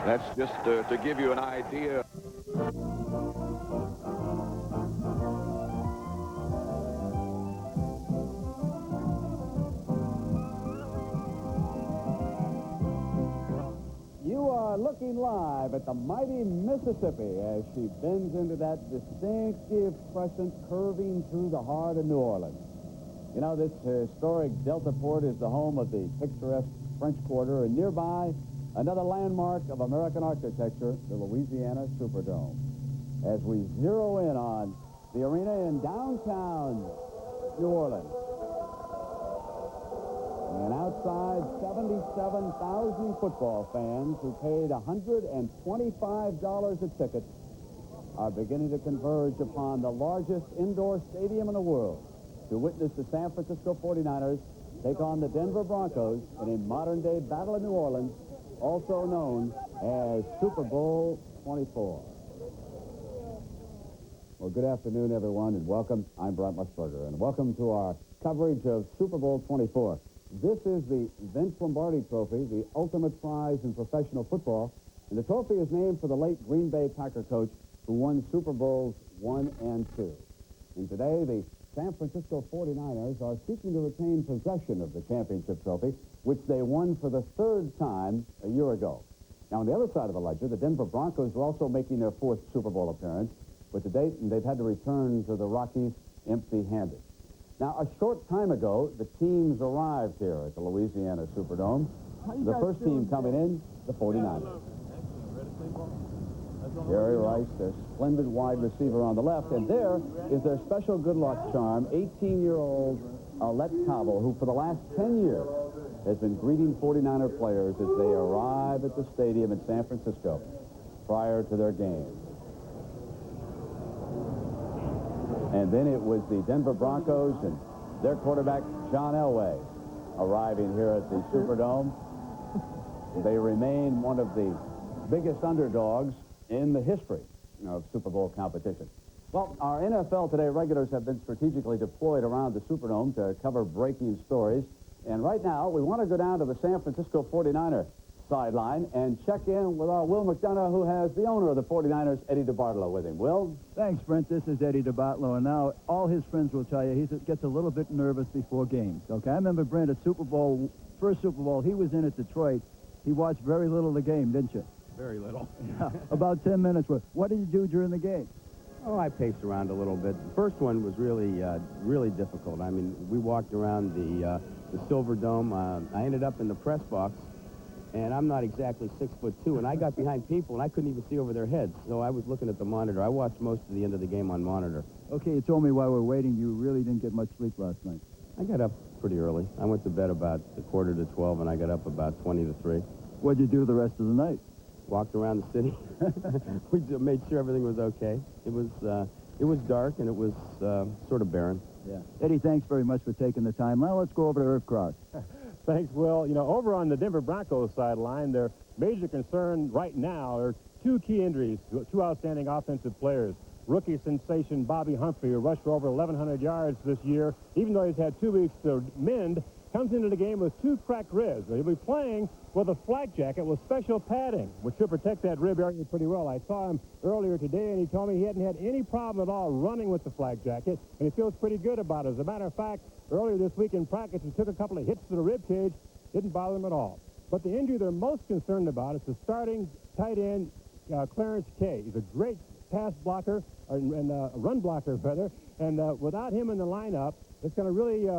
That's just to give you an idea. You are looking live at the mighty Mississippi as she bends into that distinctive crescent curving through the heart of New Orleans. You know, this historic Delta port is the home of the picturesque French Quarter, and nearby, another landmark of American architecture, the Louisiana Superdome. As we zero in on the arena in downtown New Orleans. And outside, 77,000 football fans who paid $125 a ticket are beginning to converge upon the largest indoor stadium in the world to witness the San Francisco 49ers take on the Denver Broncos in a modern-day Battle of New Orleans, also known as Super Bowl 24. Well, good afternoon, everyone, and welcome. I'm Brent Musburger, and welcome to our coverage of Super Bowl 24. This is the Vince Lombardi Trophy, the ultimate prize in professional football, and the trophy is named for the late Green Bay Packer coach who won Super Bowls 1 and 2. And today, the San Francisco 49ers are seeking to retain possession of the championship trophy, which they won for the third time a year ago. Now, on the other side of the ledger, the Denver Broncos are also making their fourth Super Bowl appearance, but to date, they've had to return to the Rockies empty-handed. Now, a short time ago, the teams arrived here at the Louisiana Superdome. The first team coming in, the 49ers. Jerry Rice, their splendid wide receiver on the left, and there is their special good luck charm, 18-year-old Alette Cobble, who for the last 10 years has been greeting 49er players as they arrive at the stadium in San Francisco prior to their game. And then it was the Denver Broncos and their quarterback, John Elway, arriving here at the Superdome. They remain one of the biggest underdogs in the history of Super Bowl competition. Well, our NFL Today regulars have been strategically deployed around the Superdome to cover breaking stories. And right now, we want to go down to the San Francisco 49er sideline and check in with our Will McDonough, who has the owner of the 49ers, Eddie DeBartolo, with him. Will? Thanks, Brent. This is Eddie DeBartolo, and now all his friends will tell you he gets a little bit nervous before games, okay? I remember, Brent, at Super Bowl, first Super Bowl, he was in at Detroit. He watched very little of the game, didn't you? Very little. About 10 minutes worth. What did you do during the game? Oh, I paced around a little bit. The first one was really difficult. I mean, we walked around the Silver Dome. I ended up in the press box, and I'm not exactly 6'2", and I got behind people, and I couldn't even see over their heads. So I was looking at the monitor. I watched most of the end of the game on monitor. Okay, you told me while we were waiting you really didn't get much sleep last night. I got up pretty early. I went to bed about 11:45, and I got up about 20 to 3. What'd you do the rest of the night? Walked around the city. We made sure everything was okay. It was dark, and it was sort of barren. Yeah. Eddie, thanks very much for taking the time. Now let's go over to Irv Cross. Thanks, Will. You know, over on the Denver Broncos sideline, their major concern right now are two key injuries, two outstanding offensive players. Rookie sensation Bobby Humphrey, who rushed for over 1,100 yards this year, even though he's had 2 weeks to mend, comes into the game with 2 cracked ribs. He'll be playing with a flak jacket with special padding, which should protect that rib area pretty well. I saw him earlier today, and he told me he hadn't had any problem at all running with the flak jacket, and he feels pretty good about it. As a matter of fact, earlier this week in practice, he took a couple of hits to the rib cage. Didn't bother him at all. But the injury they're most concerned about is the starting tight end, Clarence K. He's a great pass blocker, and run blocker, rather, and without him in the lineup, it's going to really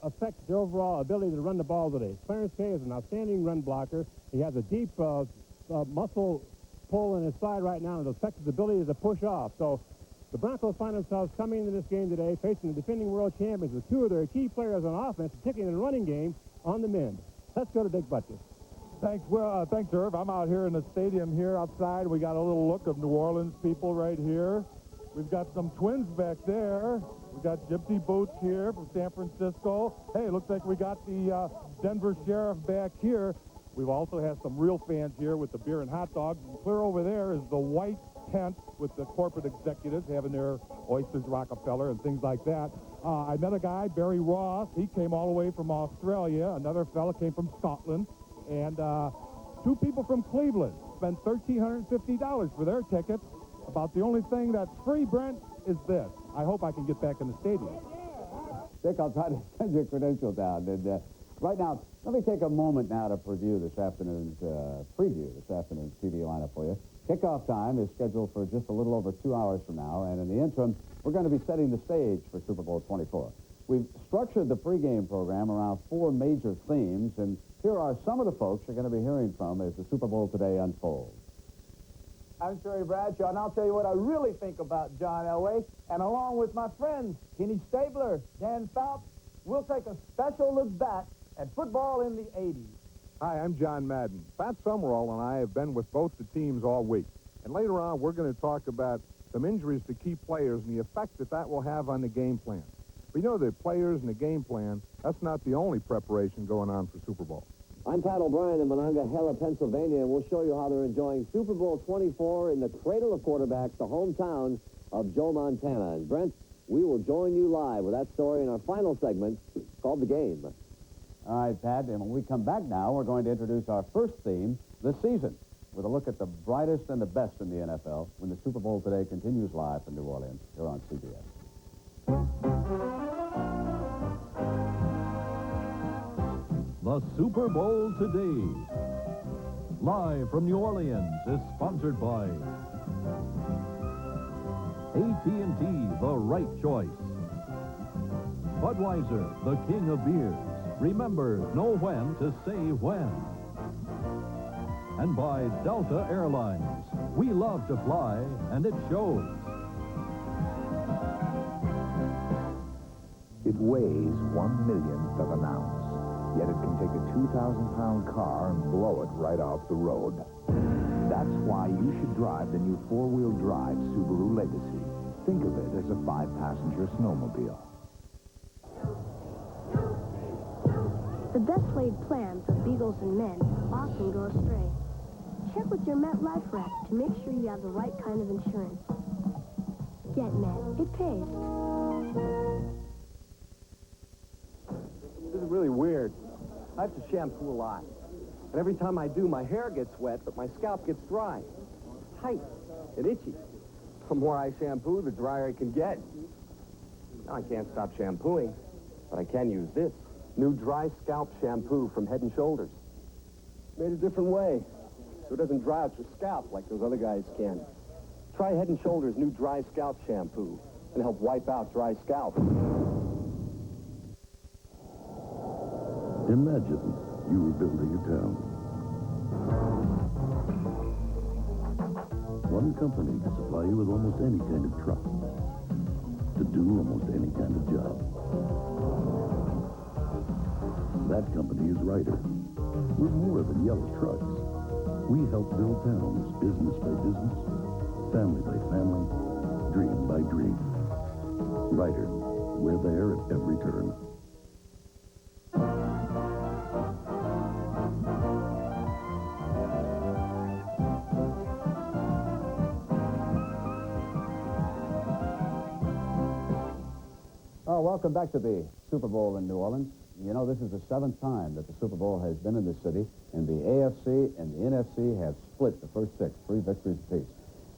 affect the overall ability to run the ball today. Clarence K is an outstanding run blocker. He has a deep muscle pull in his side right now, and it affects his ability to push off. So the Broncos find themselves coming into this game today facing the defending world champions with 2 of their key players on offense, particularly in the running game, on the mend. Let's go to Dick Butkus. Thanks, Will. Thanks, Irv. I'm out here in the stadium here outside. We got a little look of New Orleans people right here. We've got some twins back there. We got Gypsy Boots here from San Francisco. Hey, looks like we got the Denver Sheriff back here. We've also had some real fans here with the beer and hot dogs. And clear over there is the white tent with the corporate executives having their oysters, Rockefeller, and things like that. I met a guy, Barry Ross. He came all the way from Australia. Another fella came from Scotland. And Two people from Cleveland spent $1,350 for their tickets. About the only thing that's free, Brent, is this. I hope I can get back in the stadium. Dick, I'll try to send your credentials down. And right now, let me take a moment now to preview this afternoon's TV lineup for you. Kickoff time is scheduled for just a little over 2 hours from now, and in the interim, we're going to be setting the stage for Super Bowl 24. We've structured the pregame program around 4 major themes, and here are some of the folks you're going to be hearing from as the Super Bowl today unfolds. I'm Terry Bradshaw, and I'll tell you what I really think about John Elway, and along with my friends Kenny Stabler, Dan Phelps, we'll take a special look back at football in the 80s. Hi, I'm John Madden. Pat Summerall and I have been with both the teams all week. And later on, we're going to talk about some injuries to key players and the effect that will have on the game plan. We know that players and the game plan, that's not the only preparation going on for Super Bowl. I'm Pat O'Brien in Monongahela, Pennsylvania, and we'll show you how they're enjoying Super Bowl 24 in the cradle of quarterbacks, the hometown of Joe Montana. And Brent, we will join you live with that story in our final segment called The Game. All right, Pat, and when we come back now, we're going to introduce our first theme, the season, with a look at the brightest and the best in the NFL when the Super Bowl today continues live from New Orleans here on CBS. The Super Bowl today, live from New Orleans, is sponsored by AT&T, the right choice. Budweiser, the king of beers. Remember, know when to say when. And by Delta Airlines. We love to fly, and it shows. It weighs 1/1,000,000th of an ounce, yet it can take a 2,000-pound car and blow it right off the road. That's why you should drive the new four-wheel drive Subaru Legacy. Think of it as a 5-passenger snowmobile. The best laid plans of beagles and men often go astray. Check with your Met Life Rep to make sure you have the right kind of insurance. Get Met. It pays. This is really weird. I have to shampoo a lot. And every time I do, my hair gets wet, but my scalp gets dry. Tight and itchy. The more I shampoo, the drier it can get. Now I can't stop shampooing, but I can use this. New dry scalp shampoo from Head & Shoulders. Made a different way, so it doesn't dry out your scalp like those other guys can. Try Head & Shoulders new dry scalp shampoo and help wipe out dry scalp. Imagine you were building a town. One company to supply you with almost any kind of truck, to do almost any kind of job. That company is Ryder. We're more than yellow trucks. We help build towns, business by business, family by family, dream by dream. Ryder, we're there at every turn. Oh, welcome back to the Super Bowl in New Orleans. You know, this is the 7th time that the Super Bowl has been in this city, and the AFC and the NFC have split the first 6, 3 victories apiece.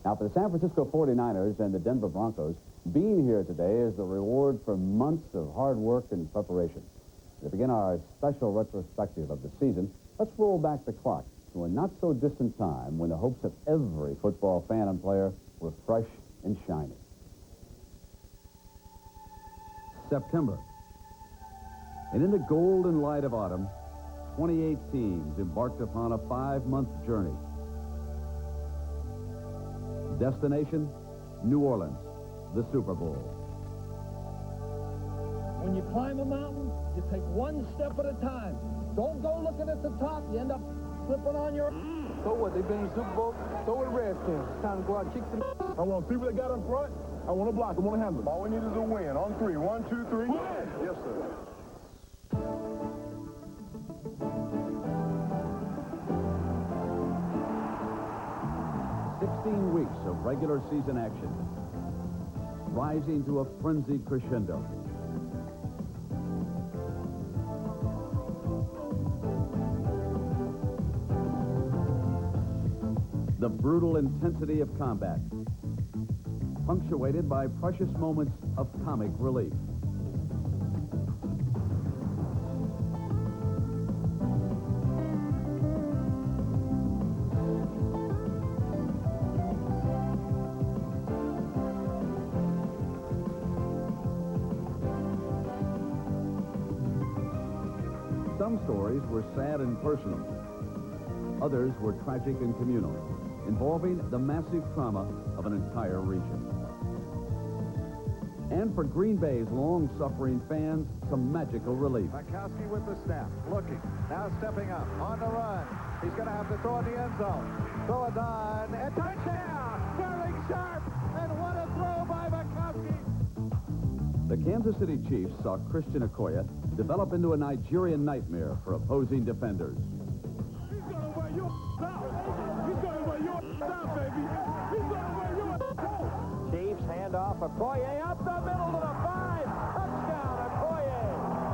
Now, for the San Francisco 49ers and the Denver Broncos, being here today is the reward for months of hard work and preparation. To begin our special retrospective of the season, let's roll back the clock to a not-so-distant time when the hopes of every football fan and player were fresh and shiny. September. And in the golden light of autumn, 28 teams embarked upon a 5-month journey. Destination, New Orleans, the Super Bowl. When you climb a mountain, you take one step at a time. Don't go looking at the top. You end up slipping on your... So what, they've been in the Super Bowl? So what Redskins? It's time to go out and kick some... I want to see what they got up front. I want to block. I want to handle it. All we need is a win. On 3. 1, 2, 3. Yes, sir. Weeks of regular season action, rising to a frenzied crescendo. the brutal intensity of combat, punctuated by precious moments of comic relief. Some stories were sad and personal. Others were tragic and communal, involving the massive trauma of an entire region. And for Green Bay's long-suffering fans, some magical relief. Mikowski with the snap, looking, now stepping up, on the run. He's going to have to throw in the end zone. Throw it on, and touchdown! Sterling Sharp, and what a throw by Mikowski! The Kansas City Chiefs saw Christian Okoye develop into a Nigerian nightmare for opposing defenders. He's going to wear you out! He's going to wear you out, baby! He's going to wear you out! Chiefs hand off Okoye up the middle to the 5. Touchdown, Okoye!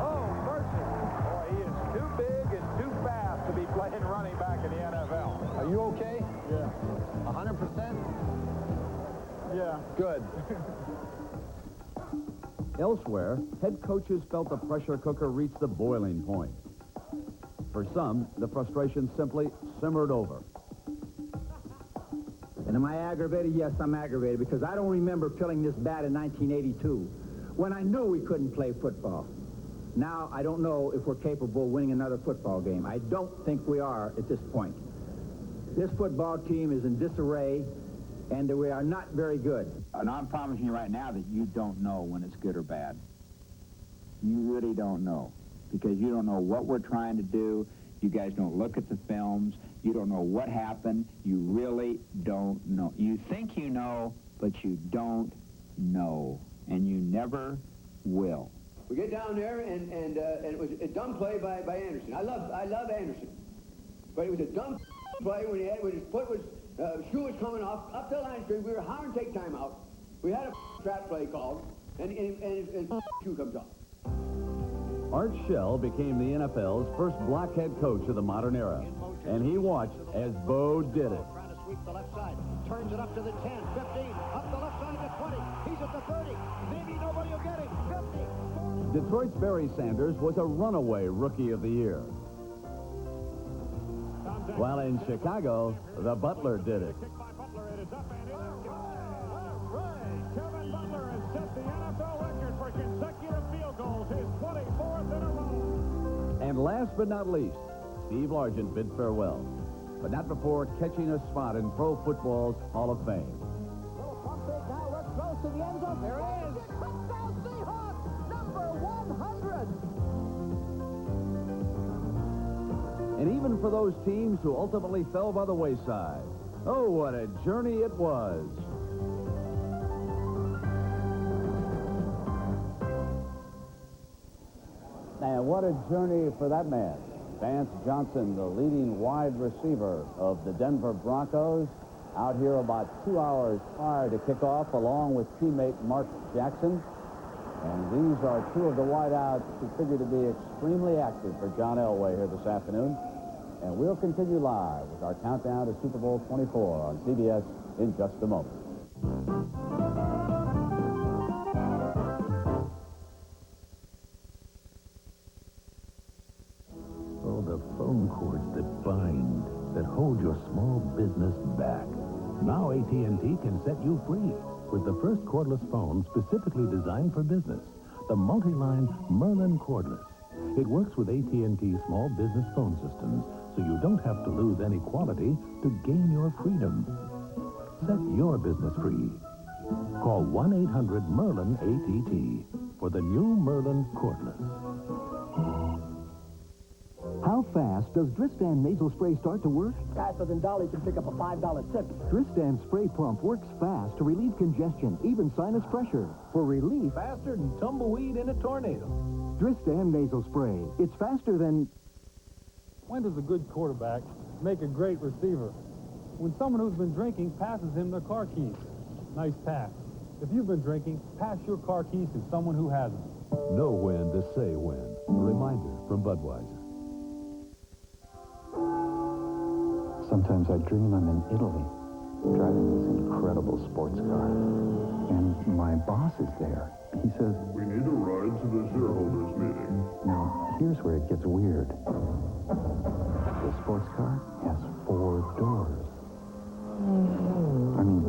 Oh, mercy! Boy, he is too big and too fast to be playing running back in the NFL. Are you okay? Yeah. 100%? Yeah. Good. Elsewhere, head coaches felt the pressure cooker reach the boiling point. For some, the frustration simply simmered over. And am I aggravated? Yes, I'm aggravated, because I don't remember feeling this bad in 1982, when I knew we couldn't play football. Now, I don't know if we're capable of winning another football game. I don't think we are at this point. This football team is in disarray, and we are not very good. And I'm promising you right now that you don't know when it's good or bad. You really don't know, because you don't know what we're trying to do. You guys don't look at the films. You don't know what happened. You really don't know. You think you know, but you don't know, and you never will. We get down there, and it was a dumb play by Anderson. I love Anderson, but it was a dumb play when his foot was, shoe was coming off, up the line string. We were hollering, take time out. We had a trap play called, and his shoe comes off. Art Shell became the NFL's first black head coach of the modern era, and he watched as Bo did it. Trying to sweep the left side, turns it up to the 10, 15, up the left side to 20. He's at the 30. Maybe nobody will get him. 50. Detroit's Barry Sanders was a runaway Rookie of the Year. While in Chicago, the Butler did it. Kevin Butler has set the NFL record for consecutive field goals, his 24th in a row. And last but not least, Steve Largent bid farewell, but not before catching a spot in pro football's Hall of Fame. Little pump fake now, looks close to the end zone. There it is. Touchdown Seahawks, number 100. And even for those teams who ultimately fell by the wayside, oh, what a journey it was. And what a journey for that man. Vance Johnson, the leading wide receiver of the Denver Broncos, out here about 2 hours prior to kickoff, along with teammate Mark Jackson. And these are two of the wideouts who figure to be extremely active for John Elway here this afternoon. And we'll continue live with our countdown to Super Bowl 24 on CBS in just a moment. Oh, the phone cords that bind, that hold your small business back. Now AT&T can set you free with the first cordless phone specifically designed for business, the multi-line Merlin cordless. It works with AT&T small business phone systems, so you don't have to lose any quality to gain your freedom. Set your business free. Call 1-800-MERLIN-ATT for the new Merlin cordless. How fast does Dristan nasal spray start to work? Faster than Dolly can pick up a $5 tip. Dristan spray pump works fast to relieve congestion, even sinus pressure. For relief, Faster than tumbleweed in a tornado. Dristan nasal spray. It's faster than... When does a good quarterback make a great receiver? When someone who's been drinking passes him their car keys. Nice pass. If you've been drinking, pass your car keys to someone who hasn't. Know when to say when. A reminder from Budweiser. Sometimes I dream I'm in Italy, driving this incredible sports car. And my boss is there. He says, "We need a ride to the shareholders meeting." Now, here's where it gets weird. The sports car has 4 doors. I mean,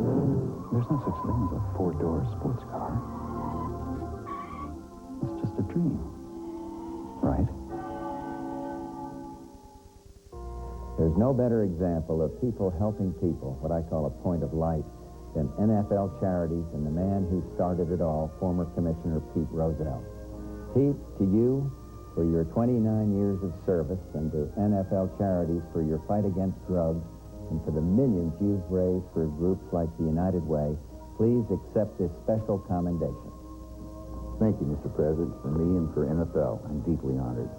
there's no such thing as a 4-door sports car. It's just a dream, right? There's no better example of people helping people, what I call a point of light, than NFL Charities and the man who started it all, former Commissioner Pete Rozelle. Pete, to you, for your 29 years of service, and to NFL Charities for your fight against drugs, and for the millions you've raised for groups like the United Way, please accept this special commendation. Thank you, Mr. President. For me and for NFL, I'm deeply honored.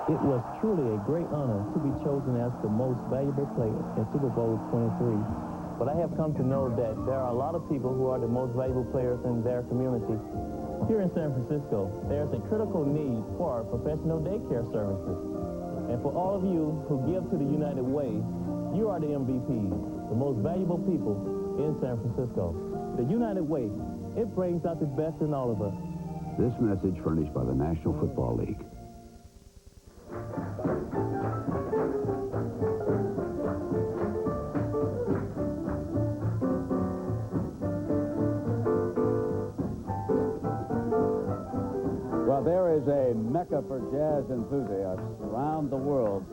It was truly a great honor to be chosen as the most valuable player in Super Bowl 23. But I have come to know that there are a lot of people who are the most valuable players in their community. Here in San Francisco, there's a critical need for professional daycare services. And for all of you who give to the United Way, you are the MVPs, the most valuable people in San Francisco. The United Way, it brings out the best in all of us. This message furnished by the National Football League. Well, there is a mecca for jazz enthusiasts around the world.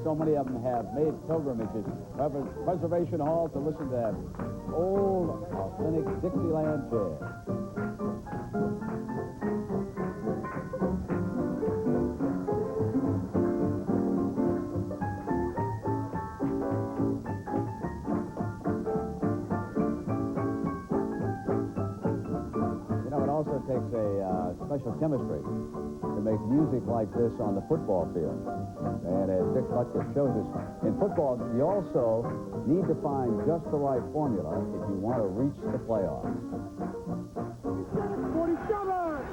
So many of them have made pilgrimages, Preservation Hall, to listen to that old, authentic Dixieland jazz. It takes a special chemistry to make music like this on the football field. And as Dick Butker shows us, in football, you also need to find just the right formula if you want to reach the playoffs. 47!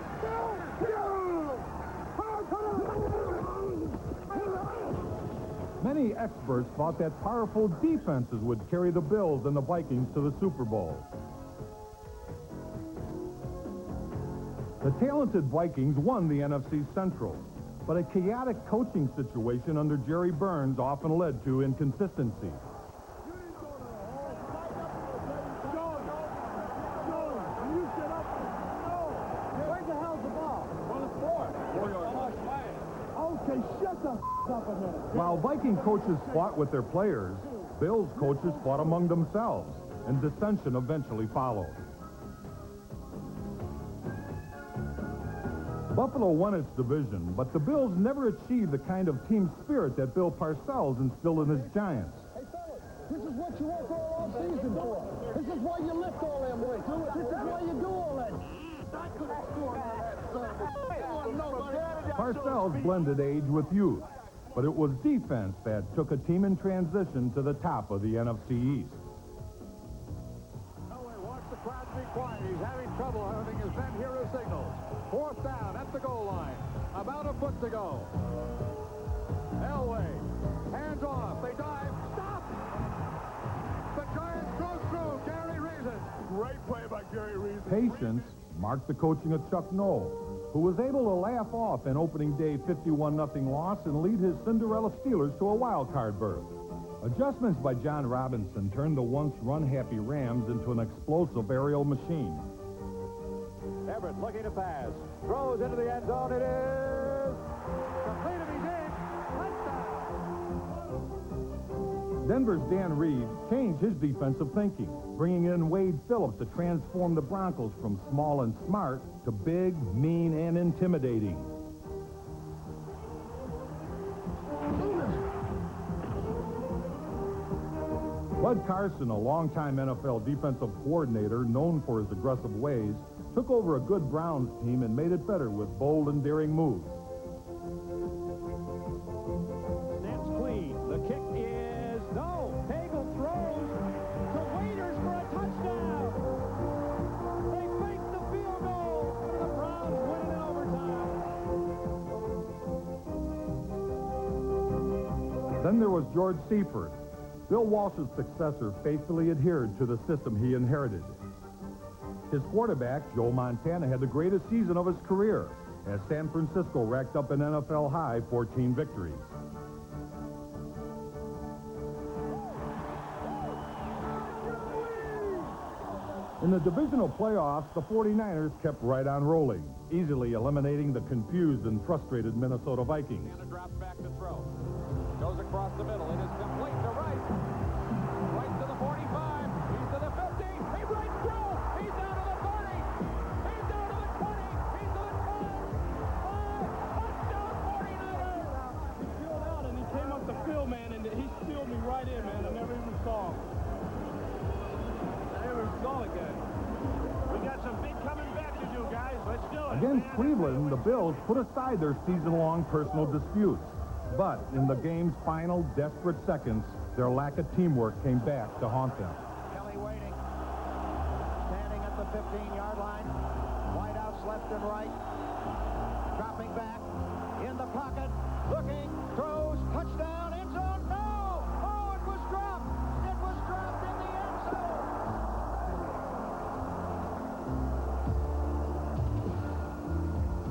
Many experts thought that powerful defenses would carry the Bills and the Vikings to the Super Bowl. The talented Vikings won the NFC Central, but a chaotic coaching situation under Jerry Burns often led to inconsistency. Where the hell's the ball? On the floor. Okay, shut the up a minute. While Viking coaches fought with their players, Bills coaches fought among themselves, and dissension eventually followed. Buffalo won its division, but the Bills never achieved the kind of team spirit that Bill Parcells instilled in his Giants. Hey, fellas, this is what you work all season for. This is why you lift all them weights. This is why you do all that. Parcells blended age with youth, but it was defense that took a team in transition to the top of the NFC East. Watch the crowd be quiet. He's having trouble having his men hear his signals. 4th down at the goal line. About a foot to go. Elway. Hands off. They dive. Stop! The Giants go through. Gary Reason. Great play by Gary Reason. Patience marked the coaching of Chuck Noll, who was able to laugh off an opening day 51-0 loss and lead his Cinderella Steelers to a wild card berth. Adjustments by John Robinson turned the once run-happy Rams into an explosive aerial machine. Everett looking to pass. Throws into the end zone. It is complete. He's in. Touchdown. Denver's Dan Reeves changed his defensive thinking, bringing in Wade Phillips to transform the Broncos from small and smart to big, mean, and intimidating. Bud Carson, a longtime NFL defensive coordinator known for his aggressive ways, took over a good Browns team and made it better with bold and daring moves. Snaps clean. The kick is no. Hagel throws to Waiters for a touchdown. They fake the field goal. The Browns win it in overtime. Then there was George Seifert. Bill Walsh's successor faithfully adhered to the system he inherited. His quarterback, Joe Montana, had the greatest season of his career as San Francisco racked up an NFL high 14 victories. In the divisional playoffs, the 49ers kept right on rolling, easily eliminating the confused and frustrated Minnesota Vikings. Drops back to throw. Goes across the middle. It is complete to Rice. Rice to the 45. He's to the 50. He breaks through. He's down to the 30. He's down to the 20. He's to the 5. Touchdown 49ers. He peeled out and he came up the field, man, and he sealed me right in, man. I never even saw him. Again. We got some big coming back to do, guys. Let's do it. Against Cleveland, the Bills put aside their season-long personal disputes. But in the game's final desperate seconds, their lack of teamwork came back to haunt them. Kelly waiting. Standing at the 15-yard line. Wideouts left and right. Dropping back. In the pocket. Looking. Throws. Touchdown. End zone. No! Oh, it was dropped. It was dropped in the end zone.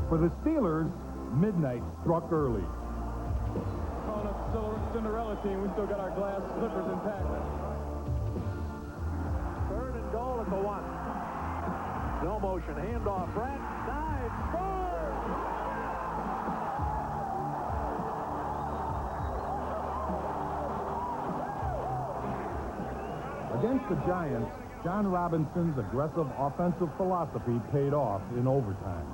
For the Steelers, midnight struck early. Calling up the Cinderella team, we still got our glass slippers intact. 3rd and goal at the 1. No motion. Handoff. Brett. Dive. Score! Against the Giants, John Robinson's aggressive offensive philosophy paid off in overtime.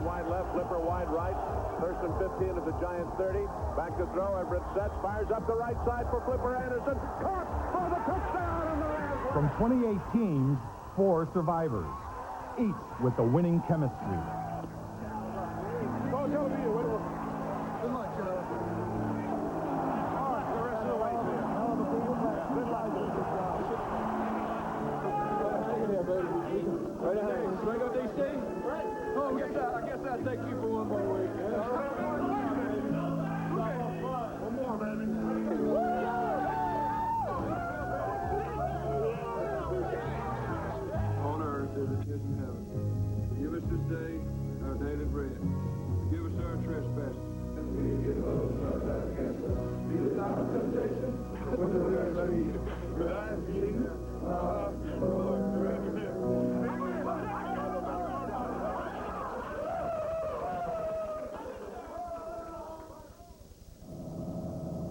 Wide left, Flipper wide right. 1st and 15 at the Giants 30. Back to throw. Everett sets, fires up the right side for Flipper Anderson. Caught for the touchdown, and the Rams. From 28 teams, 4 survivors, each with the winning chemistry. Good luck, Joe. All right, the rest of the way through. Good luck. Hang in there, baby. Right ahead. Straight up, DC? Right. Oh, I guess I'll take you for one more week. Yeah. One more, baby. On earth as it is in heaven. Give us this day our daily bread. Forgive us our trespasses. And we give us our trespasses. Lead us not into temptation, but deliver us from evil. For thine is the kingdom, power, and glory forever and ever.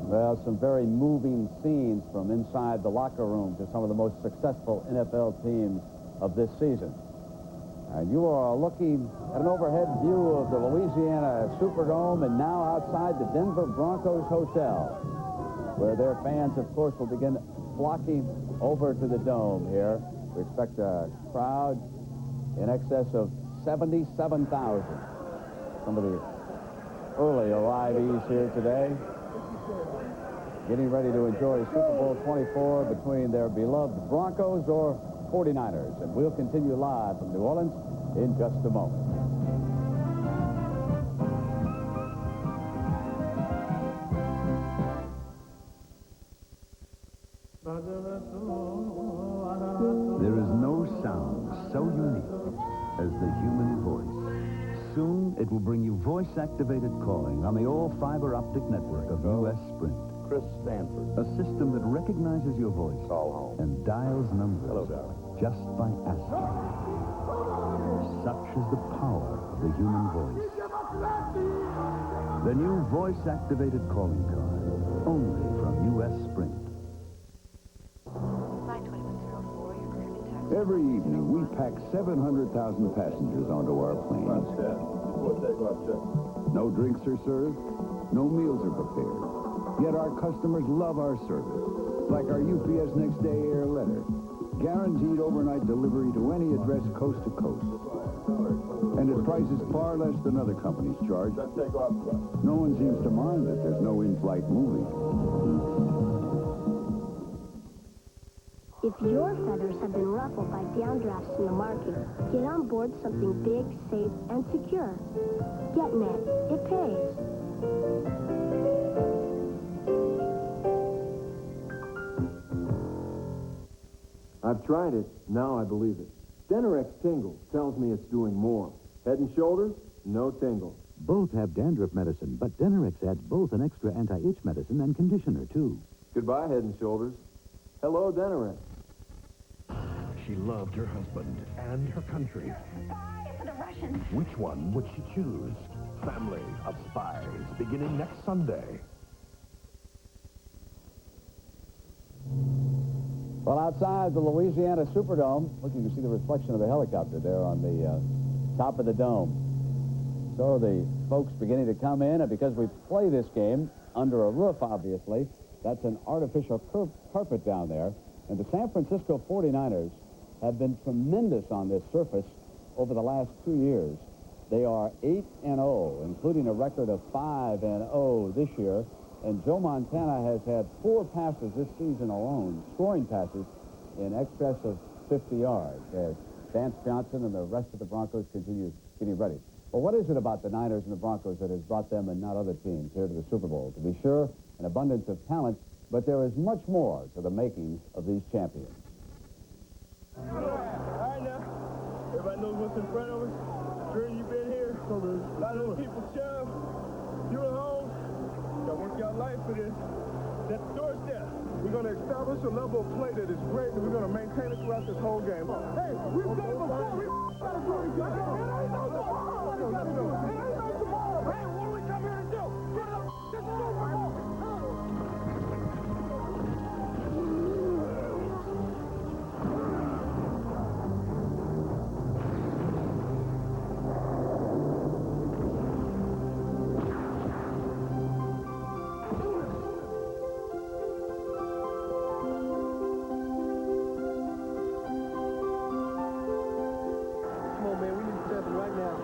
Well, some very moving scenes from inside the locker room to some of the most successful NFL teams of this season. And you are looking at an overhead view of the Louisiana Superdome and now outside the Denver Broncos Hotel, where their fans, of course, will begin flocking over to the Dome here. We expect a crowd in excess of 77,000. Some of the early arrivees here today, getting ready to enjoy Super Bowl 24 between their beloved Broncos or 49ers. And we'll continue live from New Orleans in just a moment. There is no sound so unique as the human voice. Soon, it will bring you voice-activated calling on the all-fiber optic network of U.S. Sprint. Chris Stanford. A system that recognizes your voice and dials numbers just by asking. Such is the power of the human voice. The new voice-activated calling card, only from U.S. Sprint. Every evening, we pack 700,000 passengers onto our planes. No drinks are served, no meals are prepared. Yet our customers love our service, like our UPS Next Day Air letter. Guaranteed overnight delivery to any address coast to coast. And at prices far less than other companies charge. No one seems to mind that there's no in-flight movie. If your feathers have been ruffled by downdrafts in the market, get on board something big, safe, and secure. GetNet. It pays. I've tried it. Now I believe it. Denerex Tingle tells me it's doing more. Head and Shoulders, no tingle. Both have dandruff medicine, but Denerex adds both an extra anti-itch medicine and conditioner, too. Goodbye, Head and Shoulders. Hello, Denerex. She loved her husband and her country. Spy for the Russians. Which one would she choose? Family of Spies, beginning next Sunday. Well, outside the Louisiana Superdome, look, you can see the reflection of the helicopter there on the top of the dome. So the folks beginning to come in, and because we play this game under a roof, obviously, that's an artificial carpet down there. And the San Francisco 49ers have been tremendous on this surface over the last 2 years. They are 8-0, including a record of 5-0 this year. And Joe Montana has had 4 passes this season alone, scoring passes in excess of 50 yards, as Vance Johnson and the rest of the Broncos continue getting ready. Well, what is it about the Niners and the Broncos that has brought them and not other teams here to the Super Bowl? To be sure, an abundance of talent, but there is much more to the makings of these champions. All right, now. Everybody knows what's in front of us. Dream, you've been here. A lot of people shove. You at home. Y'all work your life for this. That doorstep. We're going to establish a level of play that is great, and we're going to maintain it throughout this whole game. Hey, we've done it before. We got to do it again. It ain't no tomorrow. It ain't no tomorrow. Hey, what do we come here to do? Get up. This Super Bowl. Come on, man. We need something right now.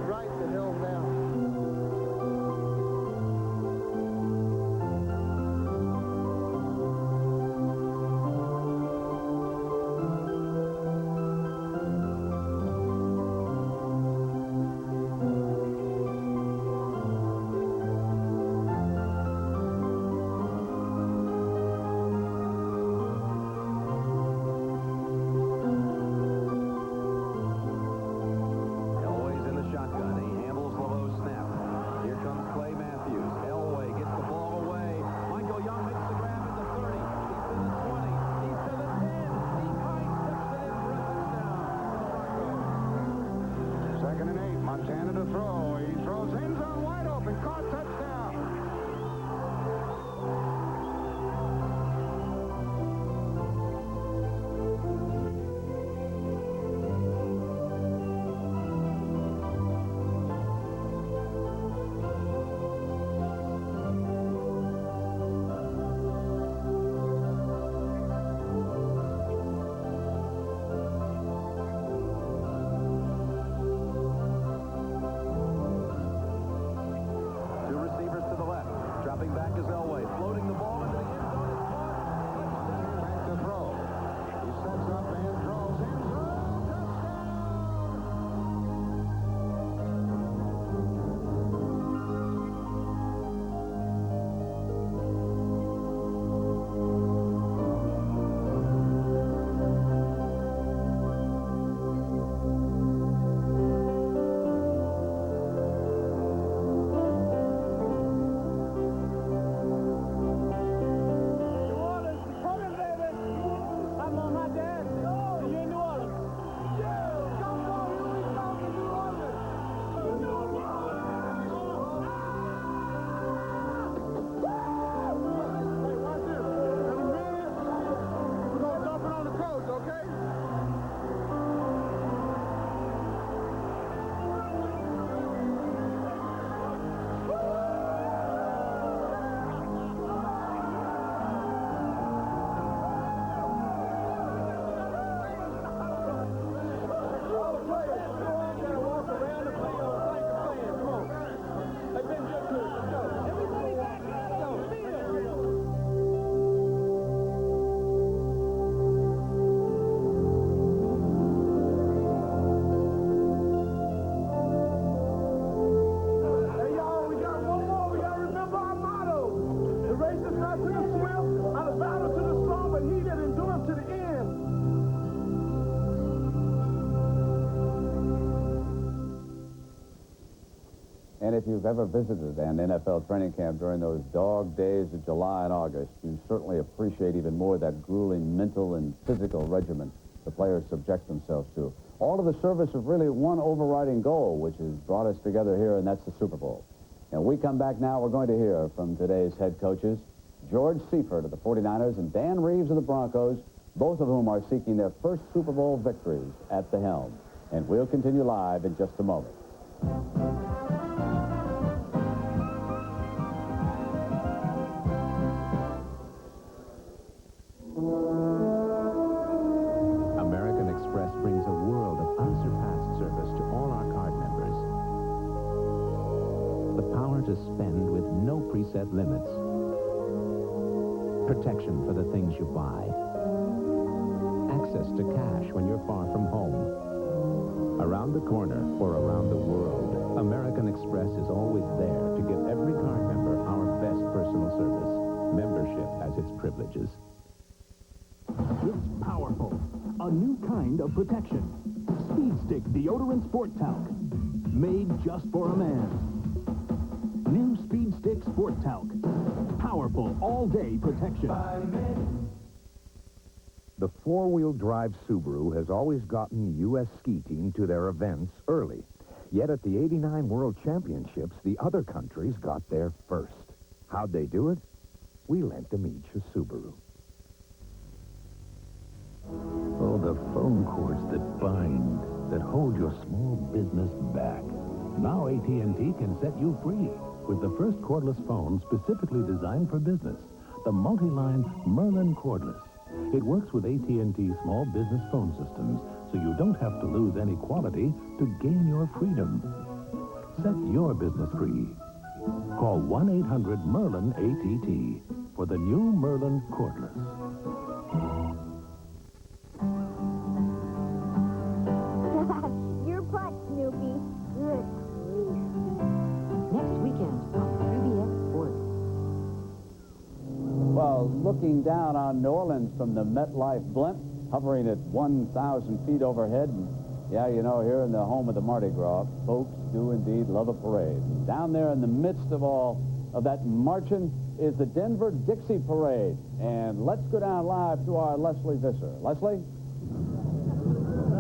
Right the hell now. if you've ever visited an NFL training camp during those dog days of July and August, you certainly appreciate even more that grueling mental and physical regimen the players subject themselves to. All of the service of really one overriding goal, which has brought us together here, and that's the Super Bowl. And we come back now, we're going to hear from today's head coaches, George Seifert of the 49ers and Dan Reeves of the Broncos, both of whom are seeking their first Super Bowl victories at the helm. And we'll continue live in just a moment. American Express brings a world of unsurpassed service to all our card members. The power to spend with no preset limits. Protection for the things you buy. Access to cash when you're far from home. Around the corner or around the world, American Express is always there to give every card member our best personal service. Membership has its privileges. It's powerful. A new kind of protection. Speed Stick Deodorant Sport Talc. Made just for a man. New Speed Stick Sport Talc. Powerful all-day protection. The four-wheel drive Subaru has always gotten the U.S. ski team to their events early. Yet at the '89 World Championships, the other countries got there first. How'd they do it? We lent them each a Subaru. Oh, the phone cords that bind, that hold your small business back. Now AT&T can set you free with the first cordless phone specifically designed for business, the multi-line Merlin Cordless. It works with AT&T small business phone systems, so you don't have to lose any quality to gain your freedom. Set your business free. Call 1-800-MERLIN-ATT for the new Merlin Cordless. Your putt, Snoopy. Good grief. Next weekend on CBS Sports. Well, looking down on New Orleans from the MetLife blimp, hovering at 1,000 feet overhead. And yeah, you know, here in the home of the Mardi Gras, folks do indeed love a parade. And down there in the midst of all of that marching is the Denver Dixie Parade. And let's go down live to our Leslie Visser. Leslie?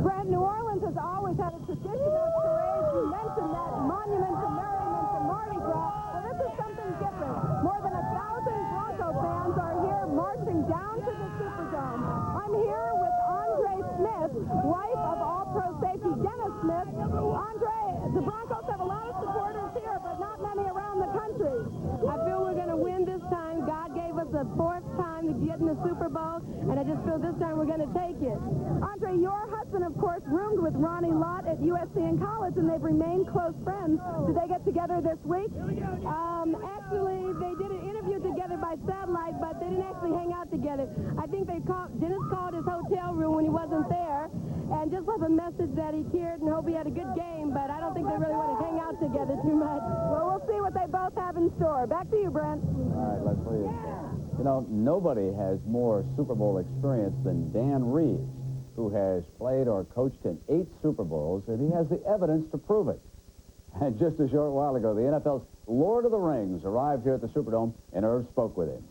Brad, New Orleans has always had a tradition of parades. You mentioned that monument to merriment to Mardi Gras. Well, this is something different. More than 1,000 Bronco fans are here marching down to the Superdome. I'm here with Andre Smith, wife of All-Pro safety Dennis Smith. Andre, the Broncos have a lot of supporters here, but not many around the country. I feel we're going to win this time. God gave us a fourth time to get in the Super Bowl, and I just feel this time we're going to take it. Andre, your husband, of course, roomed with Ronnie Lott at USC in college, and they've remained close friends. Did they get together this week? Actually, they did an interview together by satellite, but they didn't actually hang out together. I think Dennis called his hotel room when he wasn't there, and just left a message that he cared and hope he had a good game, but I don't think they really want to hang out together too much. Well, we'll see what they both have in store. Back to you, Brent. All right, Leslie. You know, nobody has more Super Bowl experience than Dan Reeves, who has played or coached in 8 Super Bowls, and he has the evidence to prove it. And just a short while ago, the NFL's Lord of the Rings arrived here at the Superdome, and Irv spoke with him.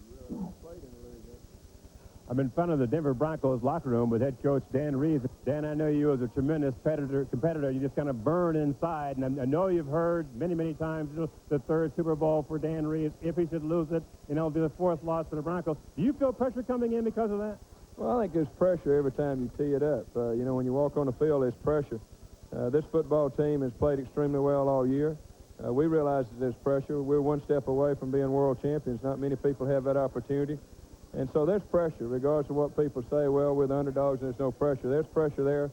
I'm in front of the Denver Broncos locker room with head coach Dan Reeves. Dan, I know you as a tremendous competitor. You just kind of burn inside, and I know you've heard many, many times, you know, the 3rd Super Bowl for Dan Reeves. If he should lose it, you know, it'll be the 4th loss for the Broncos. Do you feel pressure coming in because of that? Well, I think there's pressure every time you tee it up. You know, when you walk on the field, there's pressure. This football team has played extremely well all year. We realize that there's pressure. We're one step away from being world champions. Not many people have that opportunity. And so there's pressure, regardless of what people say. Well, we're the underdogs and there's no pressure. There's pressure there.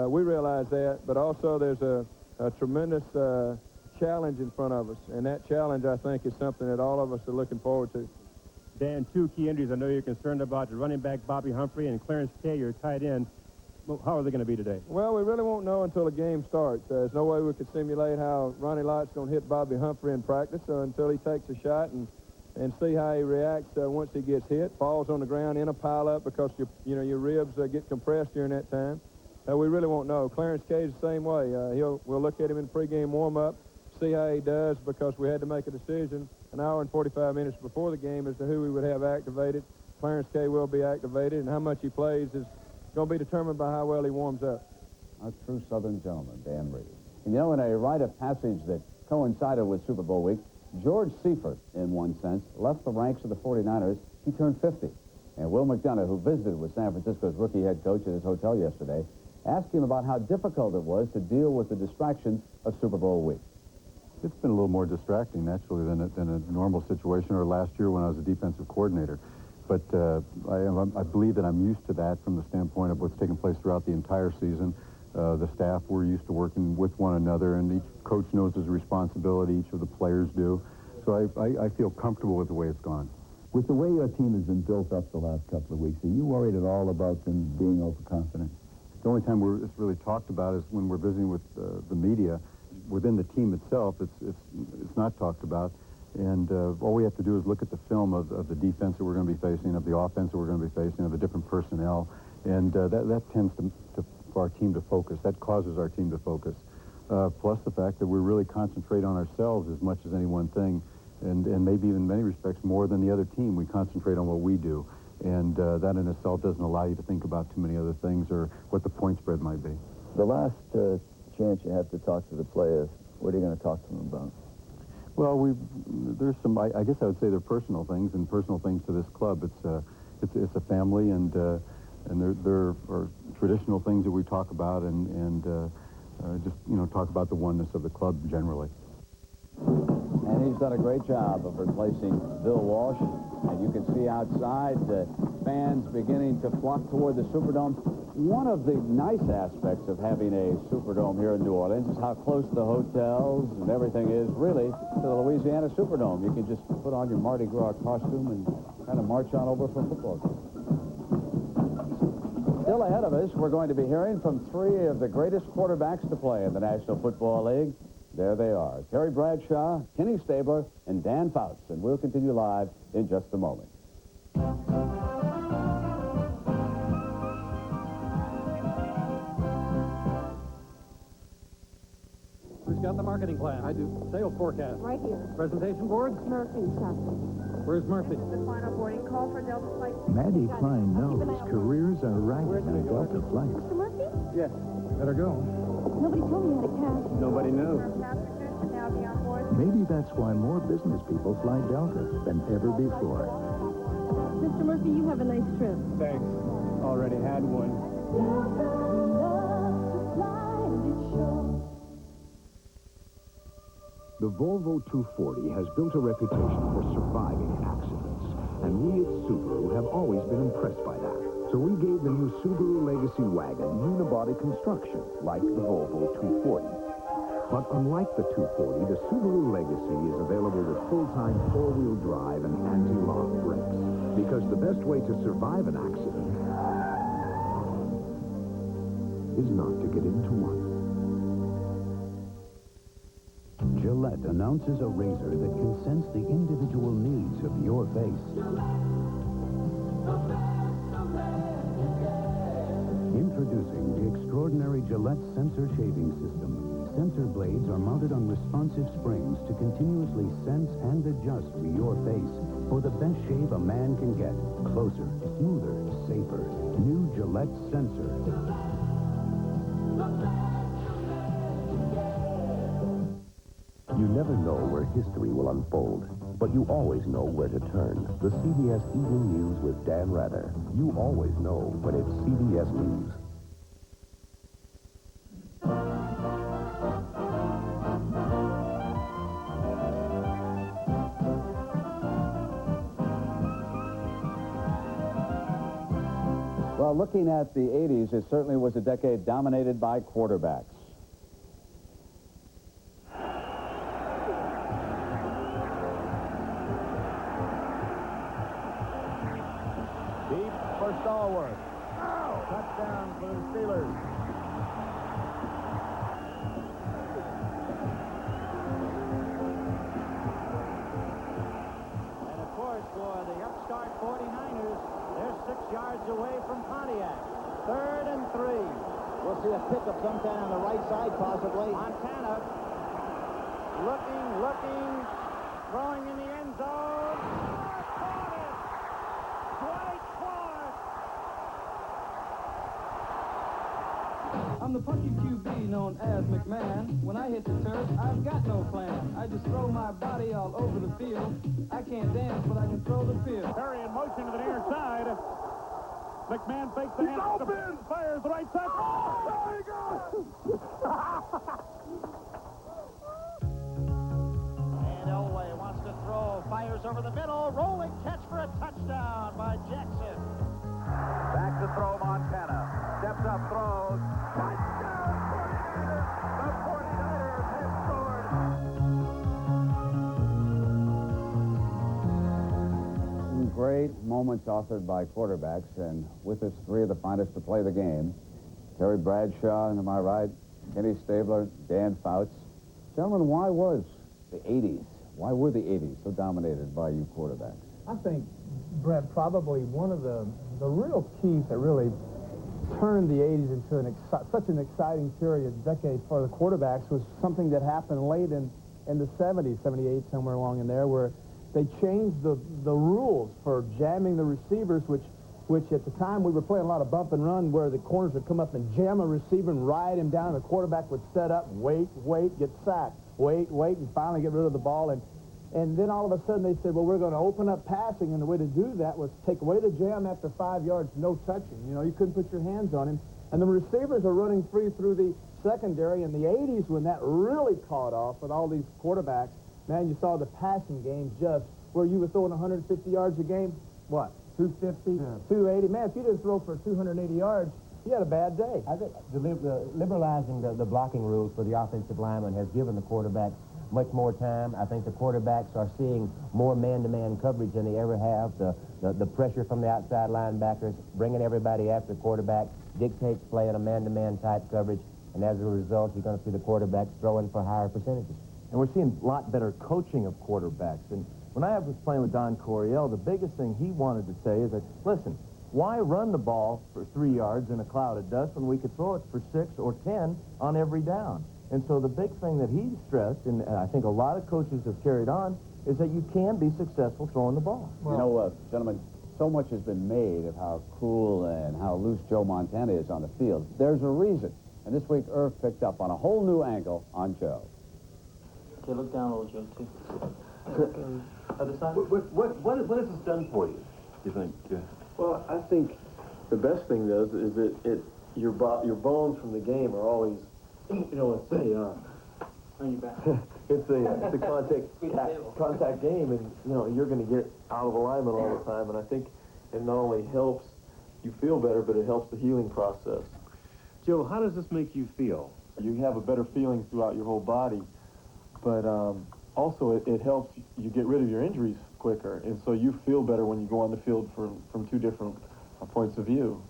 We realize that. But also there's a tremendous challenge in front of us. And that challenge, I think, is something that all of us are looking forward to. Dan, 2 key injuries I know you're concerned about. Your running back, Bobby Humphrey, and Clarence K, your tight end. Well, how are they going to be today? Well, we really won't know until the game starts. There's no way we could simulate how Ronnie Lott's going to hit Bobby Humphrey in practice until he takes a shot and see how he reacts once he gets hit, falls on the ground in a pile-up because your ribs get compressed during that time. We really won't know. Clarence K is the same way. We'll look at him in pregame warm-up, CIA does, because we had to make a decision an hour and 45 minutes before the game as to who we would have activated. Clarence K will be activated, and how much he plays is going to be determined by how well he warms up. A true Southern gentleman, Dan Reed. And you know, in a rite of passage that coincided with Super Bowl week, George Seifert, in one sense, left the ranks of the 49ers. He turned 50. And Will McDonough, who visited with San Francisco's rookie head coach at his hotel yesterday, asked him about how difficult it was to deal with the distractions of Super Bowl week. It's been a little more distracting, naturally, than a normal situation, or last year when I was a defensive coordinator. But I believe that I'm used to that from the standpoint of what's taken place throughout the entire season. The staff, we're used to working with one another, and each coach knows his responsibility, each of the players do. So I feel comfortable with the way it's gone. With the way your team has been built up the last couple of weeks, are you worried at all about them being overconfident? The only time it's really talked about is when we're visiting with the media. Within the team itself, it's not talked about. And all we have to do is look at the film of the defense that we're going to be facing, of the offense that we're going to be facing, of the different personnel. And that tends for our team to focus. That causes our team to focus. Plus the fact that we really concentrate on ourselves as much as any one thing. And maybe even in many respects more than the other team. We concentrate on what we do. And that in itself doesn't allow you to think about too many other things or what the point spread might be. The last chance you have to talk to the players, what are you going to talk to them about? Well, there's some, I guess I would say they're personal things and personal things to this club. It's a family, and there are traditional things that we talk about and just, talk about the oneness of the club generally. And he's done a great job of replacing Bill Walsh. And you can see outside fans beginning to flock toward the Superdome. One of the nice aspects of having a Superdome here in New Orleans is how close the hotels and everything is really to the Louisiana Superdome. You can just put on your Mardi Gras costume and kind of march on over for a football game. Still ahead of us, we're going to be hearing from three of the greatest quarterbacks to play in the National Football League. There they are, Terry Bradshaw, Kenny Stabler, and Dan Fouts. And we'll continue live in just a moment. Who's got the marketing plan? I do. Sales forecast. Right here. Presentation board? Murphy's got it. Where's Murphy? The final boarding call for Delta Flight 6. Maddie Klein knows careers are right on Delta Flight. Mr. Murphy? Yes. Better go. Nobody told me how to catch. Nobody knew. Maybe that's why more business people fly Delta than ever before. Mr. Murphy, you have a nice trip. Thanks. Already had one. The Volvo 240 has built a reputation for surviving accidents, and we at Subaru have always been impressed by that. So we gave the new Subaru Legacy wagon unibody construction, like the Volvo 240. But unlike the 240, the Subaru Legacy is available with full-time four-wheel drive and anti-lock brakes. Because the best way to survive an accident is not to get into one. Gillette announces a razor that can sense the individual needs of your face. Introducing the extraordinary Gillette Sensor Shaving System. Sensor blades are mounted on responsive springs to continuously sense and adjust to your face for the best shave a man can get. Closer, smoother, safer. New Gillette Sensor. You never know where history will unfold, but you always know where to turn. The CBS Evening News with Dan Rather. You always know when it's CBS News. Well, looking at the 80s, it certainly was a decade dominated by quarterbacks. Deep for Stallworth. Touchdown for the Steelers. And of course, for the upstart 49ers, they're 6 yards away from Pontiac. 3rd and 3. We'll see a pickup sometime on the right side, possibly. Montana looking, throwing in the end zone. Caught it! Dwight Clark! I'm the punky QB known as McMahon. When I hit the turf, I've got no plan. I just throw my body all over the field. I can't dance, but I can throw the field. Perry in motion to the near side. McMahon fakes the hand. Open! Fires the right side. Oh, there he goes! And Elway wants to throw, fires over the middle, rolling catch for a touchdown by Jackson. Back to throw Montana. Steps up, throws. Touchdown, 49ers! The 49ers have scored! Some great moments authored by quarterbacks, and with us, three of the finest to play the game. Terry Bradshaw, and to my right, Kenny Stabler, Dan Fouts. Gentlemen, why were the 80s so dominated by you quarterbacks? I think, Brett, probably one of the real keys that really turned the 80s into such an exciting period, decade for the quarterbacks, was something that happened late in the 70s, 78, somewhere along in there, where they changed the rules for jamming the receivers, which at the time we were playing a lot of bump and run, where the corners would come up and jam a receiver and ride him down. The quarterback would set up, wait, get sacked, wait, and finally get rid of the ball. And then all of a sudden they said, well, we're going to open up passing, and the way to do that was take away the jam after 5 yards, no touching. You know, you couldn't put your hands on him. And the receivers are running free through the secondary. In the 80s, when that really caught off with all these quarterbacks, man, you saw the passing game just where you were throwing 150 yards a game. What, 250, 280? Man, if you didn't throw for 280 yards, you had a bad day. I think liberalizing the blocking rules for the offensive lineman has given the quarterback much more time. I think the quarterbacks are seeing more man-to-man coverage than they ever have. The pressure from the outside linebackers, bringing everybody after the quarterback, dictates play in a man-to-man type coverage, and as a result, you're going to see the quarterbacks throwing for higher percentages. And we're seeing a lot better coaching of quarterbacks. And when I was playing with Don Coryell, the biggest thing he wanted to say is that, listen, why run the ball for 3 yards in a cloud of dust when we could throw it for 6 or 10 on every down? And so the big thing that he stressed, and I think a lot of coaches have carried on, is that you can be successful throwing the ball. You know, gentlemen, so much has been made of how cool and how loose Joe Montana is on the field. There's a reason. And this week, Irv picked up on a whole new angle on Joe. Okay, look down a little, Joe, too. Other side? What has this done for you, you think? Well, I think the best thing does is that your bones from the game are always, you know, On your back. it's a contact game, and you know you're going to get out of alignment all the time. And I think it not only helps you feel better, but it helps the healing process. Joe, how does this make you feel? You have a better feeling throughout your whole body, but also it helps you get rid of your injuries quicker, and so you feel better when you go on the field from two different points of view.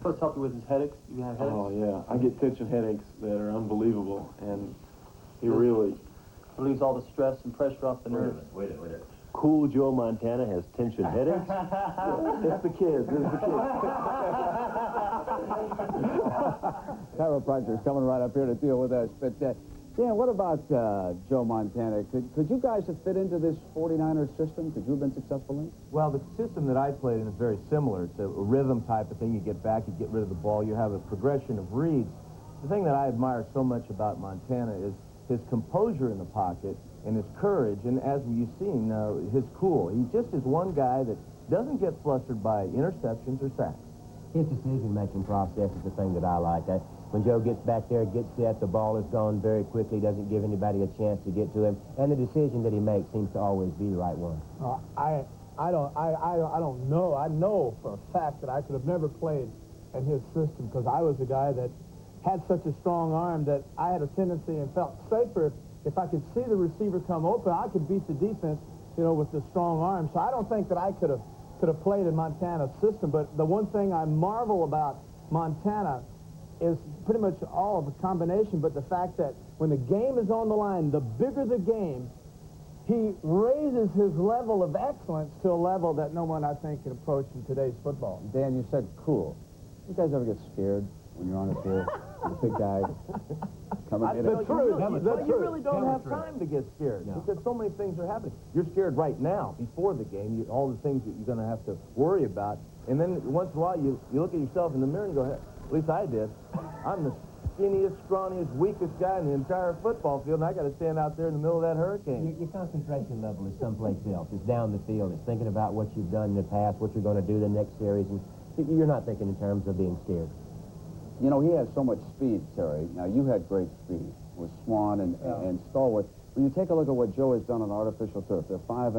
What's helped you with his headaches? You have headaches? Oh, yeah. I get tension headaches that are unbelievable, and it really relieves all the stress and pressure off the nerves. Wait a minute. Cool Joe Montana has tension headaches? It's the kids. Chiropractor's coming right up here to deal with us. But, Dan, what about Joe Montana? Could you guys have fit into this 49ers system? Could you have been successful in it? Well, the system that I played in is very similar. It's a rhythm type of thing. You get back, you get rid of the ball, you have a progression of reads. The thing that I admire so much about Montana is his composure in the pocket and his courage, and as you've seen, his cool. He just is one guy that doesn't get flustered by interceptions or sacks. His decision-making process is the thing that I like. When Joe gets back there, gets set, the ball is gone very quickly, doesn't give anybody a chance to get to him, and the decision that he makes seems to always be the right one. I don't know. I know for a fact that I could have never played in his system because I was a guy that had such a strong arm that I had a tendency and felt safer if I could see the receiver come open. I could beat the defense, you know, with the strong arm. So I don't think that I could have played in Montana's system. But the one thing I marvel about Montana is pretty much all of the combination, but the fact that when the game is on the line, the bigger the game, he raises his level of excellence to a level that no one, I think, can approach in today's football. Dan, you said cool. You guys ever get scared when you're on a field? The big guy coming in. The truth. You really don't Tell have the truth. time to get scared No. because so many things are happening. You're scared right now before the game, all the things that you're going to have to worry about. And then once in a while, you look at yourself in the mirror and go, at least I did. I'm the skinniest, scrawniest, weakest guy in the entire football field, and I got to stand out there in the middle of that hurricane. Your concentration level is someplace else. It's down the field. It's thinking about what you've done in the past, what you're going to do the next series, and you're not thinking in terms of being scared. You know, he has so much speed, Terry. Now, you had great speed with Swan and Stallworth. When you take a look at what Joe has done on artificial turf, they're 5-0,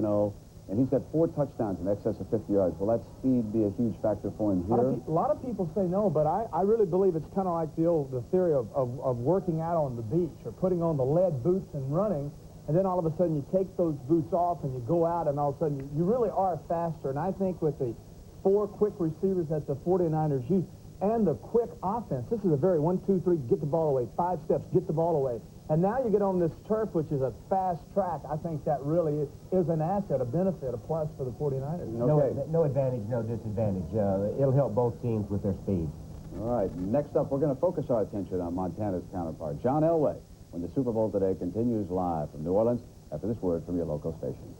and he's got 4 touchdowns in excess of 50 yards. Will that speed be a huge factor for him here? A lot of people say no, but I really believe it's kind of like the theory of working out on the beach or putting on the lead boots and running, and then all of a sudden you take those boots off and you go out, and all of a sudden you really are faster. And I think with the 4 quick receivers that the 49ers use, and the quick offense. This is a very 1, 2, 3, get the ball away, 5 steps, get the ball away. And now you get on this turf, which is a fast track. I think that really is an asset, a benefit, a plus for the 49ers. No advantage, no disadvantage. It'll help both teams with their speed. All right, next up, we're going to focus our attention on Montana's counterpart, John Elway, when the Super Bowl today continues live from New Orleans after this word from your local stations.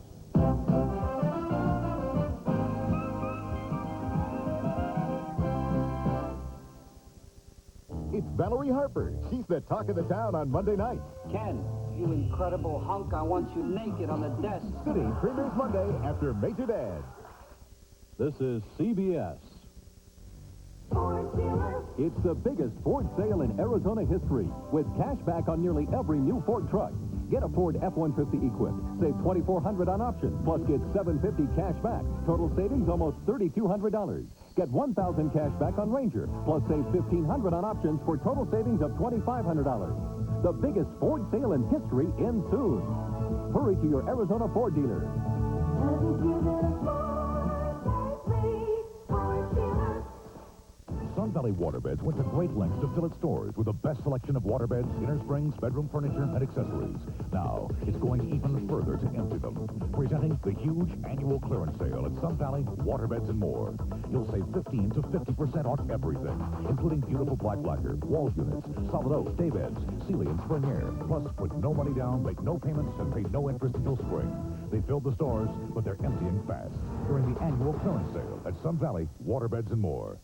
It's Valerie Harper. She's the talk of the town on Monday night. Ken, you incredible hunk, I want you naked on the desk. Sitting Premiers Monday after Major Dad. This is CBS. It's the biggest Ford sale in Arizona history with cash back on nearly every new Ford truck. Get a Ford F-150 equipped. Save $2,400 on options, plus get $750 cash back. Total savings almost $3,200. Get $1,000 cash back on Ranger, plus save $1,500 on options for total savings of $2,500. The biggest Ford sale in history ends soon. Hurry to your Arizona Ford dealer. Sun Valley Waterbeds went to great lengths to fill its stores with the best selection of waterbeds, inner springs, bedroom furniture, and accessories. Now, it's going even further to empty them. Presenting the huge annual clearance sale at Sun Valley Waterbeds and More. You'll save 15 to 50% on everything, including beautiful black lacquer, wall units, solid oak, day beds, Sealy and Spring Air. Plus, put no money down, make no payments, and pay no interest until spring. They filled the stores, but they're emptying fast during the annual clearance sale at Sun Valley Waterbeds and More.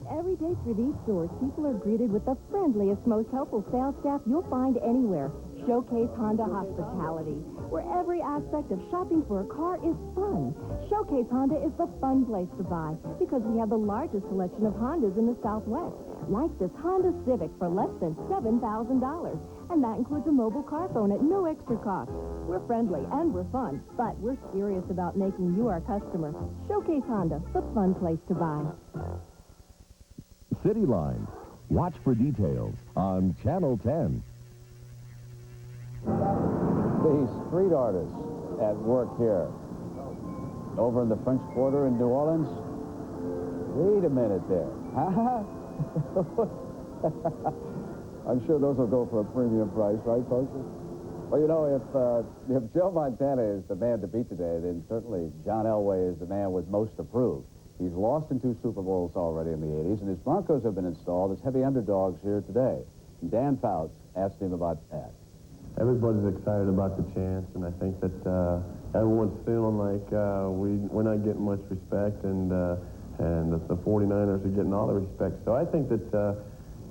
Every day through these stores, people are greeted with the friendliest, most helpful sales staff you'll find anywhere. Showcase Honda Hospitality, where every aspect of shopping for a car is fun. Showcase Honda is the fun place to buy because we have the largest selection of Hondas in the Southwest, like this Honda Civic for less than $7,000. And that includes a mobile car phone at no extra cost. We're friendly and we're fun, but we're serious about making you our customer. Showcase Honda, the fun place to buy. City Line. Watch for details on Channel 10. The street artists at work here. Over in the French Quarter in New Orleans. Wait a minute there. I'm sure those will go for a premium price, right, folks? Well, you know, if Joe Montana is the man to beat today, then certainly John Elway is the man with most to prove. He's lost in 2 Super Bowls already in the 80s, and his Broncos have been installed as heavy underdogs here today. And Dan Fouts asked him about that. Everybody's excited about the chance, and I think that everyone's feeling like we're not getting much respect, and that the 49ers are getting all the respect. So I think that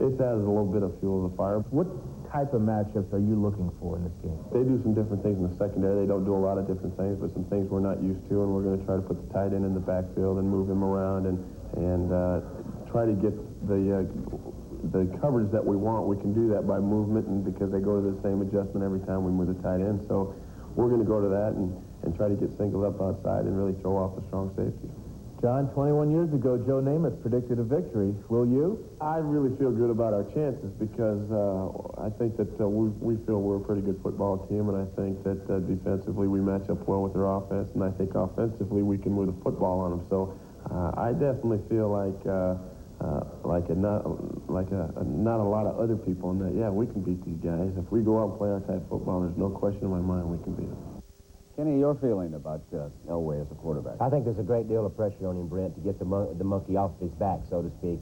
it adds a little bit of fuel to the fire. What type of matchups are you looking for in this game? They do some different things in the secondary. They don't do a lot of different things, but some things we're not used to, and we're going to try to put the tight end in the backfield and move him around and try to get the coverage that we want. We can do that by movement, and because they go to the same adjustment every time we move the tight end. So we're going to go to that and try to get singled up outside and really throw off a strong safety. John, 21 years ago, Joe Namath predicted a victory. Will you? I really feel good about our chances because I think that we feel we're a pretty good football team, and I think that defensively we match up well with their offense, and I think offensively we can move the football on them. So I definitely feel like not a lot of other people in that. Yeah, we can beat these guys. If we go out and play our type of football, there's no question in my mind we can beat them. Kenny, your feeling about Elway as a quarterback? I think there's a great deal of pressure on him, Brent, to get the monkey off his back, so to speak.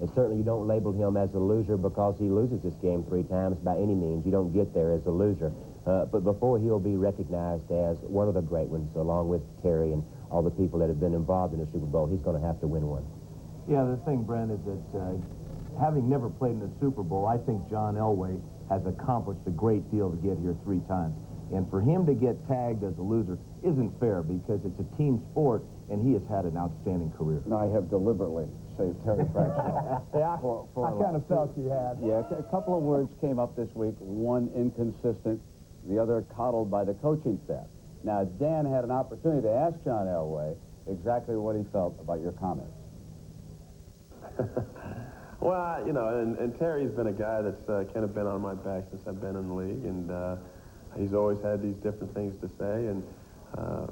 And certainly you don't label him as a loser because he loses this game 3 times by any means. You don't get there as a loser. But before he'll be recognized as one of the great ones, along with Terry and all the people that have been involved in the Super Bowl, he's going to have to win one. Yeah, the thing, Brent, is that having never played in the Super Bowl, I think John Elway has accomplished a great deal to get here 3 times. And for him to get tagged as a loser isn't fair because it's a team sport, and he has had an outstanding career. No, I have deliberately saved Terry Bradshaw. Yeah, I kind of felt you had. Yeah, a couple of words came up this week, one inconsistent, the other coddled by the coaching staff. Now, Dan had an opportunity to ask John Elway exactly what he felt about your comments. Well, you know, and Terry's been a guy that's kind of been on my back since I've been in the league, and he's always had these different things to say, and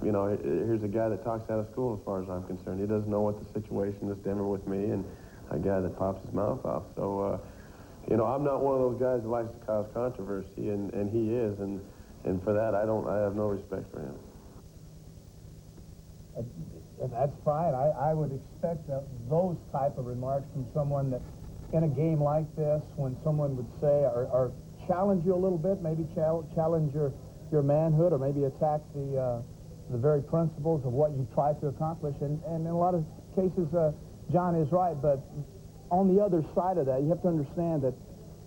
you know, here's a guy that talks out of school as far as I'm concerned. He doesn't know what the situation is Denver with me, and a guy that pops his mouth off. So, you know, I'm not one of those guys that likes to cause controversy, and he is, and for that, I have no respect for him. And that's fine. I would expect those type of remarks from someone that, in a game like this, when someone would say or challenge you a little bit, maybe challenge your manhood, or maybe attack the very principles of what you try to accomplish. And in a lot of cases, John is right. But on the other side of that, you have to understand that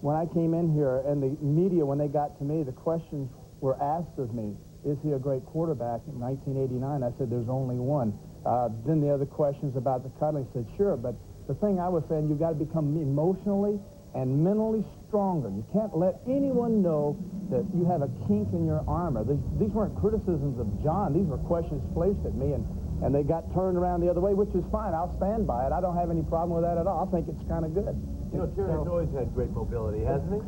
when I came in here and the media, when they got to me, the questions were asked of me, is he a great quarterback? In 1989, I said, there's only one. Then the other questions about the cuddling, said, sure. But the thing I was saying, you've got to become emotionally and mentally stronger. You can't let anyone know that you have a kink in your armor. These weren't criticisms of John. These were questions placed at me, and they got turned around the other way, which is fine. I'll stand by it. I don't have any problem with that at all. I think it's kind of good. You know, Terry's always had great mobility, hasn't he?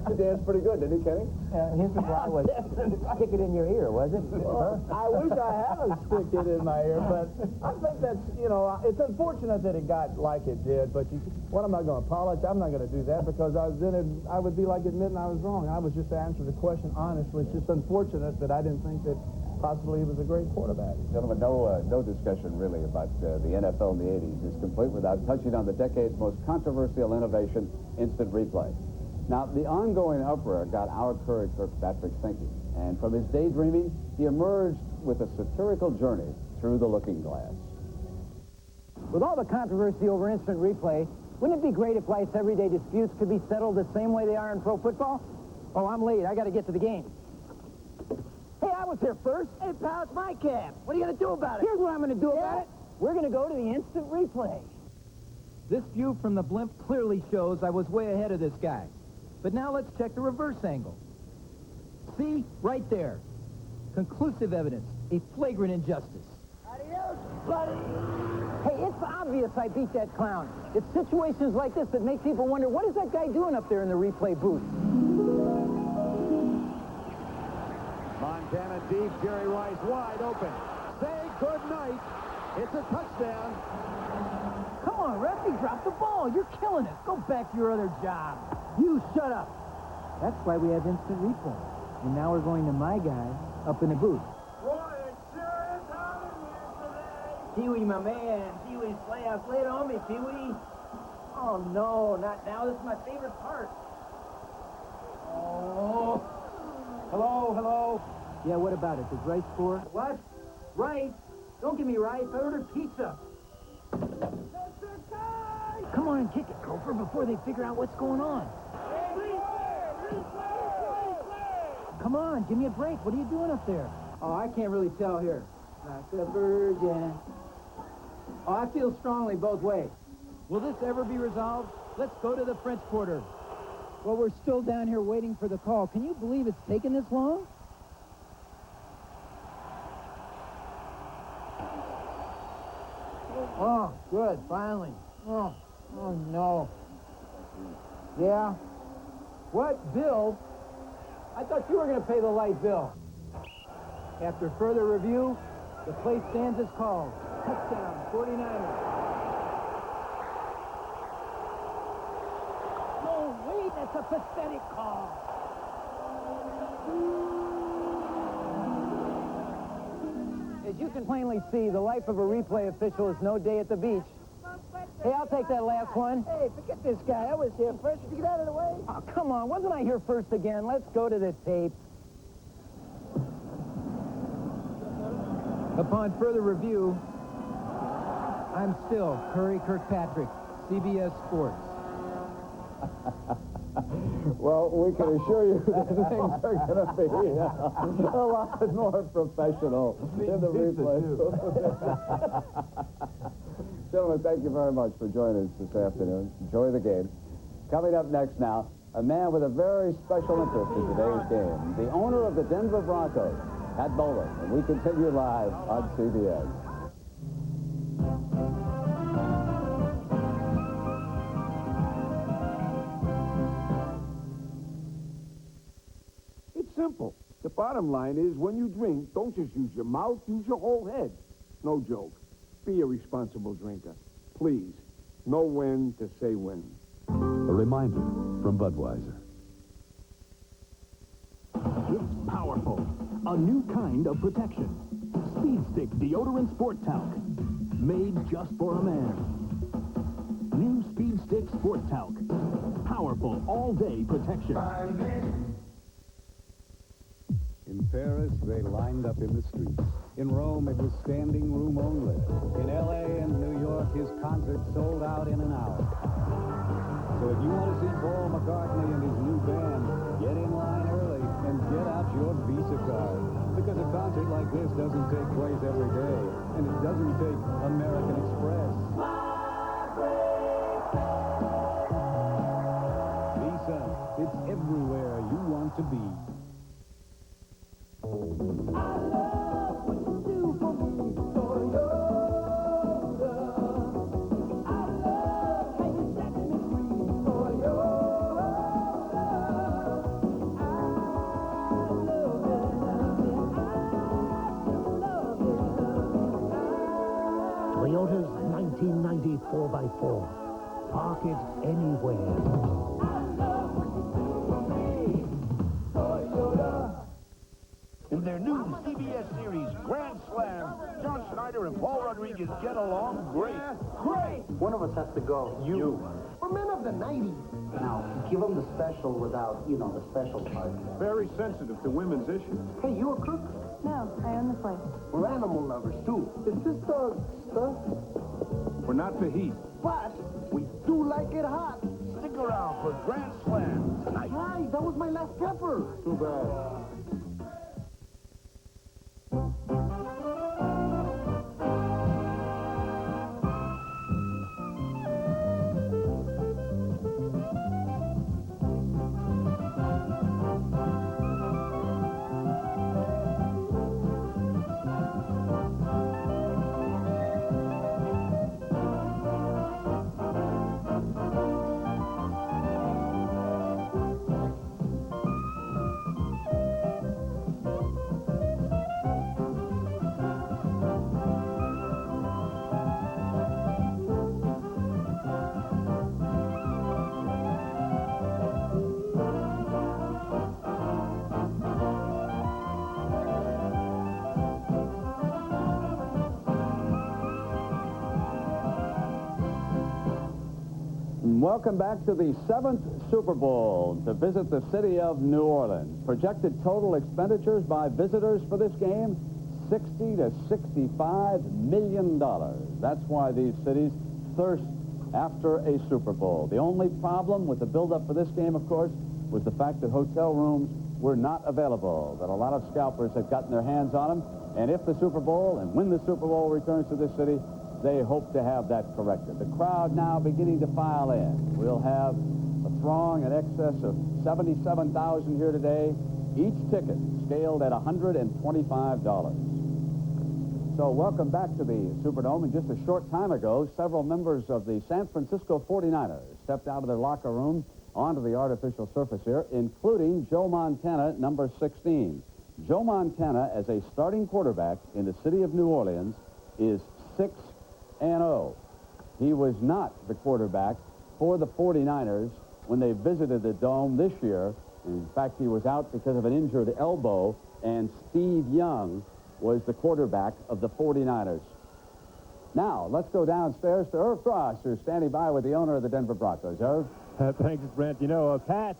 He danced pretty good, didn't he, Kenny? His reply was, stick it in your ear, was it? Well, I wish I had a stick it in my ear, but I think that's, you know, it's unfortunate that it got like it did, but what am I going to apologize? I'm not going to do that because I would be like admitting I was wrong. I was just answering the question honestly. It's just unfortunate that I didn't think that possibly he was a great quarterback. Gentlemen, no discussion really about the NFL in the 80s is complete without touching on the decade's most controversial innovation, instant replay. Now, the ongoing uproar got our Curry Kirkpatrick thinking, and from his daydreaming, he emerged with a satirical journey through the looking glass. With all the controversy over instant replay, wouldn't it be great if life's everyday disputes could be settled the same way they are in pro football? Oh, I'm late. I got to get to the game. Hey, I was here first. Hey, pal, it's my cab. What are you going to do about it? Here's what I'm going to do about it. We're going to go to the instant replay. This view from the blimp clearly shows I was way ahead of this guy. But now let's check the reverse angle. See? Right there. Conclusive evidence. A flagrant injustice. Adios, buddy. Hey, it's obvious I beat that clown. It's situations like this that make people wonder, what is that guy doing up there in the replay booth? Montana deep, Jerry Rice wide open. Say good night. It's a touchdown. Come on, ref, he dropped the ball. You're killing us. Go back to your other job. You shut up. That's why we have instant replay. And now we're going to my guy up in the booth. Pee-wee, my man. Pee-wee's playoffs. Lay it on me, Pee-wee. Oh, no, not now. This is my favorite part. Oh. Hello? Yeah, what about it? Does Rice score? What? Rice? Don't give me Rice. I ordered pizza. Come on and kick it, Gopher, before they figure out what's going on. Come on, give me a break. What are you doing up there? Oh, I can't really tell here. Like a virgin. Oh, I feel strongly both ways. Will this ever be resolved? Let's go to the French Quarter. Well, we're still down here waiting for the call. Can you believe it's taken this long? Oh, good, finally. Oh no. Yeah? What bill? I thought you were going to pay the light bill. After further review, the play stands as called. Touchdown, 49ers. No, wait, that's a pathetic call. As you can plainly see, the life of a replay official is no day at the beach. Hey, I'll take that last one. Hey, forget this guy. I was here first. If you get out of the way. Oh, come on. Wasn't I here first again? Let's go to the tape. Upon further review, I'm still Curry Kirkpatrick, CBS Sports. Well, we can assure you that things are going to be a lot more professional in the replay. Gentlemen, thank you very much for joining us this afternoon. Enjoy the game. Coming up next now, a man with a very special interest in today's game, the owner of the Denver Broncos, Pat Bowler, and we continue live on CBS. It's simple. The bottom line is when you drink, don't just use your mouth, use your whole head. No joke. Be a responsible drinker. Please, know when to say when. A reminder from Budweiser. It's powerful. A new kind of protection. Speed Stick Deodorant Sport Talc. Made just for a man. New Speed Stick Sport Talc. Powerful all-day protection. In Paris, they lined up in the streets. In Rome, it was standing room only. In L.A. and New York, his concert sold out in an hour. So if you want to see Paul McCartney and his new band, get in line early and get out your Visa card. Because a concert like this doesn't take place every day, and it doesn't take American Express. Visa, it's everywhere you want to be. Toyota's 1990 4x4. Park it anywhere. In their new CBS series, Grand Slam, John Schneider and Paul Rodriguez get along great. Great! One of us has to go. You. We're men of the 90s. Now, give them the special without, the special part. Very sensitive to women's issues. Hey, you a cook? No, I own the place. We're animal lovers, too. Is this dog stuffed? We're not the heat. But we do like it hot. Stick around for Grand Slam tonight. Right, that was my last pepper. Too bad. Welcome back to the 7th Super Bowl to visit the city of New Orleans. Projected total expenditures by visitors for this game, $60 to $65 million. That's why these cities thirst after a Super Bowl. The only problem with the build-up for this game, of course, was the fact that hotel rooms were not available, that a lot of scalpers had gotten their hands on them. And if the Super Bowl, and when the Super Bowl returns to this city, they hope to have that corrected. The crowd now beginning to file in. We'll have a throng in excess of 77,000 here today, each ticket scaled at $125. So welcome back to the Superdome. And just a short time ago, several members of the San Francisco 49ers stepped out of their locker room onto the artificial surface here, including Joe Montana, number 16. Joe Montana, as a starting quarterback in the city of New Orleans, is 6-0. He was not the quarterback for the 49ers when they visited the Dome this year. In fact, he was out because of an injured elbow, and Steve Young was the quarterback of the 49ers. Now, let's go downstairs to Irv Frost, who's standing by with the owner of the Denver Broncos. Irv? Thanks, Brent. You know, Pat,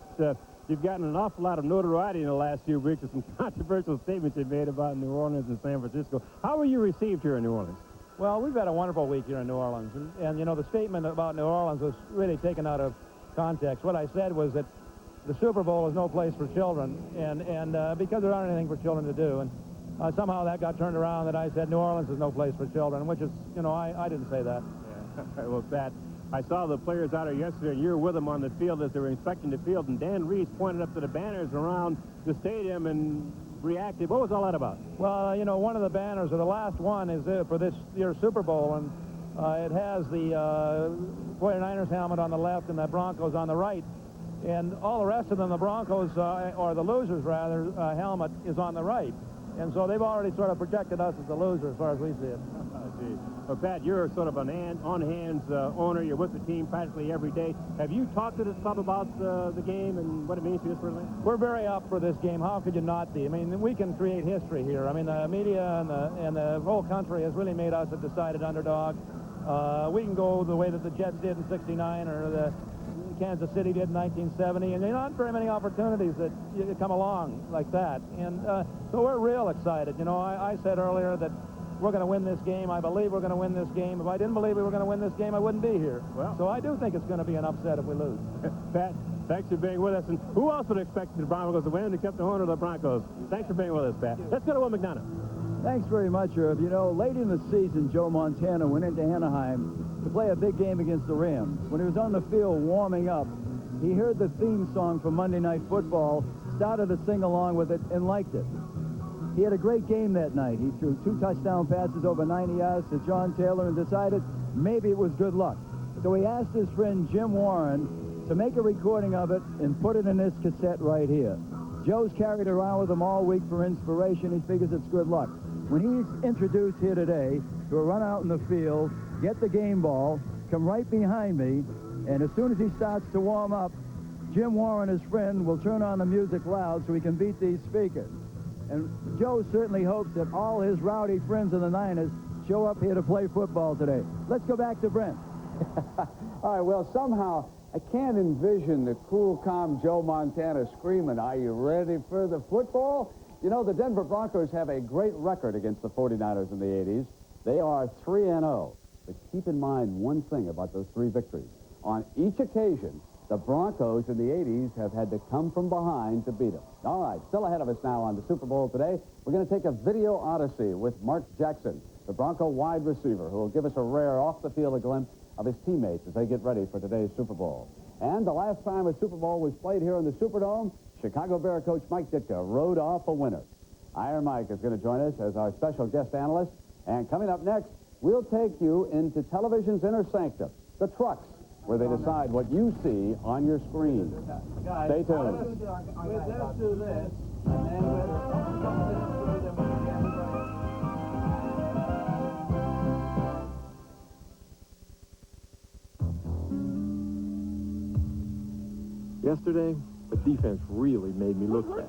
you've gotten an awful lot of notoriety in the last few weeks with some controversial statements you made about New Orleans and San Francisco. How were you received here in New Orleans? Well, we've had a wonderful week here in New Orleans. And you know, the statement about New Orleans was really taken out of context. What I said was that the Super Bowl is no place for children, and because there aren't anything for children to do. And somehow that got turned around that I said New Orleans is no place for children, which is, you know, I didn't say that. Yeah. Well, Pat, I saw the players out there yesterday, and you were with them on the field as they were inspecting the field, and Dan Reese pointed up to the banners around the stadium and reacted. What was all that about? Well, you know, one of the banners, or the last one, is for this year's Super Bowl, and it has the 49ers helmet on the left and the Broncos on the right. And all the rest of them, the Broncos, or the losers, rather, helmet is on the right. And so they've already sort of projected us as the loser as far as we see it. Well, Pat, you're sort of an on-hands owner. You're with the team practically every day. Have you talked to this club about the game and what it means to you personally? We're very up for this game. How could you not be? I mean, we can create history here. I mean, the media and the whole country has really made us a decided underdog. We can go the way that the Jets did in '69 or the Kansas City did in 1970, and there are not very many opportunities that you come along like that. And so we're real excited. You know, I said earlier that we're going to win this game. I believe we're going to win this game. If I didn't believe we were going to win this game, I wouldn't be here. Well, so I do think it's going to be an upset if we lose. Pat, thanks for being with us. And who else would expect the Broncos to win except the owner of the Broncos? Thanks for being with us, Pat. Let's go to Will McDonough. Thanks very much, Irv. You know, late in the season, Joe Montana went into Anaheim to play a big game against the Rams. When he was on the field warming up, he heard the theme song from Monday Night Football, started to sing along with it, and liked it. He had a great game that night. He threw 2 touchdown passes over 90 yards to John Taylor and decided maybe it was good luck. So he asked his friend Jim Warren to make a recording of it and put it in this cassette right here. Joe's carried around with him all week for inspiration. He figures it's good luck. When he's introduced here today, he'll run out in the field, get the game ball, come right behind me, and as soon as he starts to warm up, Jim Warren, his friend, will turn on the music loud so he can beat these speakers. And Joe certainly hopes that all his rowdy friends in the Niners show up here to play football today. Let's go back to Brent. All right, well, somehow I can't envision the cool, calm Joe Montana screaming, "Are you ready for the football?" You know, the Denver Broncos have a great record against the 49ers in the 80s. They are 3-0. But keep in mind one thing about those 3 victories. On each occasion, the Broncos in the 80s have had to come from behind to beat them. All right, still ahead of us now on the Super Bowl today, we're going to take a video odyssey with Mark Jackson, the Bronco wide receiver, who will give us a rare off-the-field glimpse of his teammates as they get ready for today's Super Bowl. And the last time a Super Bowl was played here in the Superdome, Chicago Bear coach Mike Ditka rode off a winner. Iron Mike is going to join us as our special guest analyst. And coming up next, we'll take you into television's inner sanctum, the trucks, where they decide what you see on your screen. Stay tuned. Let's do this, and then Yesterday, the defense really made me look bad.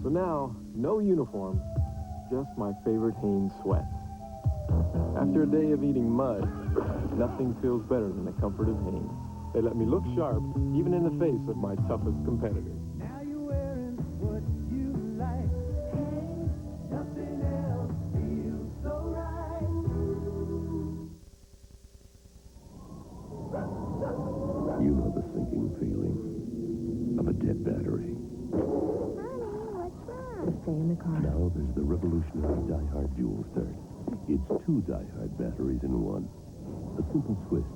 So now, no uniform, just my favorite Hanes sweats. After a day of eating mud, nothing feels better than the comfort of Hanes. They let me look sharp, even in the face of my toughest competitors. now you're wearing what you like. Nothing else feels so right. You know the sinking feeling of a dead battery. Stay in the car. Now there's the revolutionary Die-Hard Dual Start. It's 2 Die-Hard batteries in one. A simple twist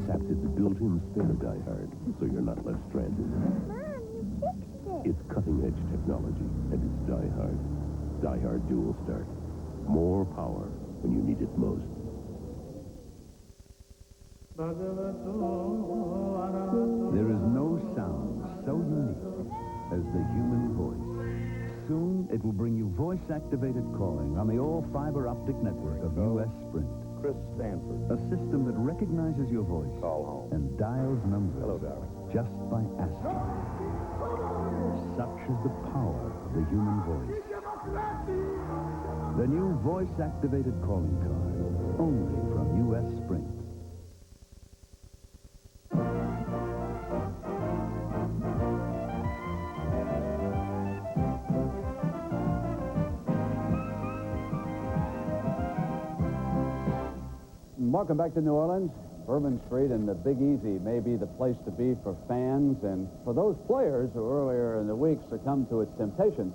taps its built-in spare Die-Hard, so you're not left stranded. Mom, you fixed it. It's cutting-edge technology, and it's Die-Hard. Die-Hard Dual Start. More power when you need it most. There is no sound so unique as the human voice. Soon, it will bring you voice-activated calling on the all-fiber optic network of U.S. Sprint. Chris Stanford. A system that recognizes your voice Call home. and dials numbers. Hello, darling. Just by asking. Such is the power of the human voice. The new voice-activated calling card, only from U.S. Sprint. Welcome back to New Orleans. Bourbon Street and the Big Easy may be the place to be for fans and for those players who earlier in the week succumbed to its temptation.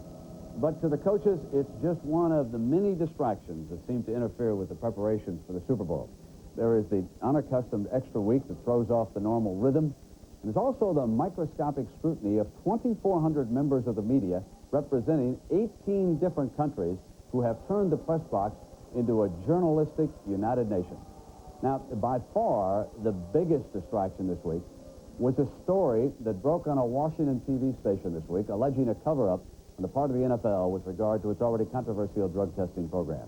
But to the coaches, it's just one of the many distractions that seem to interfere with the preparations for the Super Bowl. There is the unaccustomed extra week that throws off the normal rhythm. And there's also the microscopic scrutiny of 2,400 members of the media representing 18 different countries who have turned the press box into a journalistic United Nations. Now, by far, the biggest distraction this week was a story that broke on a Washington TV station this week alleging a cover-up on the part of the NFL with regard to its already controversial drug testing program.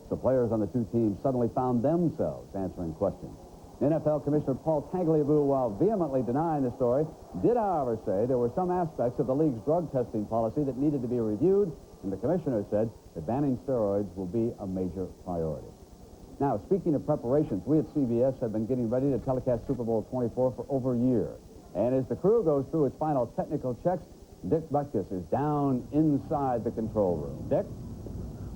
So players on the two teams suddenly found themselves answering questions. NFL Commissioner Paul Tagliabue, while vehemently denying the story, did, however, say there were some aspects of the league's drug testing policy that needed to be reviewed, and the commissioner said that banning steroids will be a major priority. Now, speaking of preparations, we at CBS have been getting ready to telecast Super Bowl 24 for over a year. And as the crew goes through its final technical checks, Dick Butkus is down inside the control room. Dick?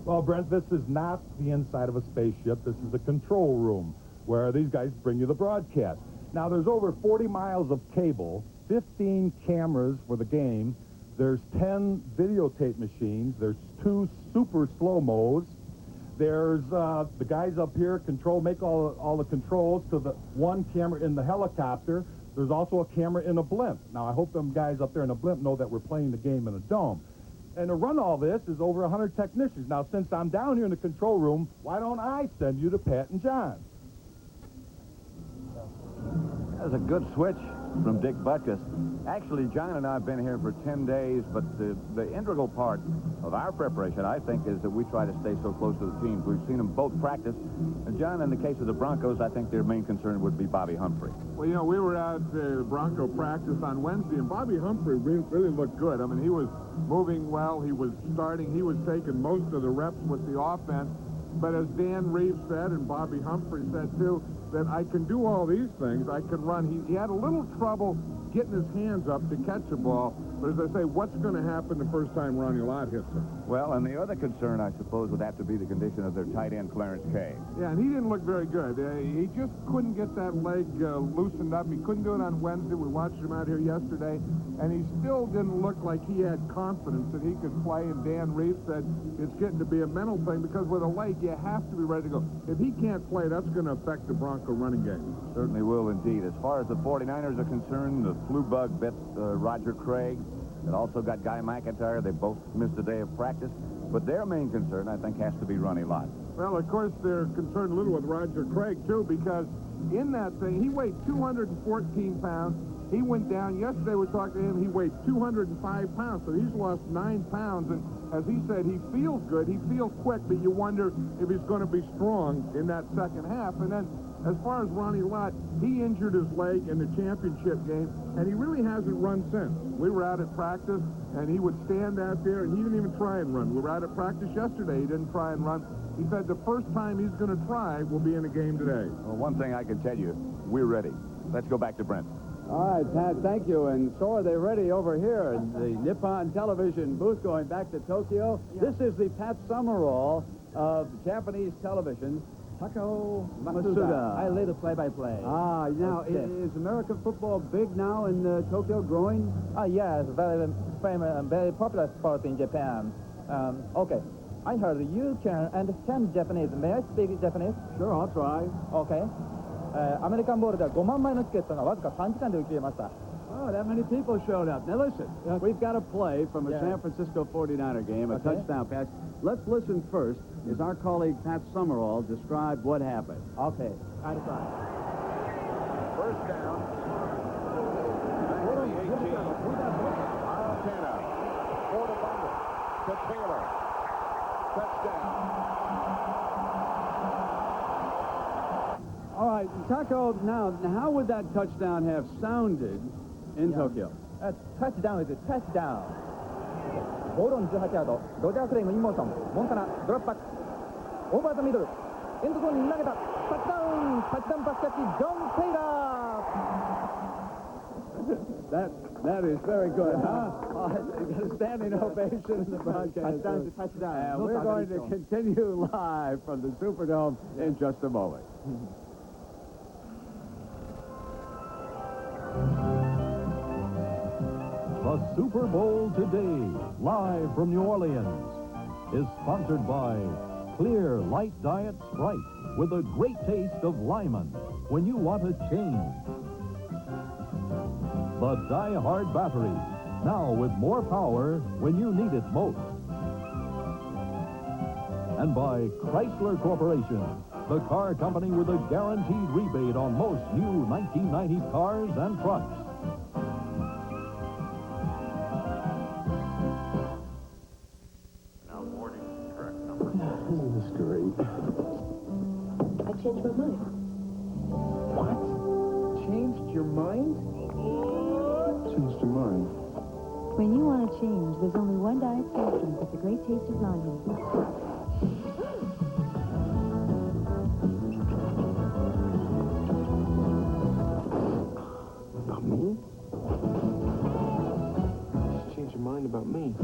Well, Brent, this is not the inside of a spaceship. This is the control room where these guys bring you the broadcast. Now, there's over 40 miles of cable, 15 cameras for the game. There's 10 videotape machines. There's 2 super slow-mos. There's the guys up here make all the controls to the one camera in the helicopter. There's also a camera in a blimp. Now, I hope them guys up there in the blimp know that we're playing the game in a dome. And to run all this is over 100 technicians. Now, since I'm down here in the control room, why don't I send you to Pat and John? That's a good switch from Dick Butkus. Actually, John and I have been here for 10 days, but the integral part of our preparation, I think, is that we try to stay so close to the teams. We've seen them both practice. And John, in the case of the Broncos, I think their main concern would be Bobby Humphrey. Well, you know, we were at the Bronco practice on Wednesday, and Bobby Humphrey really looked good. I mean, he was moving well. He was starting. He was taking most of the reps with the offense. But as Dan Reeves said, and Bobby Humphrey said, too, that I can do all these things. I can run. He had a little trouble getting his hands up to catch a ball. But as I say, what's going to happen the first time Ronnie Lott hits him? Well, and the other concern, I suppose, would have to be the condition of their tight end, Clarence C.A.V.E. Yeah, and he didn't look very good. He just couldn't get that leg loosened up. He couldn't do it on Wednesday. We watched him out here yesterday, and he still didn't look like he had confidence that he could play. And Dan Reeves said it's getting to be a mental thing because with a leg, you have to be ready to go. If he can't play, that's going to affect the Bronco running game. Certainly will indeed. As far as the 49ers are concerned, the flu bug bit Roger Craig. It also got Guy McIntyre. They both missed a day of practice. But their main concern, I think, has to be Ronnie Lott. Well, of course, they're concerned a little with Roger Craig, too, because in that thing, he weighed 214 pounds. He went down. Yesterday we talked to him. He weighed 205 pounds, so he's lost 9 pounds. And as he said, he feels good. He feels quick, but you wonder if he's going to be strong in that second half. And then as far as Ronnie Lott, he injured his leg in the championship game, and he really hasn't run since. We were out at practice, and he would stand out there, and he didn't even try and run. We were out at practice yesterday. He didn't try and run. He said the first time he's going to try will be in a game today. Well, one thing I can tell you, we're ready. Let's go back to Brent. All right, Pat, thank you. And so are they ready over here in the Nippon television booth going back to Tokyo? Yeah. This is the Pat Summerall of Japanese television. Tako Masuda. I lay the play-by-play. Ah, now, is American football big now in Tokyo, growing? Yes, very famous and very popular sport in Japan. Okay, I heard you can understand Japanese. May I speak Japanese? Sure, I'll try. Okay. アメリカンボールでは5万枚のチケットがわずか3時間で売り切れました。 Oh, that many people showed up. Now, listen, we've got a play from a San Francisco 49er game, a touchdown pass. Let's listen first as our colleague Pat Summerall described what happened. Okay. I decide. First down. 18. Montana. For the bundle. To Taylor. Touchdown. All right, Taco, now, how would that touchdown have sounded in Tokyo? Touchdown is a touchdown. ボールオン18ヤード、ロジャー・クレイムインモーション、モンタナドロップバック、オーバーザミドル、エンドゾーンに投げた、タッチダウンパスキャッチ、ジョン・テイラー。That is very good, huh? Standing ovation in the broadcast. Touchdown. And we're going to continue live from the Superdome in just a moment. The Super Bowl today, live from New Orleans, is sponsored by Clear Light Diet Sprite with a great taste of lemon when you want a change. The Die Hard battery, now with more power when you need it most. And by Chrysler Corporation, the car company with a guaranteed rebate on most new 1990 cars and trucks. Now boarding correct number. Isn't this great? I changed my mind. What? Changed your mind? Changed your mind. When you want to change, there's only one diet soft drink with the great taste of limeade. About me? Change your mind about me.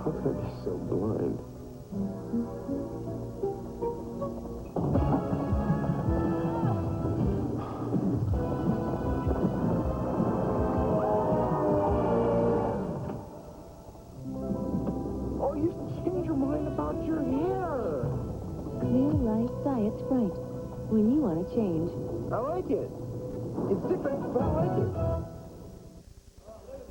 How could I be so blind? Oh, you changed your mind about your hair. Clear Light Diet Sprite. When you want to change. I like it. It's different, but I like it.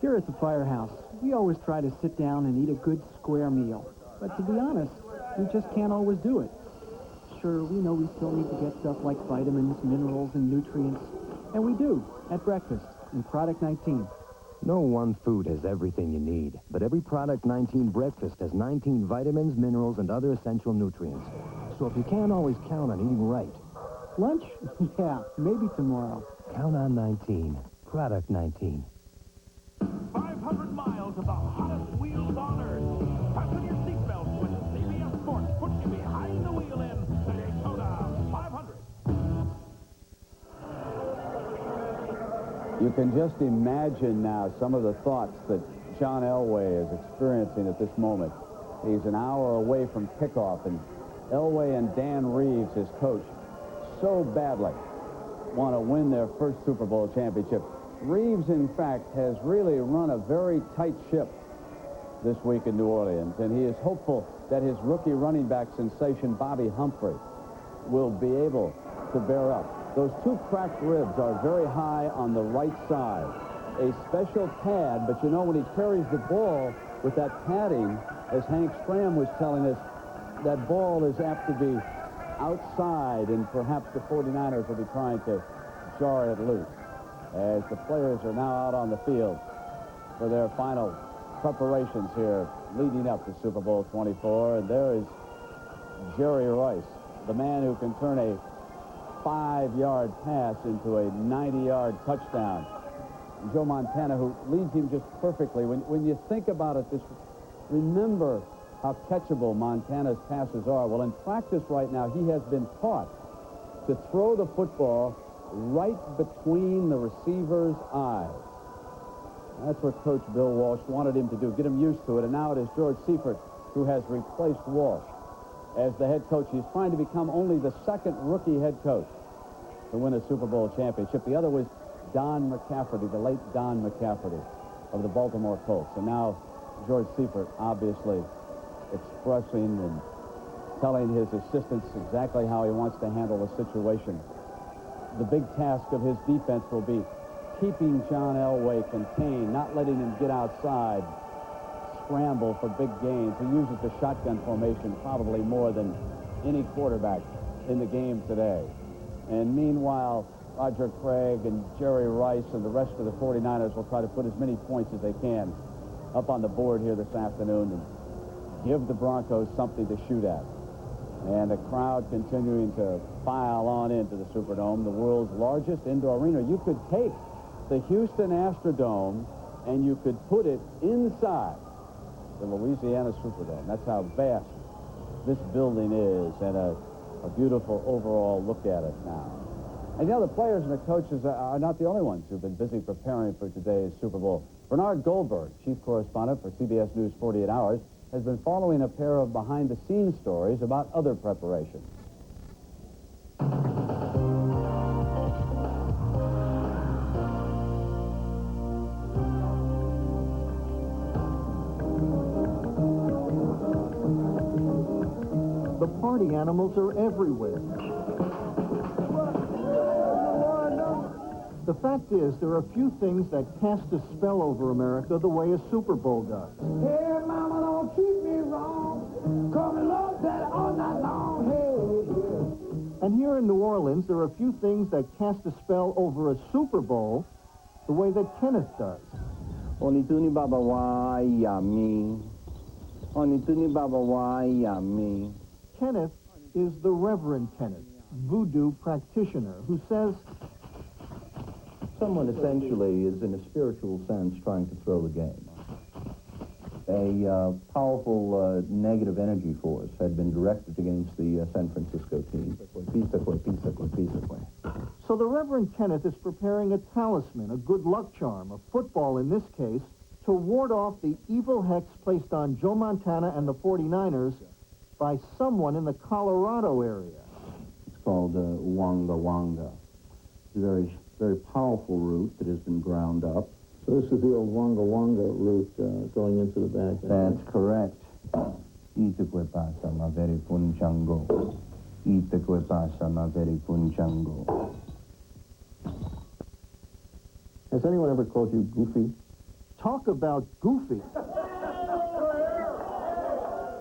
Here at the firehouse, we always try to sit down and eat a good square meal. But to be honest, we just can't always do it. Sure, we know we still need to get stuff like vitamins, minerals, and nutrients. And we do, at breakfast, in Product 19. No one food has everything you need, but every Product 19 breakfast has 19 vitamins, minerals, and other essential nutrients. So if you can't always count on eating right, Lunch? Yeah, maybe tomorrow. count on 19. Product 19. 500 miles of the hottest wheels on earth. Fasten your seatbelts when CBS Sports puts you behind the wheel in the Daytona 500. You can just imagine now some of the thoughts that John Elway is experiencing at this moment. He's an hour away from kickoff, and Elway and Dan Reeves, his coach, so badly want to win their first Super Bowl championship. Reeves, in fact, has really run a very tight ship this week in New Orleans, and he is hopeful that his rookie running back sensation, Bobby Humphrey, will be able to bear up. Those two cracked ribs are very high on the right side. A special pad, but you know, when he carries the ball with that padding, as Hank Stram was telling us, that ball is apt to be outside, and perhaps the 49ers will be trying to jar it loose as the players are now out on the field for their final preparations here leading up to Super Bowl 24. And there is Jerry Rice, the man who can turn a 5-yard pass into a 90-yard touchdown. And Joe Montana, who leads him just perfectly. When you think about it, remember how catchable Montana's passes are. Well, in practice right now, he has been taught to throw the football right between the receiver's eyes. That's what Coach Bill Walsh wanted him to do, get him used to it. And now it is George Seifert who has replaced Walsh as the head coach. He's trying to become only the second rookie head coach to win a Super Bowl championship. The other was Don McCafferty, the late Don McCafferty of the Baltimore Colts. And now George Seifert obviously expressing and telling his assistants exactly how he wants to handle the situation. The big task of his defense will be keeping John Elway contained, not letting him get outside, scramble for big gains. He uses the shotgun formation probably more than any quarterback in the game today. And meanwhile, Roger Craig and Jerry Rice and the rest of the 49ers will try to put as many points as they can up on the board here this afternoon and give the Broncos something to shoot at. And the crowd continuing to file on into the Superdome, the world's largest indoor arena. You could take the Houston Astrodome, and you could put it inside the Louisiana Superdome. That's how vast this building is, and a beautiful overall look at it now. And the players and the coaches are not the only ones who've been busy preparing for today's Super Bowl. Bernard Goldberg, chief correspondent for CBS News 48 Hours, has been following a pair of behind-the-scenes stories about other preparations. The party animals are everywhere. The fact is, there are few things that cast a spell over America the way a Super Bowl does. Hey, mama, don't treat me wrong. Call me love that all night long. Hey, And here in New Orleans, there are few things that cast a spell over a Super Bowl the way that Kenneth does. Onituni baba wa yami. Onituni baba wa yami. Kenneth is the Reverend Kenneth, voodoo practitioner, who says someone essentially is, in a spiritual sense, trying to throw the game. A powerful negative energy force had been directed against the San Francisco team. So the Reverend Kenneth is preparing a talisman, a good luck charm, a football in this case, to ward off the evil hex placed on Joe Montana and the 49ers by someone in the Colorado area. It's called Wanga Wanga. It's a very, very powerful root that has been ground up. So this is the old Wanga Wanga root going into the back. That's correct. Itakwe pasa ma veri punchango. Itakwe pasa ma veri punchango. Has anyone ever called you Goofy? Talk about goofy.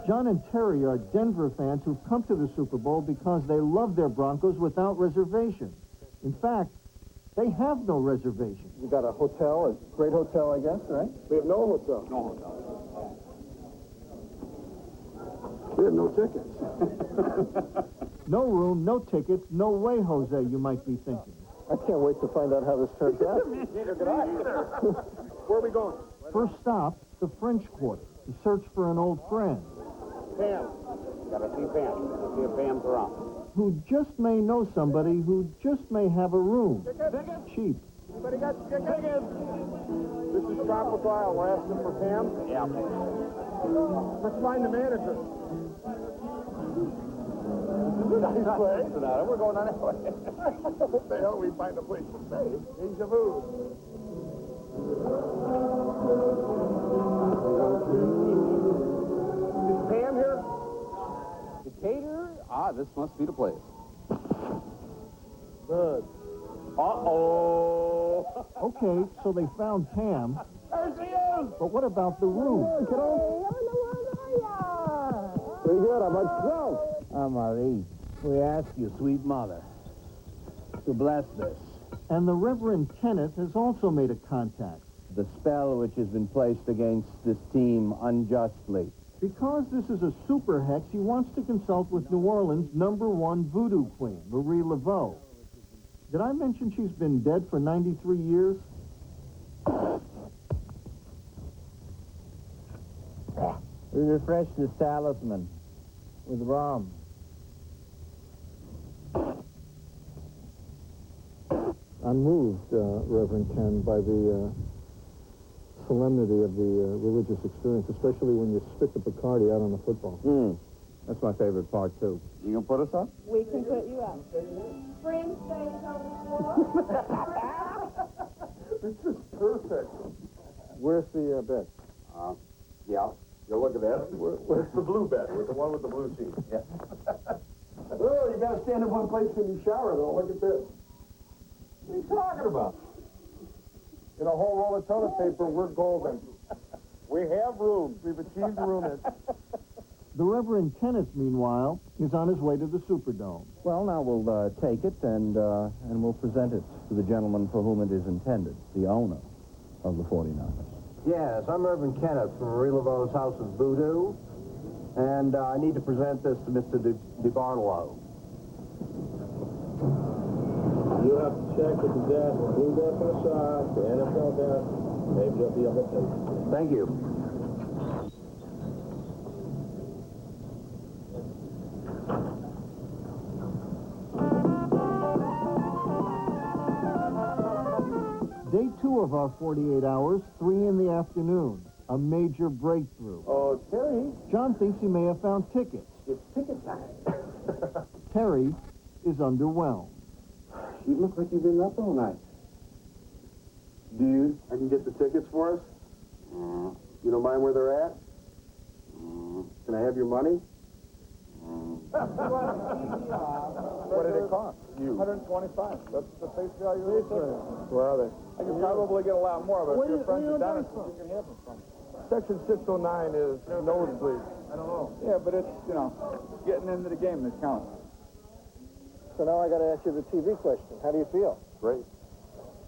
John and Terry are Denver fans who've come to the Super Bowl because they love their Broncos without reservation. In fact, they have no reservation. You got a hotel, a great hotel, I guess, right? We have no hotel. No hotel. We have no tickets. No room, no tickets, no way, Jose, you might be thinking. I can't wait to find out how this turns out. Neither could I. Where are we going? First stop, the French Quarter, to search for an old friend. Pam. Gotta see Pam. See if Pam's around. Who just may know somebody who just may have a room. Cheap. Anybody got tickets? This is Tropical Isle. We're asking for Pam? Yeah. Let's find the manager. Nice place. We're going on anyway. What the hell we find a place to stay? Deja vu. Is Pam here? Decatur? Ah, this must be the place. Good. Uh-oh. Okay, so they found Pam. There she is! But what about the room? Pretty good. How about yourself? Marie, we ask you, sweet mother, to bless this. And the Reverend Kenneth has also made a contact. The spell which has been placed against this team unjustly. Because this is a super hex, he wants to consult with New Orleans' #1 voodoo queen, Marie Laveau. Did I mention she's been dead for 93 years? We refresh this talisman with rum. I'm moved, Reverend Ken, by the solemnity of the religious experience, especially when you spit the Bacardi out on the football. That's my favorite part, too. You gonna put us up? We can put you up. Spring stays on the This is perfect. Where's the bed? Yeah. You'll look at that. Where's the blue bed? The one with the blue sheet. Yeah. Oh, you gotta stand in one place when you shower, though. Look at this. What are you talking about? In a whole roll of toilet paper, we're golden. We have rooms. We've achieved roomage. The Reverend Kenneth, meanwhile, is on his way to the Superdome. Well, now we'll take it and we'll present it to the gentleman for whom it is intended, the owner of the 49ers. Yes, I'm Reverend Kenneth from Marie Laveau's House of Voodoo, and I need to present this to Mr. DeBartolo. You have to check with the desk. Blue desk on the side, the NFL desk. Maybe they'll be able to take it. Thank you. Day 2 of our 48 hours, 3 in the afternoon. A major breakthrough. Oh, Terry. John thinks he may have found tickets. It's ticket time. Terry is underwhelmed. You look like you've been up all night. Dude, I can get the tickets for us? You don't mind where they're at? Can I have your money? What did it cost? You. 125. That's the face value of the ticket. Where are they? I could probably get a lot more, but if your friends are done, you can have them from. Section 609 is nosebleed. I don't know. Yeah, but it's, you know, getting into the game that counts. So now I got to ask you the TV question. How do you feel? Great.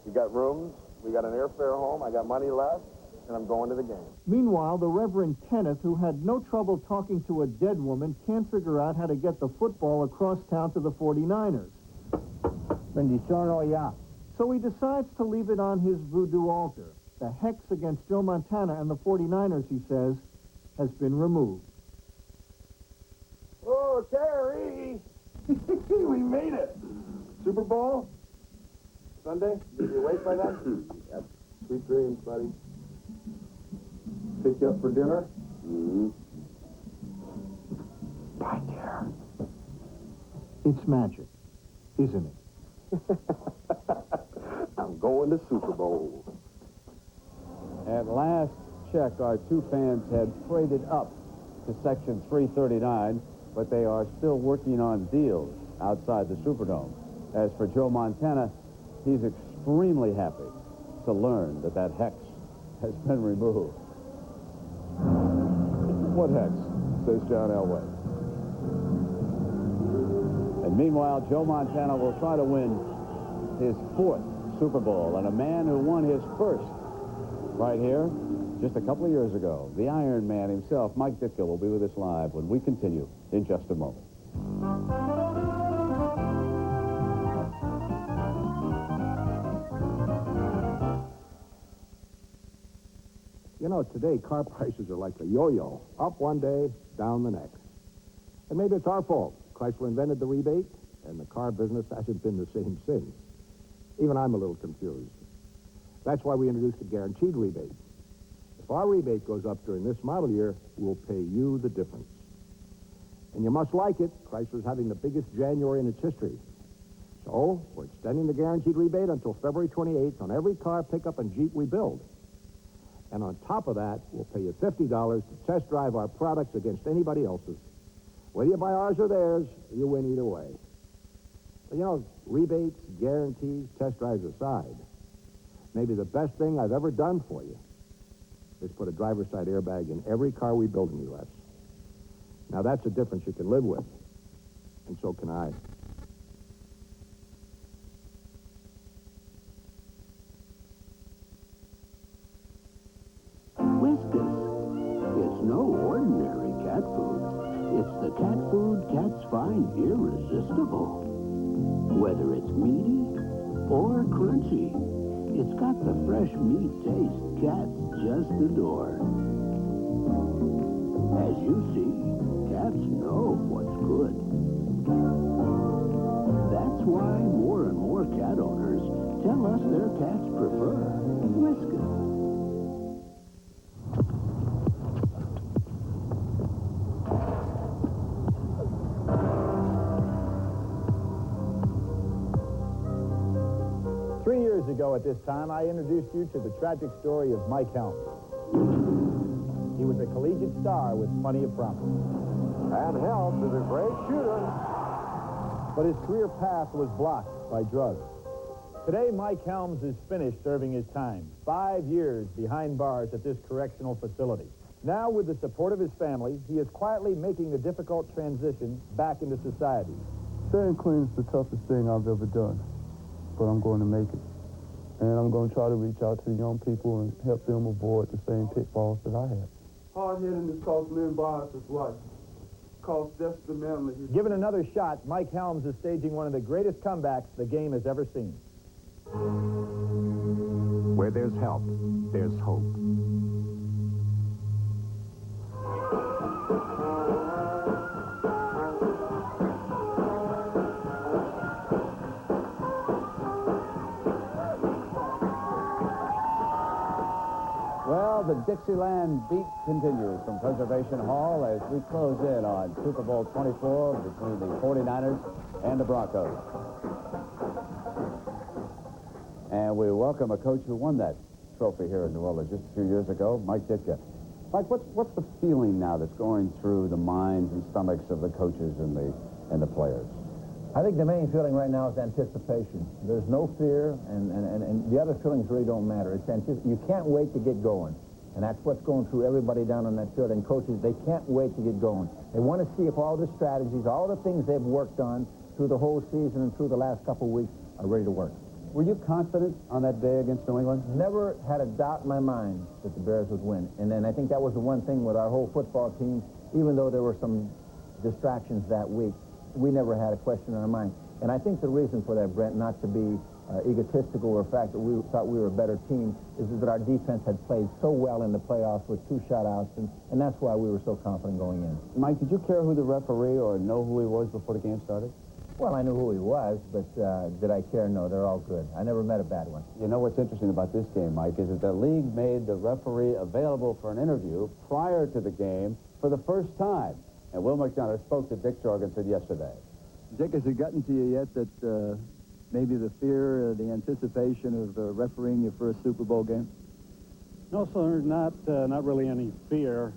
We got rooms, we got an airfare home, I got money left, and I'm going to the game. Meanwhile, the Reverend Kenneth, who had no trouble talking to a dead woman, can't figure out how to get the football across town to the 49ers. Bendiciono ya. So he decides to leave it on his voodoo altar. The hex against Joe Montana and the 49ers, he says, has been removed. Oh, Terry! We made it! Super Bowl? Sunday? You be awake by then? Yep. Sweet dreams, buddy. Pick you up for dinner? Bye, dear. It's magic, isn't it? I'm going to Super Bowl. At last check, our two fans had traded up to Section 339, but they are still working on deals outside the Superdome. As for Joe Montana, he's extremely happy to learn that that hex has been removed. What hex? Says John Elway. And meanwhile, Joe Montana will try to win his 4th Super Bowl, and a man who won his first right here just a couple of years ago. The Iron Man himself, Mike Ditka, will be with us live when we continue in just a moment. You know, today car prices are like a yo-yo. Up one day, down the next. And maybe it's our fault. Chrysler invented the rebate, and the car business hasn't been the same since. Even I'm a little confused. That's why we introduced a guaranteed rebate. If our rebate goes up during this model year, we'll pay you the difference. And you must like it. Chrysler's having the biggest January in its history. So, we're extending the guaranteed rebate until February 28th on every car, pickup, and Jeep we build. And on top of that, we'll pay you $50 to test drive our products against anybody else's. Whether you buy ours or theirs, you win either way. But you know, rebates, guarantees, test drives aside, maybe the best thing I've ever done for you is put a driver's side airbag in every car we build in the U.S. Now, that's a difference you can live with, and so can I. Whiskas. It's no ordinary cat food. It's the cat food cats find irresistible. Whether it's meaty or crunchy, it's got the fresh meat taste cats just adore. As you see, cats know what's good. That's why more and more cat owners tell us their cats prefer Whiskas. 3 years ago at this time, I introduced you to the tragic story of Mike Helms. He was a collegiate star with plenty of promise. And Helms is a great shooter. But his career path was blocked by drugs. Today, Mike Helms is finished serving his time. 5 years behind bars at this correctional facility. Now, with the support of his family, he is quietly making the difficult transition back into society. Staying clean is the toughest thing I've ever done, but I'm going to make it. And I'm going to try to reach out to the young people and help them avoid the same pitfalls that I have. Hard-headedness costs men bars his life. Cause that's the manly. Given another shot, Mike Helms is staging one of the greatest comebacks the game has ever seen. Where there's help, there's hope. Well, the Dixieland beat continues from Preservation Hall as we close in on Super Bowl 24 between the 49ers and the Broncos. And we welcome a coach who won that trophy here in New Orleans just a few years ago, Mike Ditka. Mike, what's the feeling now that's going through the minds and stomachs of the coaches and the players? I think the main feeling right now is anticipation. There's no fear, and the other feelings really don't matter. It's you can't wait to get going. And that's what's going through everybody down on that field. And coaches, they can't wait to get going. They want to see if all the strategies, all the things they've worked on through the whole season and through the last couple of weeks are ready to work. Were you confident on that day against New England? Never had a doubt in my mind that the Bears would win. And then I think that was the one thing with our whole football team, even though there were some distractions that week, we never had a question in our mind. And I think the reason for that, Brent, not to be egotistical or the fact that we thought we were a better team, is that our defense had played so well in the playoffs with 2 shutouts, and that's why we were so confident going in. Mike, did you care who the referee or know who he was before the game started? Well, I knew who he was, but did I care? No, they're all good. I never met a bad one. You know what's interesting about this game, Mike, is that the league made the referee available for an interview prior to the game for the first time. And Will McDonough spoke to Dick Jorgensen yesterday. Dick, has it gotten to you yet that maybe the fear, the anticipation of refereeing your first Super Bowl game? No, sir, not really any fear.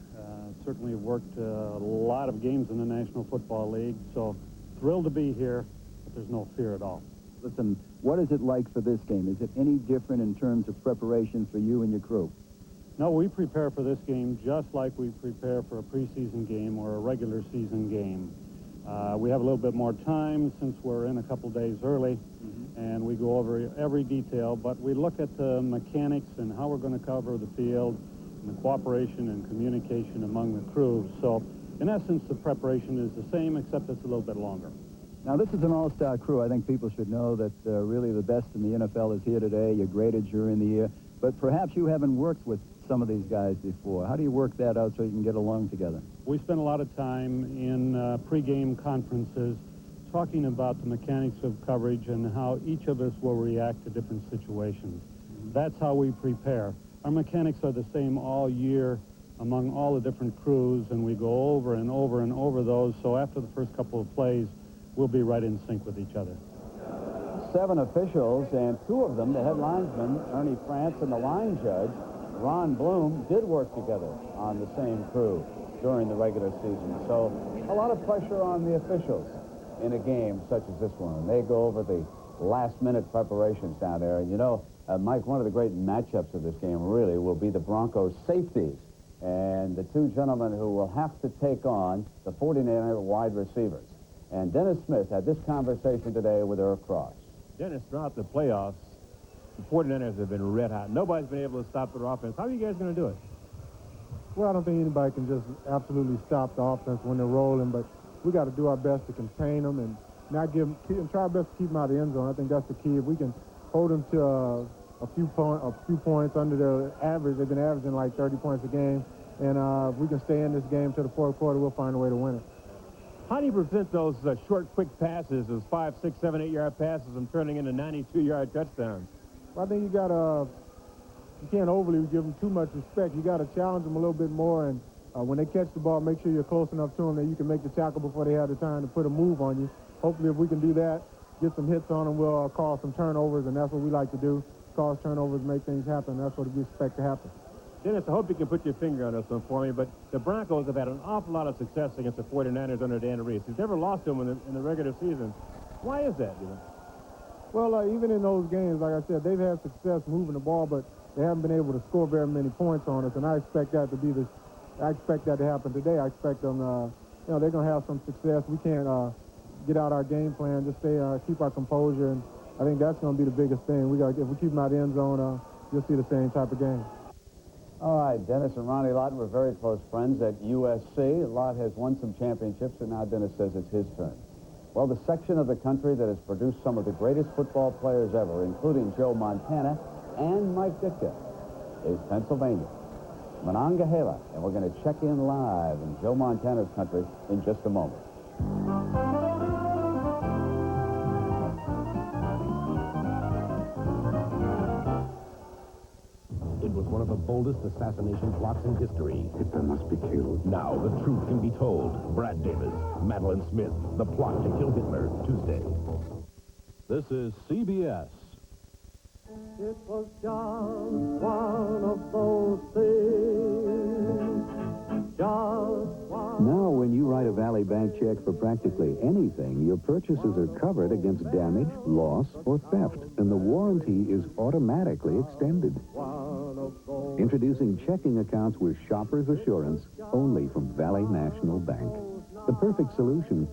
Certainly worked a lot of games in the National Football League, so thrilled to be here, but there's no fear at all. Listen, what is it like for this game? Is it any different in terms of preparation for you and your crew? No, we prepare for this game just like we prepare for a preseason game or a regular season game. We have a little bit more time since we're in a couple days early, and we go over every detail, but we look at the mechanics and how we're going to cover the field and the cooperation and communication among the crew. So, in essence, the preparation is the same, except it's a little bit longer. Now, this is an all-star crew. I think people should know that really the best in the NFL is here today. You're graded during the year, but perhaps you haven't worked with some of these guys before. How do you work that out so you can get along together? We spend a lot of time in pregame conferences talking about the mechanics of coverage and how each of us will react to different situations. That's how we prepare. Our mechanics are the same all year among all the different crews, and we go over and over and over those, so after the first couple of plays, we'll be right in sync with each other. 7 officials, and 2 of them, the head linesman, Ernie France, and the line judge, Ron Bloom, did work together on the same crew during the regular season. So a lot of pressure on the officials in a game such as this one. They go over the last-minute preparations down there. And, you know, Mike, one of the great matchups of this game really will be the Broncos' safeties and the 2 gentlemen who will have to take on the 49er wide receivers. And Dennis Smith had this conversation today with Irv Cross. Dennis, throughout the playoffs, the 49ers have been red hot. Nobody's been able to stop their offense. How are you guys going to do it? Well, I don't think anybody can just absolutely stop the offense when they're rolling, but we got to do our best to contain them and not give them, and try our best to keep them out of the end zone. I think that's the key. If we can hold them to a few points under their average, they've been averaging like 30 points a game, and if we can stay in this game to the fourth quarter, we'll find a way to win it. How do you prevent those short, quick passes, those 5, 6, 7, 8-yard passes, from turning into 92-yard touchdowns? Well, I think you can't overly give them too much respect. You got to challenge them a little bit more, and when they catch the ball, make sure you're close enough to them that you can make the tackle before they have the time to put a move on you. Hopefully, if we can do that, get some hits on them, we'll cause some turnovers, and that's what we like to do. Cause turnovers, make things happen. That's what we expect to happen. Dennis, I hope you can put your finger on this one for me, but the Broncos have had an awful lot of success against the 49ers under Dan Reese. He's never lost to them in the regular season. Why is that, you know? Well, even in those games, like I said, they've had success moving the ball, but they haven't been able to score very many points on us, and I expect that to be I expect that to happen today. I expect them, they're going to have some success. We can't get out our game plan, just keep our composure, and I think that's going to be the biggest thing. If we keep them out of the end zone, you'll see the same type of game. All right, Dennis and Ronnie Lawton were very close friends at USC. Lott has won some championships, and now Dennis says it's his turn. Well, the section of the country that has produced some of the greatest football players ever, including Joe Montana and Mike Ditka, is Pennsylvania. Monongahela, and we're going to check in live in Joe Montana's country in just a moment. It was one of the boldest assassination plots in history. Hitler must be killed. Now the truth can be told. Brad Davis, Madeline Smith, The Plot to Kill Hitler, Tuesday. This is CBS. It was just one of those things. Just one. Now, when you write a Valley Bank check for practically anything, your purchases are covered against damage, loss, or theft, and the warranty is automatically extended. Introducing checking accounts with Shopper's Assurance, only from Valley National Bank. The perfect solution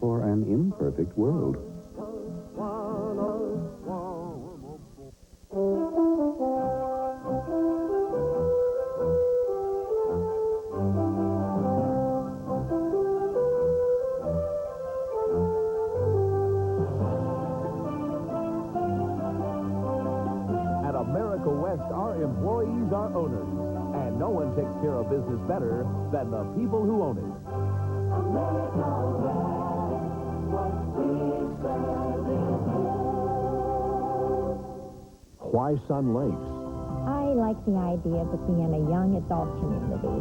for an imperfect world. At America West, our employees are owners, and no one takes care of business better than the people who own it. Why Sun Lakes? I like the idea of it being a young adult community.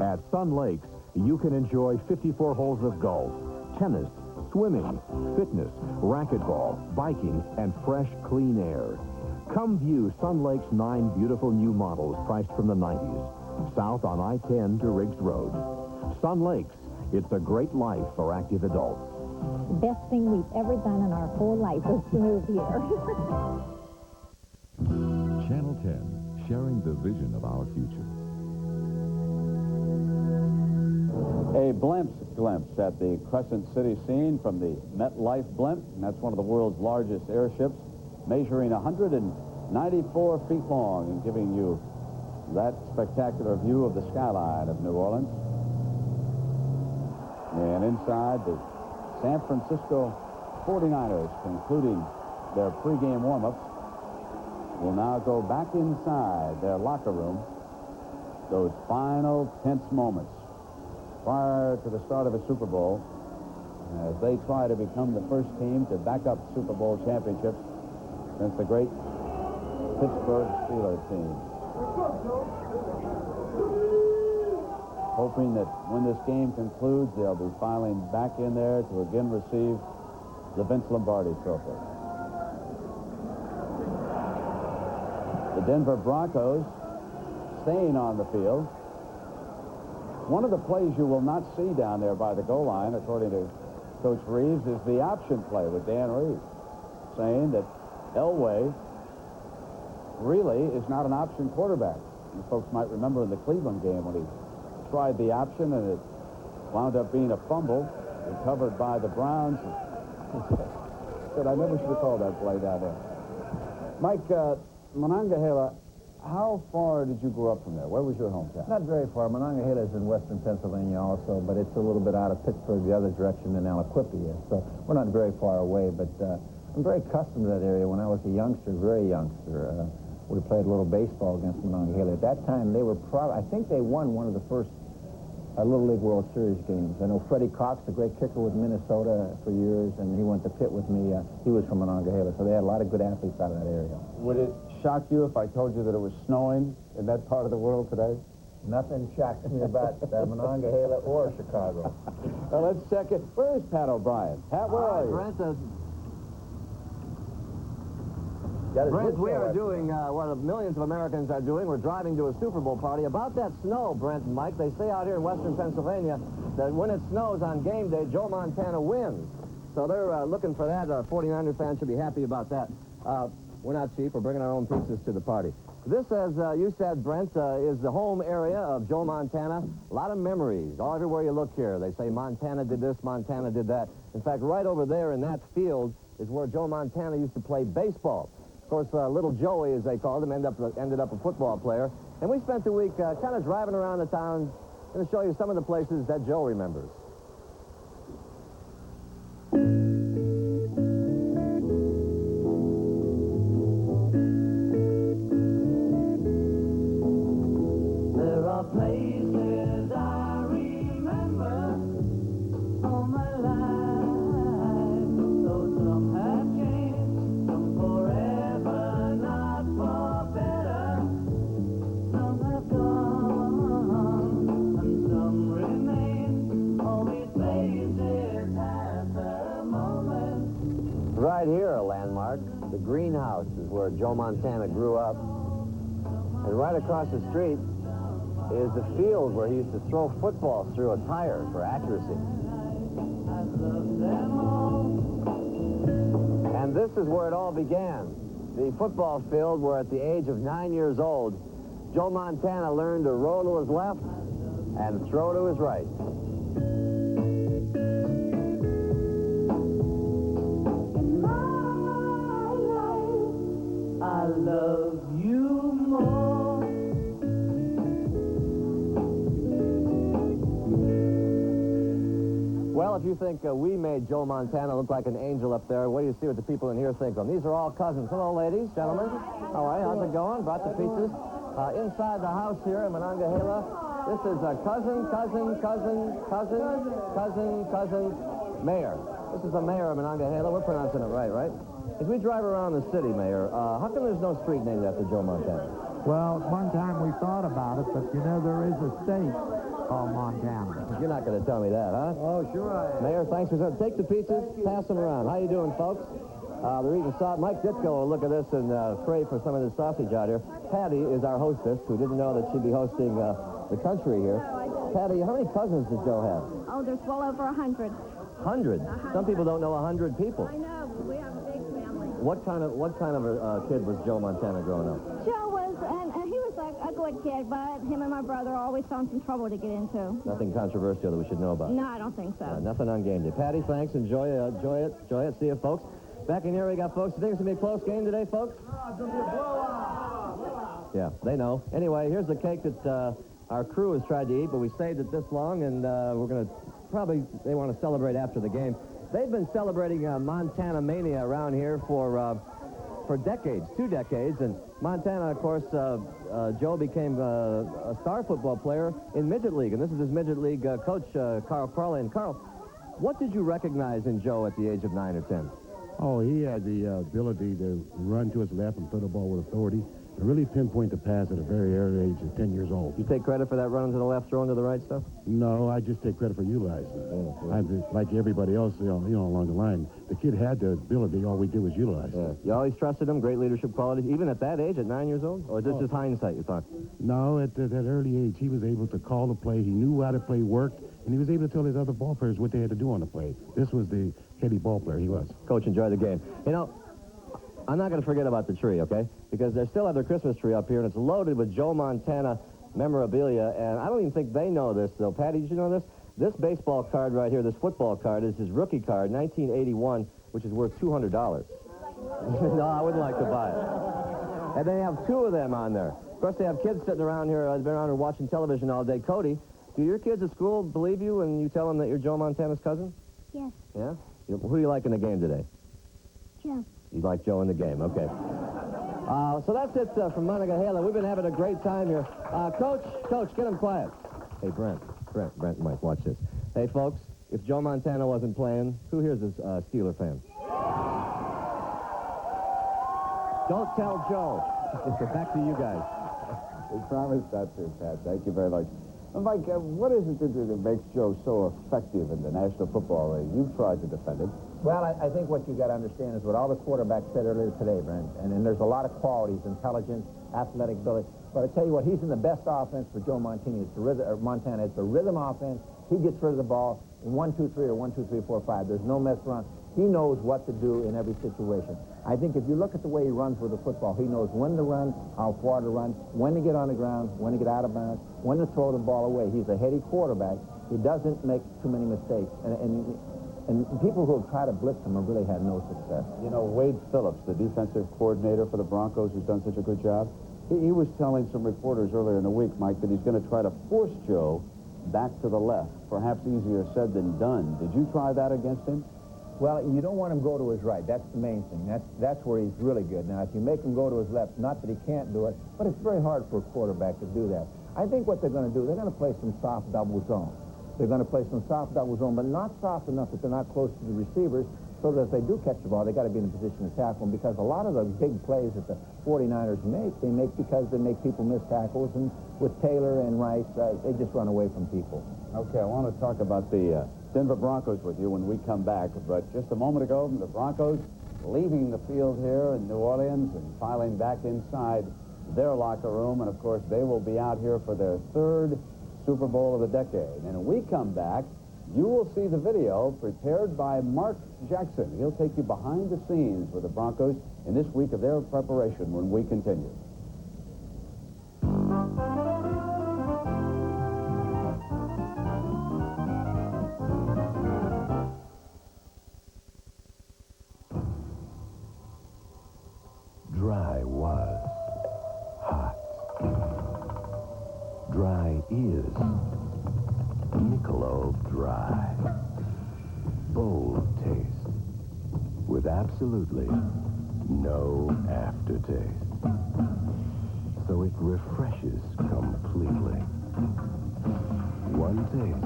At Sun Lakes, you can enjoy 54 holes of golf, tennis, swimming, fitness, racquetball, biking, and fresh, clean air. Come view Sun Lake's 9 beautiful new models priced from the 90s, south on I-10 to Riggs Road. Sun Lakes, it's a great life for active adults. The best thing we've ever done in our whole life was to move here. Channel 10, sharing the vision of our future. A glimpse at the Crescent City scene from the MetLife blimp, and that's one of the world's largest airships, measuring 194 feet long and giving you that spectacular view of the skyline of New Orleans. And inside, the San Francisco 49ers, concluding their pregame warm-ups, will now go back inside their locker room. Those final tense moments prior to the start of a Super Bowl, as they try to become the first team to back up Super Bowl championships since the great Pittsburgh Steelers team. Hoping that when this game concludes, they'll be filing back in there to again receive the Vince Lombardi Trophy. The Denver Broncos staying on the field. One of the plays you will not see down there by the goal line, according to Coach Reeves, is the option play with Dan Reeves, saying that Elway really is not an option quarterback. You folks might remember in the Cleveland game when he tried the option and it wound up being a fumble recovered by the Browns. Said, I never should have called that play down there. Mike, Monongahela, how far did you grow up from there? Where was your hometown? Not very far. Monongahela is in western Pennsylvania also, but it's a little bit out of Pittsburgh, the other direction than Aliquippa is. So we're not very far away, but I'm very accustomed to that area. When I was a youngster, very youngster, we played a little baseball against Monongahela. At that time, they were I think they won one of the first Little League World Series games. I know Freddie Cox, the great kicker with Minnesota for years, and he went to Pitt with me. He was from Monongahela, so they had a lot of good athletes out of that area. Would it shock you if I told you that it was snowing in that part of the world today? Nothing shocks me about Monongahela or Chicago. Well, let's check it. Where is Pat O'Brien? Pat, where are you? Brent, we are doing what millions of Americans are doing. We're driving to a Super Bowl party. About that snow, Brent and Mike, they say out here in western Pennsylvania that when it snows on game day, Joe Montana wins. So they're looking for that. 49er fans should be happy about that. We're not cheap. We're bringing our own pizzas to the party. This, as you said, Brent, is the home area of Joe Montana. A lot of memories. All everywhere you look here, they say Montana did this, Montana did that. In fact, right over there in that field is where Joe Montana used to play baseball. Of course, little Joey, as they called him, ended up a football player. And we spent the week kind of driving around the town. Going to show you some of the places that Joe remembers. There are places I remember all my life, though some have changed, some forever, not for better. Some have gone, and some remain. All these places at the moment. Right here, a landmark. The greenhouse is where Joe Montana grew up. And right across the street is the field where he used to throw footballs through a tire for accuracy. And this is where it all began. The football field where at the age of 9 years old, Joe Montana learned to roll to his left and throw to his right. I love you more. Well, if you think we made Joe Montana look like an angel up there, what do you see what the people in here think of him? These are all cousins. Hello, ladies, gentlemen. All right, how's it going? Brought the pizzas. Inside the house here in Monongahela, this is a cousin, Mayor. This is the mayor of Monongahela. We're pronouncing it right? As we drive around the city, Mayor, how come there's no street named after Joe Montana? Well, one time we thought about it, but you know, there is a state called Montana. You're not going to tell me that, huh? Oh, sure I am. Mayor, thanks for that. Take the pizzas, pass them around. How you doing, folks? They're eating sausage. Mike Ditko will look at this and crave for some of this sausage out here. Patty is our hostess, who didn't know that she'd be hosting the country here. Patty, how many cousins does Joe have? Oh, there's well over 100. 100? Some people don't know 100 people. I know. We have a big family. What kind of a kid was Joe Montana growing up? Joe was, and he was like a good kid, but him and my brother always found some trouble to get into. Nothing controversial that we should know about? No, I don't think so. Nothing on game day. Patty, thanks. Enjoy it. See you, folks. Back in here, we got folks. You think it's going to be a close game today, folks? It's going to be a blowout. Yeah, they know. Anyway, here's the cake that our crew has tried to eat, but we saved it this long, and we're going to they want to celebrate after the game. They've been celebrating Montana Mania around here for decades, 2 decades, and Montana, of course, Joe became a star football player in Midget League, and this is his Midget League coach, Carl Crawley. And Carl, what did you recognize in Joe at the age of 9 or 10? Oh, he had the ability to run to his left and throw the ball with authority, and really pinpoint the pass at a very early age of 10 years old. You take credit for that running to the left, throwing to the right stuff? No, I just take credit for utilizing it. I'm just like everybody else, you know, along the line. The kid had the ability. All we did was utilize it. You always trusted him, great leadership qualities, even at that age, at 9 years old? Or is this just hindsight, you thought? No, at that early age, he was able to call the play. He knew how the play worked, and he was able to tell his other ball players what they had to do on the play. This was the heady ball player he was. Coach, enjoy the game. You know, I'm not going to forget about the tree, okay? Because they still have their Christmas tree up here, and it's loaded with Joe Montana memorabilia, and I don't even think they know this, though. Patty, did you know this? This baseball card right here, this football card, is his rookie card, 1981, which is worth $200. No, I wouldn't like to buy it. And they have 2 of them on there. Of course, they have kids sitting around here, they've been around here watching television all day. Cody, do your kids at school believe you when you tell them that you're Joe Montana's cousin? Yes. Yeah? Who do you like in the game today? Joe. You like Joe in the game, okay. So that's it from Monongahela. We've been having a great time here. Coach, get him quiet. Hey, Brent and Mike, watch this. Hey, folks, if Joe Montana wasn't playing, who here's a Steeler fan? Don't tell Joe. Back to you guys. We promised that to Pat. Thank you very much. Mike, what is it that makes Joe so effective in the National Football League? You've tried to defend him. Well, I think what you got to understand is what all the quarterbacks said earlier today, Brent. And there's a lot of qualities, intelligence, athletic ability. But I tell you what, he's in the best offense for Joe Montana. It's the rhythm offense. He gets rid of the ball in 1, 2, 3 or 1, 2, 3, 4, 5. There's no mess around. He knows what to do in every situation. I think if you look at the way he runs with the football, he knows when to run, how far to run, when to get on the ground, when to get out of bounds, when to throw the ball away. He's a heady quarterback. He doesn't make too many mistakes. And people who have tried to blitz him have really had no success. You know, Wade Phillips, the defensive coordinator for the Broncos, who's done such a good job, He was telling some reporters earlier in the week, Mike, that he's going to try to force Joe back to the left. Perhaps easier said than done. Did you try that against him? Well, you don't want him to go to his right. That's the main thing. That's where he's really good. Now, if you make him go to his left, not that he can't do it, but it's very hard for a quarterback to do that. I think what they're going to do, they're going to play some soft double zone. They're going to play some soft double zone, but not soft enough that they're not close to the receivers, so that if they do catch the ball, they got to be in a position to tackle them, because a lot of the big plays that the 49ers make, they make because they make people miss tackles, and with Taylor and Rice, they just run away from people. Okay, I want to talk about the Denver Broncos with you when we come back, but just a moment ago, the Broncos leaving the field here in New Orleans and filing back inside their locker room, and of course they will be out here for their third Super Bowl of the decade. And when we come back, you will see the video prepared by Mark Jackson. He'll take you behind the scenes with the Broncos in this week of their preparation when we continue. Dry was hot. Dry is Michelob Dry. Bold taste with absolutely no aftertaste. So it refreshes completely. One taste,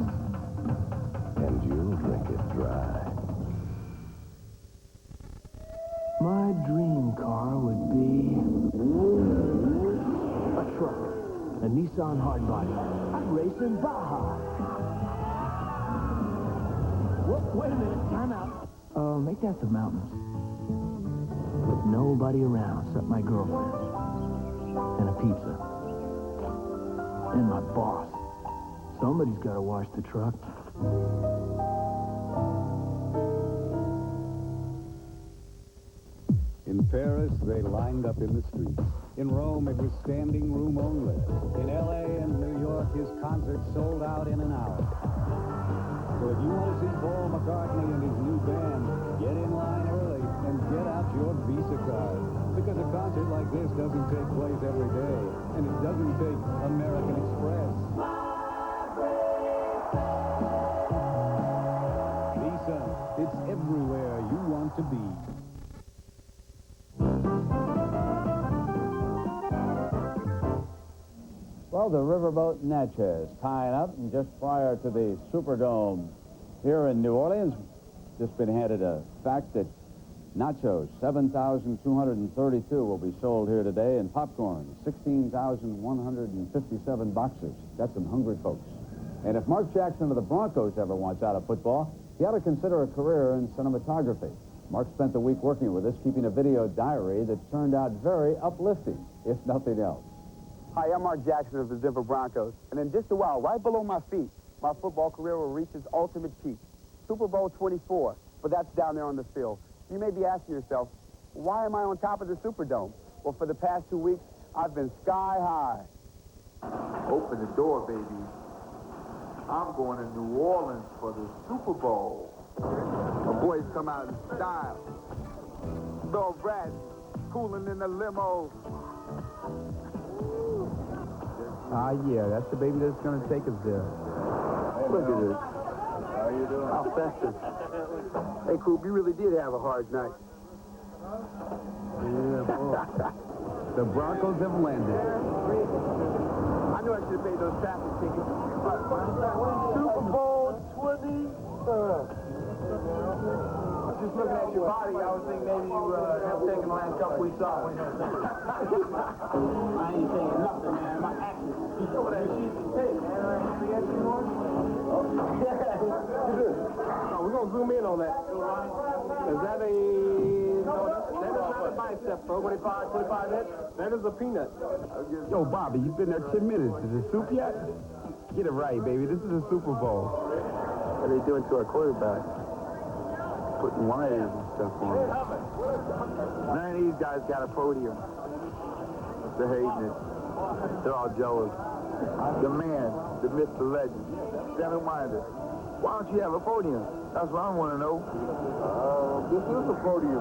and you'll drink it dry. My dream car would be a truck, a Nissan hardbody. I'd race in Baja. Whoop, wait a minute, time out. Make that the mountains. With nobody around except my girlfriend. And a pizza. And my boss. Somebody's got to wash the truck. In Paris, they lined up in the streets. In Rome, it was standing room only. In L.A. and New York, his concerts sold out in an hour. So if you want to see Paul McCartney and his new band, get in line early and get out your Visa card. Because a concert like this doesn't take place every day, and it doesn't take American Express. Visa, it's everywhere you want to be. Well, the Riverboat Natchez tying up, and just prior to the Superdome here in New Orleans, just been handed a fact that nachos, 7,232 will be sold here today, and popcorn, 16,157 boxes. Got some hungry folks. And if Mark Jackson of the Broncos ever wants out of football, he ought to consider a career in cinematography. Mark spent the week working with us, keeping a video diary that turned out very uplifting, if nothing else. Hi, I'm Mark Jackson of the Denver Broncos. And in just a while, right below my feet, my football career will reach its ultimate peak. Super Bowl 24, but that's down there on the field. You may be asking yourself, why am I on top of the Superdome? Well, for the past 2 weeks, I've been sky high. Open the door, baby. I'm going to New Orleans for the Super Bowl. My boys come out in style. Little Brad, cooling in the limo. Yeah, that's the baby that's going to take us there. Look at this. How you doing? How festive. Hey, Coop, you really did have a hard night. Yeah, boy. The Broncos have landed. I knew I should have paid those traffic tickets. Super Bowl 24. Just looking at your body, I was thinking maybe you have taken the last couple weeks off. I ain't saying nothing, man. My actions. You know what that shit is. Hey, man, I ain't forget you more. Oh, we're going to zoom in on that. Is that a... No, that is not a bicep, bro. 25 inch. That is a peanut. Yo, Bobby, you've been there 10 minutes. Is it soup yet? Get it right, baby. This is a Super Bowl. What are they doing to our quarterback? Putting wires and stuff on him. None of these guys got a podium. They're hating it. They're all jealous. The man, the myth, the legend, Seven Winder. Why don't you have a podium? That's what I want to know. This is a podium.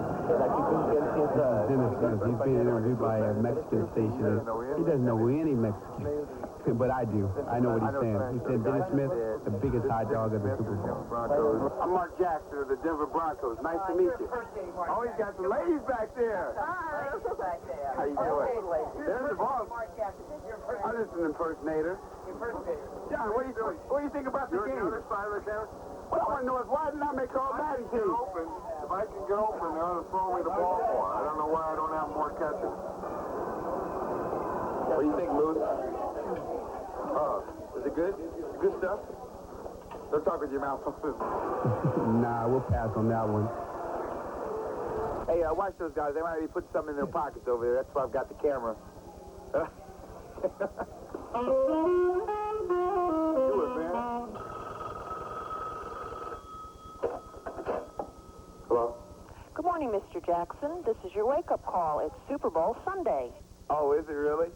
Dennis says he's being interviewed by a Mexican station. He doesn't know any Mexicans, but I do. I know what he's saying. He said Dennis Smith, the biggest hot dog of the Super Bowl. I'm Mark Jackson of the Denver Broncos. Nice to meet you. Oh, he's got the ladies back there. How you doing? There's the boss. I'm just an impersonator. John, what do you think about the game? What I want to know is why didn't I make all batting team? If I can get open, they're going to throw me the ball more. I don't know why I don't have more catches. What do you think, Moose? Is it good? Good stuff? Don't talk with your mouth open. Nah, we'll pass on that one. Hey, watch those guys. They might be putting something in their pockets over there. That's why I've got the camera. Do it, man. Hello? Good morning, Mr. Jackson. This is your wake-up call. It's Super Bowl Sunday. Oh, is it really?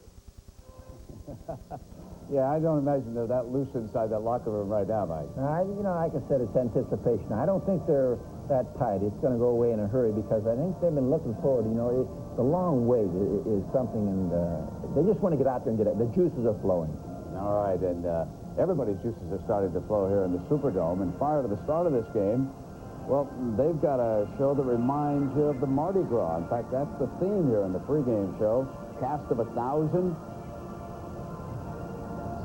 Yeah, I don't imagine they're that loose inside that locker room right now, Mike. Like I said, it's anticipation. I don't think they're that tight. It's going to go away in a hurry because I think they've been looking forward. The long wait is something, and they just want to get out there and get it. The juices are flowing. All right, and everybody's juices are starting to flow here in the Superdome. And prior to the start of this game, well, they've got a show that reminds you of the Mardi Gras. In fact, that's the theme here in the pregame show. Cast of 1,000.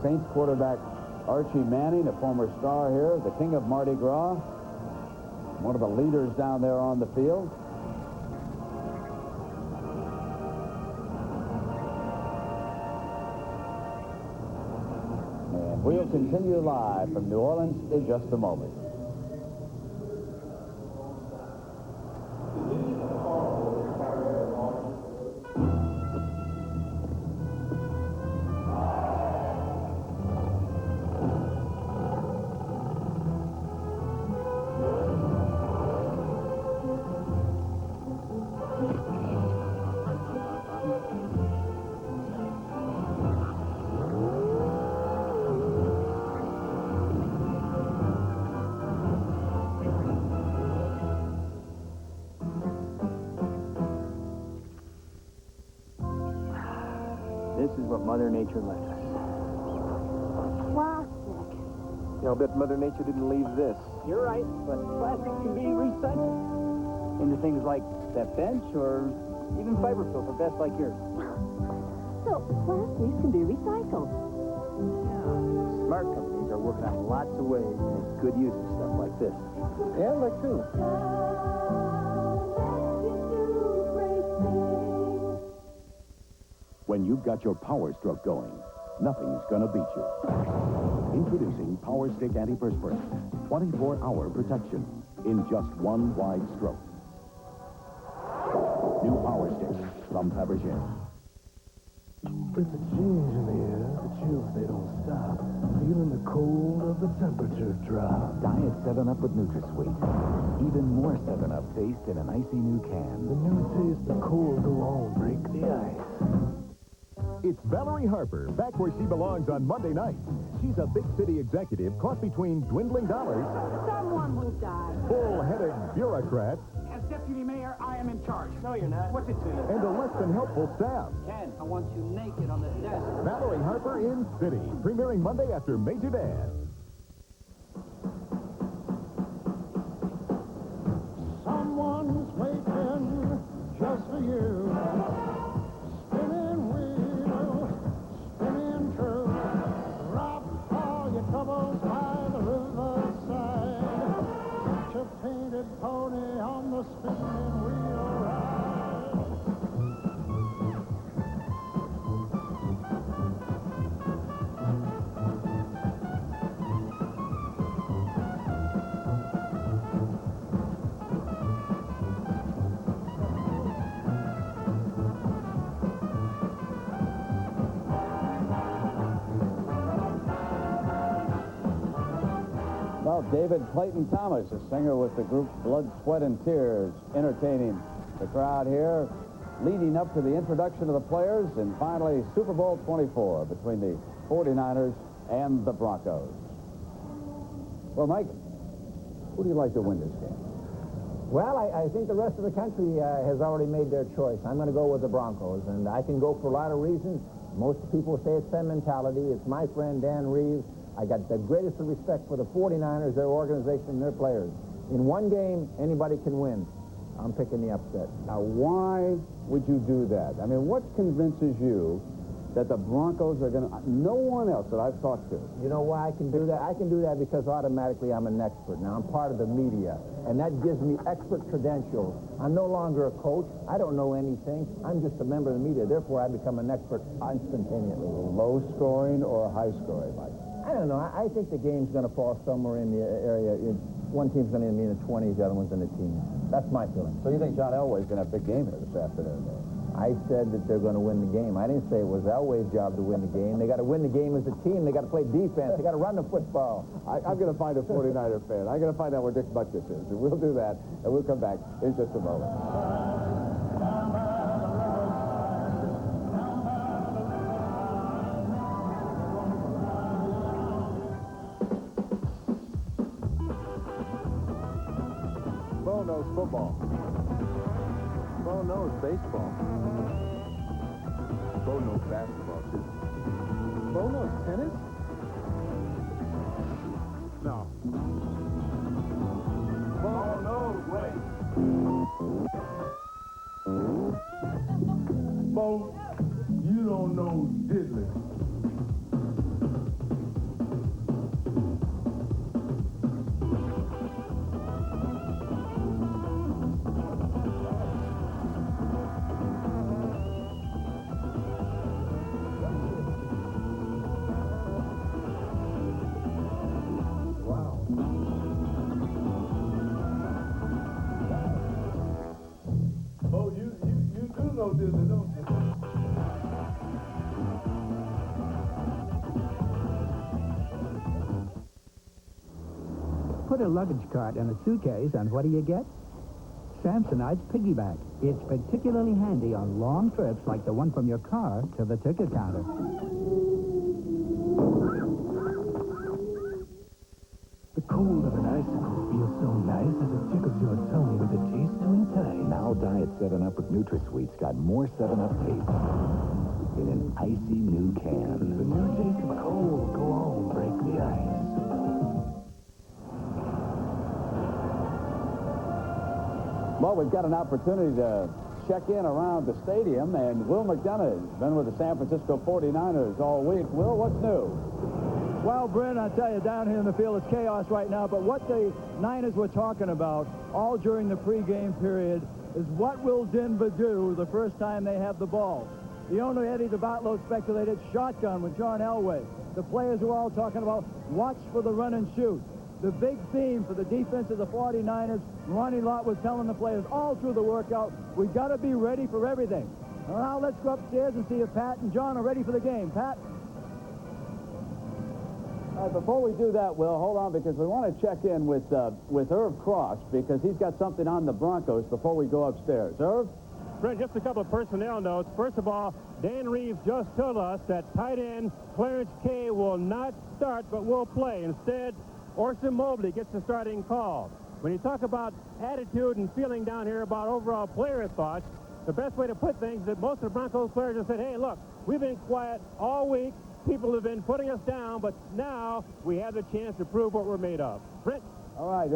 Saints quarterback Archie Manning, a former star here, the king of Mardi Gras, one of the leaders down there on the field. And we'll continue live from New Orleans in just a moment. This is what Mother Nature left us. Plastic. I'll bet Mother Nature didn't leave this. You're right, but plastic can be recycled Into things like that bench or even fiberfill for vests like yours. So plastics can be recycled. Smart companies are working on lots of ways to make good use of stuff like this. And like too. When you've got your power stroke going, nothing's gonna beat you. Introducing Power Stick Antiperspirant. 24-hour protection in just one wide stroke. New Power Stick from Fabergé. It's a change in the air, the chills, they don't stop. Feeling the cold of the temperature drop. Diet 7-Up with NutraSweet. Even more 7-Up taste in an icy new can. The new taste, the cold go on, break the ice. It's Valerie Harper, back where she belongs on Monday night. She's a big city executive caught between dwindling dollars, Someone will die. full-headed bureaucrat, As deputy mayor, I am in charge. No, you're not. What's it to you? and a less than helpful staff. Ken, I want you naked on the desk. Valerie Harper in City, premiering Monday after Major Dad. Someone's waiting just for you. Spinning wheel, spinning true. Drop all your troubles by the riverside. Get your painted pony on the spinning wheel ride. Well, David Clayton Thomas, a singer with the group Blood, Sweat, and Tears, entertaining the crowd here, leading up to the introduction of the players, and finally Super Bowl 24 between the 49ers and the Broncos. Well, Mike, Who do you like to win this game? Well, I think the rest of the country has already made their choice. I'm going to go with the Broncos, and I can go for a lot of reasons. Most people say it's mentality. It's my friend Dan Reeves. I got the greatest of respect for the 49ers, their organization, and their players. In one game, anybody can win. I'm picking the upset. Now, why would you do that? I mean, what convinces you that the Broncos are going to... No one else that I've talked to. You know why I can do that? I can do that because automatically I'm an expert. Now, I'm part of the media, and that gives me expert credentials. I'm no longer a coach. I don't know anything. I'm just a member of the media. Therefore, I become an expert instantaneously. Low scoring or high scoring, Mike? I don't know. I think the game's going to fall somewhere in the area. One team's going to be in the 20s, the other one's in the teens. That's my feeling. So you think John Elway's going to have a big game here this afternoon? I said that they're going to win the game. I didn't say it was Elway's job to win the game. They got to win the game as a team. They got to play defense. They got to run the football. I'm going to find a 49er fan. I'm going to find out where Dick Butkus is. And we'll do that, and we'll come back in just a moment. Bo knows football. Bo knows baseball. Bo knows basketball, too. Bo knows tennis? No. Bo knows weight. Bo, you don't know diddly. Put a luggage cart in a suitcase, and what do you get? Samsonite's piggyback. It's particularly handy on long trips like the one from your car to the ticket counter. The cold of an icicle feels so nice as it tickles your tongue with a taste to entice. Now Diet 7-Up with NutraSweet's got more 7-Up taste in an icy new can. The new taste of cold. Go on, break the ice. Well, we've got an opportunity to check in around the stadium, and Will McDonough has been with the San Francisco 49ers all week. Will, what's new? Well, Brent, I tell you, down here in the field, it's chaos right now, but what the Niners were talking about all during the pregame period is what will Denver do the first time they have the ball. The owner, Eddie DeBartolo, speculated shotgun with John Elway. The players were all talking about watch for the run and shoot. The big theme for the defense of the 49ers, Ronnie Lott was telling the players all through the workout, we got to be ready for everything. Well, now let's go upstairs and see if Pat and John are ready for the game. Pat? All right, before we do that, Will, hold on, because we want to check in with Irv Cross, because he's got something on the Broncos before we go upstairs. Irv? Brent, just a couple of personnel notes. First of all, Dan Reeves just told us that tight end Clarence K will not start, but will play. Instead, Orson Mobley gets the starting call. When you talk about attitude and feeling down here about overall player thoughts, the best way to put things is that most of the Broncos players have said, hey, look, we've been quiet all week. People have been putting us down, but now we have the chance to prove what we're made of. Brent? All right,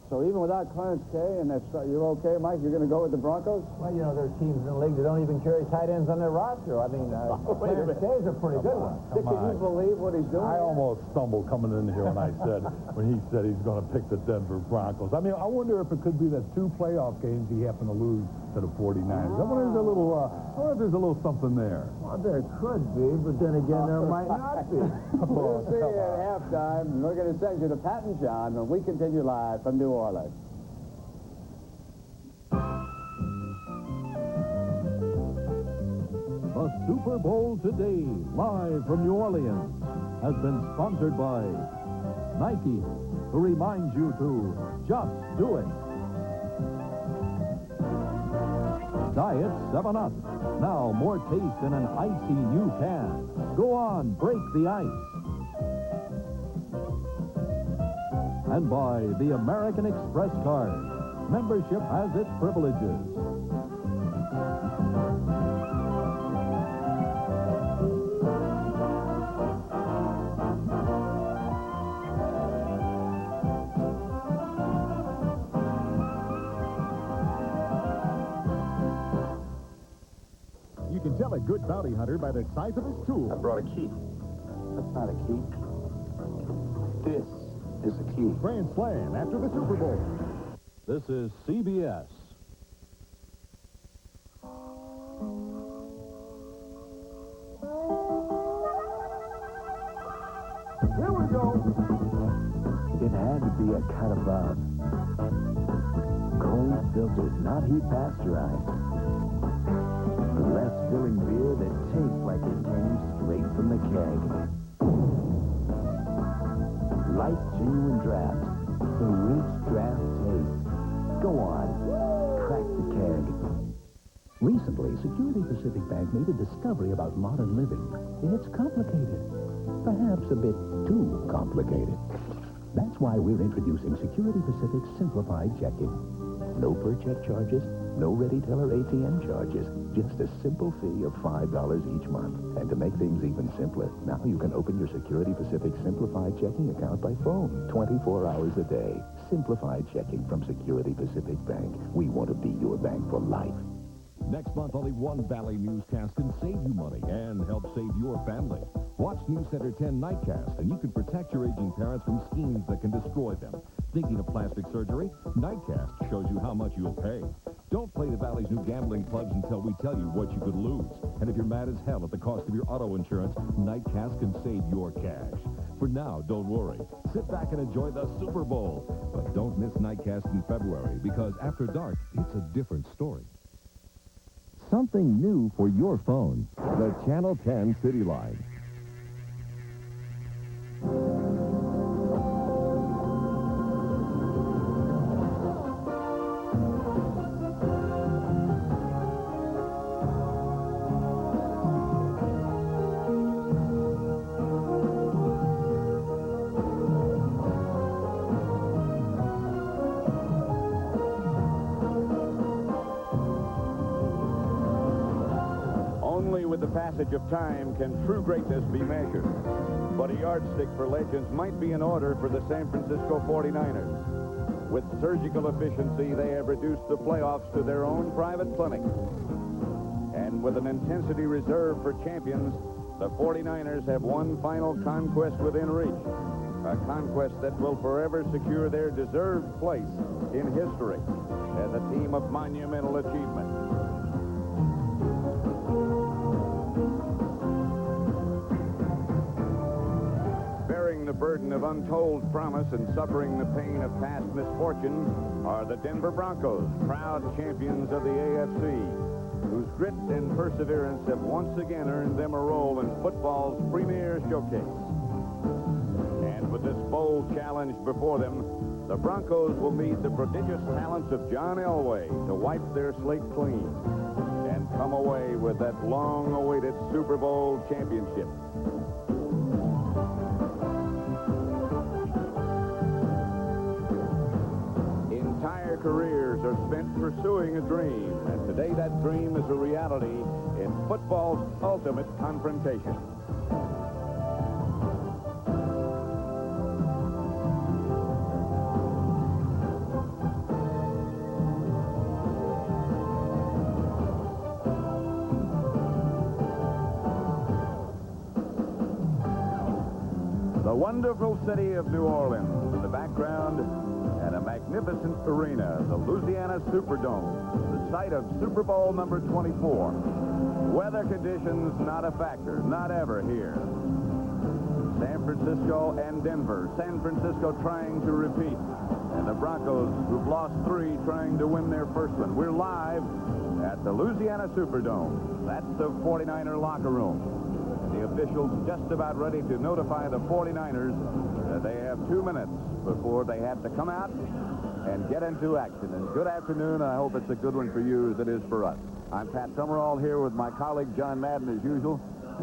so even without Clarence K, and you're okay, Mike? You're going to go with the Broncos? Well, you know, there are teams in the league that don't even carry tight ends on their roster. I mean, Clarence K is a pretty good one. Dick, can you believe what he's doing? I almost stumbled coming in here when he said he's going to pick the Denver Broncos. I mean, I wonder if it could be that 2 playoff games he happened to lose to the 49ers. I wonder if there's a little something there. Well, there could be, but then again, there might not be. We'll see you at halftime. We're going to send you to Pat and John when we continue live from New Orleans. The Super Bowl today, live from New Orleans, has been sponsored by Nike, who reminds you to just do it. Diet 7-Up, now more taste in an icy new can. Go on, break the ice. and by the American Express card. Membership has its privileges. You can tell a good bounty hunter by the size of his tool. I brought a key. That's not a key. This is a key. Grand Slam after the Super Bowl. This is CBS. Here we go. It had to be a C.A.V.E. Cold filtered, not heat pasteurized. The less filling beer that tastes like it came straight from the keg. Light, genuine draft. The rich draft taste. Go on, crack the keg. Recently, Security Pacific Bank made a discovery about modern living. It's complicated. Perhaps a bit too complicated. That's why we're introducing Security Pacific Simplified Checking. No per-check charges, no ready-teller ATM charges, just a simple fee of $5 each month. And to make things even simpler, now you can open your Security Pacific Simplified Checking account by phone, 24 hours a day. Simplified Checking from Security Pacific Bank. We want to be your bank for life. Next month, only one Valley newscast can save you money and help save your family. Watch News Center 10 Nightcast, and you can protect your aging parents from schemes that can destroy them. Thinking of plastic surgery? Nightcast shows you how much you'll pay. Don't play the Valley's new gambling clubs until we tell you what you could lose. And if you're mad as hell at the cost of your auto insurance, Nightcast can save your cash. For now, don't worry. Sit back and enjoy the Super Bowl. But don't miss Nightcast in February, because after dark, it's a different story. Something new for your phone. The Channel 10 City Line. With the passage of time can true greatness be measured. But a yardstick for legends might be in order for the San Francisco 49ers. With surgical efficiency, they have reduced the playoffs to their own private clinic. And with an intensity reserved for champions, the 49ers have one final conquest within reach. A conquest that will forever secure their deserved place in history as a team of monumental achievement. The burden of untold promise and suffering the pain of past misfortune are the Denver Broncos, proud champions of the AFC, whose grit and perseverance have once again earned them a role in football's premier showcase. And with this bold challenge before them, the Broncos will meet the prodigious talents of John Elway to wipe their slate clean and come away with that long-awaited Super Bowl championship. Entire careers are spent pursuing a dream, and today that dream is a reality in football's ultimate confrontation. The wonderful city of New Orleans, in the background, and a magnificent arena, the Louisiana Superdome, the site of Super Bowl number 24. Weather conditions not a factor, not ever here. San Francisco and Denver. San Francisco trying to repeat, and the Broncos, who've lost 3, trying to win their first one. We're live at the Louisiana Superdome. That's the 49er locker room. The officials just about ready to notify the 49ers that they have 2 minutes before they have to come out and get into action. And good afternoon. I hope it's a good one for you as it is for us. I'm Pat Summerall here with my colleague John Madden as usual.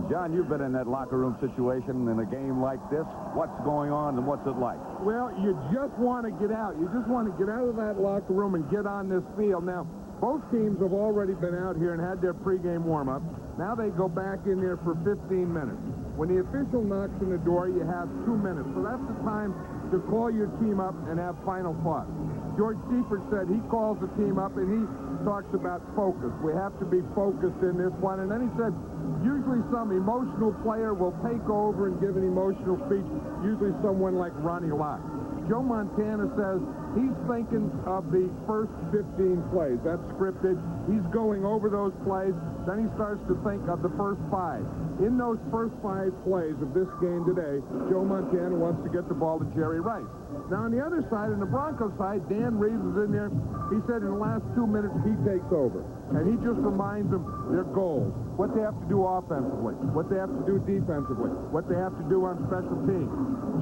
John, you've been in that locker room situation in a game like this. What's going on and what's it like? Well, you just want to get out. You just want to get out of that locker room and get on this field. Now, both teams have already been out here and had their pregame warm-up. Now they go back in there for 15 minutes. When the official knocks on the door, you have 2 minutes. So that's the time to call your team up and have final thoughts. George Seifert said he calls the team up and he talks about focus. We have to be focused in this one. And then he said, usually some emotional player will take over and give an emotional speech, usually someone like Ronnie Lott. Joe Montana says he's thinking of the first 15 plays. That's scripted. He's going over those plays. Then he starts to think of the first 5. In those first 5 plays of this game today, Joe Montana wants to get the ball to Jerry Rice. Now, on the other side, on the Broncos side, Dan Reeves is in there. He said in the last 2 minutes, he takes over. And he just reminds them their goals, what they have to do offensively, what they have to do defensively, what they have to do on special teams.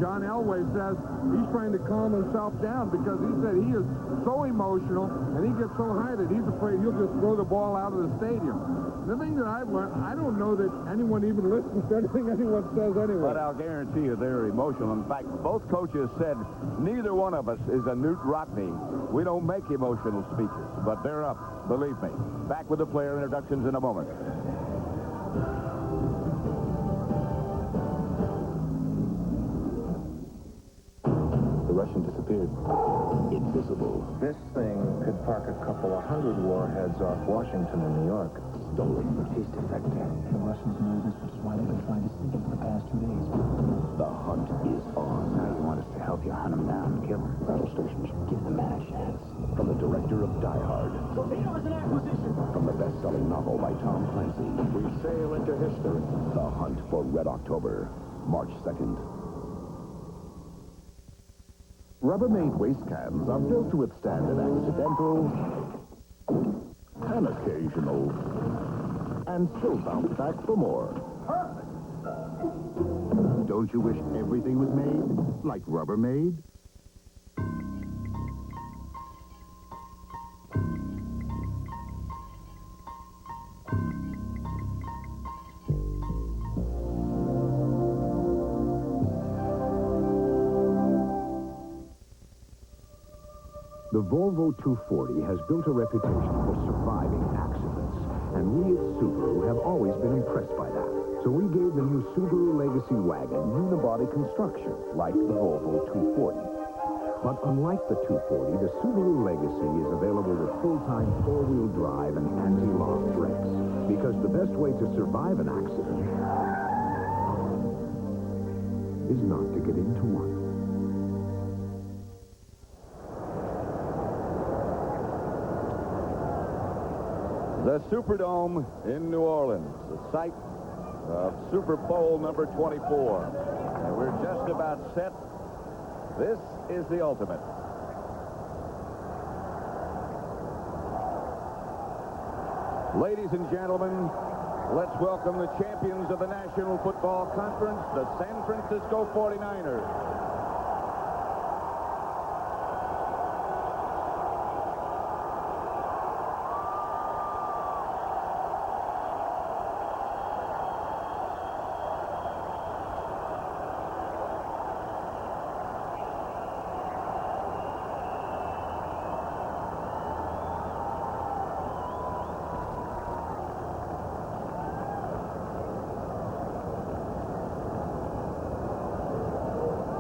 John Elway says he's trying to calm himself down because he said he is so emotional and he gets so high that he's afraid he'll just throw the ball out of the stadium. The thing that I've learned, I don't know that anyone even listens to anything anyone says anyway. But I'll guarantee you they're emotional. In fact, both coaches said neither one of us is a Newt Rockney. We don't make emotional speeches, but they're up, believe me. Back with the player introductions in a moment. The Russian disappeared. Invisible. This thing could park a couple of 100 warheads off Washington and New York. Stolen. He's defecting. The Russians know this, which is why they've been trying to sneak him for the past 2 days. The hunt is on. Now you want us to help you hunt him down and kill him. Battle stations. Give the man a chance. From the director of Die Hard. Torpedo is an acquisition. From the best-selling novel by Tom Clancy. We sail into history. The Hunt for Red October. March 2nd. Rubbermaid waste cans are built to withstand an accidental, an occasional, and still bounce back for more. Don't you wish everything was made like Rubbermaid? The Volvo 240 has built a reputation for surviving accidents, and we at Subaru have always been impressed by that. So we gave the new Subaru Legacy wagon unibody construction, like the Volvo 240. But unlike the 240, the Subaru Legacy is available with full-time four-wheel drive and anti-lock brakes, because the best way to survive an accident is not to get into one. The Superdome in New Orleans, the site of Super Bowl number 24. And we're just about set. This is the ultimate. Ladies and gentlemen, let's welcome the champions of the National Football Conference, the San Francisco 49ers.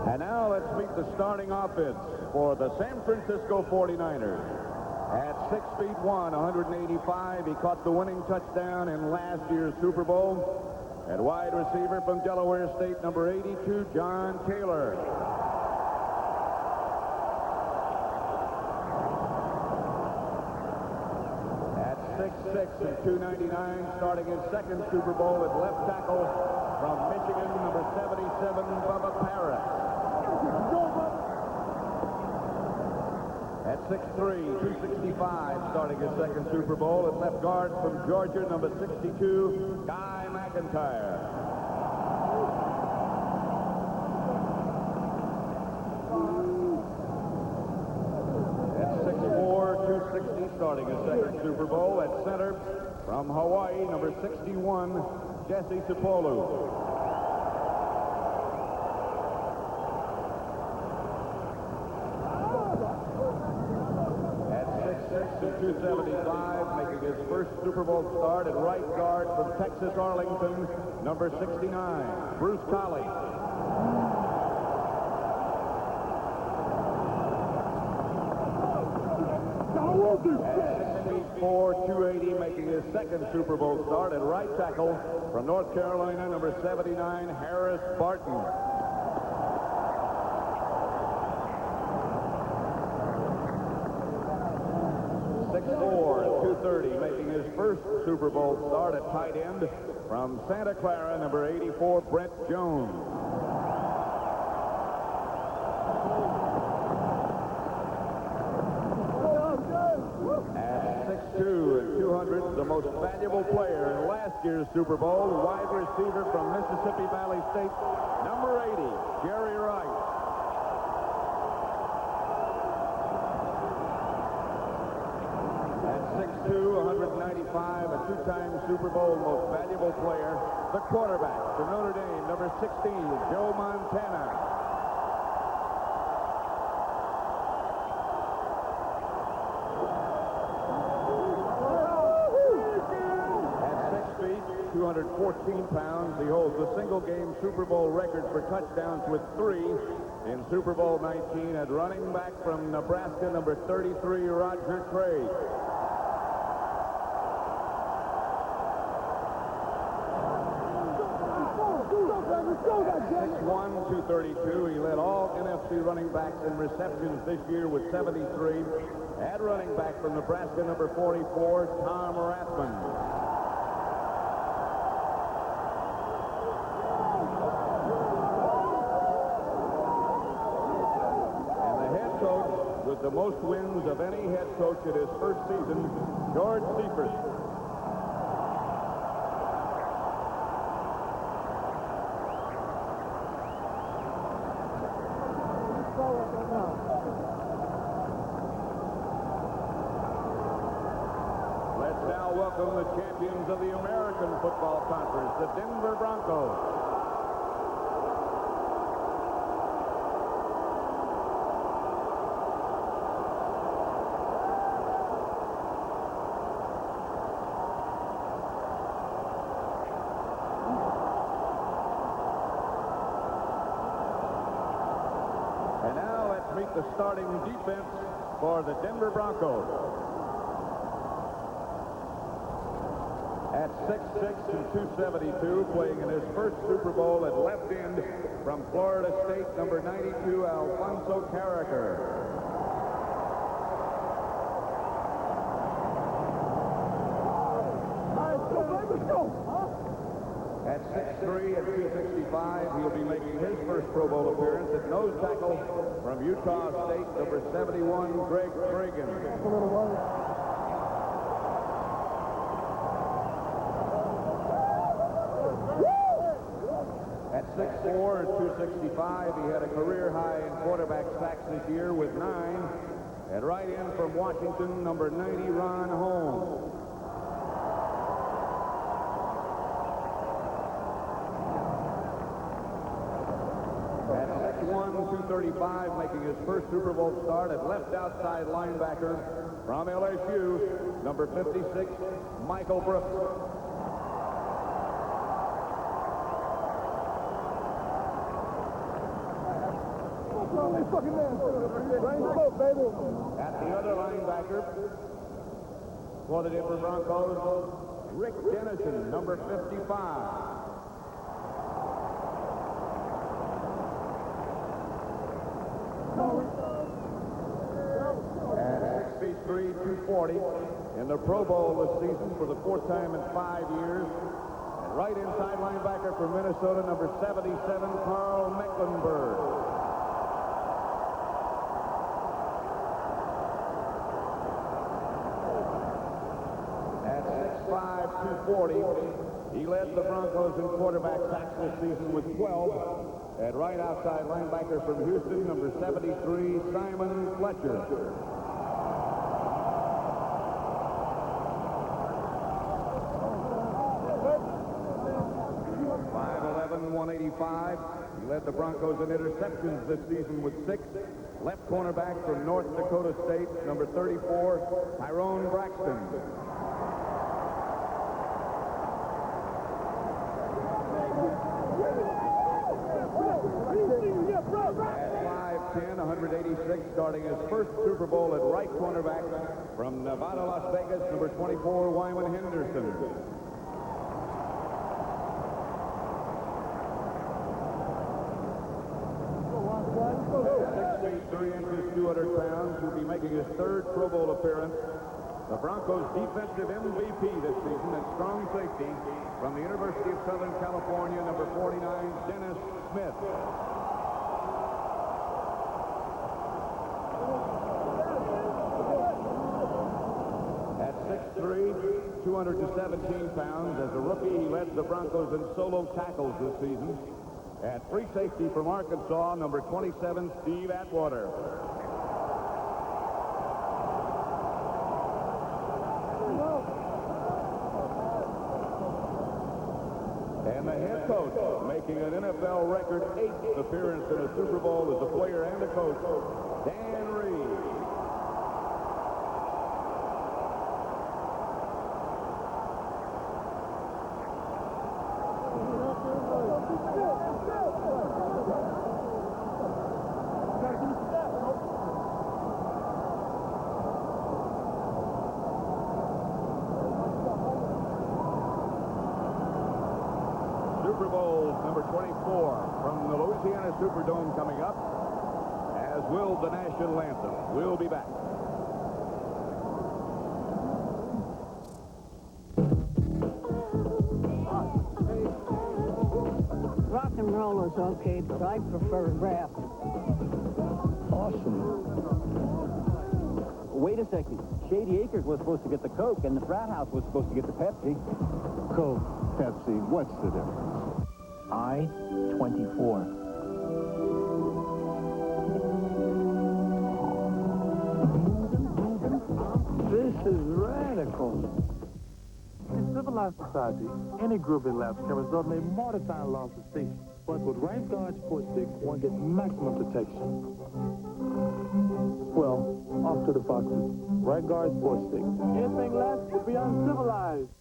And now let's meet the starting offense for the San Francisco 49ers. At 6'1", 185, he caught the winning touchdown in last year's Super Bowl. At wide receiver from Delaware State, number 82, John Taylor. At 6'6" and 299, starting his second Super Bowl at left tackle from Michigan, number 77, Bubba Parris. At 6'3", 265, starting his second Super Bowl at left guard from Georgia, number 62, Guy McIntyre. At 6'4", 260, starting his second Super Bowl at center from Hawaii, number 61, Jesse Sapolu. At 6'6" and 275, making his first Super Bowl start at right guard from Texas Arlington, number 69, Bruce Colley. At 6'4", 280, making his second Super Bowl start at right tackle from North Carolina, number 79, Harris Barton. Making his first Super Bowl start at tight end from Santa Clara, number 84, Brett Jones. At 6'2" and 200, the most valuable player in last year's Super Bowl, wide receiver from Mississippi Valley State, number 80, Jerry Rice. At 6'2", 195, a two-time Super Bowl most valuable player, the quarterback for Notre Dame, number 16, Joe Montana. At 6 feet, 214 pounds, he holds the single-game Super Bowl record for touchdowns with 3 in Super Bowl 19 at running back from Nebraska, number 33, Roger Craig. At 6'1", 232, he led all NFC running backs in receptions this year with 73. At running back from Nebraska, number 44, Tom Rathman. And the head coach with the most wins of any head coach at his first season, George Seifert. Welcome the champions of the American Football Conference, the Denver Broncos. And now let's meet the starting defense for the Denver Broncos. At 6'6" and 272, playing in his first Super Bowl at left end from Florida State, number 92, Alfonso Carricker. At 6'3" and 265, he'll be making his first Pro Bowl appearance at nose tackle from Utah State, number 71, Greg Reagan. At 6'4" and 265, he had a career high in quarterback sacks this year with 9. At right end from Washington, number 90, Ron Holmes. At 6'1", 235, making his first Super Bowl start at left outside linebacker from LSU, number 56, Michael Brooks. At the other linebacker for the Denver Broncos, Rick Dennison, number 55. At 6'3", 240, in the Pro Bowl this season for the 4th time in 5 years. And right inside linebacker for Minnesota, number 77, Carl Mecklenburg. At 6'5", 240, he led the Broncos in quarterback sacks this season with 12. At right outside linebacker from Houston, number 73, Simon Fletcher. 25. He led the Broncos in interceptions this season with 6. Left cornerback from North Dakota State, number 34, Tyrone Braxton. At 5'10", 186, starting his first Super Bowl at right cornerback from Nevada, Las Vegas, number 24, Wyman Henderson. 3 inches, 200 pounds, will be making his 3rd Pro Bowl appearance. The Broncos' defensive MVP this season and strong safety from the University of Southern California, number 49, Dennis Smith. At 6'3", 217 pounds, as a rookie, he led the Broncos in solo tackles this season. At free safety from Arkansas, number 27, Steve Atwater. And the head coach, making an NFL record 8th appearance in a Super Bowl as a player and a coach, Dan Reeves. Super Bowl number 24 from the Louisiana Superdome coming up, as will the national anthem. We'll be back. Rock and roll is okay, but I prefer rap. Awesome. Wait a second. Shady Acres was supposed to get the Coke, and the frat house was supposed to get the Pepsi. Coke, Pepsi, what's the difference? I-24. This is radical. In civilized society, any grouping lapse can result in a mortifying loss of station. But with Right Guard Sports Sticks, one gets maximum protection. Well, off to the foxes. Right Guard Sports Sticks. Anything less would be uncivilized.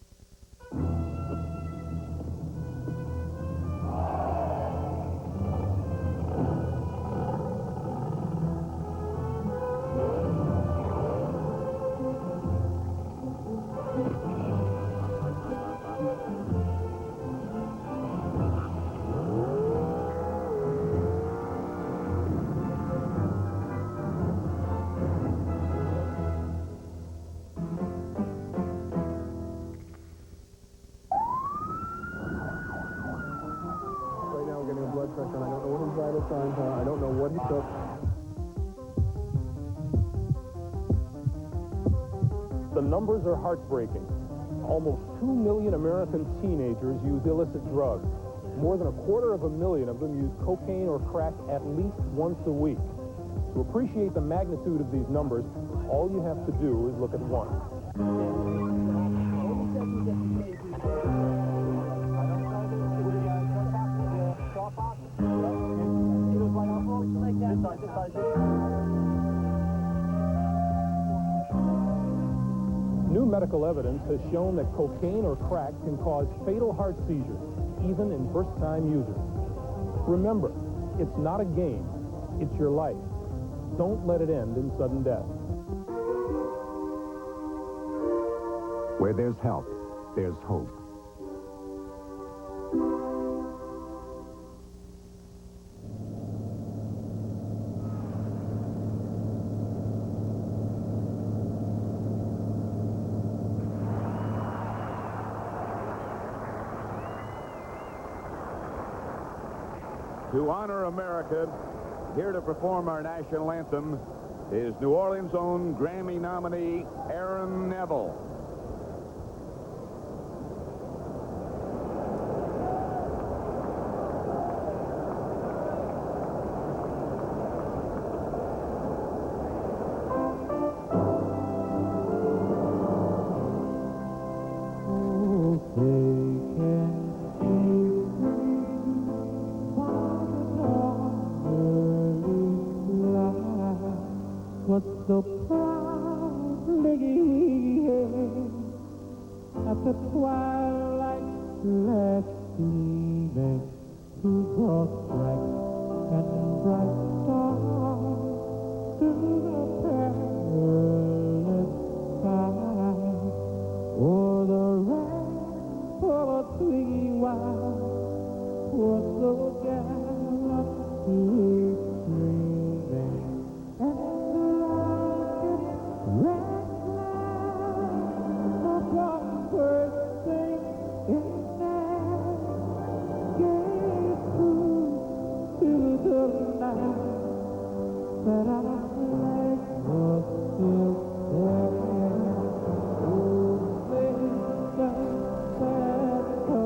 Pressure, and I don't know what his vital signs are. I don't know what he took. The numbers are heartbreaking. Almost 2 million American teenagers use illicit drugs. More than 250,000 of them use cocaine or crack at least once a week. To appreciate the magnitude of these numbers, all you have to do is look at one. New medical evidence has shown that cocaine or crack can cause fatal heart seizures, even in first-time users. Remember, it's not a game, it's your life. Don't let it end in sudden death. Where there's help, there's hope. To honor America, here to perform our national anthem is New Orleans' own Grammy nominee, Aaron Neville. was so proudly hailed at the twilight's last gleaming through broad stripes and bright stars through the perilous sky. O'er the rampart swinging wild was so gallantly streaming, and the rocket red flag upon first thing in air gave proof to the night that our flag was still there. Oh, make that tobacco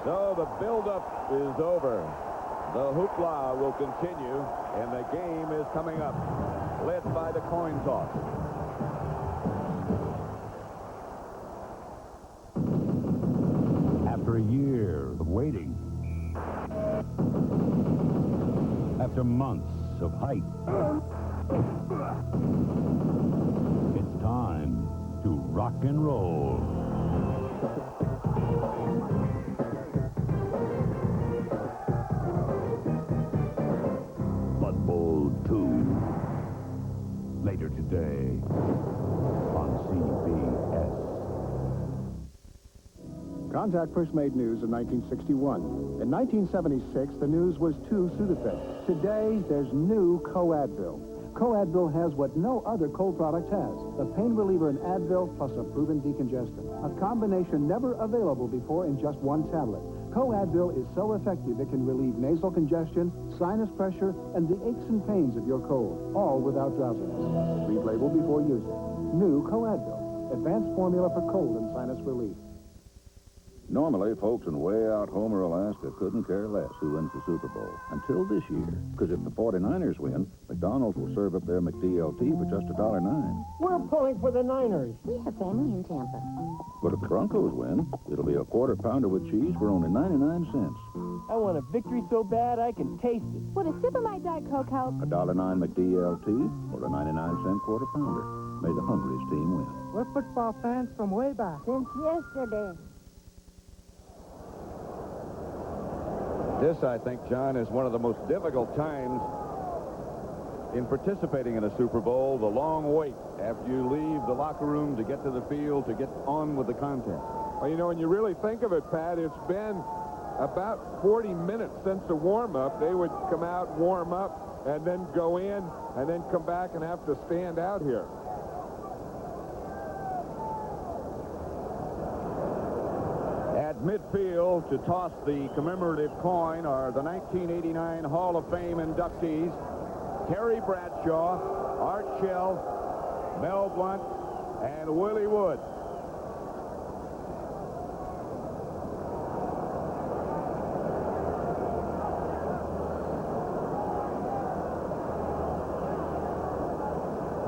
So the build-up is over. The hoopla will continue, and the game is coming up, led by the coin toss. After a year of waiting, after months of hype, it's time to rock and roll. Blood Bowl 2. Later today on CBS. Contact first made news in 1961. In 1976, the news was two Sudafed. Today, there's new Co-Advil. Co-Advil has what no other cold product has. The pain reliever in Advil plus a proven decongestant. A combination never available before in just one tablet. Co-Advil is so effective it can relieve nasal congestion, sinus pressure, and the aches and pains of your cold, all without drowsiness. Read label before using. New Co-Advil. Advanced formula for cold and sinus relief. Normally, folks in way out Homer, Alaska couldn't care less who wins the Super Bowl. Until this year. Because if the 49ers win, McDonald's will serve up their McDLT for just $1.09. We're pulling for the Niners. We have family in Tampa. But if the Broncos win, it'll be a quarter pounder with cheese for only 99 cents. I want a victory so bad I can taste it. Would a sip of my Diet Coke help? $1.09 McDLT or a 99-cent quarter pounder. May the hungriest team win. We're football fans from way back. Since yesterday. This, I think, John, is one of the most difficult times in participating in a Super Bowl, the long wait after you leave the locker room to get to the field, to get on with the contest. Well, you know, when you really think of it, Pat, it's been about 40 minutes since the warm-up. They would come out, warm up, and then go in, and then come back and have to stand out here. At midfield to toss the commemorative coin are the 1989 Hall of Fame inductees, Terry Bradshaw, Art Shell, Mel Blount, and Willie Wood.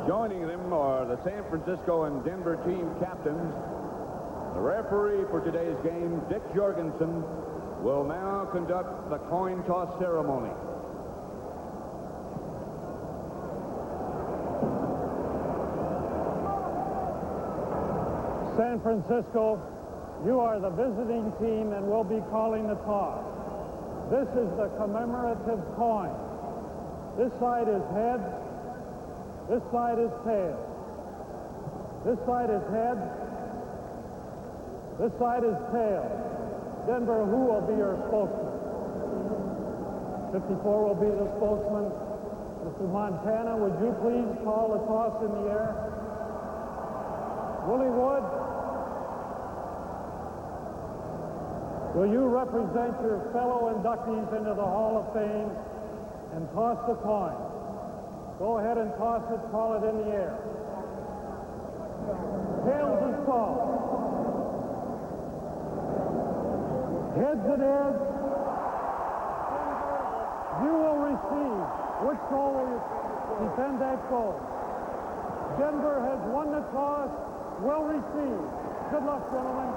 Joining them are the San Francisco and Denver team captains. The referee for today's game, Dick Jorgensen, will now conduct the coin toss ceremony. San Francisco, you are the visiting team and will be calling the toss. This is the commemorative coin. This side is heads. This side is tails. This side is heads. This side is tails. Denver, who will be your spokesman? 54 will be the spokesman. Mr. Montana, would you please call the toss in the air? Willie Wood. Will you represent your fellow inductees into the Hall of Fame and toss the coin? Go ahead and toss it, call it in the air. Tails is called. Heads it is. You will receive. Which goal will you defend that goal? Denver has won the toss, will receive. Good luck, gentlemen.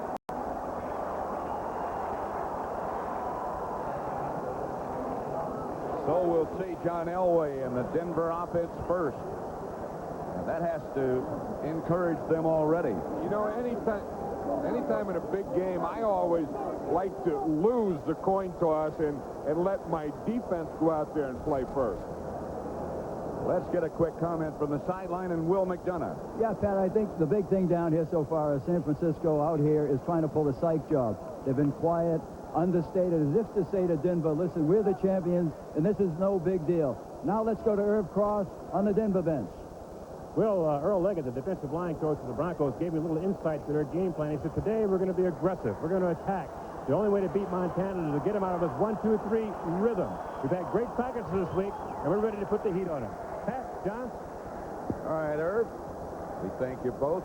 So we'll see John Elway and the Denver offense first. And that has to encourage them already. You know, anytime in a big game, I always like to lose the coin toss and let my defense go out there and play first. Let's get a quick comment from the sideline and Will McDonough. Yeah, Pat, I think the big thing down here so far is San Francisco out here is trying to pull the psych job. They've been quiet, understated, as if to say to Denver, listen, we're the champions, and this is no big deal. Now let's go to Irv Cross on the Denver bench. Well, Earl Leggett, the defensive line coach of the Broncos, gave me a little insight to their game plan. He said, today we're going to be aggressive. We're going to attack. The only way to beat Montana is to get him out of his 1-2-3 rhythm. We've had great practice this week, and we're ready to put the heat on him. Pat, John? All right, Irv. We thank you both.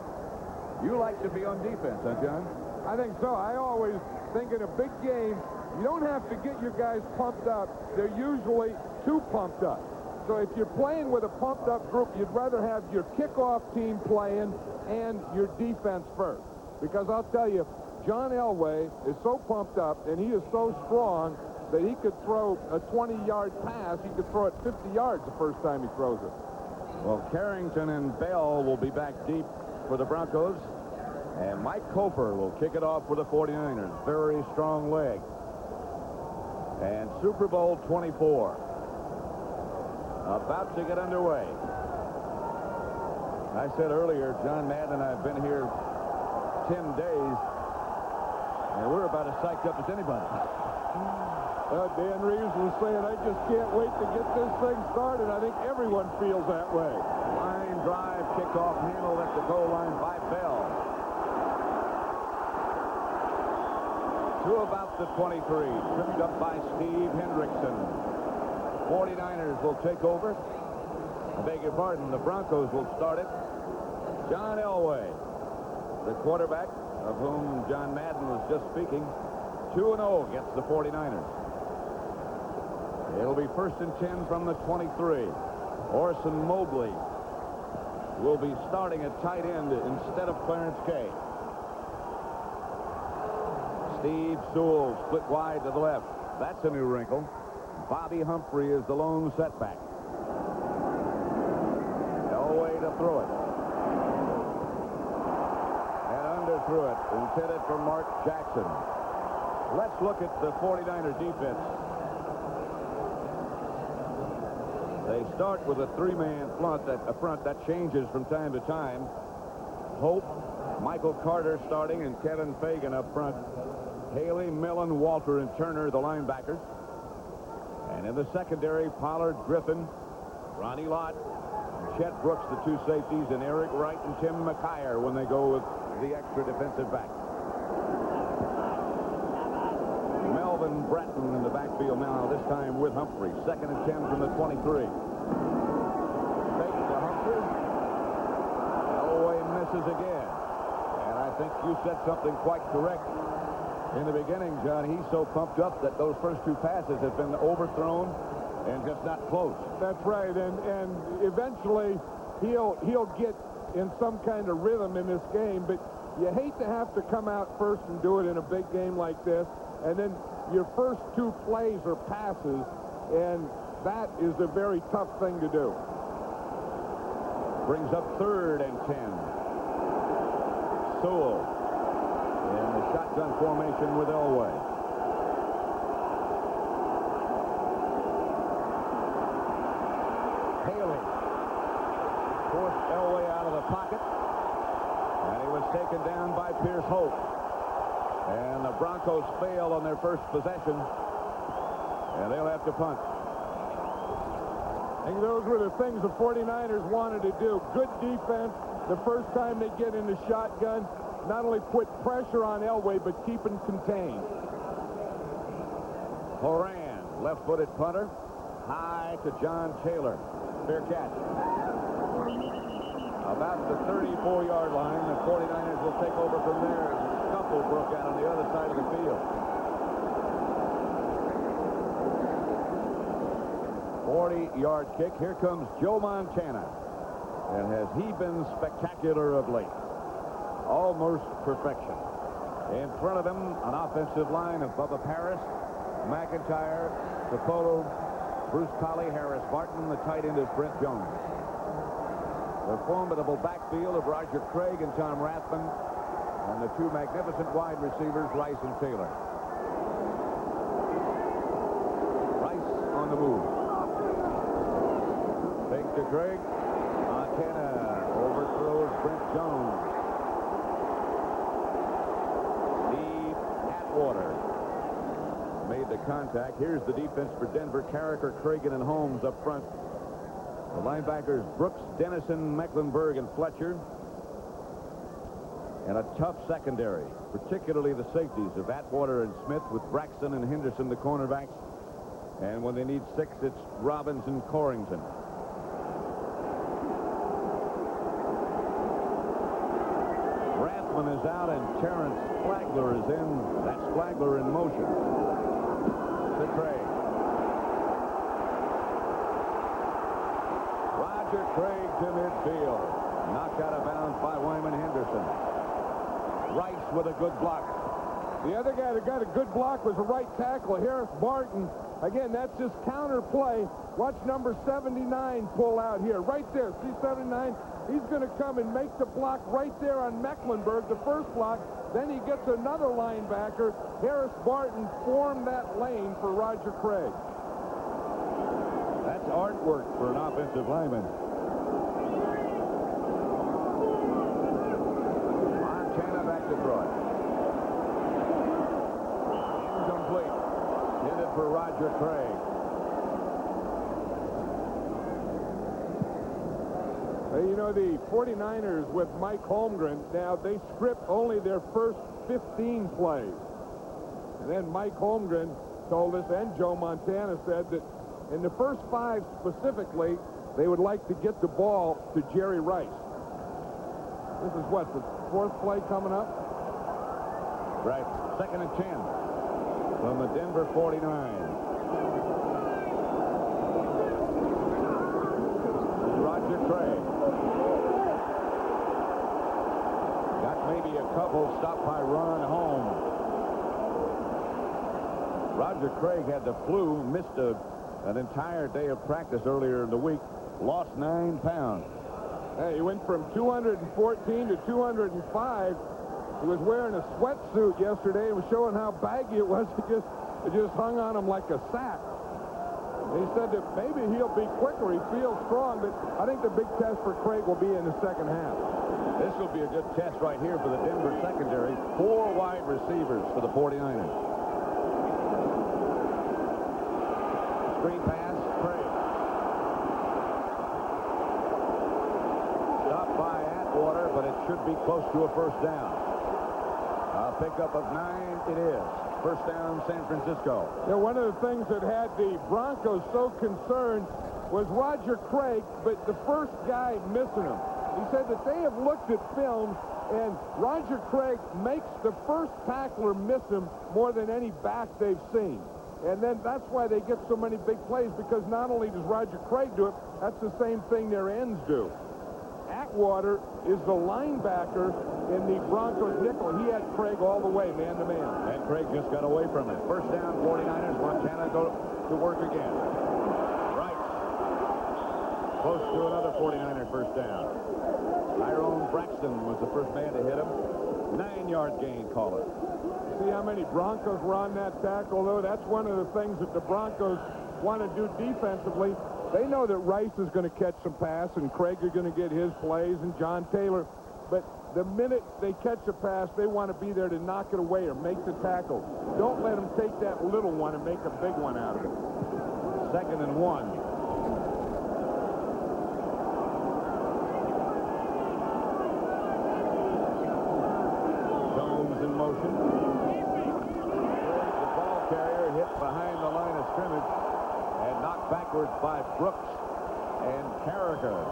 You like to be on defense, huh, John? I think so. I always think in a big game, you don't have to get your guys pumped up. They're usually too pumped up. So if you're playing with a pumped-up group, you'd rather have your kickoff team playing and your defense first. Because I'll tell you, John Elway is so pumped up, and he is so strong that he could throw a 20-yard pass. He could throw it 50 yards the first time he throws it. Well, Carrington and Bell will be back deep for the Broncos. And Mike Cofer will kick it off for the 49ers. Very strong leg. And Super Bowl 24. About to get underway. I said earlier, John Madden and I have been here 10 days, and we're about as psyched up as anybody. Dan Reeves was saying, I just can't wait to get this thing started. I think everyone feels that way. Line drive, kickoff handled at the goal line by Bell. To about the 23, tripped up by Steve Hendrickson. 49ers will take over. I beg your pardon, the Broncos will start it. John Elway, the quarterback of whom John Madden was just speaking, 2-0 gets the 49ers. It'll be 1st and 10 from the 23. Orson Mobley will be starting at tight end instead of Clarence K. Steve Sewell split wide to the left. That's a new wrinkle. Bobby Humphrey is the lone setback. Elway to throw it. And underthrew it. Intended for Mark Jackson. Let's look at the 49er defense. They start with a three-man front that changes from time to time. Hope, Michael Carter starting, and Kevin Fagan up front. Haley, Millen, Walter, and Turner, the linebackers. And in the secondary, Pollard, Griffin, Ronnie Lott, Chet Brooks, the two safeties, and Eric Wright and Tim McKyer when they go with the extra defensive back. Melvin Bratton in the backfield now, this time with Humphrey. 2nd and 10 from the 23. Fake to Humphrey. Elway misses again. And I think you said something quite correct in the beginning, John. He's so pumped up that those first two passes have been overthrown and just not close. That's right, and eventually he'll get in some kind of rhythm in this game, but you hate to have to come out first and do it in a big game like this, and then your first two plays are passes, and that is a very tough thing to do. Brings up 3rd and 10. Sewell in the shotgun formation with Elway. Haley forced Elway out of the pocket, and he was taken down by Pierce Hope. And the Broncos fail on their first possession, and they'll have to punt. And those were the things the 49ers wanted to do. Good defense the first time they get in the shotgun. Not only put pressure on Elway, but keep him contained. Horan, left-footed punter, high to John Taylor. Fair catch. About the 34-yard line, the 49ers will take over from there as a scuffle broke out on the other side of the field. 40-yard kick. Here comes Joe Montana. And has he been spectacular of late? Almost perfection. In front of him, an offensive line of Bubba Paris, McIntyre, Capolo, Bruce Colley, Harris Barton. The tight end is Brent Jones. The formidable backfield of Roger Craig and Tom Rathman, and the two magnificent wide receivers, Rice and Taylor. Rice on the move. Fake to Craig. Montana overthrows Brent Jones. Deep Atwater made the contact. Here's the defense for Denver. Carricker, Cragen, and Holmes up front. The linebackers Brooks, Dennison, Mecklenburg, and Fletcher. And a tough secondary, particularly the safeties of Atwater and Smith, with Braxton and Henderson, the cornerbacks. And when they need 6, it's Robbins and Corrington. Rathman is out, and Terrence Flagler is in. That's Flagler in motion. To Craig. Roger Craig to midfield. Knocked out of bounds by Wyman Henderson. Rice with a good block. The other guy that got a good block was a right tackle, Harris Barton. Again, that's just counter play. Watch number 79 pull out here. Right there. See 79? He's going to come and make the block right there on Mecklenburg, the first block. Then he gets another linebacker. Harris Barton formed that lane for Roger Craig. That's artwork for an offensive lineman. Montana back to throw it. Incomplete. Intended for Roger Craig. You know, the 49ers with Mike Holmgren, now they script only their first 15 plays. And then Mike Holmgren told us, and Joe Montana said, that in the first 5 specifically, they would like to get the ball to Jerry Rice. This is what, the 4th play coming up? Right. 2nd and 10 from the Denver 49. Roger Craig. Got maybe a couple stopped by Ron Holmes. Roger Craig had the flu, missed an entire day of practice earlier in the week, lost 9 pounds. Hey, he went from 214 to 205. He was wearing a sweatsuit yesterday and was showing how baggy it was. It just hung on him like a sack. He said that maybe he'll be quicker. He feels strong, but I think the big test for Craig will be in the second half. This will be a good test right here for the Denver secondary. 4 wide receivers for the 49ers. Screen pass, Craig. Stopped by Atwater, but it should be close to a first down. A pickup of 9 it is. First down, San Francisco. You know, one of the things that had the Broncos so concerned was Roger Craig, but the first guy missing him. He said that they have looked at film, and Roger Craig makes the first tackler miss him more than any back they've seen. And then that's why they get so many big plays, because not only does Roger Craig do it, that's the same thing their ends do. Atwater is the linebacker in the Broncos nickel. He had Craig all the way, man-to-man. And Craig just got away from it. First down, 49ers. Montana go to work again. Right. Close to another 49er first down. Tyrone Braxton was the first man to hit him. 9-yard gain, call it. See how many Broncos were on that tackle, though? That's one of the things that the Broncos want to do defensively. They know that Rice is going to catch some pass, and Craig are going to get his plays, and John Taylor. But the minute they catch a pass, they want to be there to knock it away or make the tackle. Don't let them take that little one and make a big one out of it. 2nd and 1. Jones in motion. The ball carrier hit hit behind the line of scrimmage and knocked backwards by Brooks and Carragher.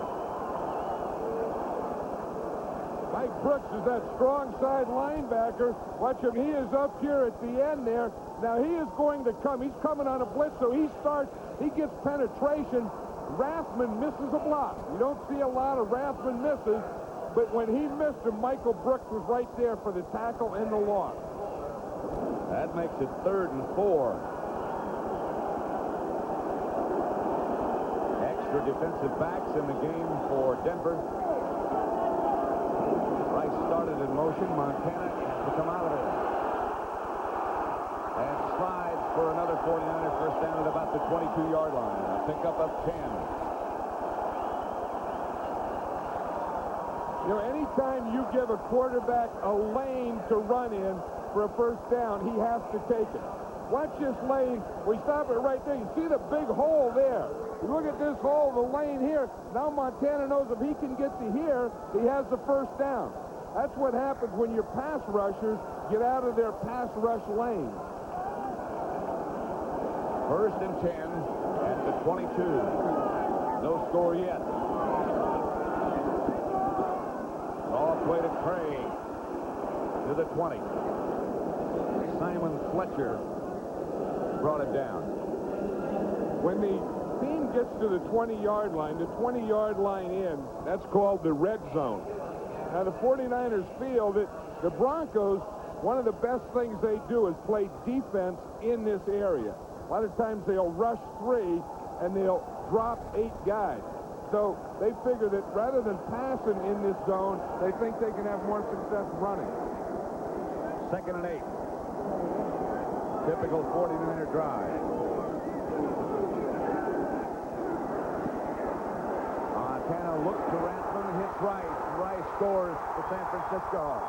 Mike Brooks is that strong side linebacker. Watch him. He is up here at the end there. Now he is going to come. He's coming on a blitz, so he starts. He gets penetration. Rathman misses a block. You don't see a lot of Rathman misses, but when he missed him, Michael Brooks was right there for the tackle and the loss. That makes it 3rd and 4. Extra defensive backs in the game for Denver. Rice started in motion. Montana has to come out of it. And slides for another 49er first down at about the 22-yard line. A pickup of 10. You know, anytime you give a quarterback a lane to run in for a first down, he has to take it. Watch this lane. We stop it right there. You see the big hole there. You look at this hole, the lane here. Now Montana knows if he can get to here, he has the first down. That's what happens when your pass rushers get out of their pass rush lane. 1st and 10 at the 22. No score yet. Off play to Craig to the 20. Simon Fletcher brought it down. When the team gets to the 20-yard line, the 20-yard line in, that's called the red zone. Now, the 49ers feel that the Broncos, one of the best things they do is play defense in this area. A lot of times they'll rush 3 and they'll drop 8 guys. So they figure that rather than passing in this zone, they think they can have more success running. 2nd and 8. Typical 49er drive. Montana looks to Rathman, hits Rice. Rice scores for San Francisco.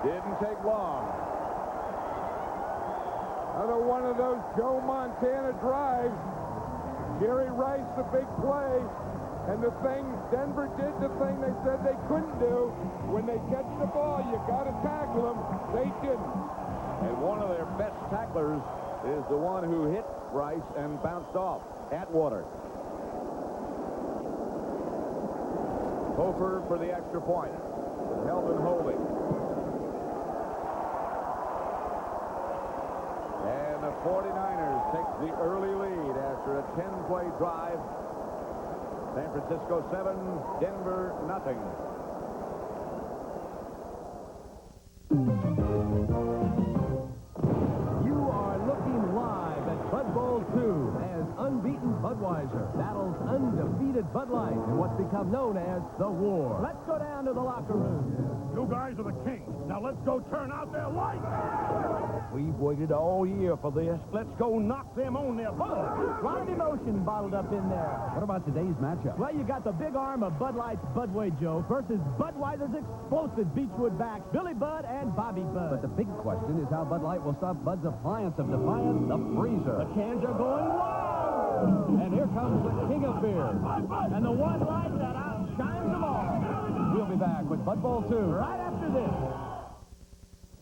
Didn't take long. Another one of those Joe Montana drives. Jerry Rice, the big play. And the thing, Denver did the thing they said they couldn't do. When they catch the ball, you got to tackle them. They didn't. And one of their best tacklers is the one who hit Rice and bounced off. Atwater. Hofer for the extra point. Held and holding. And the 49ers take the early lead after a 10-play drive. San Francisco 7, Denver nothing. You are looking live at Bud Bowl 2 as unbeaten Budweiser battles undefeated Bud Light in what's become known as the War. Let's go down to the locker room. You guys are the kings. Now let's go turn out their lights. We've waited all year for this. Let's go knock them on their bud. A lot of emotion bottled up in there. What about today's matchup? Well, you got the big arm of Bud Light's Budway Joe versus Budweiser's explosive Beechwood backs, Billy Bud and Bobby Bud. But the big question is how Bud Light will stop Bud's appliance of defiance, the freezer. The cans are going wild. And here comes the king of beer. And the one light that outshines them all. We'll be back with Bud Bowl 2 right after this.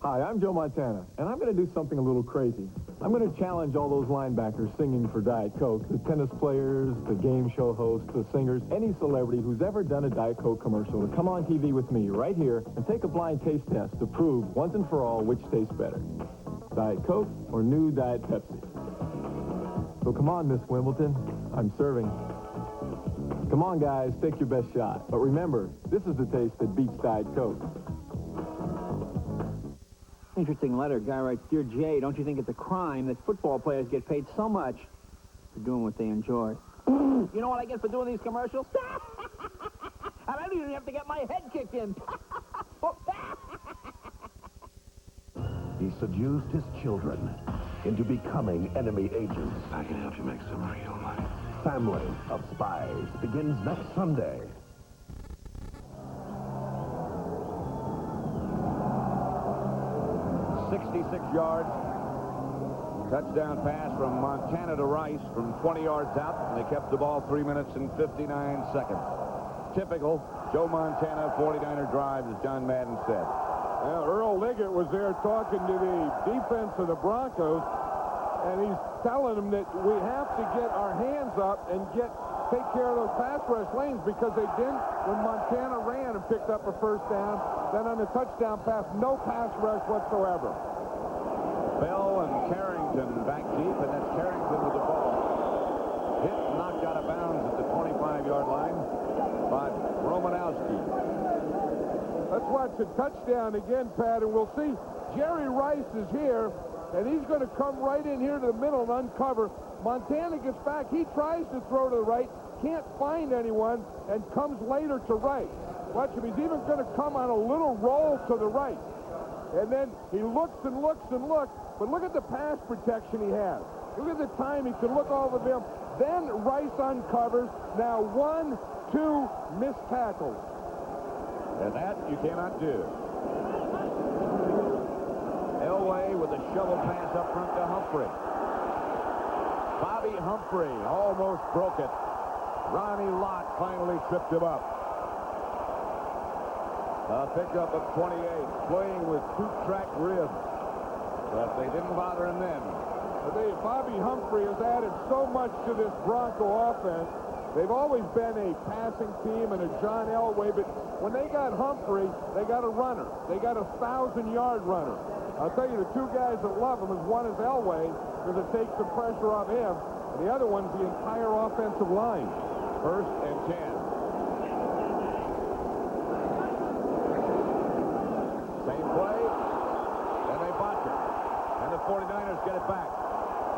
Hi, I'm Joe Montana, and I'm going to do something a little crazy. I'm going to challenge all those linebackers singing for Diet Coke, the tennis players, the game show hosts, the singers, any celebrity who's ever done a Diet Coke commercial to come on TV with me right here and take a blind taste test to prove once and for all which tastes better, Diet Coke or new Diet Pepsi. So come on, Miss Wimbledon, I'm serving. Come on, guys, take your best shot. But remember, this is the taste that beats Diet Coke. Interesting letter. Guy writes, Dear Jay, don't you think it's a crime that football players get paid so much for doing what they enjoy? You know what I get for doing these commercials? I don't even have to get my head kicked in. He seduced his children into becoming enemy agents. I can help you make some real money. Family of Spies begins next Sunday. 66 yards. Touchdown pass from Montana to Rice from 20 yards out, and they kept the ball 3 minutes and 59 seconds. Typical Joe Montana 49er drive, as John Madden said. Earl Liggett was there talking to the defense of the Broncos, and he's telling them that we have to get our hands up and take care of those pass rush lanes, because they didn't when Montana ran and picked up a first down. Then on the touchdown pass, no pass rush whatsoever. Bell and Carrington back deep, and that's Carrington with the ball. Hit, knocked out of bounds at the 25-yard line by Romanowski. Let's watch the touchdown again, Pat, and we'll see Jerry Rice is here, and he's going to come right in here to the middle and uncover. Montana gets back. He tries to throw to the right, can't find anyone, and comes later to right. Watch him. He's even going to come on a little roll to the right. And then he looks and looks and looks, but look at the pass protection he has. Look at the time he can look over them. Then Rice uncovers. Now 1, 2 missed tackles. And that you cannot do. Elway with a shovel pass up front to Humphrey. Bobby Humphrey almost broke it. Ronnie Lott finally tripped him up. A pickup of 28, playing with 2-track ribs. But they didn't bother him then. Bobby Humphrey has added so much to this Bronco offense. They've always been a passing team and a John Elway, but when they got Humphrey, they got a runner. They got a 1,000-yard runner. I'll tell you, the two guys that love him, one is Elway, because it takes the pressure off him, and the other one's the entire offensive line. 1st and 10. Same play, and they botch it. And the 49ers get it back.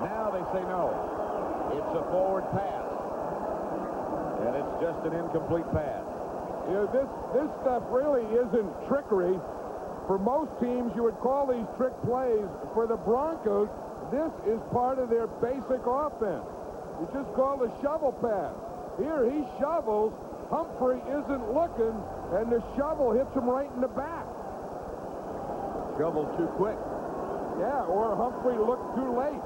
Now they say no. It's a forward pass. And it's just an incomplete pass. You know, this stuff really isn't trickery. For most teams, you would call these trick plays. For the Broncos, this is part of their basic offense. You just call the shovel pass. Here, he shovels. Humphrey isn't looking, and the shovel hits him right in the back. Shovel too quick. Yeah, or Humphrey looked too late.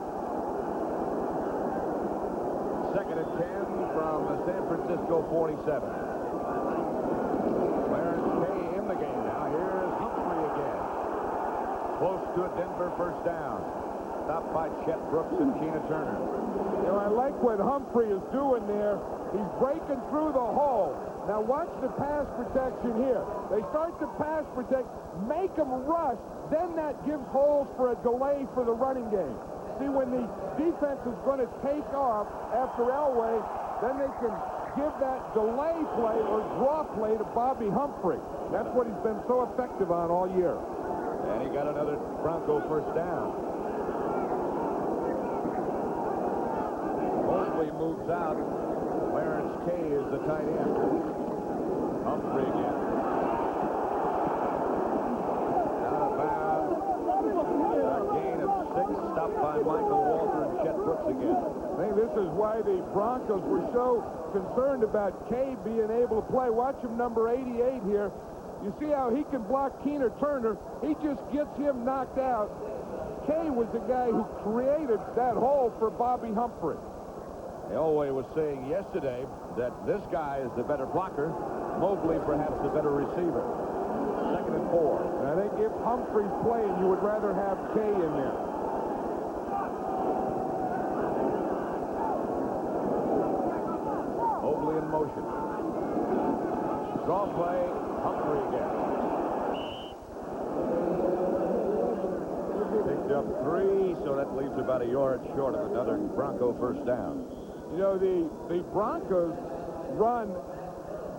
2nd and 10 from the San Francisco 47. Clarence Kay in the game now. Here's Humphrey again. Close to a Denver first down. Stopped by Chet Brooks and Tina Turner. You know, I like what Humphrey is doing there. He's breaking through the hole. Now watch the pass protection here. They start to pass protect, make them rush, then that gives holes for a delay for the running game. See, when the defense is going to take off after Elway, then they can give that delay play or draw play to Bobby Humphrey. That's what he's been so effective on all year. And he got another Bronco first down. Mosley moves out. Clarence Kay is the tight end. Humphrey again. Out of bounds. A gain of 6. Stopped by Michael Walter and Chet Brooks again. I think this is why the Broncos were so concerned about Kay being able to play. Watch him, number 88 here. You see how he can block Tina Turner. He just gets him knocked out. Kay was the guy who created that hole for Bobby Humphrey. Elway was saying yesterday that this guy is the better blocker. Mobley perhaps the better receiver. 2nd and 4. I think if Humphrey's playing, you would rather have Kay in there. Mobley in motion. Draw play, Humphrey again. Picked up 3, so that leaves about a yard short of another Bronco first down. You know, the Broncos run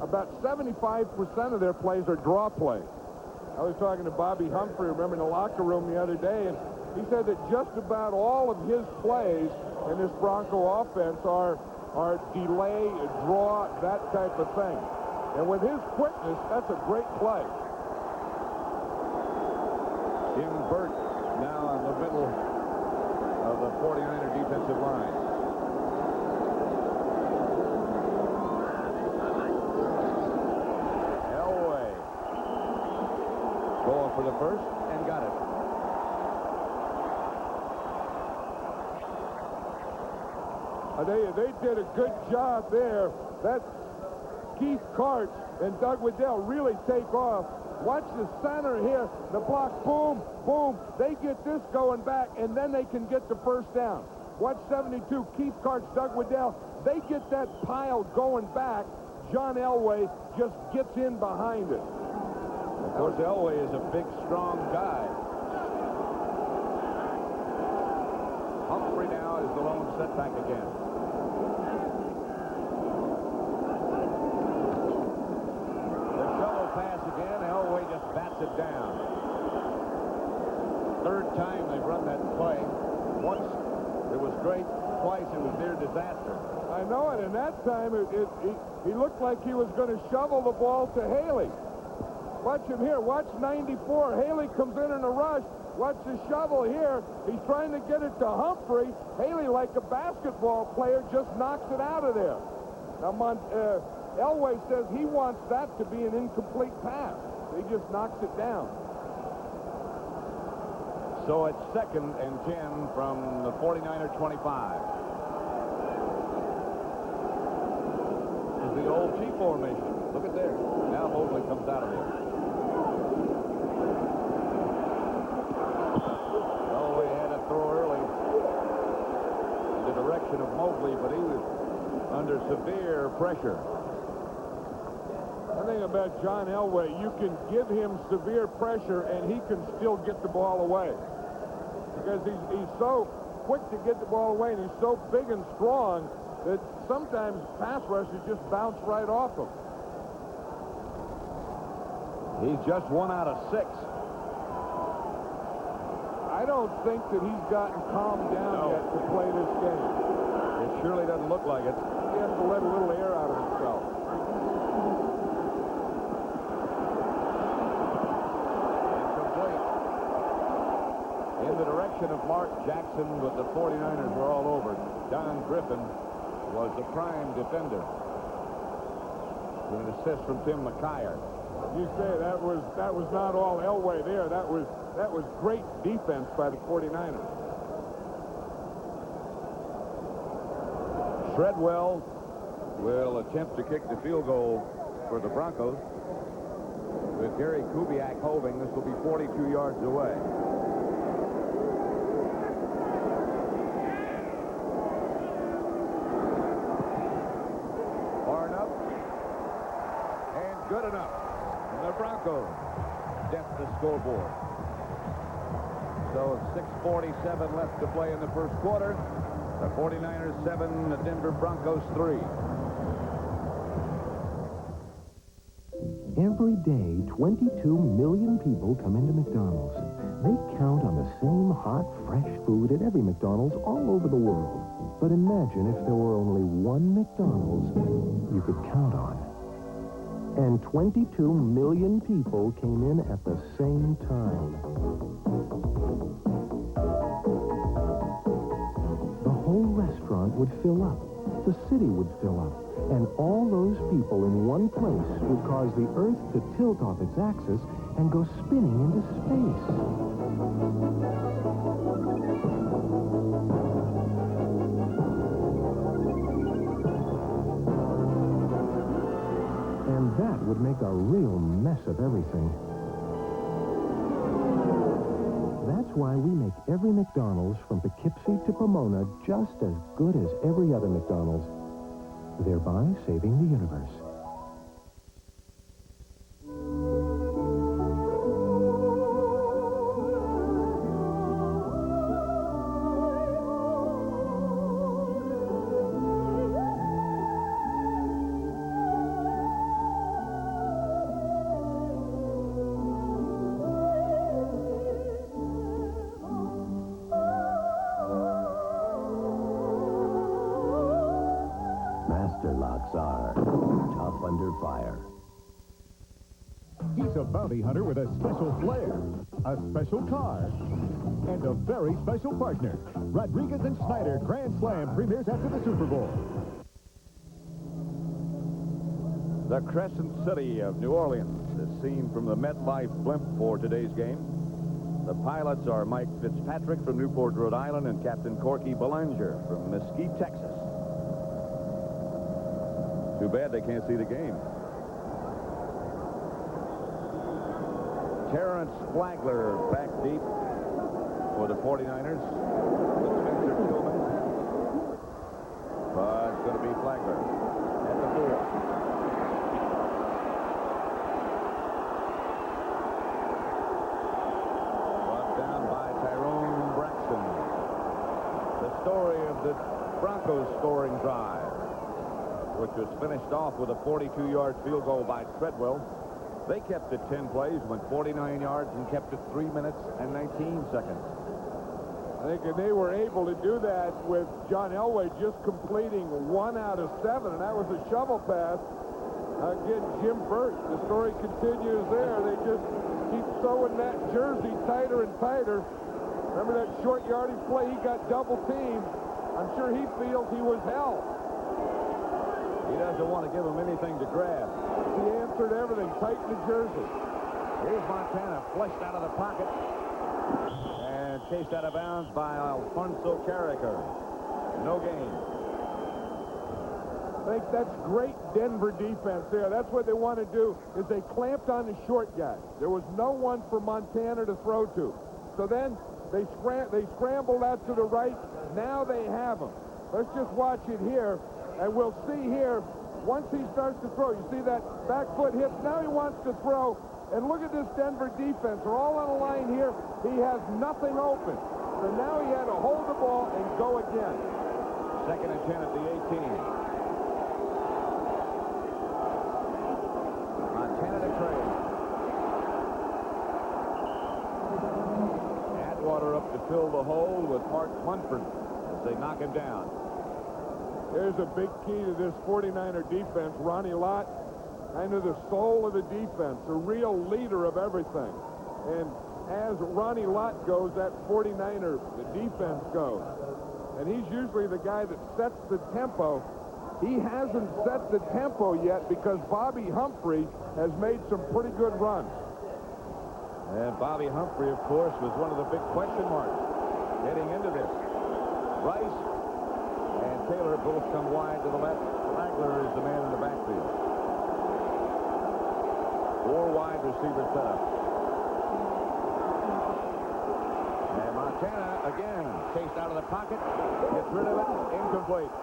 about 75% of their plays are draw plays. I was talking to Bobby Humphrey, remember, in the locker room the other day, and he said that just about all of his plays in this Bronco offense are delay, draw, that type of thing. And with his quickness, that's a great play. Jim Burt now in the middle of the 49er defensive line. Elway going for the first and got it. They did a good job there. That Keith Karch and Doug Waddell really take off. Watch the center here. The block, boom, boom. They get this going back, and then they can get the first down. Watch 72, Keith Karch, Doug Waddell. They get that pile going back. John Elway just gets in behind it. Of course, Elway is a big, strong guy. Humphrey now is the lone setback again. The shovel pass again. Elway just bats it down. Third time they've run that play. Once it was great. Twice it was near disaster. I know it, and that time he looked like he was going to shovel the ball to Haley. Watch him here. Watch 94. Haley comes in a rush. Watch the shovel here. He's trying to get it to Humphrey. Haley, like a basketball player, just knocks it out of there. Now, Elway says he wants that to be an incomplete pass. He just knocks it down. So it's 2nd and 10 from the 49er 25. Is the old T formation. Look at there. Now Mobley comes out of there. Elway had a throw early in the direction of Mobley, but he was under severe pressure. The thing about John Elway, you can give him severe pressure and he can still get the ball away. Because he's so quick to get the ball away and he's so big and strong that sometimes pass rushes just bounce right off him. He's just 1 out of 6. I don't think that he's gotten calmed down yet to play this game. It surely doesn't look like it. He has to let a little air out of himself. In the direction of Mark Jackson, but the 49ers were all over. Don Griffin was the prime defender. With an assist from Tim McKyer. You say that was not all Elway there. That was great defense by the 49ers. Shredwell will attempt to kick the field goal for the Broncos. With Gary Kubiak holding, this will be 42 yards away. Good enough. And the Broncos deft the scoreboard. So 6:47 left to play in the first quarter. The 49ers 7, the Denver Broncos 3. Every day, 22 million people come into McDonald's. They count on the same hot, fresh food at every McDonald's all over the world. But imagine if there were only one McDonald's you could count on. And 22 million people came in at the same time. The whole restaurant would fill up. The city would fill up. And all those people in one place would cause the Earth to tilt off its axis and go spinning into space. And that would make a real mess of everything. That's why we make every McDonald's from Poughkeepsie to Pomona just as good as every other McDonald's, thereby saving the universe. Master locks are tough under fire. He's a bounty hunter with a special flair, a special car, and a very special partner. Rodriguez and Snyder Grand Slam premieres after the Super Bowl. The Crescent City of New Orleans is seen from the MetLife blimp for today's game. The pilots are Mike Fitzpatrick from Newport, Rhode Island, and Captain Corky Belanger from Mesquite, Texas. Too bad they can't see the game. Terrence Flagler back deep for the 49ers with Spencer Tillman. But it's going to be Flagler at the 4. Brought down by Tyrone Braxton. The story of the Broncos scoring drive, which was finished off with a 42-yard field goal by Treadwell. They kept it 10 plays, went 49 yards, and kept it 3 minutes and 19 seconds. I think they were able to do that with John Elway just completing 1 out of 7, and that was a shovel pass. Again, Jim Burt, the story continues there. They just keep sewing that jersey tighter and tighter. Remember that short yardage play? He got double teamed. I'm sure he feels he was held. He doesn't want to give him anything to grab. He answered everything. Tighten the jersey. Here's Montana, flushed out of the pocket and chased out of bounds by Alfonso Carricker. No gain. I think that's great Denver defense there. That's what they want to do, is they clamped on the short guy. There was no one for Montana to throw to. So then they scrambled out to the right. Now they have him. Let's just watch it here. And we'll see here, once he starts to throw, you see that back foot hit. Now he wants to throw. And look at this Denver defense. They're all on a line here. He has nothing open. So now he had to hold the ball and go again. 2nd and 10 at the 18. Montana to Trey. Atwater up to fill the hole with Mark Munford as they knock him down. There's a big key to this 49er defense. Ronnie Lott, kind of the soul of the defense, a real leader of everything. And as Ronnie Lott goes, that 49er, the defense goes. And he's usually the guy that sets the tempo. He hasn't set the tempo yet because Bobby Humphrey has made some pretty good runs. And Bobby Humphrey, of course, was one of the big question marks heading into this. Rice and Taylor both come wide to the left. Flagler is the man in the backfield. 4 wide receiver setup. And Montana again chased out of the pocket, gets rid of it, incomplete.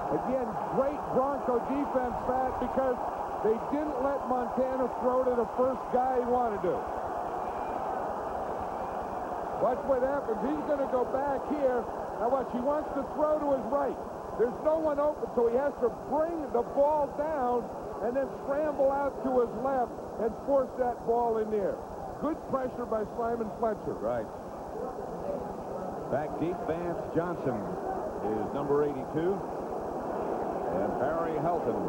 Again, great Bronco defense, Pat, because they didn't let Montana throw to the first guy he wanted to. Watch what happens. He's going to go back here. Now watch, he wants to throw to his right. There's no one open, so he has to bring the ball down and then scramble out to his left and force that ball in there. Good pressure by Simon Fletcher. Right. Back deep, Vance Johnson is number 82. And Barry Helton,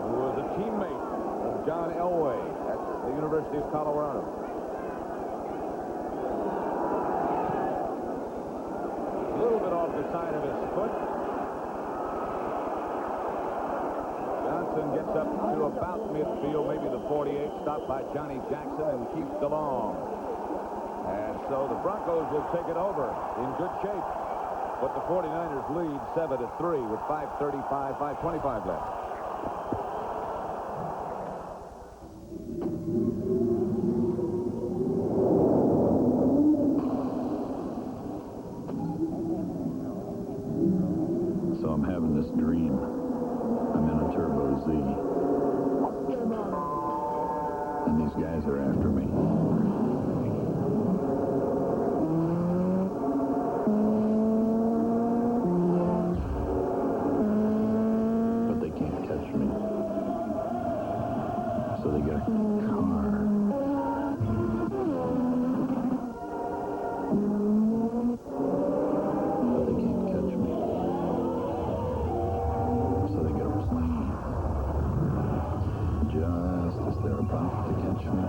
who was a teammate of John Elway at the University of Colorado. A little bit off the side of his foot. Johnson gets up to about midfield, maybe the 48, stopped by Johnny Jackson and keeps the long. And so the Broncos will take it over in good shape. But the 49ers lead 7-3 with 5:25 left. So I'm having this dream. I'm in a Turbo Z. And these guys are after me. But they can't catch me. So they got a car. But they can't catch me. So they get a plane. Just as they're about to catch me,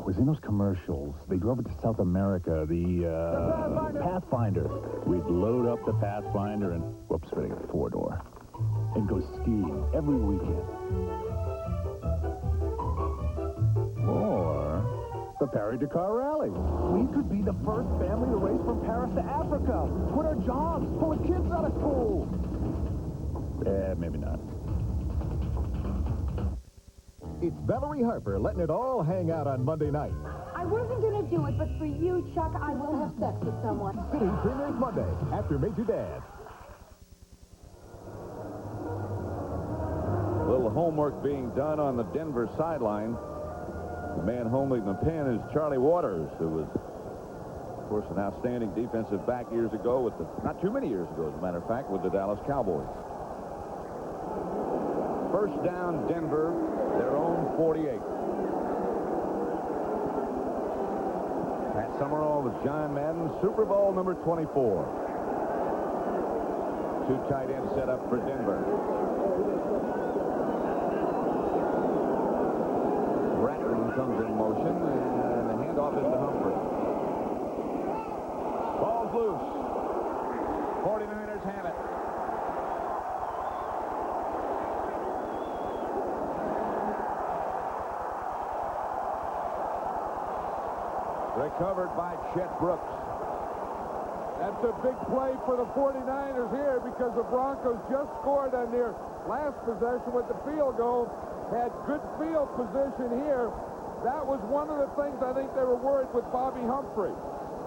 was in those commercials. They drove it to South America, the Pathfinder. We'd load up the Pathfinder and, whoops, fitting a four-door, and go skiing every weekend. Or the Paris-Dakar Rally. We could be the first family to race from Paris to Africa. Quit our jobs, pull the kids out of school. Maybe not. It's Valerie Harper letting it all hang out on Monday night. I wasn't going to do it, but for you, Chuck, I will have sex with someone. City premieres Monday after Major Dad. A little homework being done on the Denver sideline. The man holding the pen is Charlie Waters, who was, of course, an outstanding defensive back years ago with the, not too many years ago, as a matter of fact, with the Dallas Cowboys. First down, Denver, their own 48. Pat Summerall with John Madden, Super Bowl number 24. Two tight ends set up for Denver. Ratton comes in motion, and the handoff is to Humphrey. Ball's loose. 49ers have it. Recovered by Chet Brooks. That's a big play for the 49ers here because the Broncos just scored on their last possession with the field goal. Had good field position here. That was one of the things I think they were worried with Bobby Humphrey.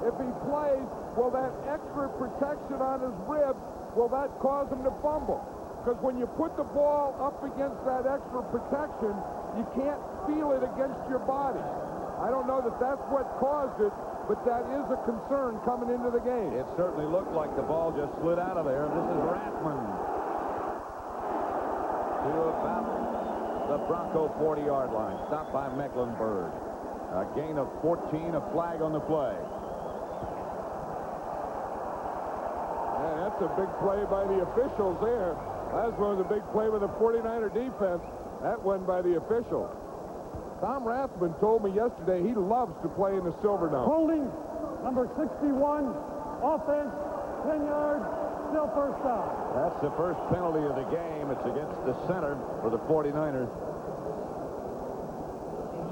If he plays, will that extra protection on his rib, will that cause him to fumble? Because when you put the ball up against that extra protection, you can't feel it against your body. I don't know that that's what caused it, but that is a concern coming into the game. It certainly looked like the ball just slid out of there. This is Rathman to about the Bronco 40-yard line. Stopped by Mecklenburg. A gain of 14, a flag on the play. Yeah, that's a big play by the officials there. That was a big play by the 49er defense. That one by the official. Tom Rathman told me yesterday he loves to play in the Silverdome. Holding, number 61, offense, 10 yards, still first down. That's the first penalty of the game. It's against the center for the 49ers.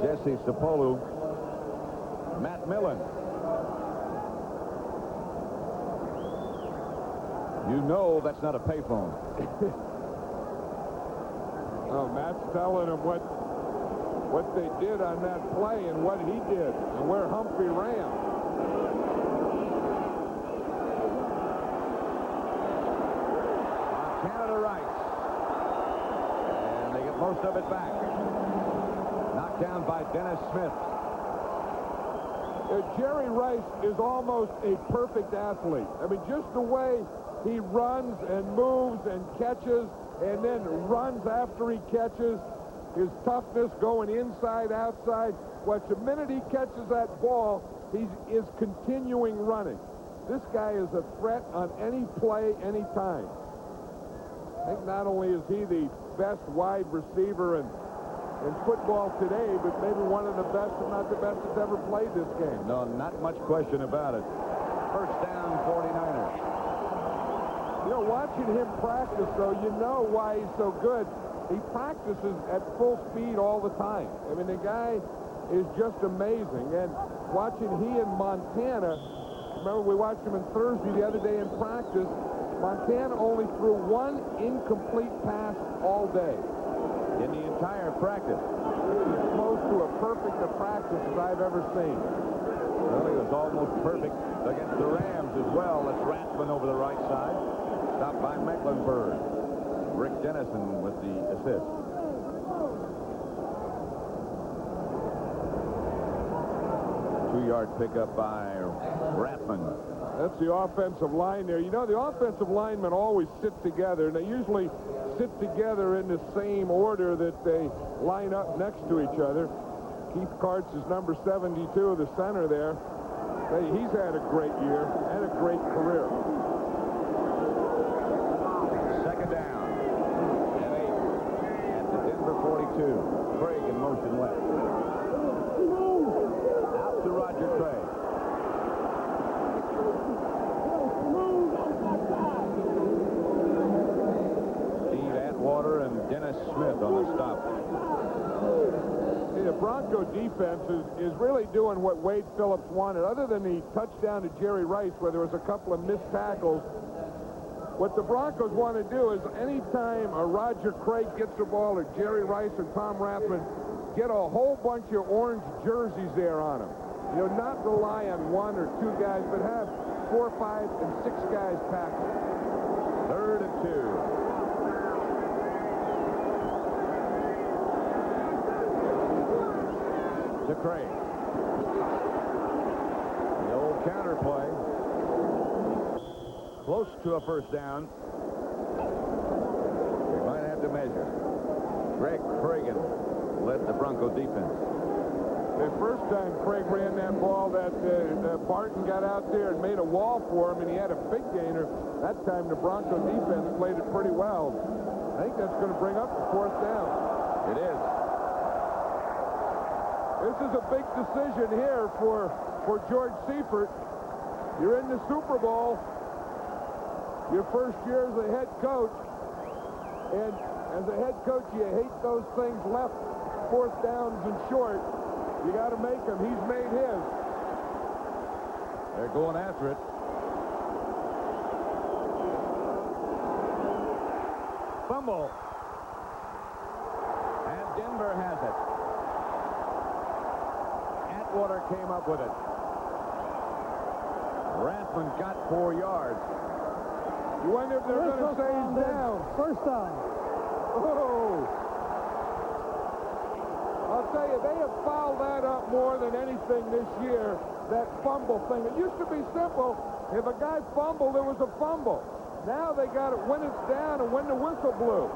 Jesse Sapolu. Matt Millen. You know that's not a payphone. Oh, Matt's telling him what they did on that play and what he did and where Humphrey ran. Montana to right. And they get most of it back. Knocked down by Dennis Smith. Jerry Rice is almost a perfect athlete. I mean, just the way he runs and moves and catches and then runs after he catches. His toughness going inside, outside. Watch, the minute he catches that ball, he is continuing running. This guy is a threat on any play, any time. I think not only is he the best wide receiver in football today, but maybe one of the best, if not the best, that's ever played this game. No, not much question about it. First down, 49ers. You know, watching him practice, though, you know why he's so good. He practices at full speed all the time. I mean, the guy is just amazing. And watching he and Montana, remember we watched him on Thursday the other day in practice, Montana only threw one incomplete pass all day. In the entire practice. As close to a perfect a practice as I've ever seen. Well, he was almost perfect against the Rams as well. That's Rathman over the right side. Stopped by Mecklenburg. Rick Dennison with the assist. Two-yard pickup by Rathman. That's the offensive line there. You know, the offensive linemen always sit together, and they usually sit together in the same order that they line up next to each other. Keith Karts is number 72, the center there. He's had a great year and a great career. Second down. And 8 at the Denver 42. Craig in motion left. Bronco defense is really doing what Wade Phillips wanted. Other than the touchdown to Jerry Rice, where there was a couple of missed tackles, what the Broncos want to do is anytime a Roger Craig gets the ball, or Jerry Rice or Tom Rathman, get a whole bunch of orange jerseys there on them. You know, not rely on one or two guys, but have 4, 5, and 6 guys tackled. 3rd and 2. To Craig. The old counter play. Close to a first down. We might have to measure. Greg Cragen led the Bronco defense. The first time Craig ran that ball, that Barton got out there and made a wall for him, and he had a big gainer. That time the Bronco defense played it pretty well. I think that's going to bring up the 4th down. It is. This is a big decision here for George Seifert. You're in the Super Bowl. Your first year as a head coach. And as a head coach, you hate those things left, 4th downs and short. You got to make them. He's made his. They're going after it. Fumble. And Denver has it. Atwater came up with it. Rathman got 4 yards. You wonder if they're going to say he's down. First down. Oh. I'll tell you, they have fouled that up more than anything this year, that fumble thing. It used to be simple. If a guy fumbled, it was a fumble. Now they got it when it's down and when the whistle blew.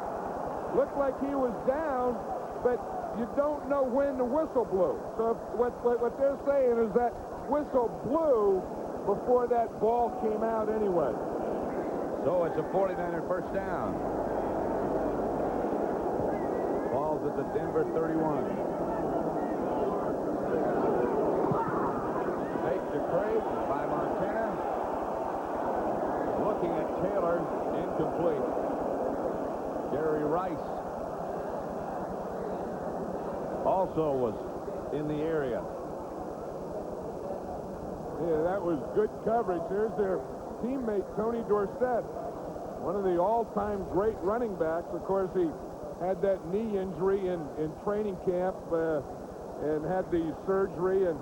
Looked like he was down, but you don't know when the whistle blew. So what they're saying is that whistle blew before that ball came out anyway. So it's a 49er first down. Falls at the Denver 31. Fake to Craig by Montana. Looking at Taylor, incomplete. Jerry Rice also was in the area. Yeah, that was good coverage. There's their teammate, Tony Dorsett, one of the all-time great running backs. Of course, he had that knee injury in training camp and had the surgery and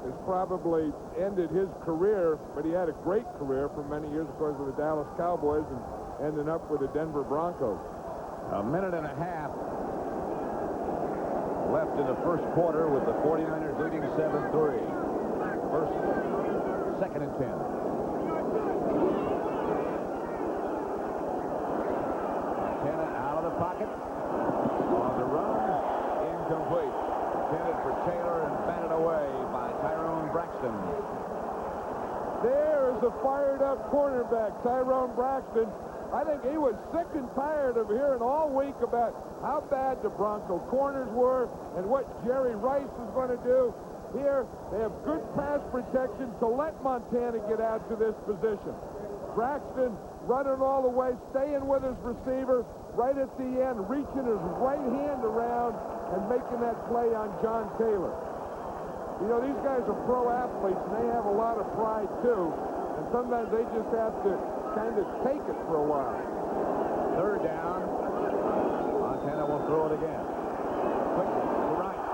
has probably ended his career, but he had a great career for many years, of course, with the Dallas Cowboys and ending up with the Denver Broncos. A minute and a half left in the first quarter with the 49ers leading 7-3. Second and 10. Montana out of the pocket. On the run. Incomplete. Intended for Taylor and batted away by Tyrone Braxton. There's a fired-up cornerback, Tyrone Braxton. I think he was sick and tired of hearing all week about how bad the Bronco corners were and what Jerry Rice is going to do. Here, they have good pass protection to let Montana get out to this position. Braxton running all the way, staying with his receiver, right at the end, reaching his right hand around and making that play on John Taylor. You know, these guys are pro athletes, and they have a lot of pride, too. And sometimes they just have to kind of take it for a while. Third down. Montana will throw it again. Quickly to Rice.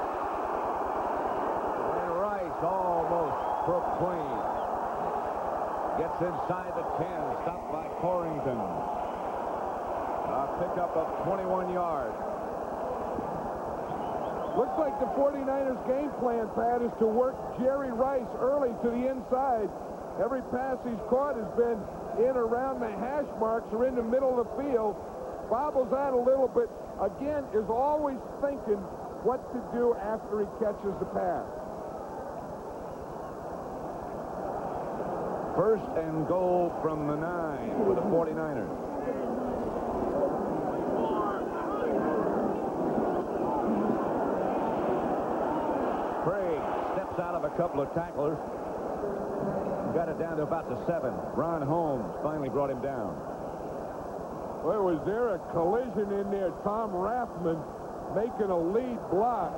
And Rice almost broke clean. Gets inside the 10. Stopped by Corrington. A pickup of 21 yards. Looks like the 49ers game plan, Pat, is to work Jerry Rice early to the inside. Every pass he's caught has been in around the hash marks or in the middle of the field. Bobbles out a little bit. Again, is always thinking what to do after he catches the pass. First and goal from the 9 for the 49ers. Craig steps out of a couple of tacklers. Got it down to about the 7. Ron Holmes finally brought him down. Well, was there a collision in there? Tom Rathman making a lead block.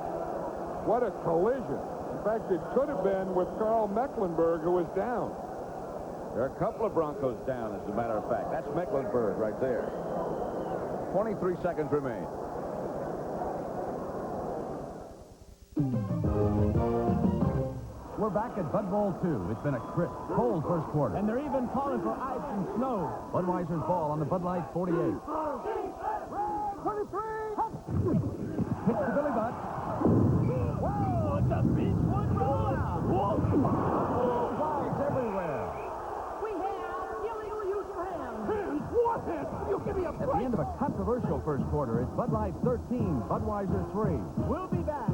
What a collision. In fact, it could have been with Carl Mecklenburg, who was down. There are a couple of Broncos down, as a matter of fact. That's Mecklenburg right there. 23 seconds remain. We're back at Bud Bowl 2. It's been a crisp, cold first quarter. And they're even calling for ice and snow. Budweiser's ball on the Bud Light 48. 23! Hits the Billy Butt. Whoa, it's a Beachwood rollout. Whoa! Flags everywhere. We have illegal use of hands. Hands? What hands? You give me a break. At the end of a controversial first quarter, it's Bud Light 13, Budweiser 3. We'll be back.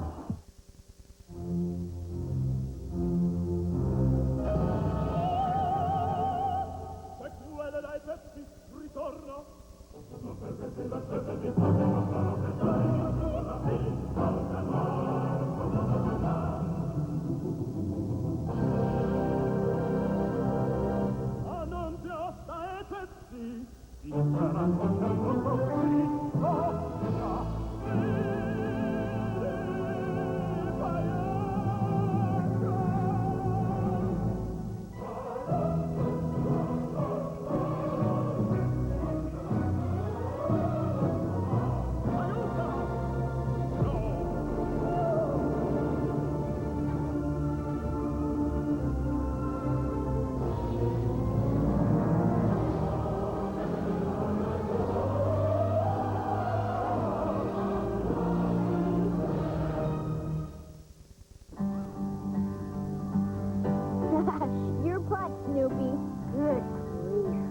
Your putt, Snoopy. Good grief.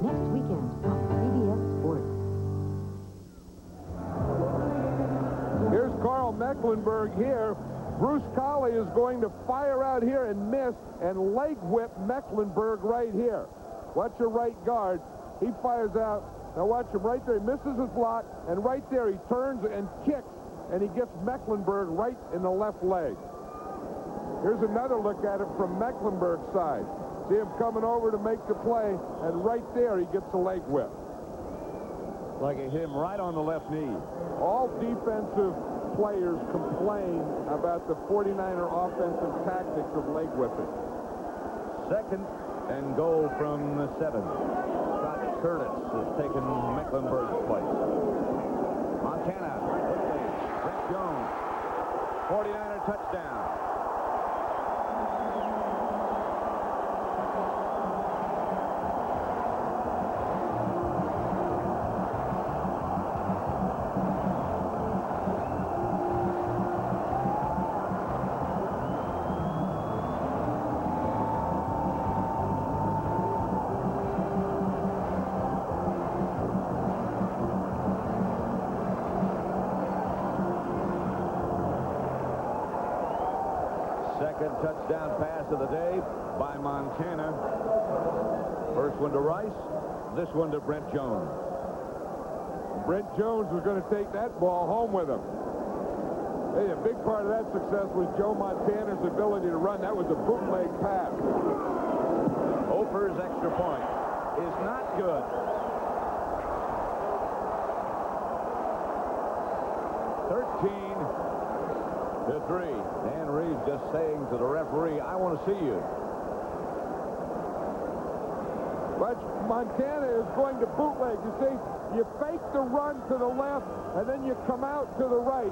Next weekend on CBS Sports. Here's Carl Mecklenburg here. Bruce Colley is going to fire out here and miss and leg whip Mecklenburg right here. Watch your right guard. He fires out. Now watch him right there. He misses his block, and right there he turns and kicks, and he gets Mecklenburg right in the left leg. Here's another look at it from Mecklenburg's side. See him coming over to make the play, and right there he gets a leg whip. Like it hit him right on the left knee. All defensive players complain about the 49er offensive tactics of leg whipping. Second and goal from the 7. Scott Curtis has taken Mecklenburg's place. Montana, quickly. Brent Jones, 49er touchdown. Second touchdown pass of the day by Montana. First one to Rice, this one to Brent Jones. Brent Jones was going to take that ball home with him. Hey, a big part of that success was Joe Montana's ability to run. That was a bootleg pass. Ofer's extra point is not good. 13-3. Dan Reeves just saying to the referee, I want to see you. But Montana is going to bootleg. You see, you fake the run to the left, and then you come out to the right.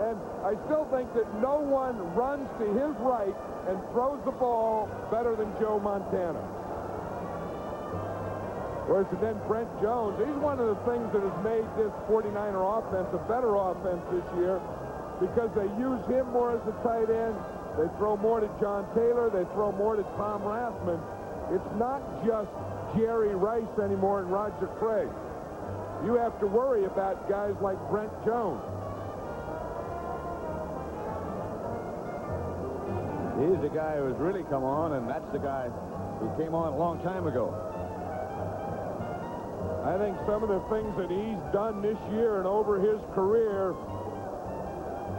And I still think that no one runs to his right and throws the ball better than Joe Montana. Whereas then Brent Jones, he's one of the things that has made this 49er offense a better offense this year, because they use him more as a tight end. They throw more to John Taylor. They throw more to Tom Rathman. It's not just Jerry Rice anymore and Roger Craig. You have to worry about guys like Brent Jones. He's the guy who's really come on, and that's the guy who came on a long time ago. I think some of the things that he's done this year and over his career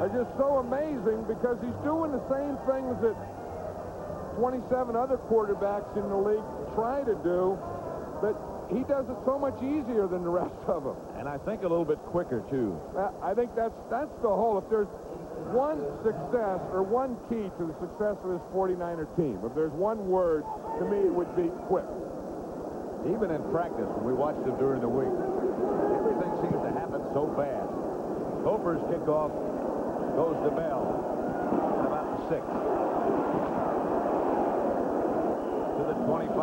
are just so amazing, because he's doing the same things that 27 other quarterbacks in the league try to do, but he does it so much easier than the rest of them. And I think a little bit quicker, too. I think that's the whole. If there's one success or one key to the success of this 49er team. If there's one word, to me, it would be quit. Even in practice, when we watched them during the week, everything seems to happen so fast. Gopher's kickoff goes to Bell at about the 6. To the 25.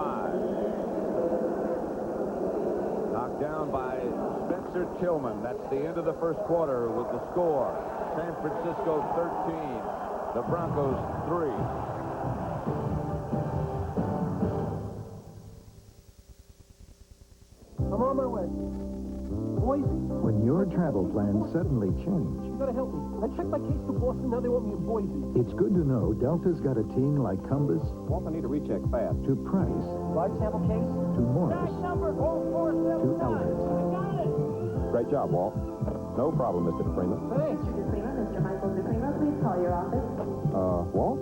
Knocked down by Spencer Tillman. That's the end of the first quarter with the score. San Francisco 13. The Broncos 3. I'm on my way. Boise. When your travel plans suddenly change, You gotta help me. I checked my case to Boston, now they want me in Boise. it's good to know Delta's got a team like Compass Walt, I need a recheck fast. to Price Blood sample case? to Morris Number 0479. to Eldridge. Got it. Great job, Walt. No problem, Mr. DePrima. Thanks. Mr. Michael DePrima, please call your office. Walt?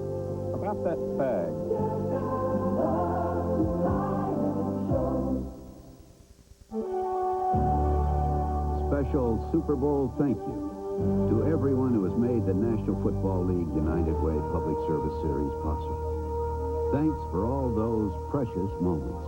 About that bag. Special Super Bowl thank you to everyone who has made the National Football League United Way Public Service Series possible. Thanks for all those precious moments.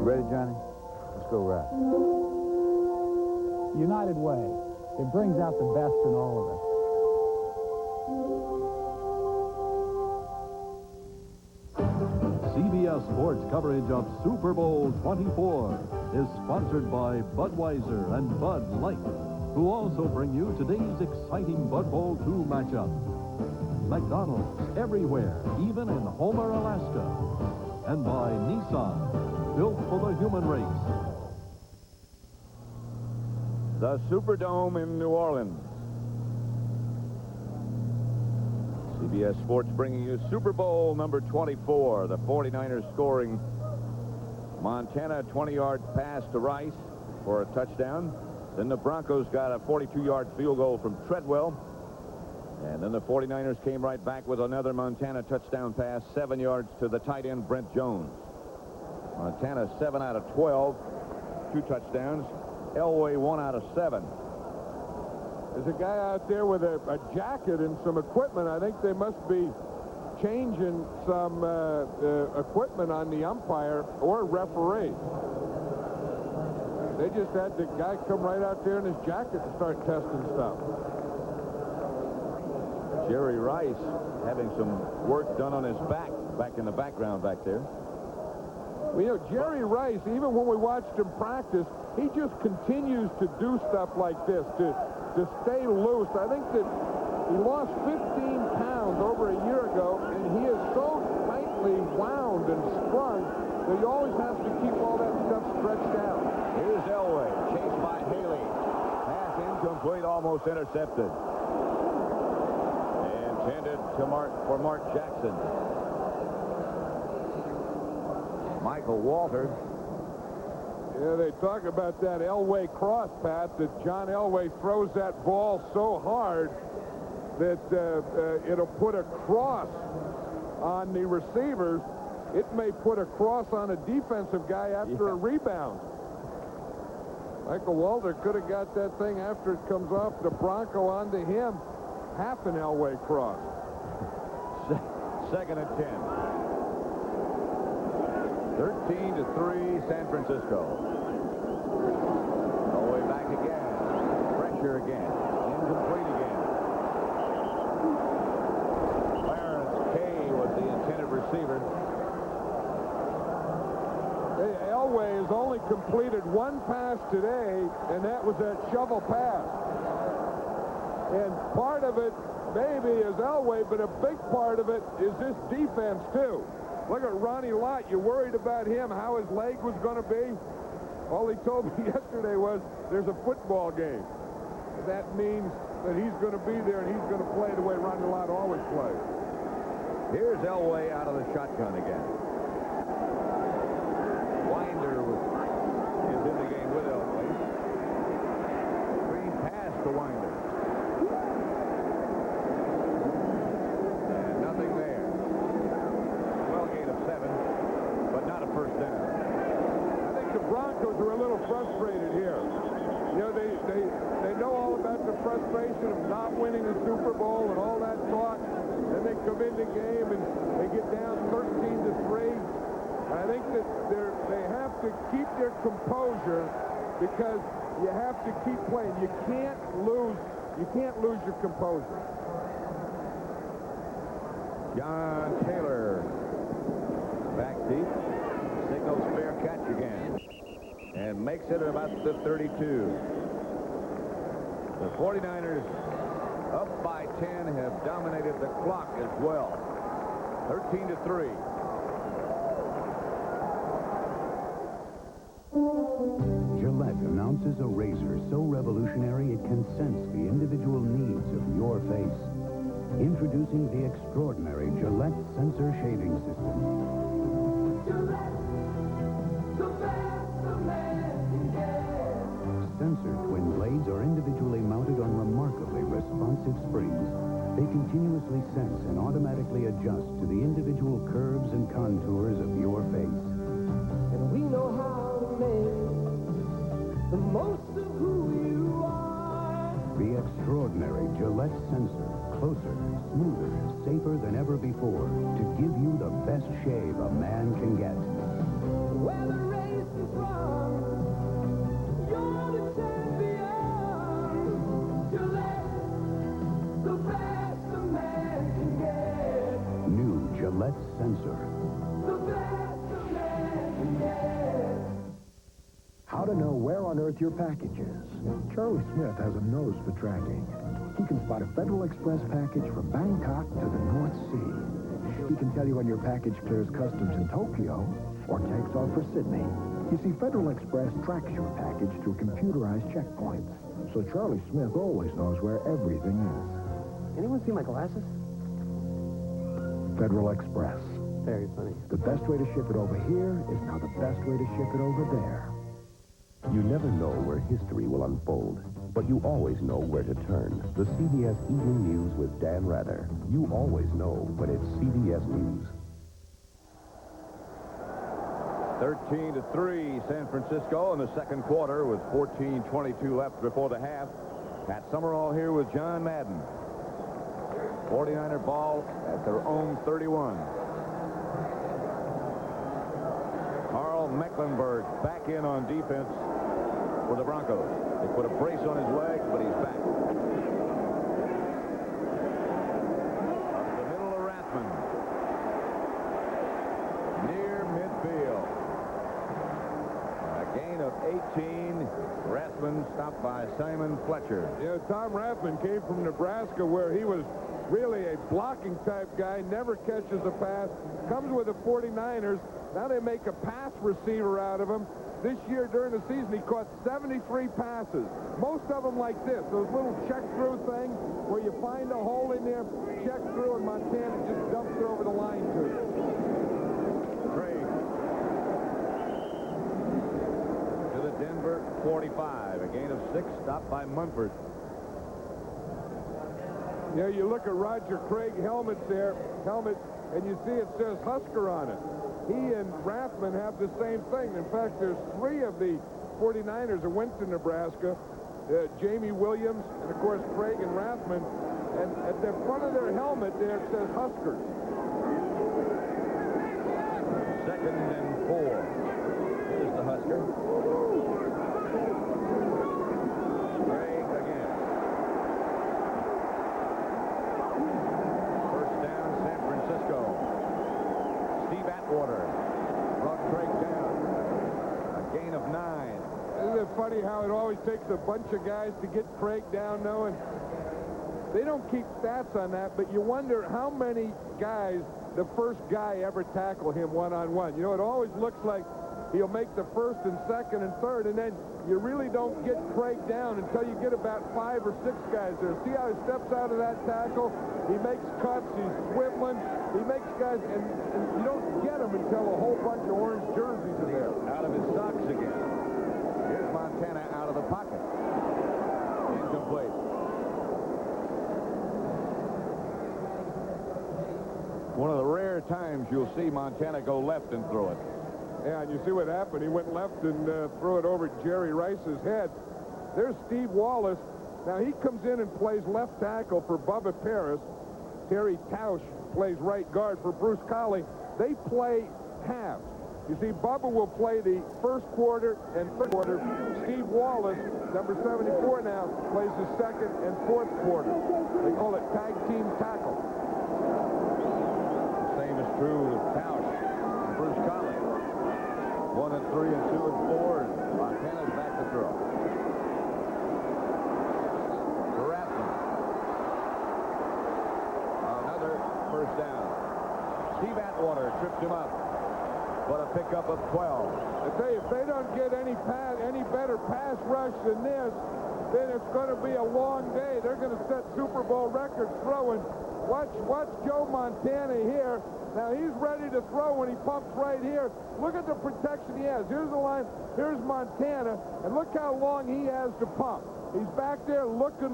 Ready, Johnny? Let's go right. United Way. It brings out the best in all of us. CBS Sports coverage of Super Bowl 24 is sponsored by Budweiser and Bud Light, who also bring you today's exciting Bud Bowl 2 matchup. McDonald's everywhere, even in Homer, Alaska. And by Nissan, built for the human race. The Superdome in New Orleans. CBS Sports bringing you Super Bowl number 24. The 49ers scoring. Montana, 20-yard pass to Rice for a touchdown. Then the Broncos got a 42-yard field goal from Treadwell. And then the 49ers came right back with another Montana touchdown pass, 7 yards to the tight end, Brent Jones. Montana 7 out of 12, 2 touchdowns. Elway 1 out of 7. There's a guy out there with a jacket and some equipment. I think they must be changing some equipment on the umpire or referee. They just had the guy come right out there in his jacket and start testing stuff. Jerry Rice having some work done on his back in the background back there. Well, you know, Jerry Rice, even when we watched him practice, he just continues to do stuff like this to stay loose. I think that he lost 15 pounds over a year ago, and he is so tightly wound and sprung that he always has to keep all that stuff stretched out. Here's Elway, chased by Haley. Pass incomplete, almost intercepted. Intended to for Mark Jackson. Michael Walter. Yeah, they talk about that Elway cross, Pat, that John Elway throws that ball so hard that it'll put a cross on the receivers. It may put a cross on a defensive guy after a rebound. Michael Walter could have got that thing after it comes off the Bronco onto him. Half an Elway cross. Second and 10. 13-3 San Francisco. Elway back again. Pressure again. Incomplete again. Clarence Kay was the intended receiver. Hey, Elway has only completed one pass today, and that was that shovel pass. And part of it maybe is Elway, but a big part of it is this defense, too. Look at Ronnie Lott. You worried about him, how his leg was going to be? All he told me yesterday was, there's a football game. That means that he's going to be there and he's going to play the way Ronnie Lott always plays. Here's Elway out of the shotgun again. Winder is in the game with Elway. Green pass to Winder. And nothing there. Well, gain of 7, but not a first down. I think the Broncos are a little frustrated here. You know, they know all about the frustration of not winning the Super Bowl and all that talk. Then they come in the game and they get down 13-3. I think that they have to keep their composure because you have to keep playing. You can't lose your composure. John Taylor back deep. Signals fair catch again. And makes it about the 32. The 49ers up by 10 have dominated the clock as well. 13-3. Gillette announces a razor so revolutionary it can sense the individual needs of your face. Introducing the extraordinary Gillette Sensor Shaving System. Sensor twin blades are individually mounted on remarkably responsive springs. They continuously sense and automatically adjust to the individual curves and contours of your face. And we know how to make the most of who you are. The extraordinary Gillette Sensor. Closer, smoother, safer than ever before to give you the best shave a man can get. Where the race is from, you're the champion. Gillette, the best a man can get. New Gillette Sensor. The best a man can get. How to know where on earth your package is. Charlie Smith has a nose for tracking. He can spot a Federal Express package from Bangkok to the North Sea. He can tell you when your package clears customs in Tokyo or takes off for Sydney. You see, Federal Express tracks your package through computerized checkpoints. So Charlie Smith always knows where everything is. Anyone see my glasses? Federal Express. Very funny. The best way to ship it over here is now the best way to ship it over there. You never know where history will unfold, but you always know where to turn. The CBS Evening News with Dan Rather. You always know when it's CBS News. 13-3, San Francisco in the second quarter with 14:22 left before the half. Pat Summerall here with John Madden. 49er ball at their own 31. Carl Mecklenburg back in on defense for the Broncos. They put a brace on his leg, but he's back. Up the middle of Rathman. Near midfield. A gain of 18. Rathman stopped by Simon Fletcher. Yeah, Tom Rathman came from Nebraska where he was really a blocking type guy, never catches a pass, comes with the 49ers. Now they make a pass receiver out of him. This year during the season, he caught 73 passes. Most of them like this, those little check-through things where you find a hole in there, check through, and Montana just dumps it over the line to you. Craig to the Denver 45. A gain of 6, stopped by Munford. Yeah, you look at Roger Craig helmet, and you see it says Husker on it. He and Rathman have the same thing. In fact, there's 3 of the 49ers that went to Nebraska. Jamie Williams, and of course Craig and Rathman. And at the front of their helmet there it says Huskers. 2nd and 4. Here's the Husker. Craig again. First down, San Francisco. Steve Atwater brought Craig down. A gain of 9. Isn't it funny how it always takes a bunch of guys to get Craig down, though? And they don't keep stats on that, but you wonder how many guys the first guy ever tackle him one-on-one. You know, it always looks like he'll make the first and second and third, and then you really don't get Craig down until you get about 5 or 6 guys there. See how he steps out of that tackle? He makes cuts, he's swiveling, he makes guys, and you don't get him until a whole bunch of orange jerseys are there. Out of his socks again. Here's Montana out of the pocket. Incomplete. One of the rare times you'll see Montana go left and throw it. Yeah, and you see what happened. He went left and threw it over Jerry Rice's head. There's Steve Wallace. Now, he comes in and plays left tackle for Bubba Paris. Terry Tausch plays right guard for Bruce Colley. They play halves. You see, Bubba will play the first quarter and third quarter. Steve Wallace, number 74 now, plays the second and fourth quarter. They call it tag team tackle. The same is true with Tausch and Bruce Colley. 1 and 3 and 2 and 4, and Montana's back to throw. Harassment. Another first down. Steve Atwater tripped him up, but a pickup of 12. I tell you, if they don't get any better pass rush than this, then it's going to be a long day. They're going to set Super Bowl records throwing. Watch Joe Montana here. Now, he's ready to throw when he pumps right here. Look at the protection he has. Here's the line. Here's Montana. And look how long he has to pump. He's back there looking.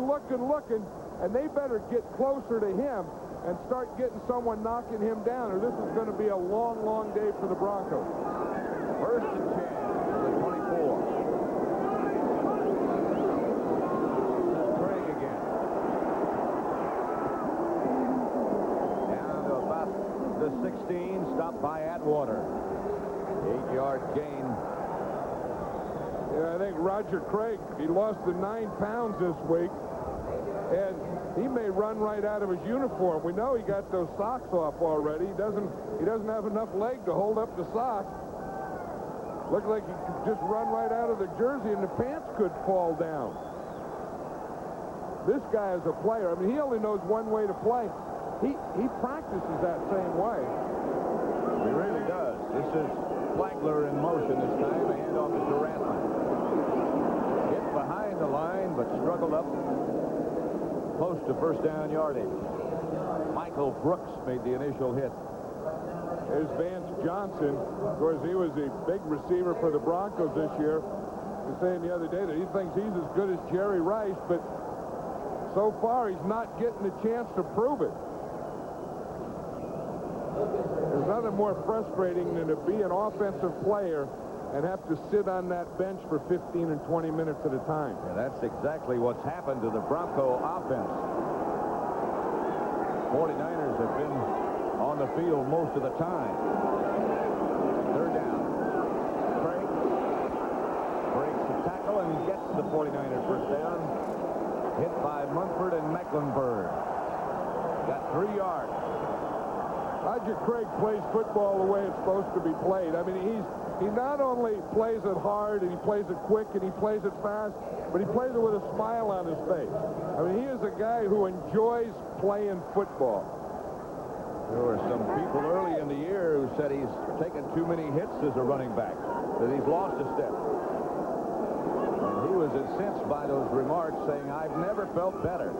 And they better get closer to him and start getting someone knocking him down, or this is going to be a long, long day for the Broncos. First and 10 for the 24. Craig again. Down to about the 16, stopped by Atwater. 8-yard gain. Yeah, I think Roger Craig, he lost the 9 pounds this week, and he may run right out of his uniform. We know he got those socks off already. He doesn't have enough leg to hold up the sock. Looked like he could just run right out of the jersey, and the pants could fall down. This guy is a player. I mean, he only knows one way to play. He practices that same way. He really does. This is Flagler in motion this time. A handoff to Durantman. Hit behind the line, but struggled up close to first down yardage. Michael Brooks made the initial hit. There's Vance Johnson. Of course, he was a big receiver for the Broncos this year. He was saying the other day that he thinks he's as good as Jerry Rice, but so far he's not getting the chance to prove it. There's nothing more frustrating than to be an offensive player and have to sit on that bench for 15 and 20 minutes at a time. Yeah, that's exactly what's happened to the Bronco offense. 49ers have been on the field most of the time. Third down. Craig breaks the tackle and gets the 49ers first down. Hit by Munford and Mecklenburg. Got 3 yards. Roger Craig plays football the way it's supposed to be played. I mean, he not only plays it hard and he plays it quick and he plays it fast, but he plays it with a smile on his face. I mean, he is a guy who enjoys playing football. There were some people early in the year who said he's taken too many hits as a running back, that he's lost a step. And he was incensed by those remarks, saying, "I've never felt better."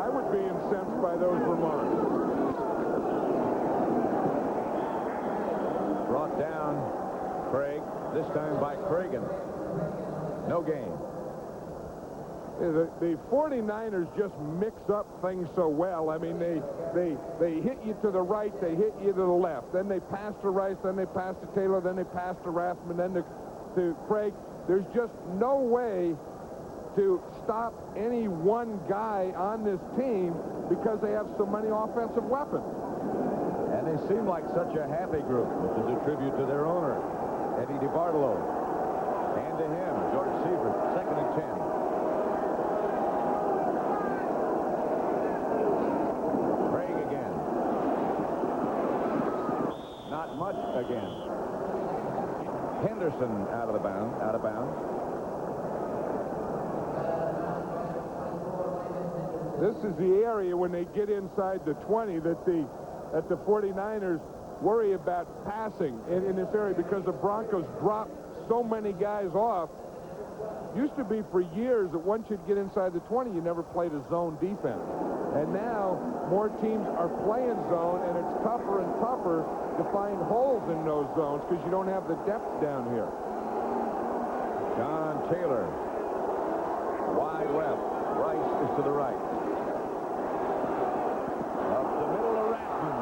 I would be incensed by those remarks. Brought down Craig, this time by Cragen. No gain. The 49ers just mix up things so well. I mean, they hit you to the right, they hit you to the left. Then they pass to Rice, then they pass to Taylor, then they pass to Rathman, then to Craig. There's just no way to stop any one guy on this team because they have so many offensive weapons. And they seem like such a happy group, which is a tribute to their owner, Eddie DeBartolo. And to him, George Seifert, 2nd and 10. Craig again. Not much again. Henderson out of bounds. This is the area when they get inside the 20 that the that the 49ers worry about passing in this area because the Broncos drop so many guys off. Used to be for years that once you'd get inside the 20, you never played a zone defense. And now more teams are playing zone, and it's tougher and tougher to find holes in those zones because you don't have the depth down here. John Taylor, wide left. Rice is to the right. Up the middle of Rathman.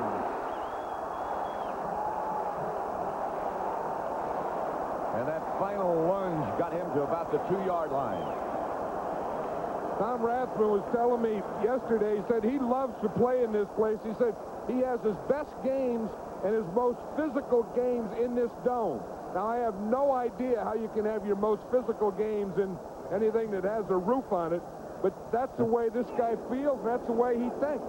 And that final lunge got him to about the 2-yard line. Tom Rathman was telling me yesterday, he said he loves to play in this place. He said he has his best games and his most physical games in this dome. Now, I have no idea how you can have your most physical games in anything that has a roof on it, but that's the way this guy feels, and that's the way he thinks.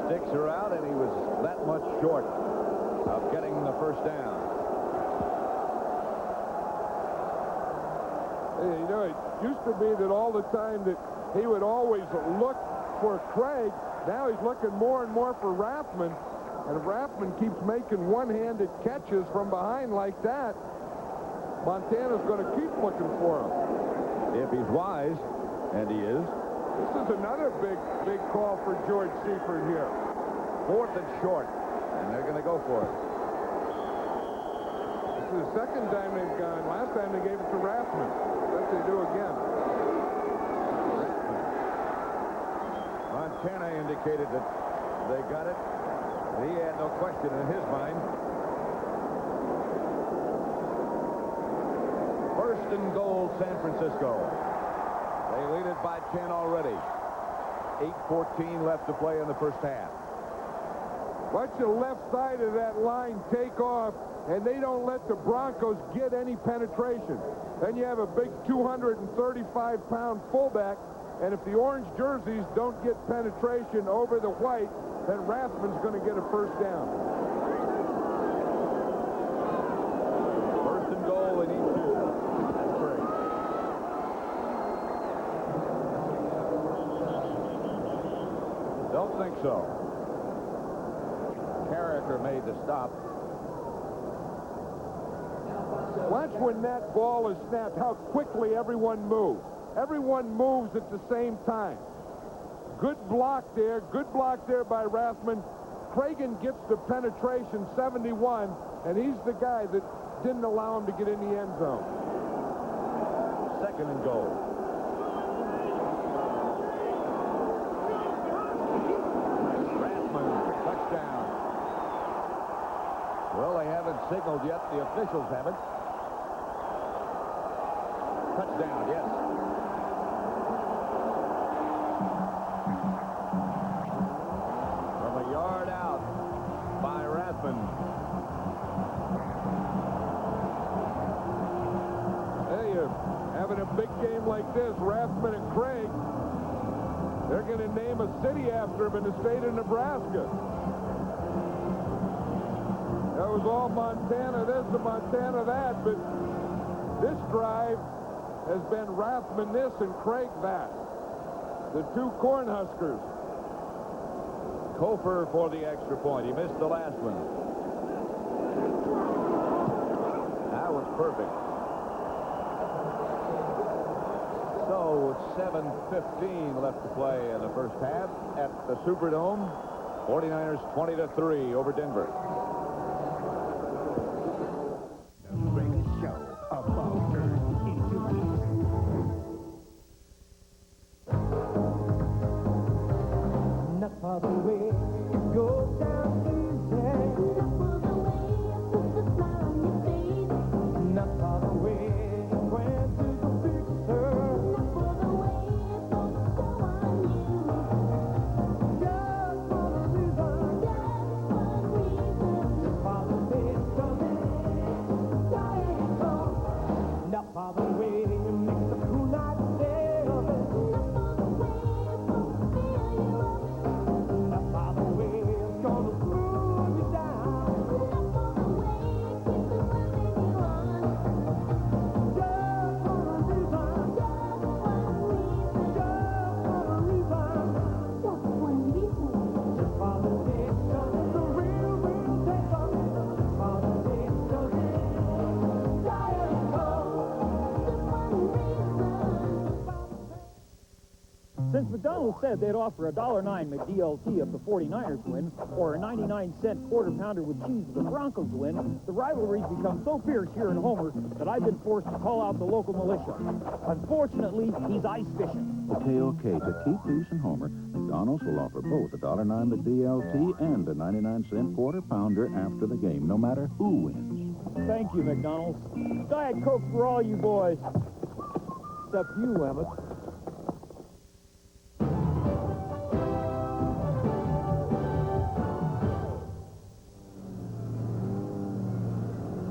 Sticks are out, and he was that much short of getting the first down. You know, it used to be that all the time that he would always look for Craig. Now he's looking more and more for Rathman, and if Rathman keeps making one-handed catches from behind like that, Montana's going to keep looking for him. If he's wise, and he is. This is another big call for George Seifert here. 4th and short, and they're going to go for it. This is the second time they've gone. Last time they gave it to Rathman. Let's they do again. Montana indicated that they got it. He had no question in his mind. 1st and goal, San Francisco. They lead it by 10 already. 8:14 left to play in the first half. Watch the left side of that line take off, and they don't let the Broncos get any penetration. Then you have a big 235-pound fullback, and if the orange jerseys don't get penetration over the white, then Rathman's going to get a first down. 1st and goal, they need 2. That's great. Don't think so. Carricker made the stop. Watch when that ball is snapped, how quickly everyone moves. Everyone moves at the same time. Good block there by Rathman. Cragen gets the penetration, 71, and he's the guy that didn't allow him to get in the end zone. 2nd and goal. Rathman, touchdown. Well, they haven't signaled yet. The officials haven't. Touchdown, yes. From a yard out by Rathman. Hey, you're having a big game like this, Rathman and Craig, they're going to name a city after him in the state of Nebraska. That was all Montana this and Montana that, but this drive has been Rathman this and Craig that. The two Cornhuskers. Kofer for the extra point. He missed the last one. That was perfect. So 7:15 left to play in the first half at the Superdome. 49ers 20-3 over Denver. For the way it goes down easy. Not for the way it went to the picture. Not for the way it goes so on you. Just for the reason. Since McDonald's said they'd offer a $1.09 McDLT if the 49ers win, or a 99-cent quarter pounder with cheese if the Broncos win, the rivalry's become so fierce here in Homer that I've been forced to call out the local militia. Unfortunately, he's ice fishing. Okay. To keep peace in Homer, McDonald's will offer both a $1.09 McDLT and a 99-cent quarter pounder after the game, no matter who wins. Thank you, McDonald's. Diet Coke for all you boys. Except you, Emmett.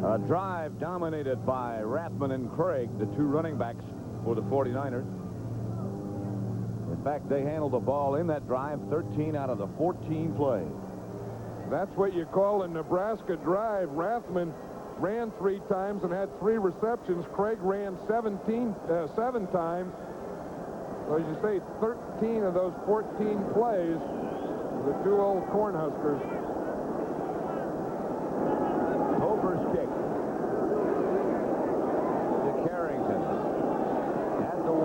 A drive dominated by Rathman and Craig, the two running backs for the 49ers. In fact, they handled the ball in that drive 13 out of the 14 plays. That's what you call a Nebraska drive. Rathman ran 3 times and had 3 receptions. Craig ran 7 times. So as you say, 13 of those 14 plays, the two old Cornhuskers. Hofer's kick to Carrington at the 1,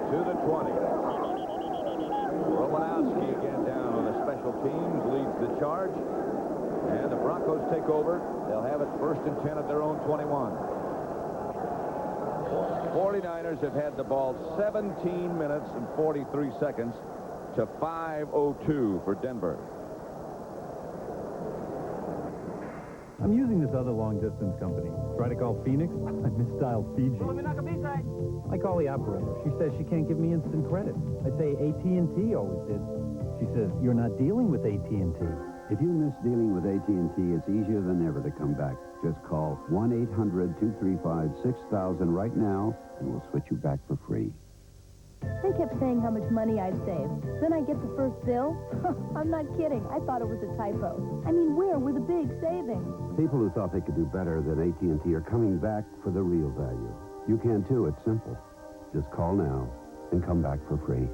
to the 20. Romanowski again down on the special teams, leads the charge, and the Broncos take over. They'll have it 1st and 10 at their own 21. 49ers have had the ball 17 minutes and 43 seconds to 5:02 for Denver. I'm using this other long-distance company. Try to call Phoenix, I misdialed Fiji. I call the operator. She says she can't give me instant credit. I say AT&T always did. She says, you're not dealing with AT&T. If you miss dealing with AT&T, it's easier than ever to come back. Just call 1-800-235-6000 right now, and we'll switch you back for free. They kept saying how much money I'd saved. Then I get the first bill? I'm not kidding. I thought it was a typo. I mean, where were the big savings? People who thought they could do better than AT&T are coming back for the real value. You can too. It's simple. Just call now and come back for free.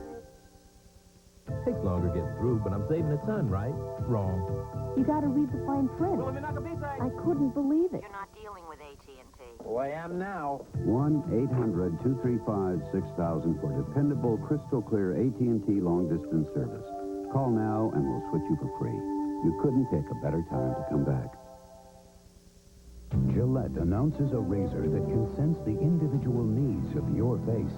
Takes longer getting through, but I'm saving a ton, right? Wrong. You gotta read the fine print. I couldn't believe it. You're not dealing with AT&T. Oh, I am now. 1-800-235-6000 for dependable, crystal clear AT&T long-distance service. Call now and we'll switch you for free. You couldn't pick a better time to come back. Gillette announces a razor that can sense the individual needs of your face.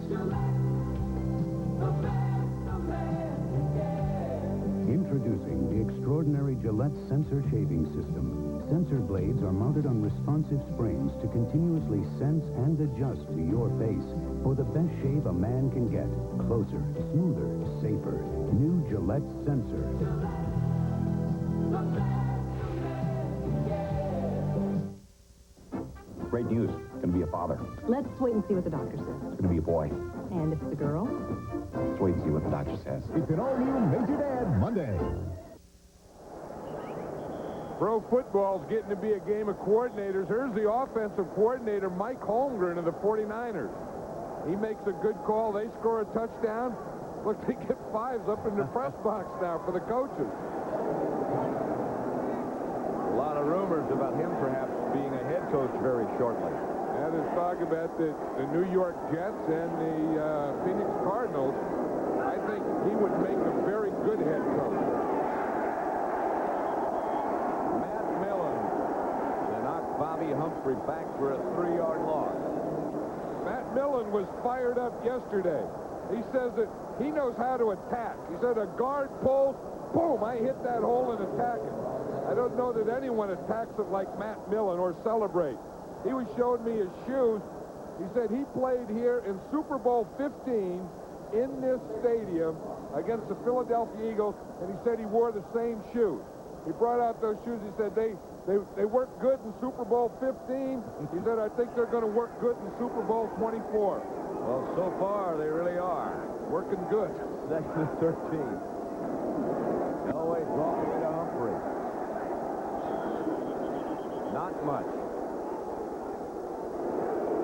Introducing the extraordinary Gillette Sensor Shaving System. Sensor blades are mounted on responsive springs to continuously sense and adjust to your face for the best shave a man can get. Closer, smoother, safer. New Gillette Sensor. Great news. Going to be a father. Let's wait and see what the doctor says. It's going to be a boy. And if it's a girl? Let's wait and see what the doctor says. It's an all-new Major Dad Monday. Pro football's getting to be a game of coordinators. Here's the offensive coordinator, Mike Holmgren of the 49ers. He makes a good call. They score a touchdown. Look, they get 5s up in the press box now for the coaches. A lot of rumors about him perhaps being a head coach very shortly. And there's talk about the New York Jets and the Phoenix Cardinals. I think he would make a very good head coach. Matt Millen to knock Bobby Humphrey back for a 3-yard loss. Matt Millen was fired up yesterday. He says that he knows how to attack. He said a guard pulls, boom, I hit that hole and attack it. I don't know that anyone attacks it like Matt Millen or celebrates. He was showing me his shoes. He said he played here in Super Bowl 15 in this stadium against the Philadelphia Eagles, and he said he wore the same shoes. He brought out those shoes. He said they worked good in Super Bowl 15. He said, I think they're going to work good in Super Bowl 24. Well, so far, they really are. Working good. Second and 13. Elway draws away to Humphrey. Not much.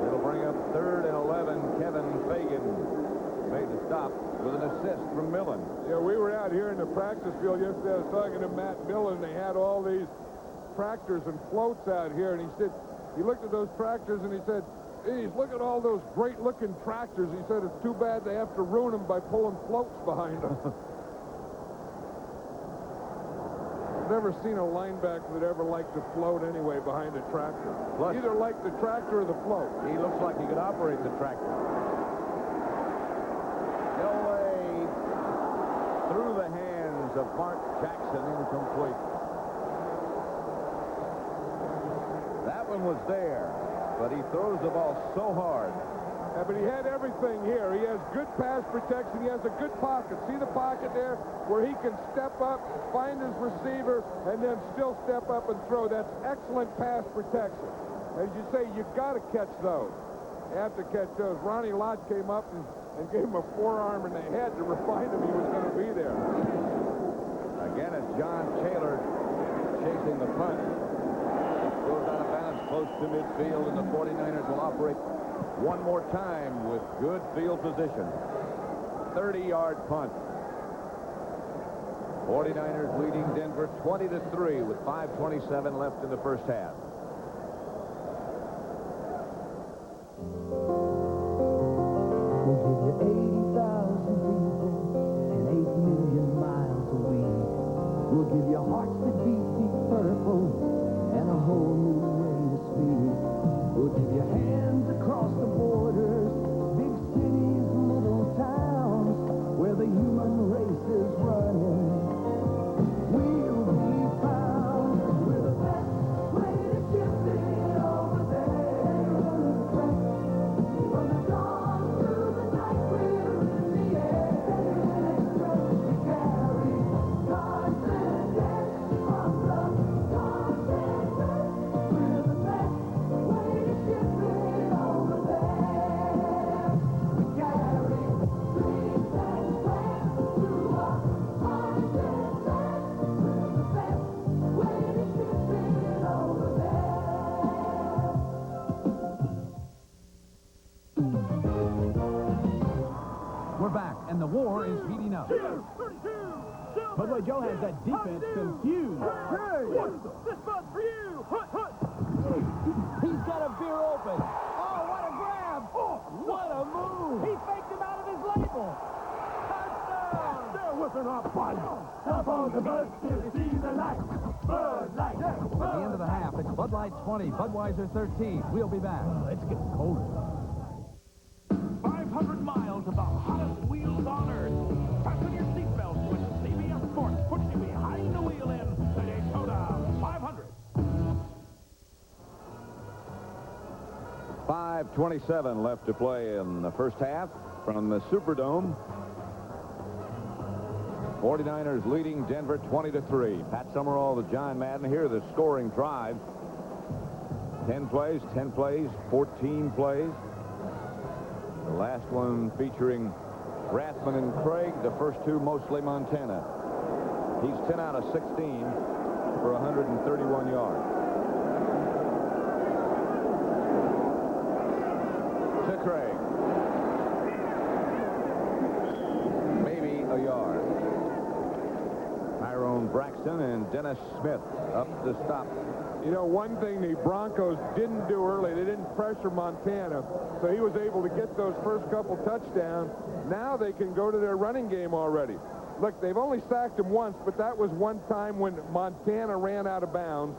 It'll bring up 3rd and 11. Kevin Fagan made the stop with an assist from Millen. Yeah, we were out here in the practice field yesterday. I was talking to Matt Millen. They had all these tractors and floats out here, and he said, he looked at those tractors and he said, Geez, look at all those great-looking tractors. He said it's too bad they have to ruin them by pulling floats behind them. I've never seen a linebacker that ever liked to float anyway behind a tractor. Plus, either like the tractor or the float. He looks like he could operate the tractor. Elway through the hands of Mark Jackson, incomplete. That one was there, but he throws the ball so hard. Yeah, but he had everything here. He has good pass protection. He has a good pocket. See the pocket there where he can step up, find his receiver, and then still step up and throw. That's excellent pass protection. As you say, you got to catch those. You have to catch those. Ronnie Lott came up and gave him a forearm in the head to remind him he was going to be there. Again, it's John Taylor chasing the punt. Goes out of bounds close to midfield, and the 49ers will operate one more time with good field position. 30-yard punt. 49ers leading Denver 20-3 with 5:27 left in the first half. We'll give you 80,000 people and 8 million miles a week. We'll give you hearts that beat deep purple and a whole new way to speak. We'll give you hands across the borders, big cities, little towns, where the human race is running. We'll be found. We're the best way to ship it over there. From the dawn to the night, we're in the air. Express we carry confidence from the continent. We're the best way to ship it over there. We carry dreams and plans to a continent. We're the best way to ship it over there. We're back, and the war is heating up. But boy, Joe has that defense confused. This one's for you! He's got a beer open. Oh, what a grab! What a move! He faked him out of his label! Touchdown! They're whipping our fight. Up on the bus to see the light. Bud Light. At the end of the half, it's Bud Light 20, Budweiser 13. We'll be back. It's getting colder. 500 miles of the hottest wheels on earth. Fasten your seatbelts with CBS Sports puts you behind the wheel in the Daytona 500. 5:27 left to play in the first half from the Superdome. 49ers leading Denver 20-3. Pat Summerall to John Madden. Here the scoring drive. 10 plays, 14 plays. The last one featuring Rathman and Craig, the first two mostly Montana. He's 10 out of 16 for 131 yards. To Craig. Maybe a yard. Tyrone Braxton and Dennis Smith up to stop. You know, one thing the Broncos didn't do early, they didn't pressure Montana, so he was able to get those first couple touchdowns. Now they can go to their running game already. Look, they've only sacked him once, but that was one time when Montana ran out of bounds.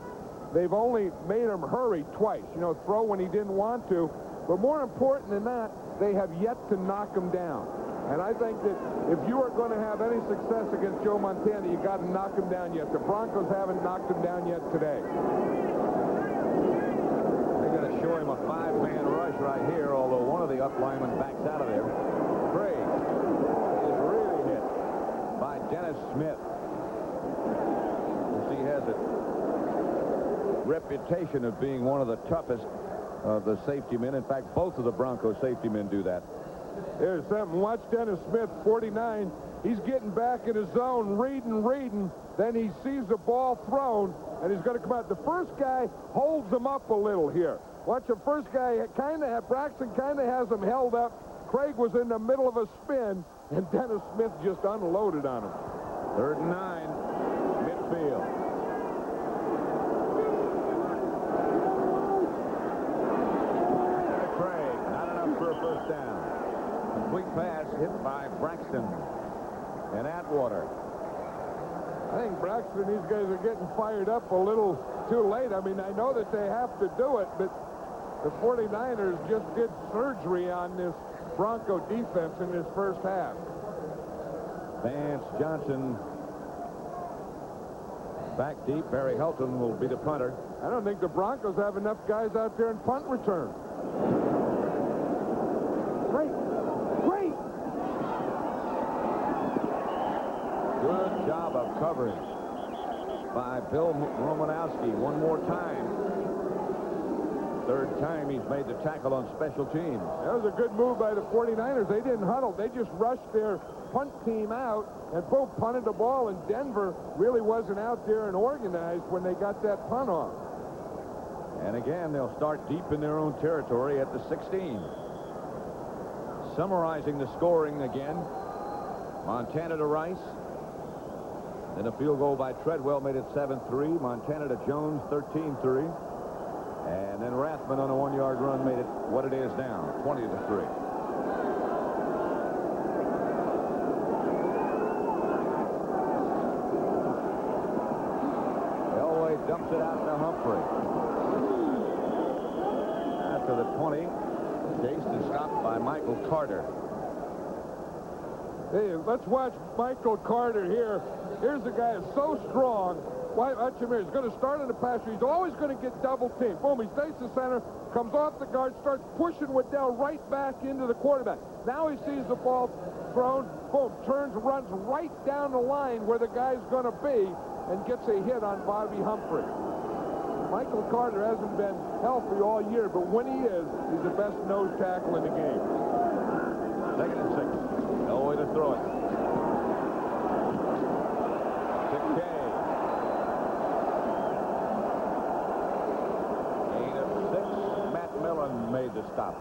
They've only made him hurry twice, you know, throw when he didn't want to. But more important than that, they have yet to knock him down. And I think that if you are going to have any success against Joe Montana, you got to knock him down yet. The Broncos haven't knocked him down yet today. They're going to show him a 5-man rush right here, although one of the up linemen backs out of there. Craig is really hit by Dennis Smith. He has a reputation of being one of the toughest of the safety men. In fact, both of the Broncos safety men do that. There's something. Watch Dennis Smith, 49. He's getting back in his zone, reading. Then he sees the ball thrown, and he's going to come out. The first guy holds him up a little here. Watch the first guy Braxton kind of has him held up. Craig was in the middle of a spin, and Dennis Smith just unloaded on him. 3rd and 9, midfield. Craig. Braxton and Atwater. I think Braxton, these guys are getting fired up a little too late. I mean, I know that they have to do it, but the 49ers just did surgery on this Bronco defense in this first half. Vance Johnson back deep. Barry Helton will be the punter. I don't think the Broncos have enough guys out there in punt return. Great. Good job of coverage by Bill Romanowski one more time. Third time he's made the tackle on special teams. That was a good move by the 49ers. They didn't huddle. They just rushed their punt team out and both punted the ball, and Denver really wasn't out there and organized when they got that punt off. And again, they'll start deep in their own territory at the 16. Summarizing the scoring again, Montana to Rice. Then a field goal by Treadwell made it 7-3. Montana to Jones, 13-3. And then Rathman on a one-yard run made it what it is now, 20-3. Elway dumps it out to Humphrey. After the 20, chased and stopped by Michael Carter. Hey, let's watch Michael Carter here. Here's a guy who's so strong. Watch him here. He's going to start in the pass. He's always going to get double teamed. Boom, he stays to center, comes off the guard, starts pushing Waddell right back into the quarterback. Now he sees the ball thrown. Boom, turns, runs right down the line where the guy's going to be and gets a hit on Bobby Humphrey. Michael Carter hasn't been healthy all year, but when he is, he's the best nose tackle in the game. Second and 6. No way to throw it. To K. Gain of 6. Matt Millen made the stop.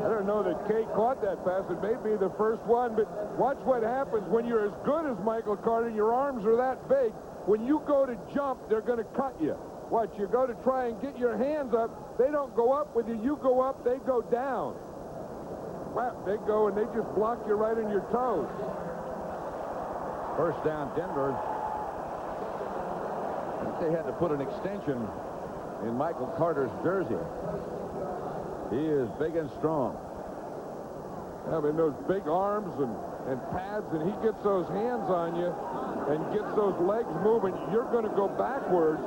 I don't know that Kay caught that pass. It may be the first one, but watch what happens when you're as good as Michael Carter. Your arms are that big. When you go to jump, they're going to cut you. Watch, you go to try and get your hands up. They don't go up with you. You go up, they go down. Wow, they go and they just block you right on your toes. First down, Denver. I think they had to put an extension in Michael Carter's jersey. He is big and strong. I mean, those big arms and pads, and he gets those hands on you and gets those legs moving. You're going to go backwards,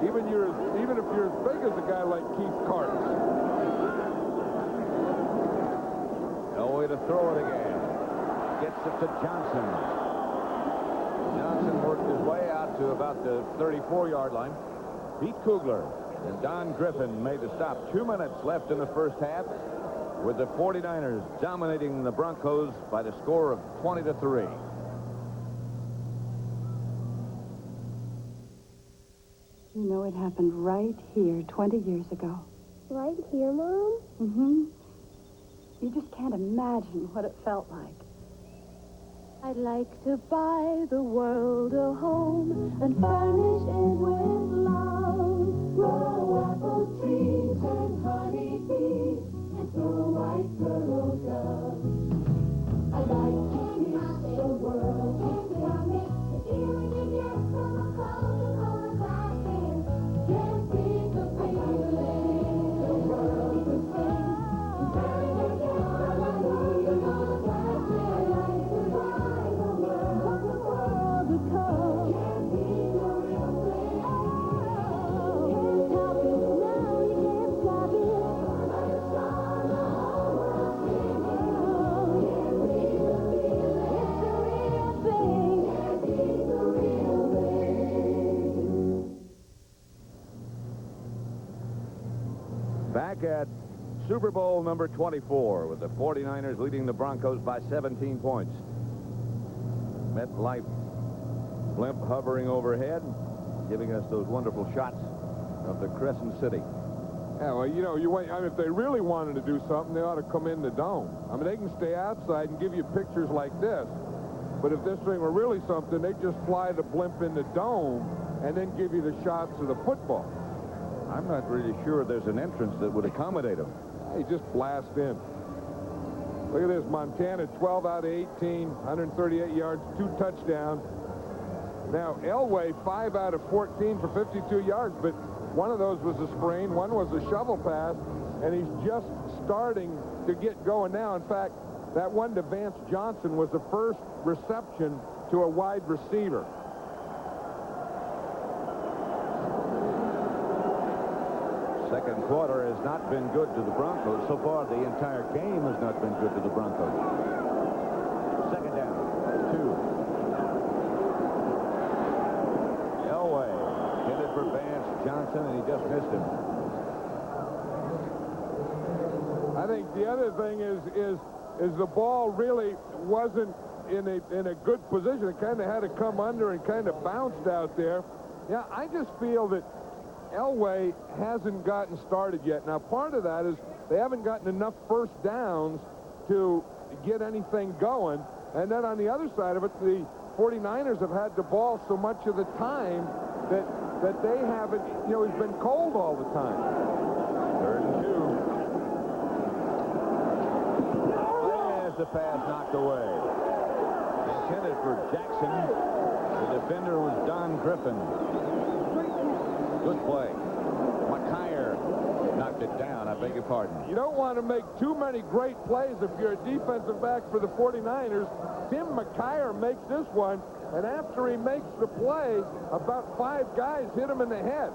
even if you're as big as a guy like Keith Carter. No way to throw it again. Gets it to Johnson. Johnson worked his way out to about the 34-yard line. Pete Kugler and Don Griffin made the stop. 2 minutes left in the first half, with the 49ers dominating the Broncos by the score of 20-3. You know, it happened right here 20 years ago. Right here, Mom? Mm-hmm. You just can't imagine what it felt like. I'd like to buy the world a home and furnish it with love. Grow apple trees and honey bees and snow white turtle doves. I'd like to kiss the world with yummy, the feeling you get from a Coca-Cola classic. Can't think of feeling the world would sing. Turn it down, I know you're gonna pass me. I'd like to buy the world to come. Can't be the real thing. Can't stop it now, you can't stop it. Like a song, the whole world singing. Can't be the feeling. It's the real thing. Can't be the real thing. Back at Super Bowl number 24, with the 49ers leading the Broncos by 17 points. MetLife blimp hovering overhead, giving us those wonderful shots of the Crescent City. Yeah, well, you know, if they really wanted to do something, they ought to come in the dome. I mean, they can stay outside and give you pictures like this. But if this thing were really something, they'd just fly the blimp in the dome and then give you the shots of the football. I'm not really sure there's an entrance that would accommodate them. Hey, just blast in. Look at this, Montana, 12 out of 18, 138 yards, 2 touchdowns. Now, Elway, 5 out of 14 for 52 yards, but one of those was a sprain, one was a shovel pass, and he's just starting to get going now. In fact, that one to Vance Johnson was the first reception to a wide receiver. Second quarter has not been good to the Broncos. So far, the entire game has not been good to the Broncos. Second down, 2. Elway hit it for Vance Johnson, and he just missed him. I think the other thing is the ball really wasn't in a good position. It kind of had to come under and kind of bounced out there. Yeah, I just feel that Elway hasn't gotten started yet. Now, part of that is they haven't gotten enough first downs to get anything going. And then on the other side of it, the 49ers have had the ball so much of the time that they haven't, you know, he's been cold all the time. 3rd and 2. There's the pass knocked away. Intended for Jackson. The defender was Don Griffin. Good play. McKyer knocked it down. I beg your pardon. You don't want to make too many great plays if you're a defensive back for the 49ers. Tim McKyer makes this one, and after he makes the play, about 5 guys hit him in the head.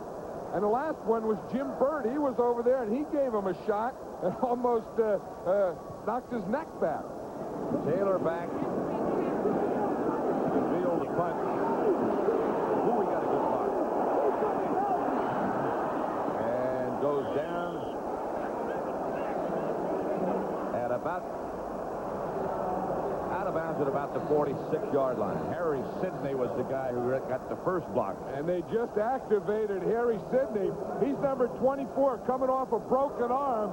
And the last one was Jim Byrd. He was over there, and he gave him a shot and almost knocked his neck back. Taylor back. The field, the punt. Ooh, he got a good block. And goes down at about out of bounds at about the 46-yard line. Harry Sidney was the guy who got the first block. And they just activated Harry Sidney. He's number 24, coming off a broken arm.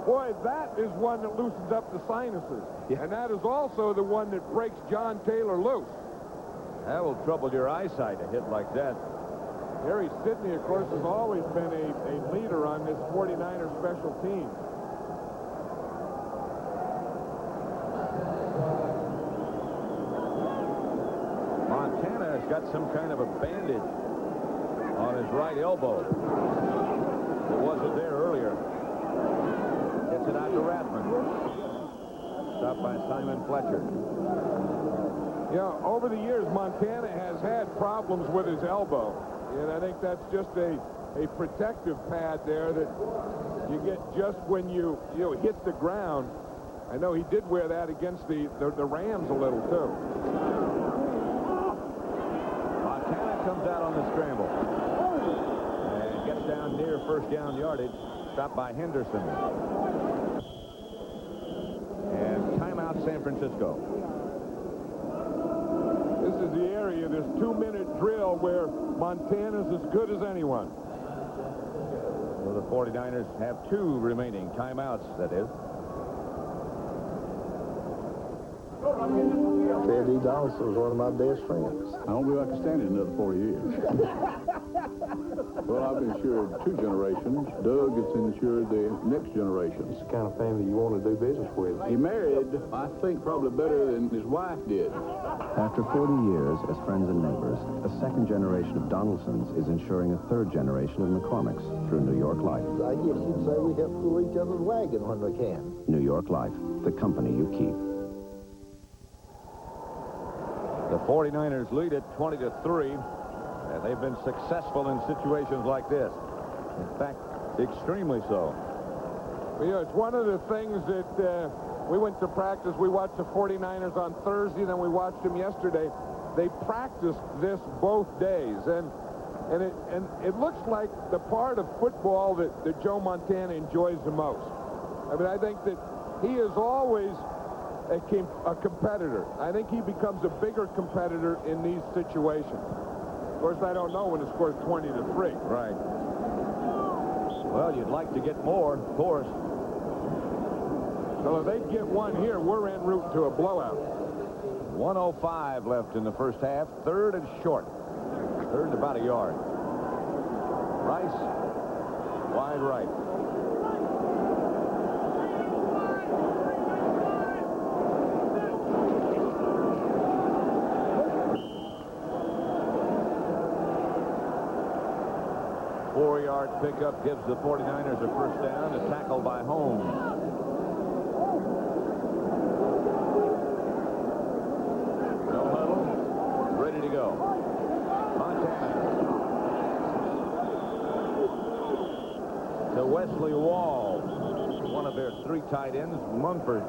Boy, that is one that loosens up the sinuses. Yeah. And that is also the one that breaks John Taylor loose. That will trouble your eyesight, a hit like that. Harry Sidney, of course, has always been a leader on this 49er special team. Montana has got some kind of a bandage on his right elbow. It wasn't there earlier. Gets it out to Rathman. Stopped by Simon Fletcher. Yeah, over the years, Montana has had problems with his elbow. And I think that's just a protective pad there that you get just when you hit the ground. I know he did wear that against the Rams a little, too. Montana comes out on the scramble. And gets down near first down yardage. Stopped by Henderson. And timeout San Francisco. This is the area, this 2-minute drill where Montana's as good as anyone. So the 49ers have 2 remaining timeouts, that is. Teddy Donaldson was one of my best friends. I don't believe I can stand it another 40 years. Well, I've insured 2 generations. Doug has insured the next generation. It's the kind of family you want to do business with. He married, I think, probably better than his wife did. After 40 years as friends and neighbors, a second generation of Donaldsons is insuring a third generation of McCormicks through New York Life. I guess you'd say we help pull each other's wagon when we can. New York Life, the company you keep. The 49ers lead it 20-3, and they've been successful in situations like this. In fact, extremely so. Well, you know, it's one of the things that we went to practice. We watched the 49ers on Thursday, then we watched them yesterday. They practiced this both days, and it looks like the part of football that Joe Montana enjoys the most. I mean, I think that he is always a competitor. I think he becomes a bigger competitor in these situations. Of course, I don't know when it scores 20-3. Right. Well, you'd like to get more, of course. So if they get one here, we're en route to a blowout. 1:05 left in the first half. 3rd and short. 3rd and about a yard. Rice, wide right. yard pickup gives the 49ers a first down. A tackle by Holmes. No huddle. Ready to go. Montana. To Wesley Wall. One of their 3 tight ends. Mumford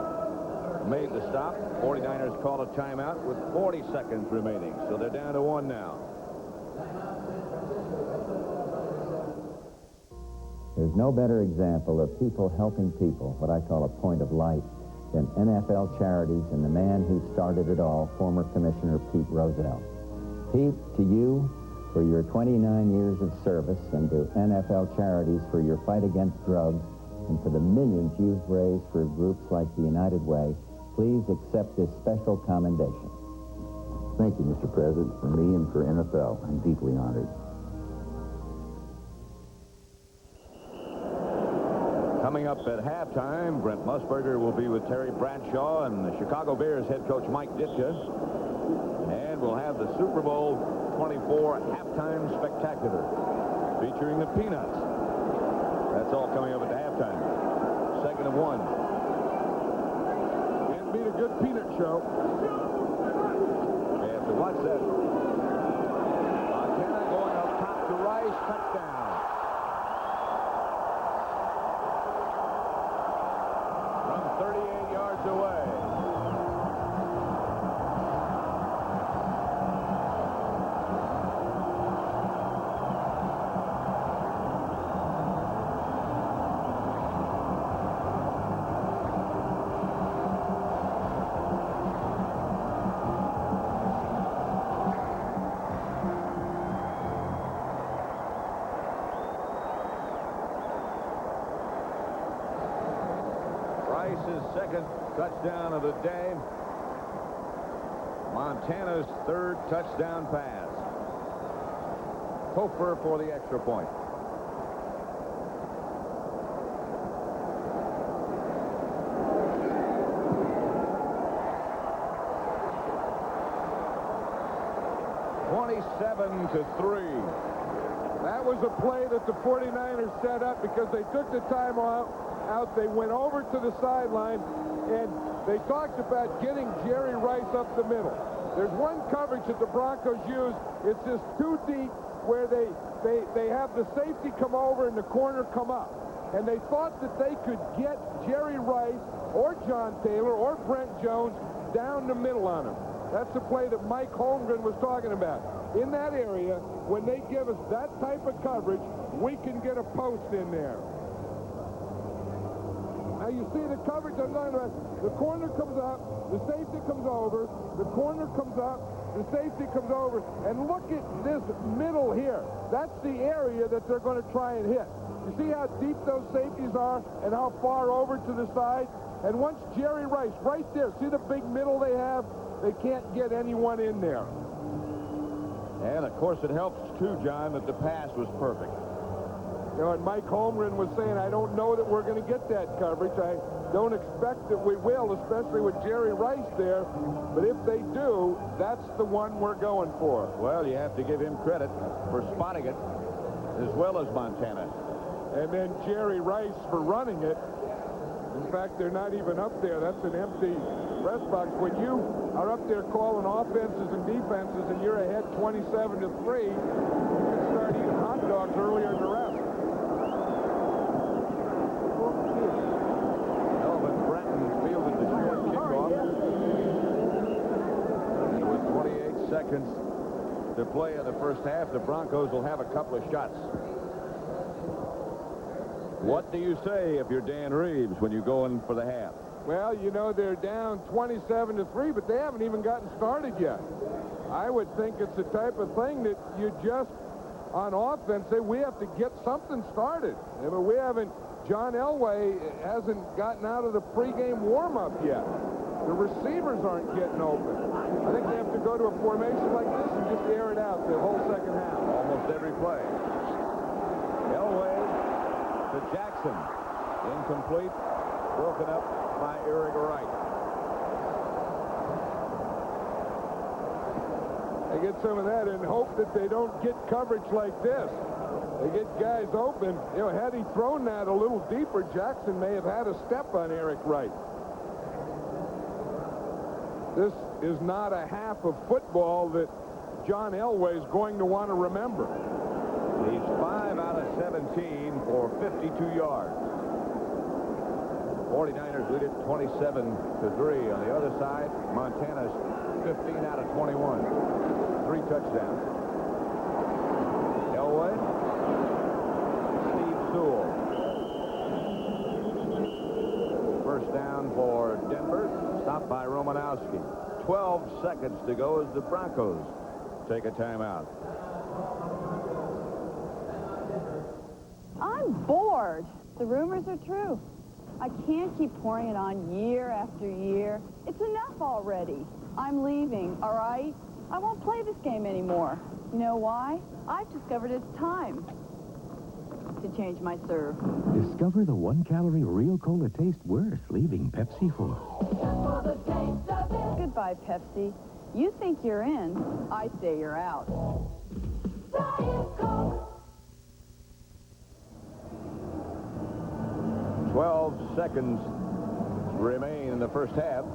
made the stop. 49ers call a timeout with 40 seconds remaining. So they're down to 1 now. There's no better example of people helping people, what I call a point of light, than NFL Charities and the man who started it all, former Commissioner Pete Rozelle. Pete, to you, for your 29 years of service, and to NFL Charities for your fight against drugs, and for the millions you've raised for groups like the United Way, please accept this special commendation. Thank you, Mr. President. For me and for NFL, I'm deeply honored. Coming up at halftime, Brent Musburger will be with Terry Bradshaw and the Chicago Bears head coach Mike Ditka. And we'll have the Super Bowl 24 halftime spectacular featuring the Peanuts. That's all coming up at the halftime. 2nd and 1. Can't beat a good peanut show. You have to watch that. Montana going up top to Rice. Touchdown. From 38 yards away. Rice's 2nd touchdown of the day. Montana's 3rd touchdown pass. Topher for the extra point. That was a play that the 49ers set up because they took the time out. They went over to the sideline, and they talked about getting Jerry Rice up the middle. There's one coverage that the Broncos use. It's just too deep where they have the safety come over and the corner come up. And they thought that they could get Jerry Rice or John Taylor or Brent Jones down the middle on him. That's the play that Mike Holmgren was talking about. In that area, when they give us that type of coverage, we can get a post in there. Now you see the coverage I'm talking about. The corner comes up, the safety comes over, the corner comes up, the safety comes over, and look at this middle here. That's the area that they're going to try and hit. You see how deep those safeties are and how far over to the side? And once Jerry Rice, right there, see the big middle they have? They can't get anyone in there. And, of course, it helps, too, John, that the pass was perfect. You know, and Mike Holmgren was saying, I don't know that we're going to get that coverage. I don't expect that we will, especially with Jerry Rice there. But if they do, that's the one we're going for. Well, you have to give him credit for spotting it, as well as Montana. And then Jerry Rice for running it. In fact, they're not even up there. That's an empty press box. When you are up there calling offenses and defenses and you're ahead 27-3, you can start eating hot dogs earlier in the rest. Melvin Bratton fielded the short kickoff. And with 28 seconds to play in the first half, the Broncos will have a couple of shots. What do you say if you're Dan Reeves when you go in for the half? Well, you know, they're down 27-3, but they haven't even gotten started yet. I would think it's the type of thing that you just, on offense, say we have to get something started. I mean, we haven't, John Elway hasn't gotten out of the pregame warm-up yet. The receivers aren't getting open. I think they have to go to a formation like this and just air it out the whole second half. Almost every play. Elway to Jackson. Incomplete. Broken up by Eric Wright. They get some of that and hope that they don't get coverage like this. They get guys open. You know, had he thrown that a little deeper, Jackson may have had a step on Eric Wright. This is not a half of football that John Elway is going to want to remember. He's 5 out of 17 for 52 yards. 49ers lead it 27-3. On the other side, Montana's 15 out of 21. 3 touchdowns. Elway. Steve Sewell. First down for Denver. Stopped by Romanowski. 12 seconds to go as the Broncos take a timeout. I'm bored. The rumors are true. I can't keep pouring it on year after year. It's enough already. I'm leaving, all right? I won't play this game anymore. You know why? I've discovered it's time to change my serve. Discover the 1-calorie real cola taste worth leaving Pepsi for. Goodbye, Pepsi. You think you're in, I say you're out. 12 seconds remain in the first half.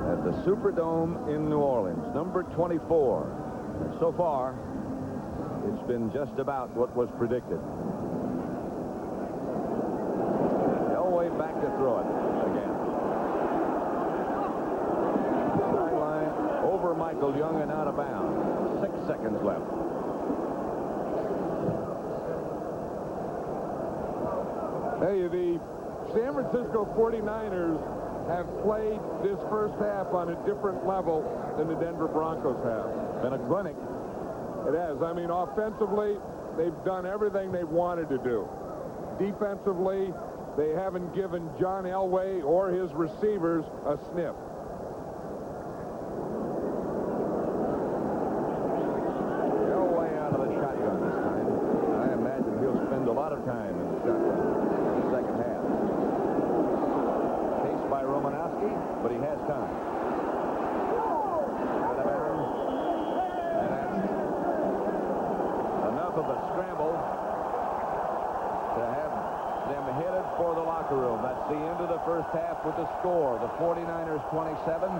At the Superdome in New Orleans, number 24. And so far, it's been just about what was predicted. Elway back to throw it again. Sideline over Michael Young and out of bounds. 6 seconds left. Hey, the San Francisco 49ers have played this first half on a different level than the Denver Broncos have. Been a clinic. It has. I mean, offensively, they've done everything they wanted to do. Defensively, they haven't given John Elway or his receivers a sniff. Elway out of the shotgun this time. I imagine he'll spend a lot of time in the shotgun in the second half. Chased by Romanowski, but he has time. Out of bounds. And that's enough of a scramble to have them headed for the locker room. That's the end of the first half with the score. The 49ers 27,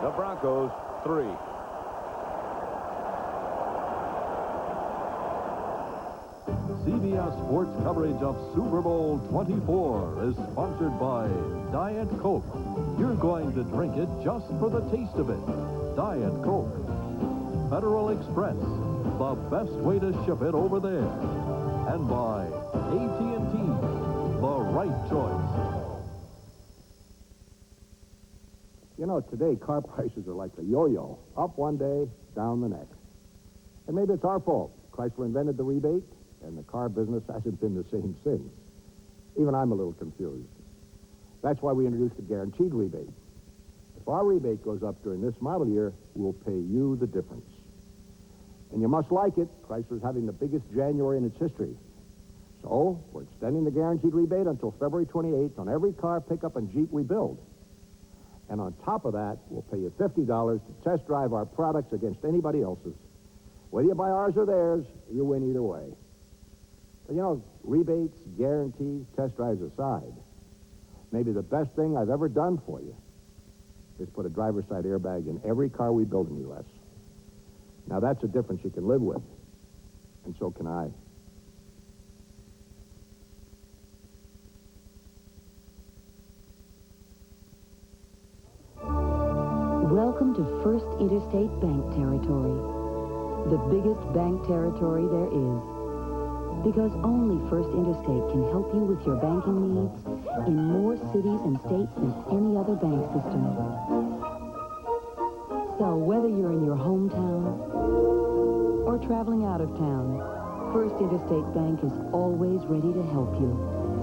the Broncos 3. CBS Sports coverage of Super Bowl 24 is sponsored by Diet Coke. You're going to drink it just for the taste of it. Diet Coke. Federal Express, the best way to ship it over there. And by AT&T, the right choice. You know, today car prices are like a yo-yo. Up one day, down the next. And maybe it's our fault. Chrysler invented the rebate, and the car business hasn't been the same since. Even I'm a little confused. That's why we introduced a guaranteed rebate. If our rebate goes up during this model year, we'll pay you the difference. And you must like it. Chrysler's having the biggest January in its history. So, we're extending the guaranteed rebate until February 28th on every car, pickup, and Jeep we build. And on top of that, we'll pay you $50 to test drive our products against anybody else's. Whether you buy ours or theirs, you win either way. But you know, rebates, guarantees, test drives aside, maybe the best thing I've ever done for you is put a driver's side airbag in every car we build in the U.S. Now, that's a difference you can live with, and so can I. Welcome to First Interstate Bank territory. The biggest bank territory there is. Because only First Interstate can help you with your banking needs in more cities and states than any other bank system. So whether you're in your hometown or traveling out of town, First Interstate Bank is always ready to help you.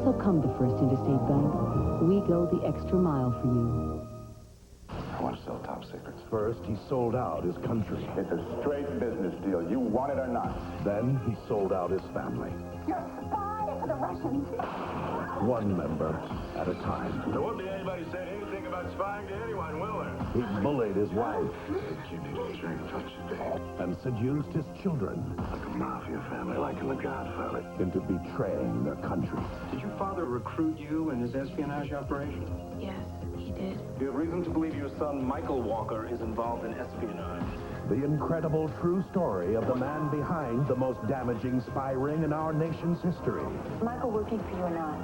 So come to First Interstate Bank. We go the extra mile for you. I want to sell top secrets. First, he sold out his country. It's a straight business deal. You want it or not. Then he sold out his family. You're a spy! for the Russians. One member at a time. There won't be anybody saying anything about spying to anyone, will there? He bullied his wife and seduced his children. Like a mafia family, like in The Godfather. Into betraying their country. Did your father recruit you in his espionage operation? Yes, he did. Do you have reason to believe your son, Michael Walker, is involved in espionage? The incredible true story of the man behind the most damaging spy ring in our nation's history. Michael working for you and I.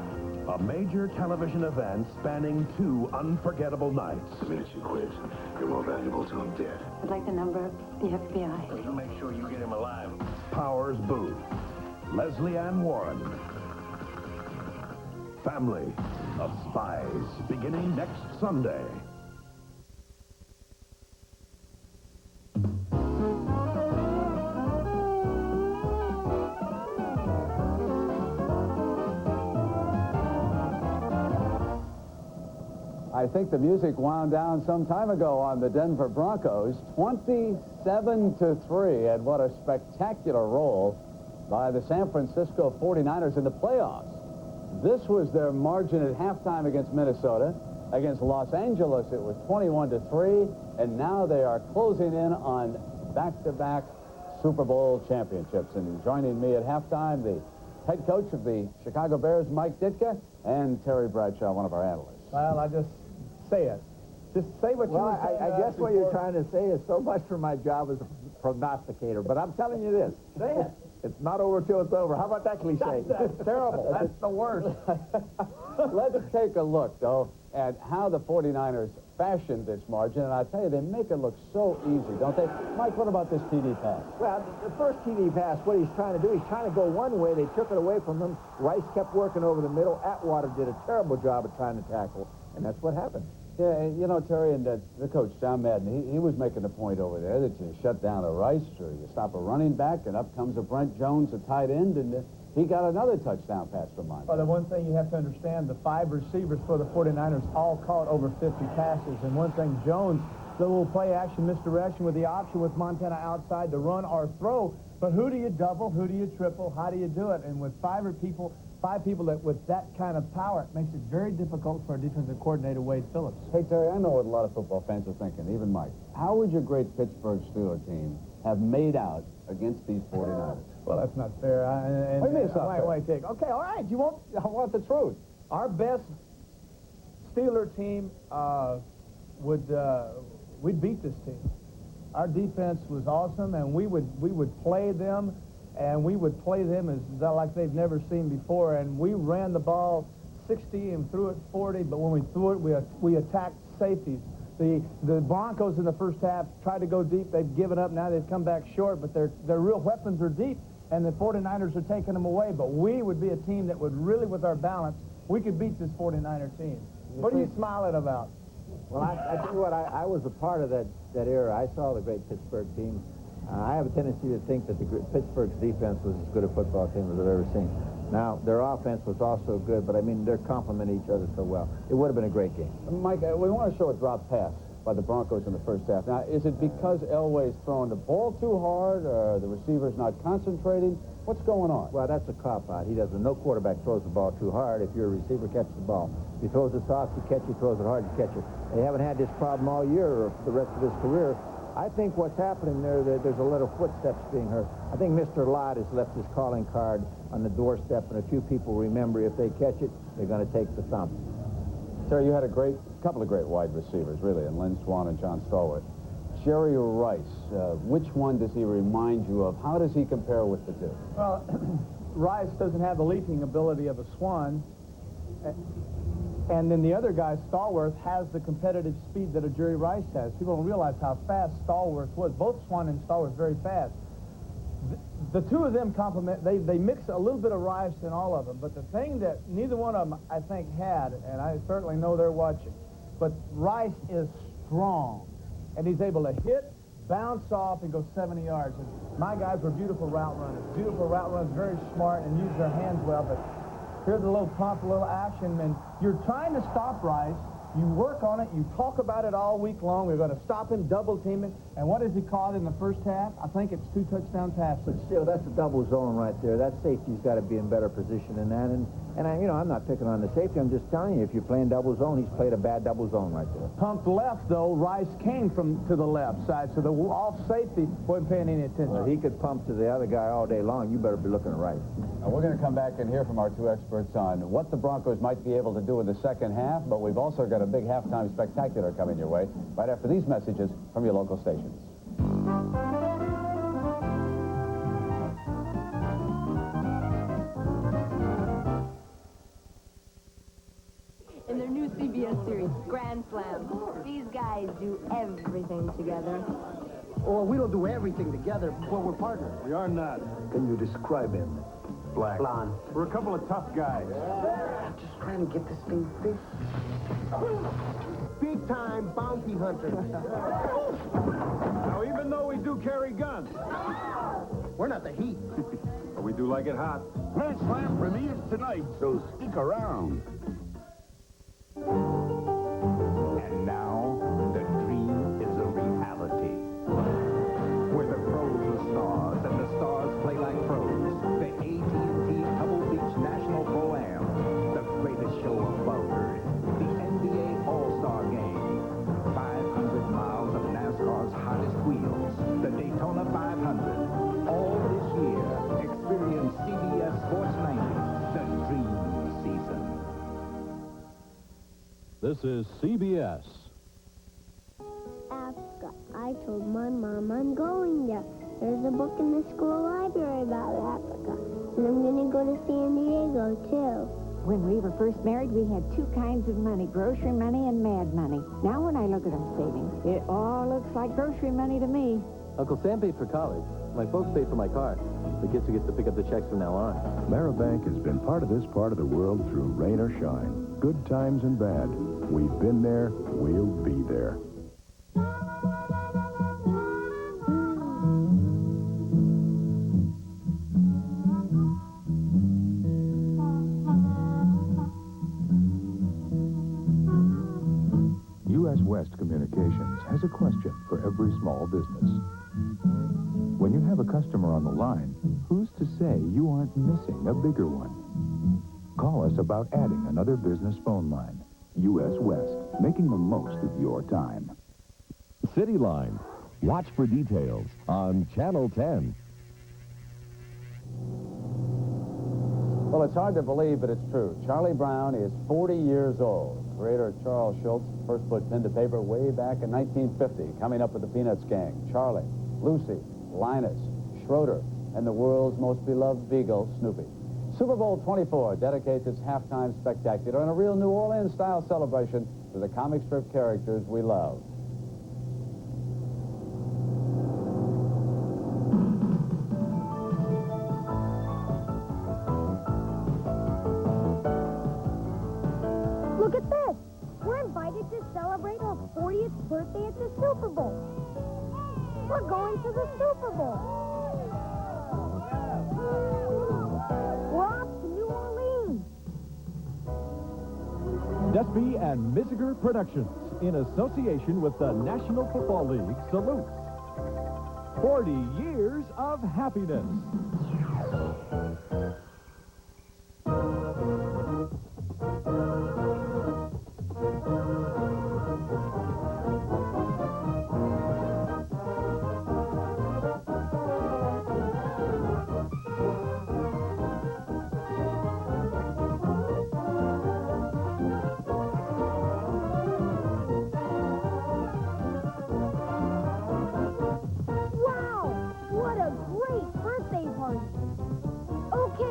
A major television event spanning 2 unforgettable nights. The minute you quit, you're more valuable to him dead. I'd like the number of the FBI. You make sure you get him alive. Powers Booth. Leslie Ann Warren. Family of Spies, beginning next Sunday. I think the music wound down some time ago on the Denver Broncos, 27-3, and what a spectacular role by the San Francisco 49ers in the playoffs. This was their margin at halftime against Minnesota. Against Los Angeles, it was 21-3, and now they are closing in on back-to-back Super Bowl championships. And joining me at halftime, the head coach of the Chicago Bears, Mike Ditka, and Terry Bradshaw, one of our analysts. Well, I just say it. Just say what you Well, were saying, I guess what you're trying to say is so much for my job as a prognosticator, but I'm telling you this. Say it. It's not over till it's over. How about that cliche? That's terrible. That's the worst. Let's take a look, though, at how the 49ers fashioned this margin, and I tell you, they make it look so easy, don't they? Mike, what about this TD pass? Well, the first TD pass, what he's trying to do, he's trying to go one way. They took it away from him. Rice kept working over the middle. Atwater did a terrible job of trying to tackle, and that's what happened. Yeah, you know, Terry, and the coach, John Madden, he was making a point over there that you shut down a Rice or you stop a running back, and up comes a Brent Jones, a tight end, and he got another touchdown pass from mine. Well, the one thing you have to understand, the 5 receivers for the 49ers all caught over 50 passes. And one thing, Jones, the little play action, misdirection with the option with Montana outside to run or throw. But who do you double? Who do you triple? How do you do it? And with 5 people that with that kind of power, it makes it very difficult for a defensive coordinator, Wade Phillips. Hey, Terry, I know what a lot of football fans are thinking, even Mike. How would your great Pittsburgh Steelers team have made out against these 49ers? Well, that's not fair. What do you mean it's not fair? Okay, all right. I want the truth. Our best Steeler team we'd beat this team. Our defense was awesome, and we would play them, and we would play them as like they've never seen before. And we ran the ball 60 and threw it 40, but when we threw it, we attacked safeties. The Broncos in the first half tried to go deep. They've given up. Now they've come back short, but their real weapons are deep, and the 49ers are taking them away. But we would be a team that would really, with our balance, we could beat this 49er team. What are you smiling about? Well, I tell you what, I was a part of that era. I saw the great Pittsburgh team. I have a tendency to think that Pittsburgh's defense was as good a football team as I've ever seen. Now, their offense was also good, but I mean, they're complementing each other so well. It would have been a great game. Mike, we want to show a drop pass by the Broncos in the first half. Now, is it because Elway's throwing the ball too hard, or the receiver's not concentrating? What's going on? Well, that's a cop-out. No quarterback throws the ball too hard. If your receiver catches the ball, if he throws it soft, you catch it. Throws it hard, you catch it. They haven't had this problem all year or for the rest of his career. I think what's happening there, there's a little footsteps being heard. I think Mr. Lott has left his calling card on the doorstep, and a few people remember if they catch it, they're going to take the thump. Terry, you had a couple of great wide receivers, really, and Lynn Swann and John Stallworth. Jerry Rice, which one does he remind you of? How does he compare with the two? Well, Rice doesn't have the leaping ability of a Swann. And then the other guy, Stallworth, has the competitive speed that a Jerry Rice has. People don't realize how fast Stallworth was. Both Swann and Stallworth very fast. The two of them complement. They mix a little bit of Rice in all of them. But the thing that neither one of them, I think, had, and I certainly know they're watching, but Rice is strong. And he's able to hit, bounce off, and go 70 yards. And my guys were beautiful route runners, very smart, and use their hands well. But here's a little pump, a little action, and you're trying to stop Rice, You work on it, you talk about it all week long. We're going to stop him, double team him. And what has he caught in the first half? I think it's 2 touchdown passes. But still, that's a double zone right there. That safety's got to be in better position than that. And I'm not picking on the safety. I'm just telling you, if you're playing double zone, he's played a bad double zone right there. Pumped left, though. Rice came to the left side, so the off safety wasn't paying any attention. Well, he could pump to the other guy all day long. You better be looking right. Now, we're going to come back and hear from our two experts on what the Broncos might be able to do in the second half, but we've also got a big halftime spectacular coming your way right after these messages from your local stations. In their new CBS series, Grand Slam, these guys do everything together. Or we don't do everything together, but we're partners. We are not. Can you describe him? Black. Blonde. We're a couple of tough guys. I'm just trying to get this thing fixed. Big-time bounty hunter. Now, even though we do carry guns, We're not the Heat. but we do like it hot. Grand Slam premieres tonight, so stick around. And now, the dream is a reality. Where the pros are stars and the stars play like pros. The AT&T Pebble Beach National Pro-Am. The greatest show above Earth. The NBA All-Star Game. 500 miles of NASCAR's hottest wheels. The Daytona 500. All this year, experience CBS Sports 90. The dream season. This is CBS. Africa. I told my mom I'm going there. There's a book in the school library about Africa. And I'm going to go to San Diego, too. When we were first married, we had two kinds of money, grocery money and mad money. Now when I look at our savings, it all looks like grocery money to me. Uncle Sam paid for college. My folks paid for my car. The kids who get to pick up the checks from now on. Marabank has been part of this part of the world through rain or shine, good times and bad. We've been there, we'll be there. U.S. West Communications has a question for every small business. When you have a customer on the line, who's to say you aren't missing a bigger one? Call us about adding another business phone line. U.S. West, making the most of your time. City Line. Watch for details on Channel 10. Well, it's hard to believe, but it's true. Charlie Brown is 40 years old. Creator Charles Schultz first put pen to paper way back in 1950, coming up with the Peanuts gang. Charlie, Lucy, Linus, Schroeder, and the world's most beloved beagle, Snoopy. Super Bowl 24 dedicates its halftime spectacular in a real New Orleans-style celebration to the comic strip characters we love. Look at this. We're invited to celebrate our 40th birthday at the Super Bowl. We're going to the Super Bowl. We're off to New Orleans. Desby and Miziger Productions, in association with the National Football League, salute 40 years of happiness. Wow, what a great birthday party. Okay,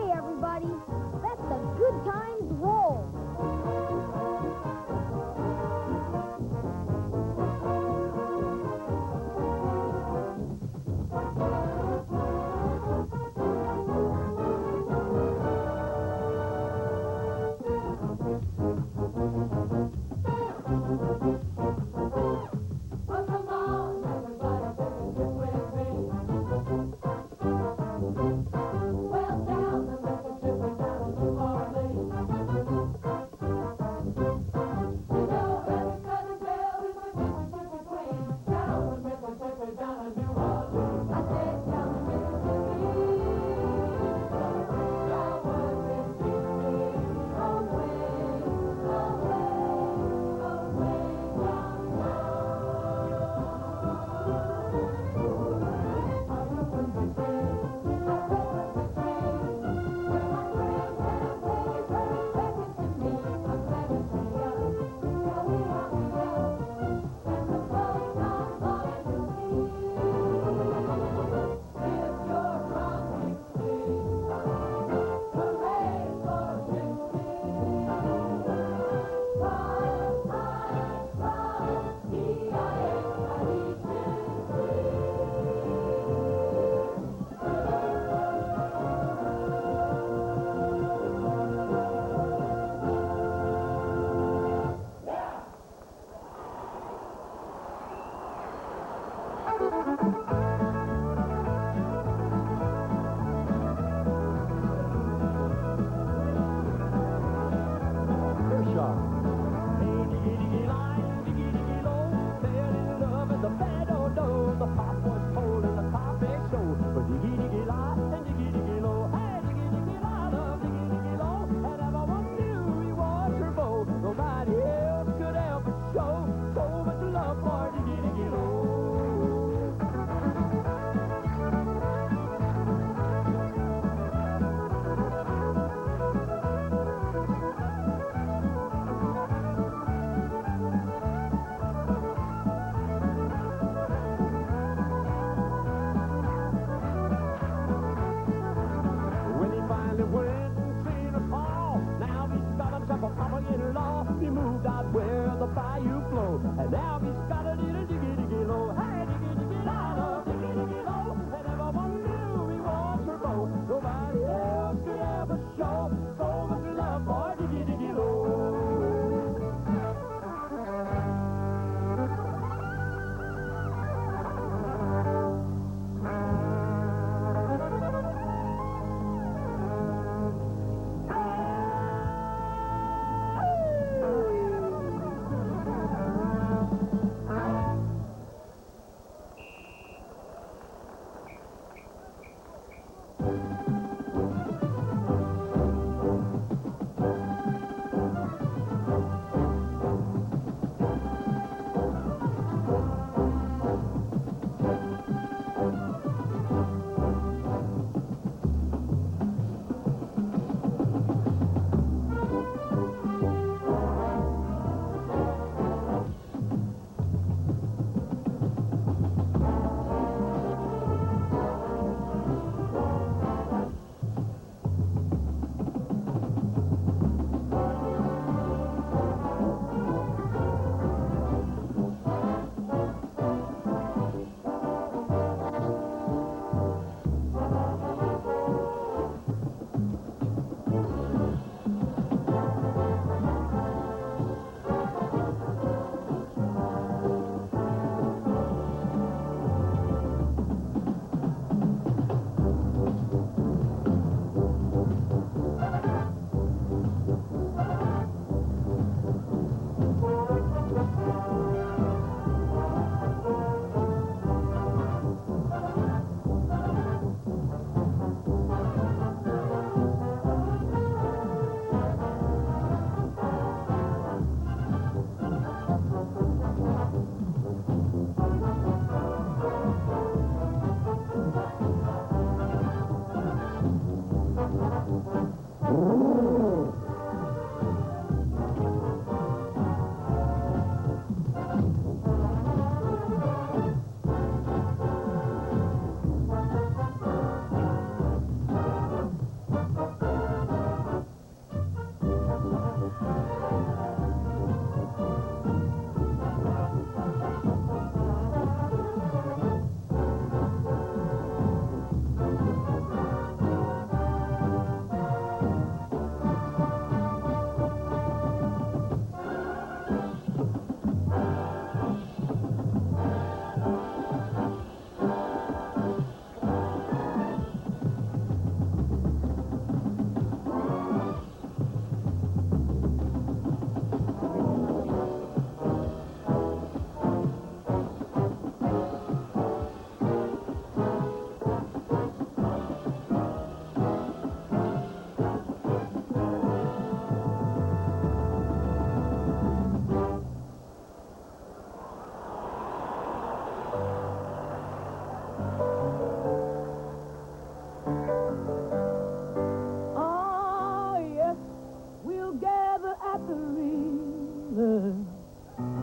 moved out where the bayou flowed. And now he's got a little diggy low. Hey, diggy low, diggy low. And everyone knew he was her beau. Nobody else could ever show so much love for diggy low.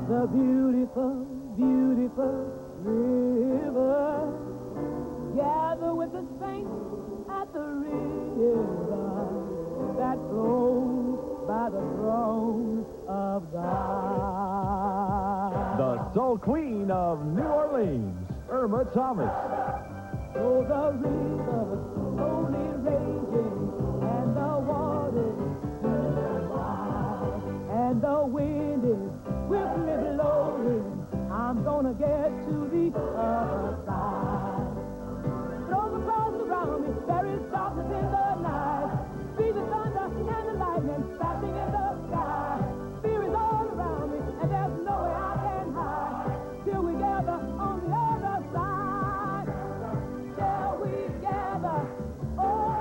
The beautiful, beautiful river. Gather with the saints at the river that flows by the throne of God. The Soul Queen of New Orleans, Irma Thomas. Oh, the river slowly raging, and the water is wide, and the wind is swiftly blowing. I'm gonna get to the other side. Throw the clouds around me, there is darkness in the night. See the thunder and the lightning flashing in the sky. Fear is all around me, and there's no way I can hide. Till we gather on the other side. Shall we gather? Oh.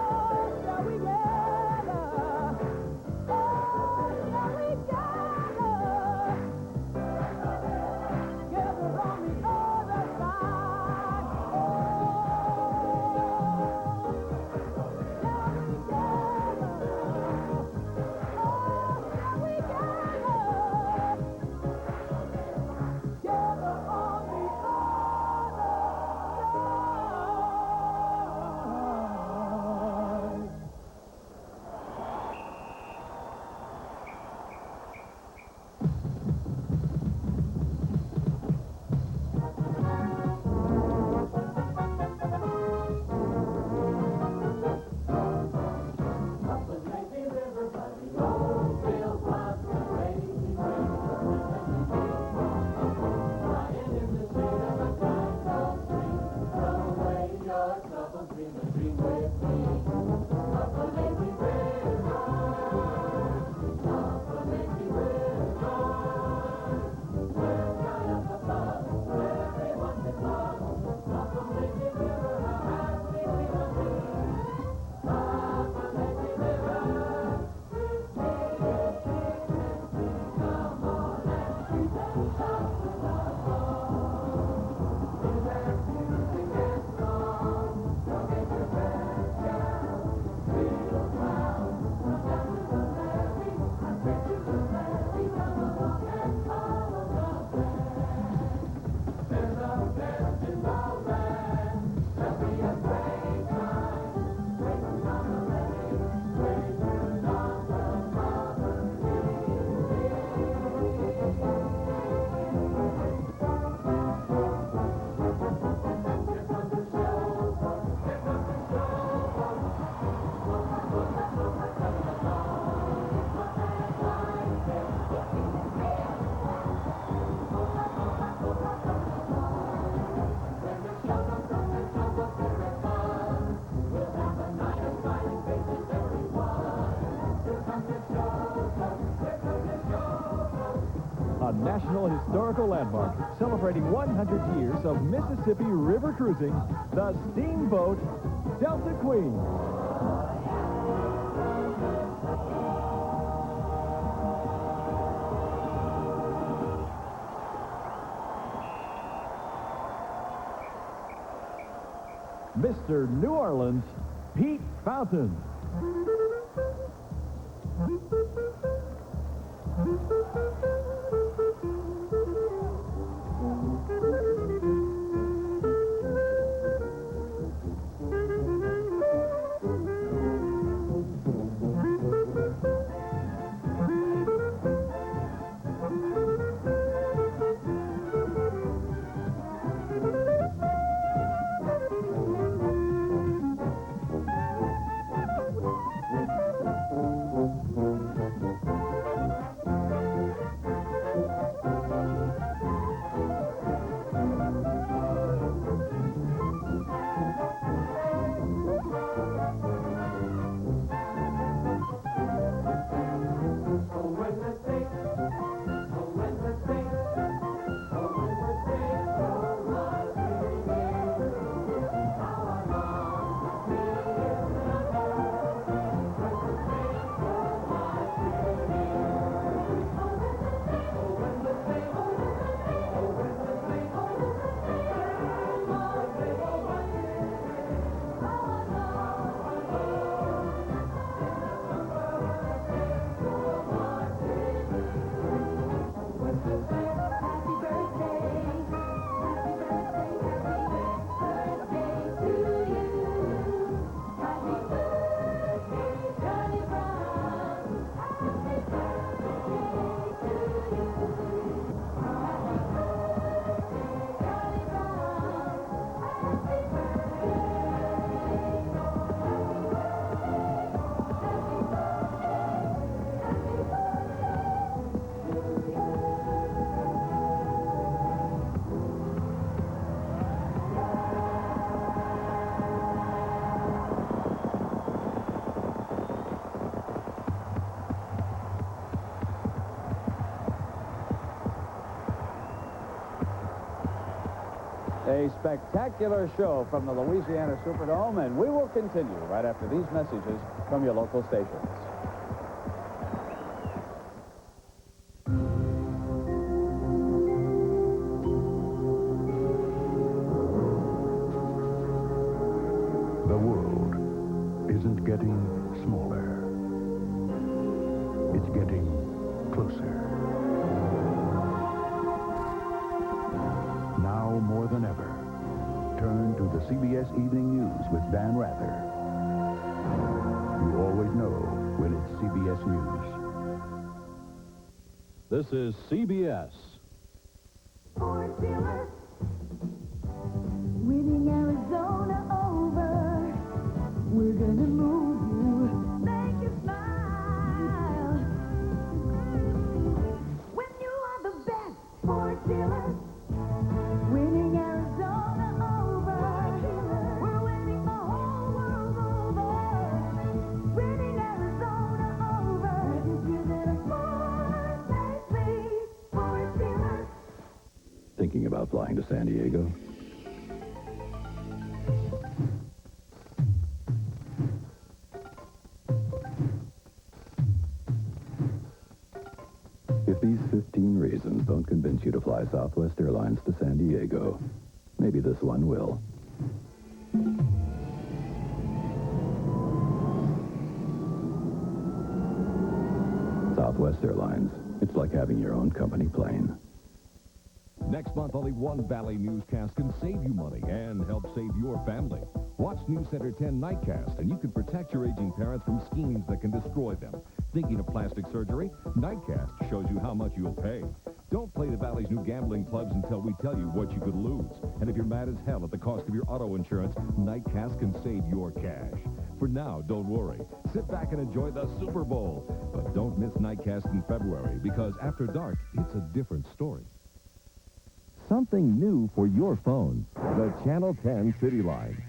National Historical Landmark, celebrating 100 years of Mississippi River cruising, the Steamboat Delta Queen. Mr. New Orleans, Pete Fountain. A spectacular show from the Louisiana Superdome, and we will continue right after these messages from your local stations. The world isn't getting smaller. It's getting closer. Now more than ever, turn to the CBS Evening News with Dan Rather. You always know when it's CBS News. This is CBS. Winning Arizona over. We're gonna move you, make you smile. When you are the best, Ford dealers. Winning Arizona over. We're winning the whole world over. Winning Arizona over. If you get a Ford, baby, Ford dealers. Thinking about flying to San Diego? If these 15 reasons don't convince you to fly Southwest Airlines to San Diego, maybe this one will. Southwest Airlines. It's like having your own company plane. Next month, only one Valley newscast can save you money and help save your family. Watch News Center 10 Nightcast, and you can protect your aging parents from schemes that can destroy them. Thinking of plastic surgery? Nightcast shows you how much you'll pay. Don't play the Valley's new gambling clubs until we tell you what you could lose. And if you're mad as hell at the cost of your auto insurance, Nightcast can save your cash. For now, don't worry. Sit back and enjoy the Super Bowl. But don't miss Nightcast in February, because after dark, it's a different story. Something new for your phone. The Channel 10 City Line.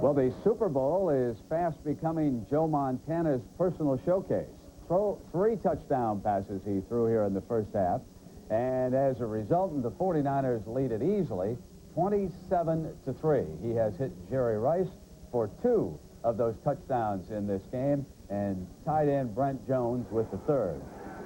Well, the Super Bowl is fast becoming Joe Montana's personal showcase. 3 touchdown passes he threw here in the first half. And as a result, the 49ers lead it easily, 27-3. He has hit Jerry Rice for 2 of those touchdowns in this game, and tight end Brent Jones with the 3rd.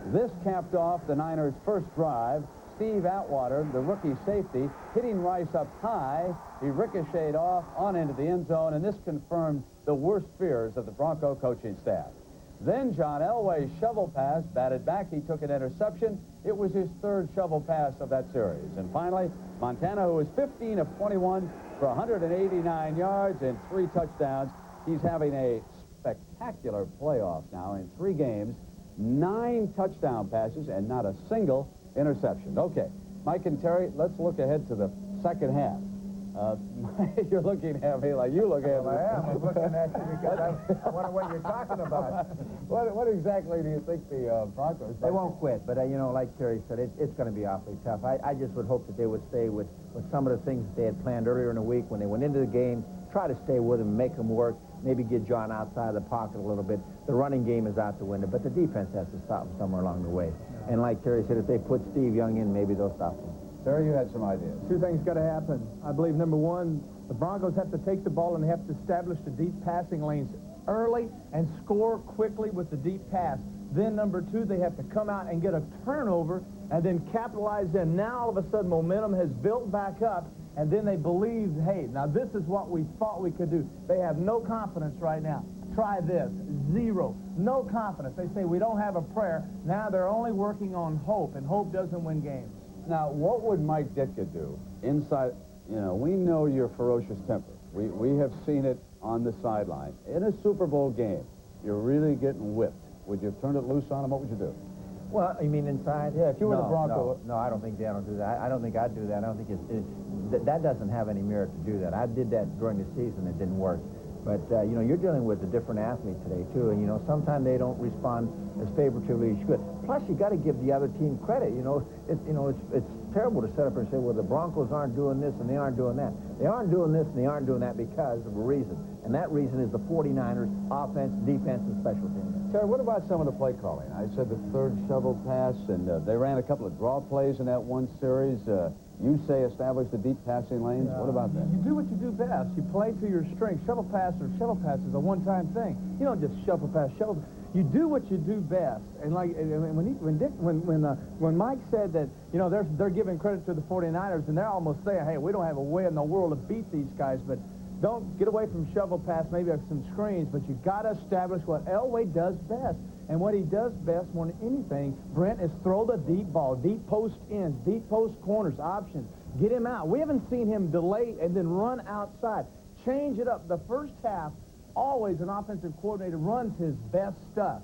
This capped off the Niners' first drive. Steve Atwater, the rookie safety, hitting Rice up high. He ricocheted off on into the end zone, and this confirmed the worst fears of the Bronco coaching staff. Then John Elway's shovel pass batted back. He took an interception. It was his 3rd shovel pass of that series. And finally, Montana, who is 15 of 21 for 189 yards and 3 touchdowns. He's having a spectacular playoff now in 3 games, 9 touchdown passes and not a single interception. Okay, Mike and Terry, let's look ahead to the second half. You're looking at me like you look at me. Well, I am. I'm looking at you because I wonder what you're talking about. What exactly do you think the Broncos... They won't quit, but, you know, like Terry said, it's going to be awfully tough. I just would hope that they would stay with some of the things that they had planned earlier in the week when they went into the game, try to stay with them, make them work, maybe get John outside of the pocket a little bit. The running game is out the window, but the defense has to stop them somewhere along the way. And like Terry said, if they put Steve Young in, maybe they'll stop him. Terry, you had some ideas. 2 things got to happen. I believe, number 1, the Broncos have to take the ball and they have to establish the deep passing lanes early and score quickly with the deep pass. Then, number 2, they have to come out and get a turnover and then capitalize them. Now, all of a sudden, momentum has built back up, and then they believe, hey, now this is what we thought we could do. They have no confidence right now. Try this. 0. No confidence. They say, we don't have a prayer. Now they're only working on hope, and hope doesn't win games. Now, what would Mike Ditka do inside? You know, we know your ferocious temper. We have seen it on the sideline. In a Super Bowl game, you're really getting whipped. Would you have turned it loose on him? What would you do? Well, you mean inside? Yeah, if you were the Bronco. No, I don't think they don't do that. I don't think I'd do that. I don't think that doesn't have any merit to do that. I did that during the season. It didn't work. But, you know, you're dealing with a different athlete today, too. And, you know, sometimes they don't respond as favorably as you could. Plus, you got to give the other team credit. You know, it's terrible to set up and say, well, the Broncos aren't doing this and they aren't doing that. They aren't doing this and they aren't doing that because of a reason. And that reason is the 49ers offense, defense, and special teams. Terry, what about some of the play calling? I said the 3rd shovel pass, and they ran a couple of draw plays in that one series. You say establish the deep passing lanes. What about that? You do what you do best. You play to your strengths. Shovel pass is a one-time thing. You don't just shovel pass. You do what you do best. And like when Mike said that, you know, they're giving credit to the 49ers, and they're almost saying, hey, we don't have a way in the world to beat these guys, but don't get away from shovel pass, maybe some screens, but you got to establish what Elway does best. And what he does best more than anything, Brent, is throw the deep ball, deep post ends, deep post corners, options. Get him out. We haven't seen him delay and then run outside. Change it up. The first half, always an offensive coordinator runs his best stuff.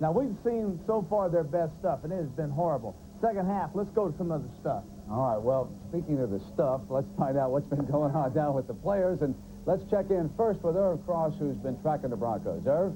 Now, we've seen so far their best stuff, and it has been horrible. Second half, let's go to some other stuff. All right, well, speaking of the stuff, let's find out what's been going on down with the players, and let's check in first with Irv Cross, who's been tracking the Broncos. Irv?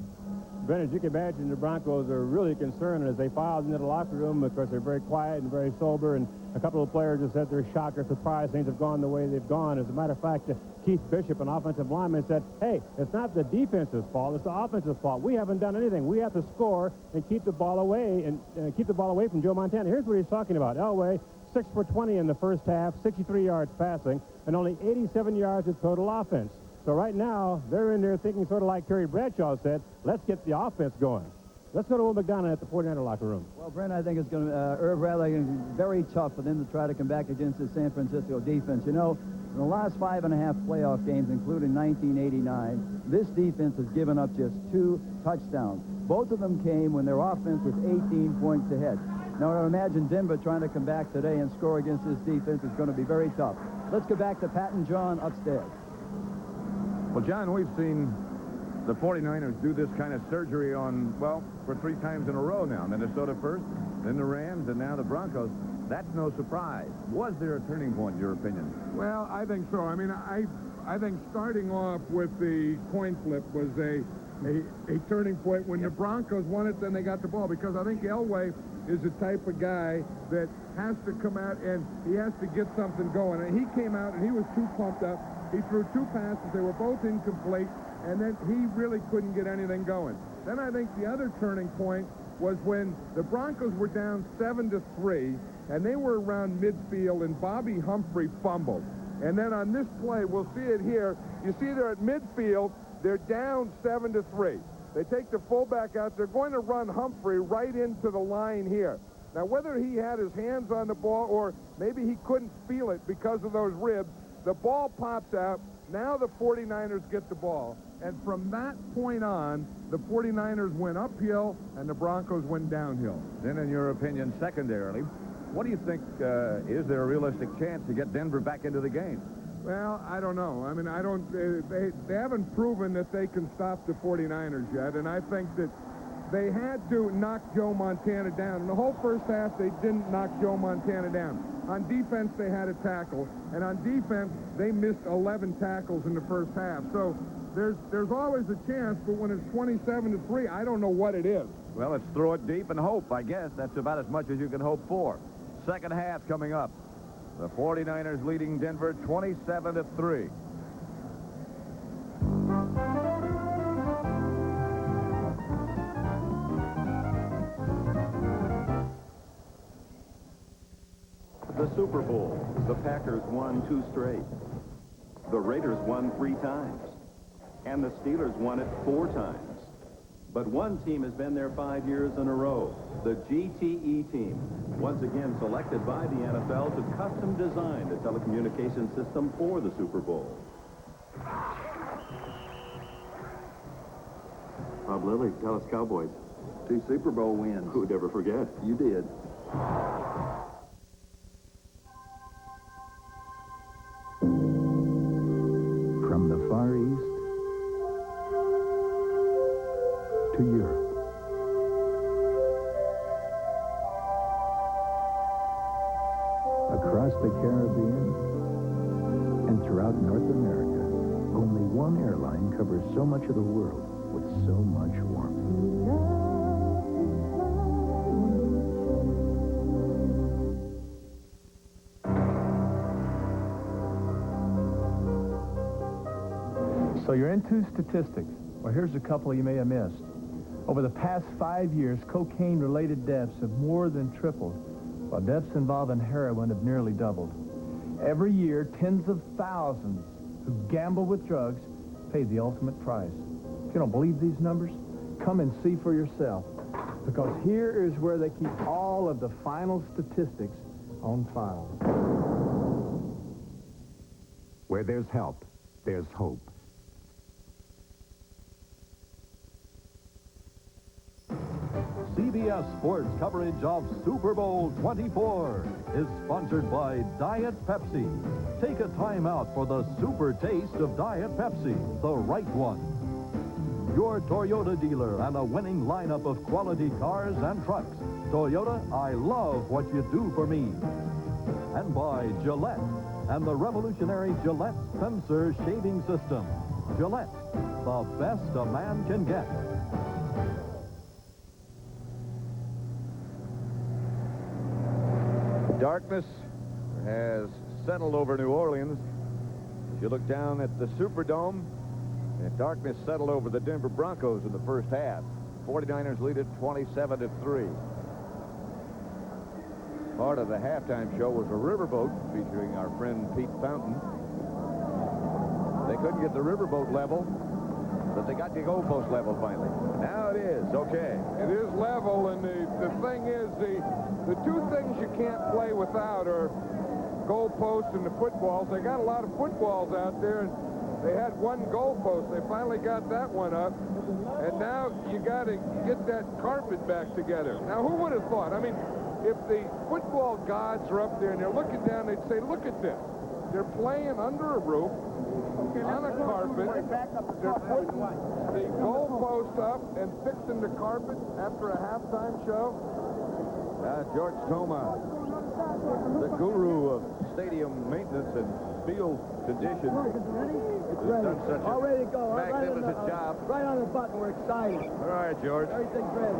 Brennan, you can imagine the Broncos are really concerned as they filed into the locker room because they're very quiet and very sober, and a couple of players just said they're shocked or surprised things have gone the way they've gone. As a matter of fact, Keith Bishop, an offensive lineman, said, hey, it's not the defense's fault, it's the offensive fault. We haven't done anything. We have to score and keep the ball away and keep the ball away from Joe Montana. Here's what he's talking about. Elway, 6 for 20 in the first half, 63 yards passing, and only 87 yards of total offense. So right now, they're in there thinking sort of like Terry Bradshaw said, let's get the offense going. Let's go to Will McDonough at the 49er locker room. Well, Brent, I think it's going to, Irv Rather, very tough for them to try to come back against the San Francisco defense. You know, in the last 5.5 playoff games, including 1989, this defense has given up just 2 touchdowns. Both of them came when their offense was 18 points ahead. Now, I imagine Denver trying to come back today and score against this defense is going to be very tough. Let's go back to Pat and John upstairs. Well, John, we've seen the 49ers do this kind of surgery on, well, for 3 times in a row now. Minnesota first, then the Rams, and now the Broncos. That's no surprise. Was there a turning point, in your opinion? Well, I think so. I mean, I think starting off with the coin flip was a turning point. When the Broncos won it, then they got the ball, because I think Elway is the type of guy that has to come out and he has to get something going. And he came out and he was too pumped up. He threw 2 passes. They were both incomplete, and then he really couldn't get anything going. Then I think the other turning point was when the Broncos were down 7-3, and they were around midfield, and Bobby Humphrey fumbled. And then on this play, we'll see it here. You see they're at midfield. They're down 7-3. They take the fullback out. They're going to run Humphrey right into the line here. Now, whether he had his hands on the ball or maybe he couldn't feel it because of those ribs, the ball pops out. Now the 49ers get the ball. And from that point on, the 49ers went uphill and the Broncos went downhill. Then, in your opinion, secondarily, what do you think, is there a realistic chance to get Denver back into the game? Well, I don't know. I mean, I don't. They haven't proven that they can stop the 49ers yet, and I think that they had to knock Joe Montana down. In the whole first half, they didn't knock Joe Montana down. On defense, they had a tackle, and on defense, they missed 11 tackles in the first half. So there's always a chance, but when it's 27-3, I don't know what it is. Well, let's throw it deep and hope, I guess. That's about as much as you can hope for. Second half coming up. The 49ers leading Denver 27-3. The Super Bowl. The Packers won 2 straight. The Raiders won 3 times. And the Steelers won it 4 times. But one team has been there 5 years in a row. The GTE team. Once again selected by the NFL to custom design the telecommunications system for the Super Bowl. Bob Lilly, Dallas Cowboys. 2 Super Bowl wins. Who'd ever forget? You did. From the Far East to Europe. Across the Caribbean and throughout North America, only one airline covers so much of the world with so much warmth. So you're into statistics. Well, here's a couple you may have missed. Over the past 5 years, cocaine-related deaths have more than tripled, while deaths involving heroin have nearly doubled. Every year, tens of thousands who gamble with drugs pay the ultimate price. If you don't believe these numbers, come and see for yourself, because here is where they keep all of the final statistics on file. Where there's help, there's hope. CBS Sports coverage of Super Bowl 24 is sponsored by Diet Pepsi. Take a time out for the super taste of Diet Pepsi, the right one. Your Toyota dealer and a winning lineup of quality cars and trucks. Toyota, I love what you do for me. And by Gillette and the revolutionary Gillette Sensor Shaving System. Gillette, the best a man can get. Darkness has settled over New Orleans. As you look down at the Superdome, and darkness settled over the Denver Broncos in the first half. 49ers lead it 27-3. Part of the halftime show was a riverboat featuring our friend Pete Fountain. They couldn't get the riverboat level, but they got the goalpost level finally. Now it is. Okay. It is level, and the thing is, the 2 things you can't play without are goalposts and the footballs. They got a lot of footballs out there, and they had 1 goalpost. They finally got that one up, and now you got to get that carpet back together. Now, who would have thought? I mean, if the football gods are up there and they're looking down, they'd say, look at this. They're playing under a roof, on a carpet. They're putting the goalpost up and fixing the carpet after a halftime show. George Toma, the guru of stadium maintenance and field condition, has done such a magnificent job. Right on the button. We're excited. All right, George. Everything's ready.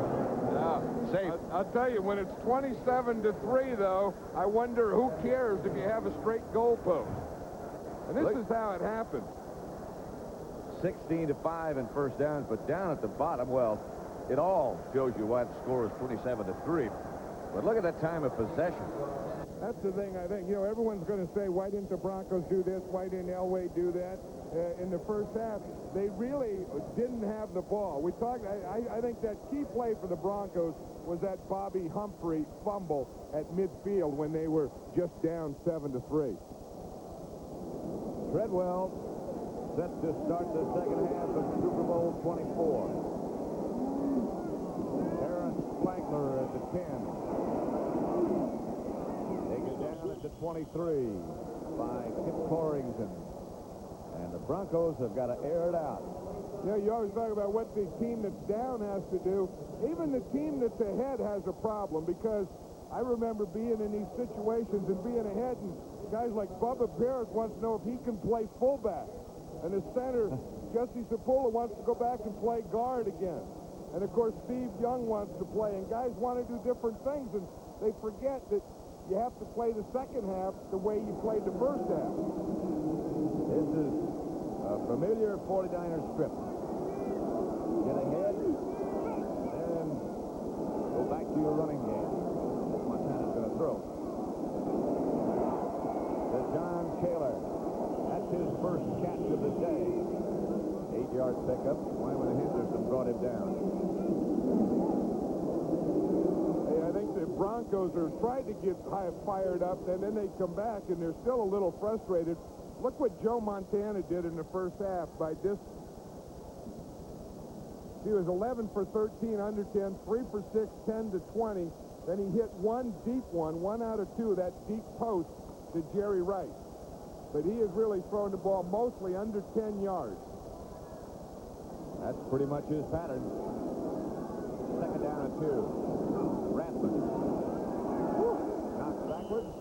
Safe. I'll tell you, when it's 27-3, though, I wonder who cares if you have a straight goalpost. And this is how it happened. 16-5 in first downs, but down at the bottom, well, it all shows you why the score is 27-3. But look at that time of possession. That's the thing, I think. You know, everyone's going to say, why didn't the Broncos do this? Why didn't Elway do that? In the first half, they really didn't have the ball. We talked. I think that key play for the Broncos was that Bobby Humphrey fumble at midfield when they were just down 7-3. Treadwell set to start the second half of Super Bowl 24. Aaron Flagler at the 10. Taken down at the 23 by Kip Corrington. And the Broncos have got to air it out. You know, you always talk about what the team that's down has to do. Even the team that's ahead has a problem, because I remember being in these situations and being ahead, and guys like Bubba Parris wants to know if he can play fullback. And the center, Jesse Sapula, wants to go back and play guard again. And, of course, Steve Young wants to play. And guys want to do different things, and they forget that you have to play the second half the way you played the first half. This is a familiar 49ers script. Get ahead, then go back to your running game. Montana's going to throw. To John Kaler. That's his first catch of the day. 8-yard pickup. Wyman Henderson brought him down. Hey, I think the Broncos are trying to get fired up, and then they come back, and they're still a little frustrated. Look what Joe Montana did in the first half by this. He was 11 for 13, under 10, 3 for 6, 10 to 20. Then he hit one deep one out of two, that deep post to Jerry Rice. But he has really thrown the ball mostly under 10 yards. That's pretty much his pattern. Second down and 2. Rathman. Knocked backwards.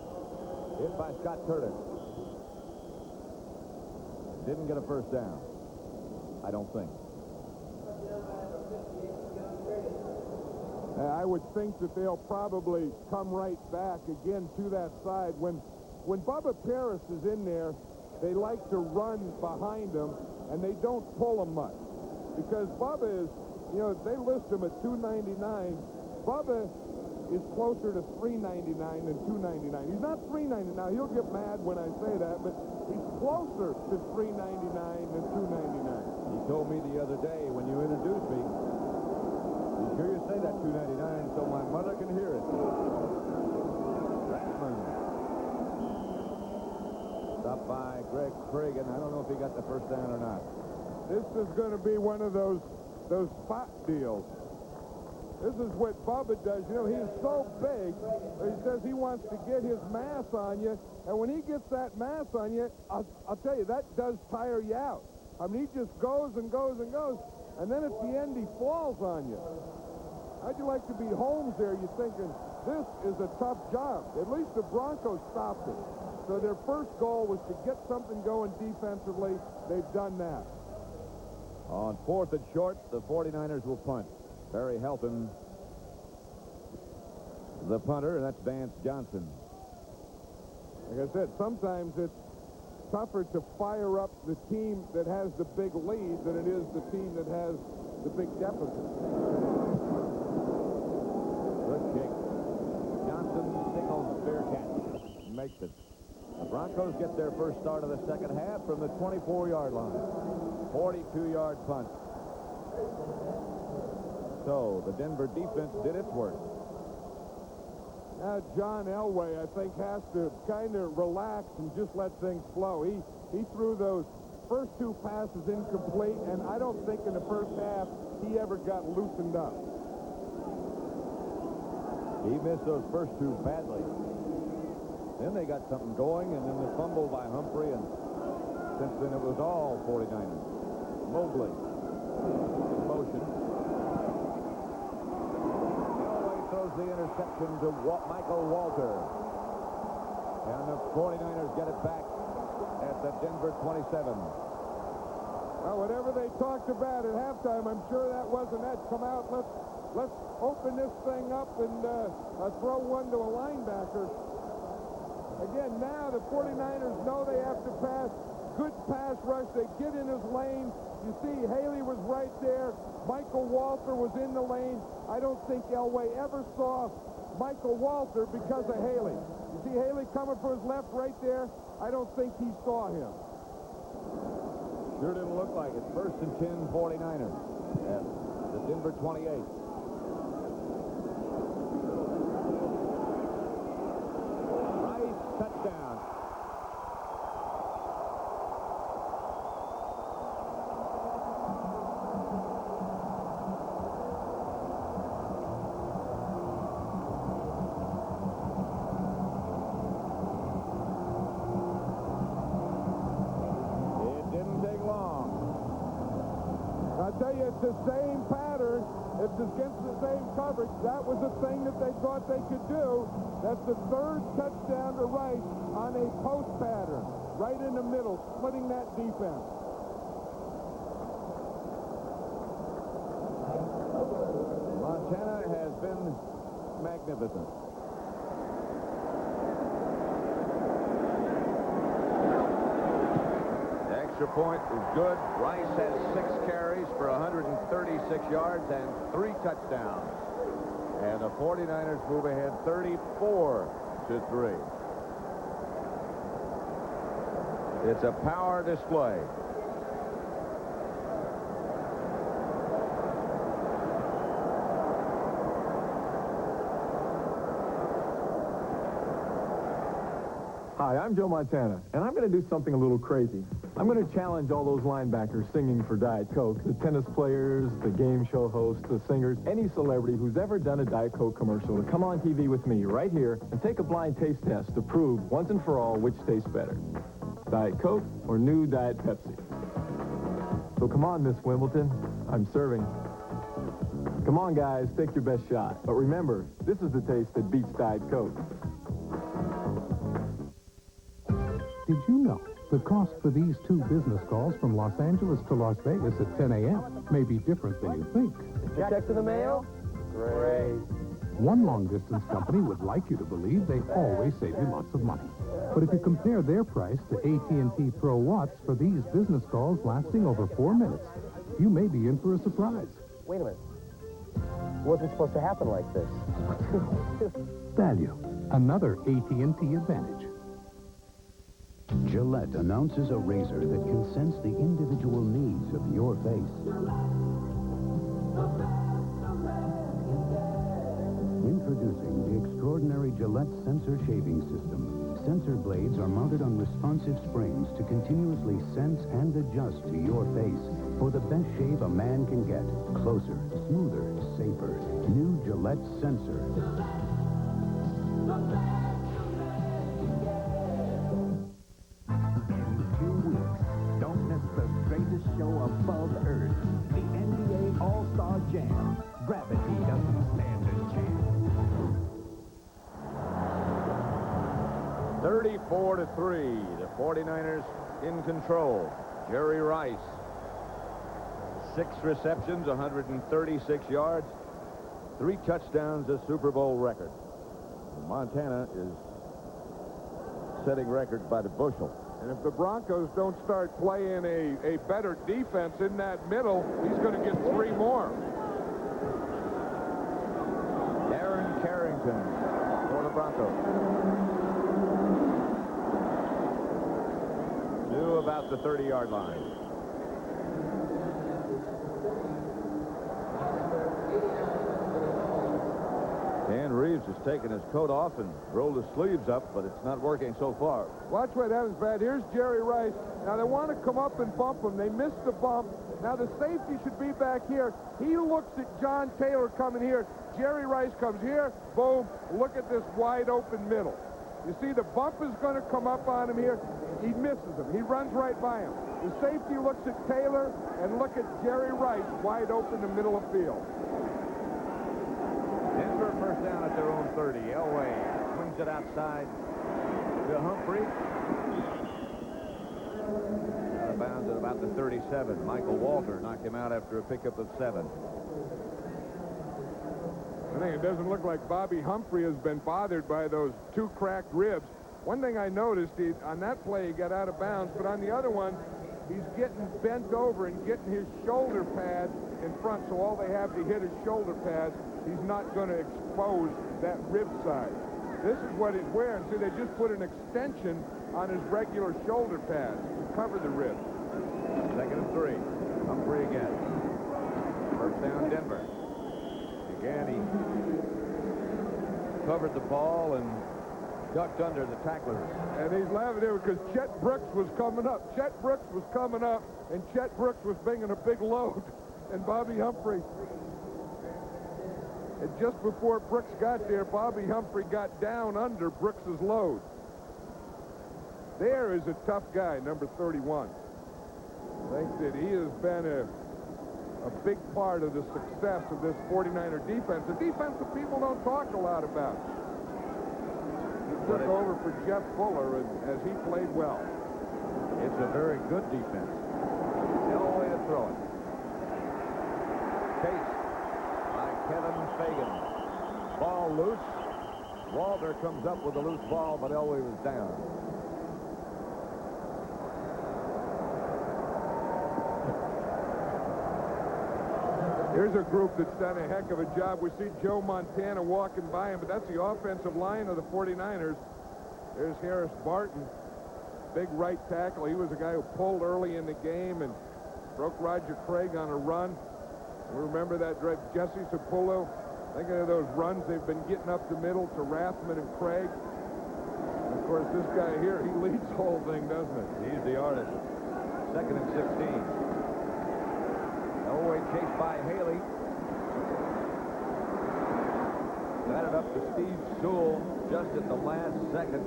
Hit by Scott Curtis. Didn't get a first down, I don't think. I would think that they'll probably come right back again to that side. When Bubba Parris is in there, they like to run behind him, and they don't pull him much. Because Bubba is, you know, they list him at 299. Bubba is closer to 399 than 299. He's not 399. Now, he'll get mad when I say that, but he's closer to 399 than 299. He told me the other day when you introduced me, be sure you say that 299 so my mother can hear it. Rathman. Stopped by Greg Cragen. I don't know if he got the first down or not. This is going to be one of those spot deals. This is what Bubba does. You know, he's so big, he says he wants to get his mass on you, and when he gets that mass on you, I'll tell you, that does tire you out. I mean, he just goes and goes and goes, and then at the end, he falls on you. How'd you like to be Holmes there? You're thinking, this is a tough job. At least the Broncos stopped it. So their first goal was to get something going defensively. They've done that. On 4th and short, the 49ers will punt. Barry Helton, the punter, and that's Vance Johnson. Like I said, sometimes it's tougher to fire up the team that has the big lead than it is the team that has the big deficit. Good kick. Johnson signals fair catch. Makes it. The Broncos get their first start of the second half from the 24-yard line. 42-yard punt. So the Denver defense did its work. Now John Elway, I think, has to kind of relax and just let things flow. He threw those first two passes incomplete, and I don't think in the first half he ever got loosened up. He missed those first two badly. Then they got something going, and then the fumble by Humphrey, and since then it was all 49ers. Mobley in motion. Elway throws the interception to Michael Walter. And the 49ers get it back at the Denver 27. Well, whatever they talked about at halftime, I'm sure that wasn't it. Come out, let's open this thing up and throw one to a linebacker. Again, now the 49ers know they have to pass. good pass rush. They get in his lane. You see Haley was right there. Michael Walter was in the lane. I don't think Elway ever saw Michael Walter because of Haley. You see Haley coming from his left right there. I don't think he saw him. Sure didn't look like it. First and 10, 49ers. At the Denver 28. Rice, touchdown. It's the same pattern. It's against the same coverage. That was the thing that they thought they could do. That's the third touchdown to Rice on a post pattern. Right in the middle, splitting that defense. Montana has been magnificent. Extra point is good. Rice has 6 carries for 136 yards and 3 touchdowns. And the 49ers move ahead 34-3. It's a power display. Hi, I'm Joe Montana, and I'm going to do something a little crazy. I'm going to challenge all those linebackers singing for Diet Coke, the tennis players, the game show hosts, the singers, any celebrity who's ever done a Diet Coke commercial to come on TV with me right here and take a blind taste test to prove once and for all which tastes better, Diet Coke or new Diet Pepsi. So come on, Miss Wimbledon, I'm serving. Come on, guys, take your best shot. But remember, this is the taste that beats Diet Coke. Did you know the cost for these 2 business calls from Los Angeles to Las Vegas at 10 a.m. may be different than you think? Check to the mail? Great. One long-distance company would like you to believe they always save you lots of money. But if you compare their price to AT&T Pro Watts for these business calls lasting over 4 minutes, you may be in for a surprise. Wait a minute. It wasn't supposed to happen like this. Value, another AT&T advantage. Gillette announces a razor that can sense the individual needs of your face. Introducing the extraordinary Gillette Sensor Shaving System. Sensor blades are mounted on responsive springs to continuously sense and adjust to your face for the best shave a man can get. Closer, smoother, safer. New Gillette Sensor. Show above Earth, the NBA All-Star Jam. Gravity doesn't stand a chance. 34-3. The 49ers in control. Jerry Rice, 6 receptions, 136 yards, 3 touchdowns, a Super Bowl record. Montana is setting records by the bushel. And if the Broncos don't start playing a better defense in that middle, he's going to get 3 more. Aaron Carrington for the Broncos. To about the 30-yard line. Dan Reeves has taken his coat off and rolled his sleeves up, but it's not working so far. Watch what happens, Brad. Here's Jerry Rice. Now, they want to come up and bump him. They missed the bump. Now, the safety should be back here. He looks at John Taylor coming here. Jerry Rice comes here. Boom. Look at this wide open middle. You see, the bump is going to come up on him here. He misses him. He runs right by him. The safety looks at Taylor, and look at Jerry Rice wide open in the middle of the field. Denver first down at their own 30. Elway swings it outside to Humphrey. Out of bounds at about the 37. Michael Walter knocked him out after a pickup of 7. I think it doesn't look like Bobby Humphrey has been bothered by those 2 cracked ribs. one thing I noticed, on that play he got out of bounds, but on the other one, he's getting bent over and getting his shoulder pad in front, so all they have to hit is shoulder pads. He's not going to expose that rib side. This is what he's wearing. See, they just put an extension on his regular shoulder pads to cover the rib. 2nd and 3. Humphrey again. First down, Denver. Again, he covered the ball and ducked under the tacklers. And he's laughing there because Chet Brooks was coming up. Chet Brooks was coming up, and Chet Brooks was bringing a big load. And Bobby Humphrey, and just before Brooks got there, Bobby Humphrey got down under Brooks's load. There is a tough guy, number 31. I think that he has been a big part of the success of this 49er defense. A defense that people don't talk a lot about. He took over for Jeff Fuller, and as he played well. It's a very good defense. No way to throw it. Chase by Kevin Fagan. Ball loose. Walter comes up with a loose ball, but Elway was down. Here's a group that's done a heck of a job. We see Joe Montana walking by him, but that's the offensive line of the 49ers. There's Harris Barton, big right tackle. He was a guy who pulled early in the game and broke Roger Craig on a run. We remember that drive. Jesse Sapullo, thinking of those runs they've been getting up the middle to Rathman and Craig. And of course, this guy here, he leads the whole thing, doesn't it? He's the artist. 2nd and 16. Elway chased by Haley. Batted up to Steve Sewell just at the last second.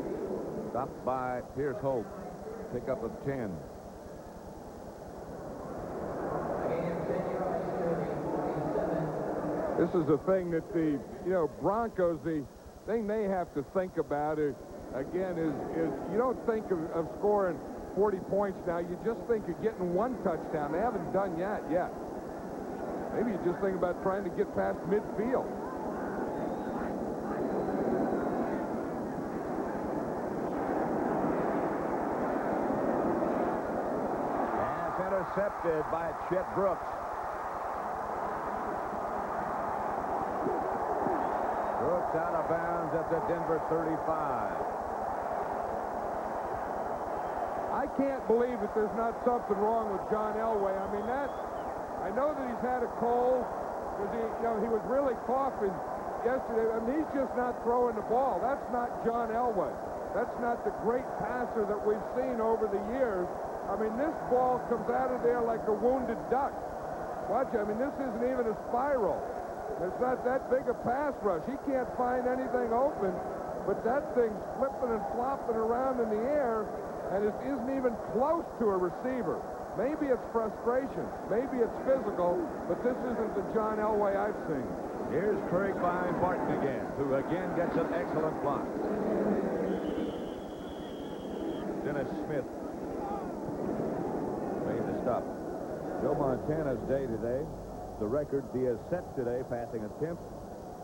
Stopped by Pierce Hope. Pickup of 10. This is the thing that the, Broncos, the thing they have to think about is, again, is you don't think of scoring 40 points now. You just think of getting one touchdown. They haven't done that yet. Maybe you just think about trying to get past midfield. Pass intercepted by Chet Brooks. Brooks out of bounds at the Denver 35. I can't believe that there's not something wrong with John Elway. I mean, I know that he's had a cold because he was really coughing yesterday. I mean, he's just not throwing the ball. That's not John Elway. That's not the great passer that we've seen over the years. I mean, this ball comes out of there like a wounded duck. Watch, I mean, this isn't even a spiral. It's not that big a pass rush. He can't find anything open, but that thing's flipping and flopping around in the air, and it isn't even close to a receiver. Maybe it's frustration. Maybe it's physical, but this isn't the John Elway I've seen. Here's Craig by Barton again, who again gets an excellent block. Dennis Smith made the stop. Joe Montana's day today. The record he has set today, passing attempts,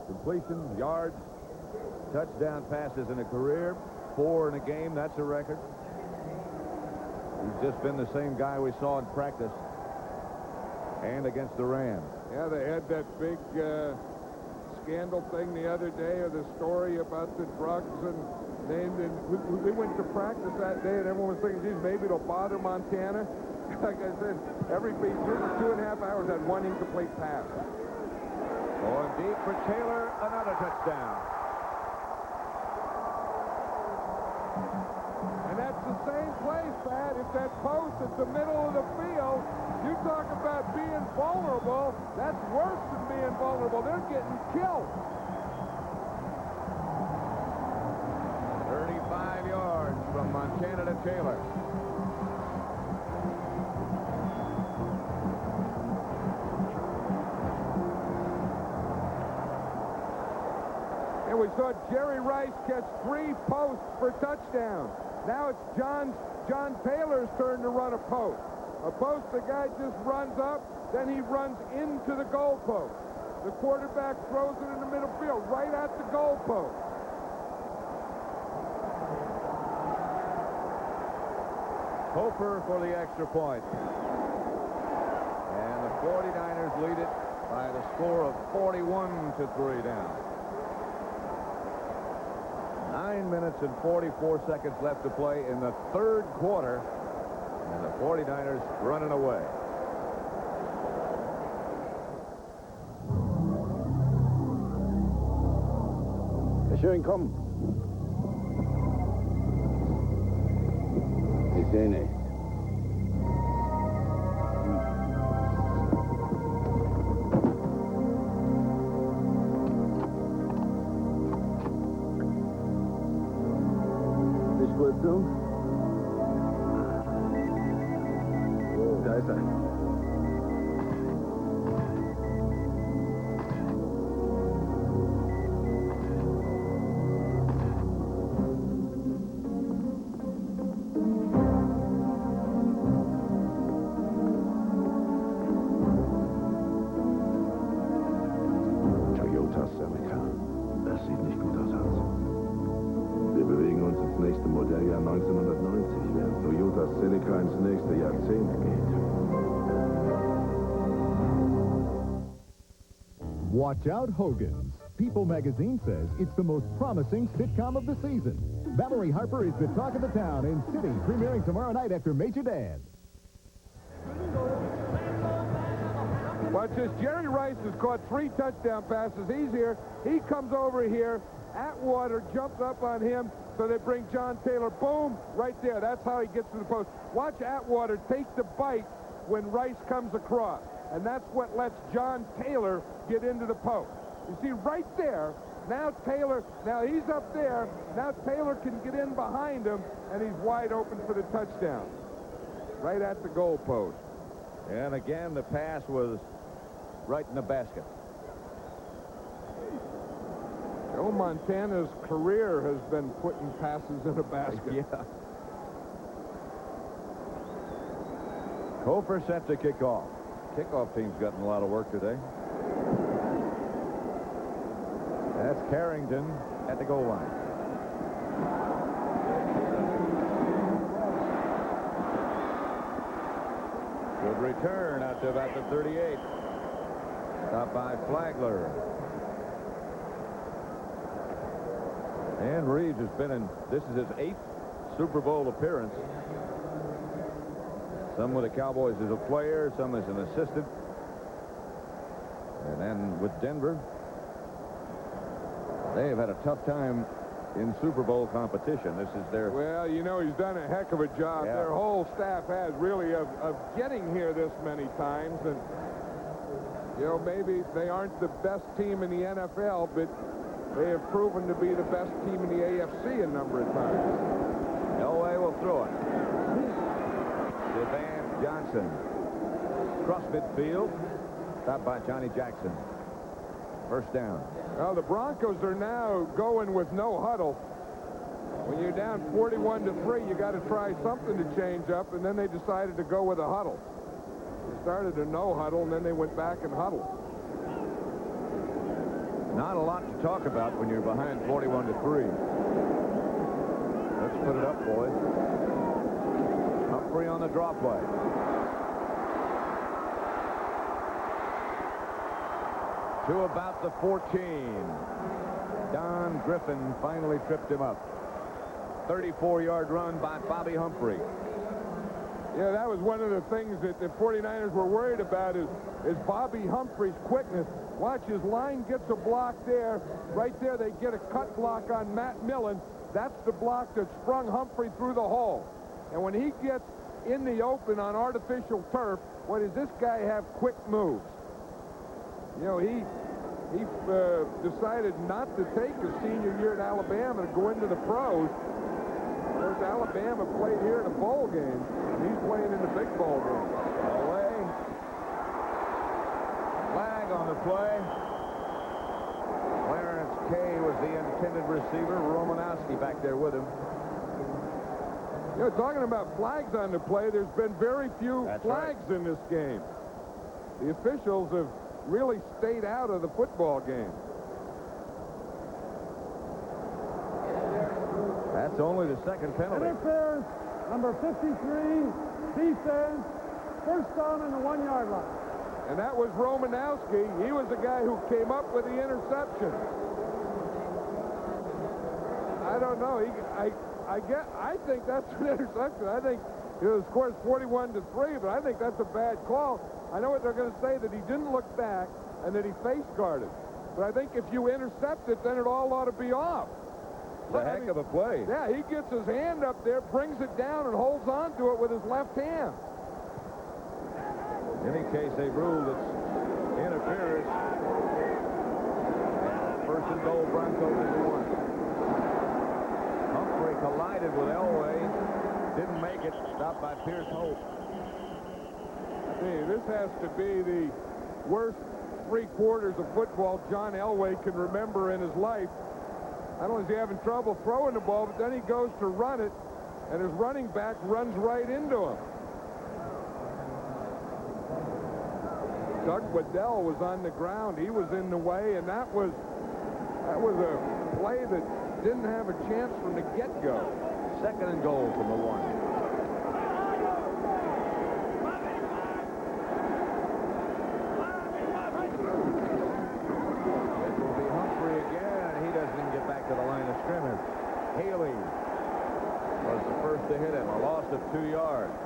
completions, yards, touchdown passes in a career, 4 in a game. That's a record. He's just been the same guy we saw in practice and against the Rams. Yeah, they had that big scandal thing the other day, or the story about the drugs and named. And we went to practice that day, and everyone was thinking, geez, maybe it'll bother Montana. Like I said, every 2.5 hours had one incomplete pass. Going deep for Taylor, another touchdown. And that's the same place, Pat. If that post at the middle of the field, you talk about being vulnerable, that's worse than being vulnerable. They're getting killed. 35 yards from Montana to Taylor. And we saw Jerry Rice catch 3 posts for touchdowns. Now it's John Taylor's turn to run a post. A post, the guy just runs up, then he runs into the goal post. The quarterback throws it in the middle field, right at the goal post. Hofer for the extra point. And the 49ers lead it by the score of 41-3 down. 9 minutes and 44 seconds left to play in the third quarter. And the 49ers running away. Schön, komm. Ich sehe nichts. Nicht gut so? Da ist er. Das sieht nicht gut aus, Hans. Wir bewegen uns ins nächste Modelljahr 1990, während Toyota Celica ins nächste Jahrzehnt geht. Watch out, Hogan's. People magazine says it's the most promising sitcom of the season. Valerie Harper is the talk of the town in City, premiering tomorrow night after Major Dad. Watch this. Jerry Rice has caught 3 touchdown passes. He's here. He comes over here. Atwater jumps up on him, so they bring John Taylor. Boom, right there. That's how he gets to the post. Watch Atwater take the bite when Rice comes across, and that's what lets John Taylor get into the post. You see, right there, now Taylor, now he's up there. Now Taylor can get in behind him, and he's wide open for the touchdown. Right at the goal post. And again, the pass was right in the basket. Joe Montana's career has been putting passes in a basket. Yeah. Hofer set to kick off. Kickoff team's gotten a lot of work today. That's Carrington at the goal line. Good return out to about the 38. Stopped by Flagler. And Reeves has been in, this is his 8th Super Bowl appearance. Some with the Cowboys as a player, some as an assistant. And then with Denver, they've had a tough time in Super Bowl competition. This is their... Well, you know, he's done a heck of a job. Yeah. Their whole staff has really of getting here this many times. And, you know, maybe they aren't the best team in the NFL, but they have proven to be the best team in the AFC a number of times. Elway will throw it. Van Johnson. Cross midfield. Stopped by Johnny Jackson. First down. Well, the Broncos are now going with no huddle. When you're down 41-3, you got to try something to change up, and then they decided to go with a huddle. They started a no huddle, and then they went back and huddled. Not a lot to talk about when you're behind 41-3. Let's put it up, boys. Humphrey on the draw play. To about the 14. Don Griffin finally tripped him up. 34-yard run by Bobby Humphrey. Yeah, that was one of the things that the 49ers were worried about is Bobby Humphrey's quickness. Watch, his line gets a block there. Right there, they get a cut block on Matt Millen. That's the block that sprung Humphrey through the hole. And when he gets in the open on artificial turf, what does this guy have? Quick moves. You know, he decided not to take his senior year at Alabama to go into the pros. Of course, Alabama played here in a bowl game, and he's playing in the big bowl game. Away. Flag on the play. Clarence Kay was the intended receiver. Romanowski back there with him. You know, talking about flags on the play, there's been very few flags in this game. The officials have really stayed out of the football game. That's only the second penalty. Interference. Number 53, defense, first down on the 1-yard line. And that was Romanowski. He was the guy who came up with the interception. I don't know. I think that's an interception. I think the score's 41-3, but I think that's a bad call. I know what they're going to say, that he didn't look back and that he face guarded. But I think if you intercept it, then it all ought to be off. It's a heck of a play. Yeah, he gets his hand up there, brings it down, and holds on to it with his left hand. In any case, they ruled it's interference. First and goal, Broncos at the 1. Humphrey collided with Elway. Didn't make it. Stopped by Pierce Hope. See, this has to be the worst 3 quarters of football John Elway can remember in his life. Not only is he having trouble throwing the ball, but then he goes to run it, and his running back runs right into him. Doug Waddell was on the ground. He was in the way, and that was a play that didn't have a chance from the get-go. Second and goal from the 1. To the line of scrimmage. Haley was the first to hit him, a loss of 2 yards.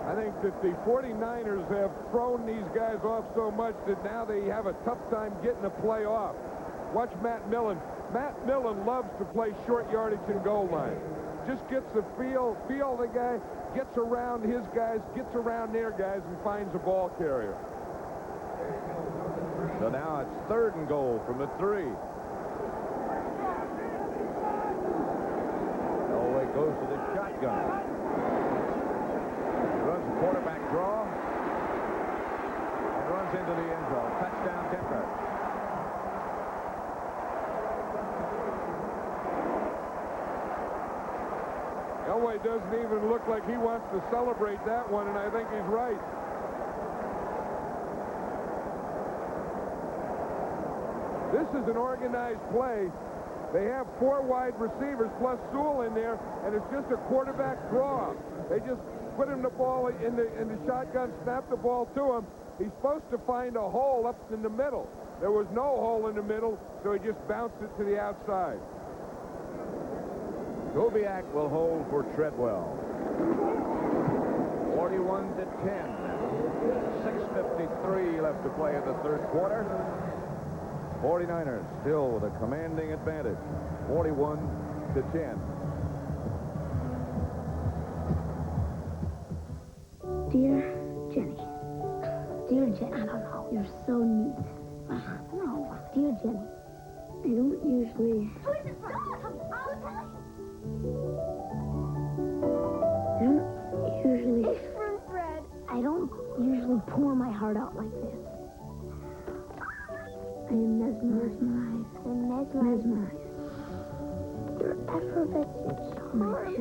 I think that the 49ers have thrown these guys off so much that now they have a tough time getting a play off. Watch Matt Millen. Matt Millen loves to play short yardage and goal line. Just gets the feel the guy, gets around his guys, gets around their guys, and finds a ball carrier. So now it's third and goal from the 3. Goes to the shotgun. Runs a quarterback draw and runs into the end zone. Touchdown, Denver. Elway doesn't even look like he wants to celebrate that one, and I think he's right. This is an organized play. They have 4 wide receivers plus Sewell in there, and it's just a quarterback draw. They just put him the ball in the shotgun, snap the ball to him. He's supposed to find a hole up in the middle. There was no hole in the middle, so he just bounced it to the outside. Kubiak will hold for Treadwell. 41-10. 6:53 left to play in the third quarter. 49ers still with a commanding advantage, 41-10. Dear Jenny. Dear Jenny. I don't know. You're so neat. No. Dear Jenny. I don't usually... I don't usually pour my heart out like this. I am mesmerized. Mesmerized. Your effervescence. My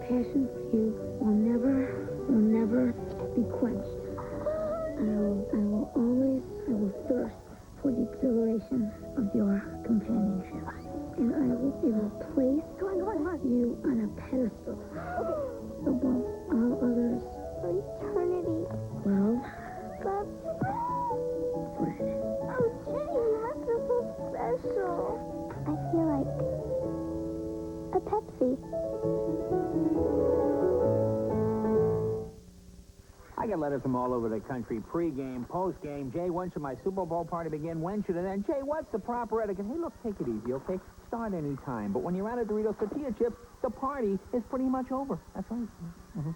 passion for you will never be quenched. I will thirst for the exhilaration of your companionship. And I will place you on a pedestal above all others. For eternity. Well, Fred. Oh, Jenny, you must feel so special. I feel like a Pepsi. I get letters from all over the country, pre-game, post-game. Jay, when should my Super Bowl party begin? When should it end? Jay, what's the proper etiquette? Hey, look, take it easy, okay? Start any time. But when you're out of Doritos tortilla chips, the party is pretty much over. That's right. Mm-hmm.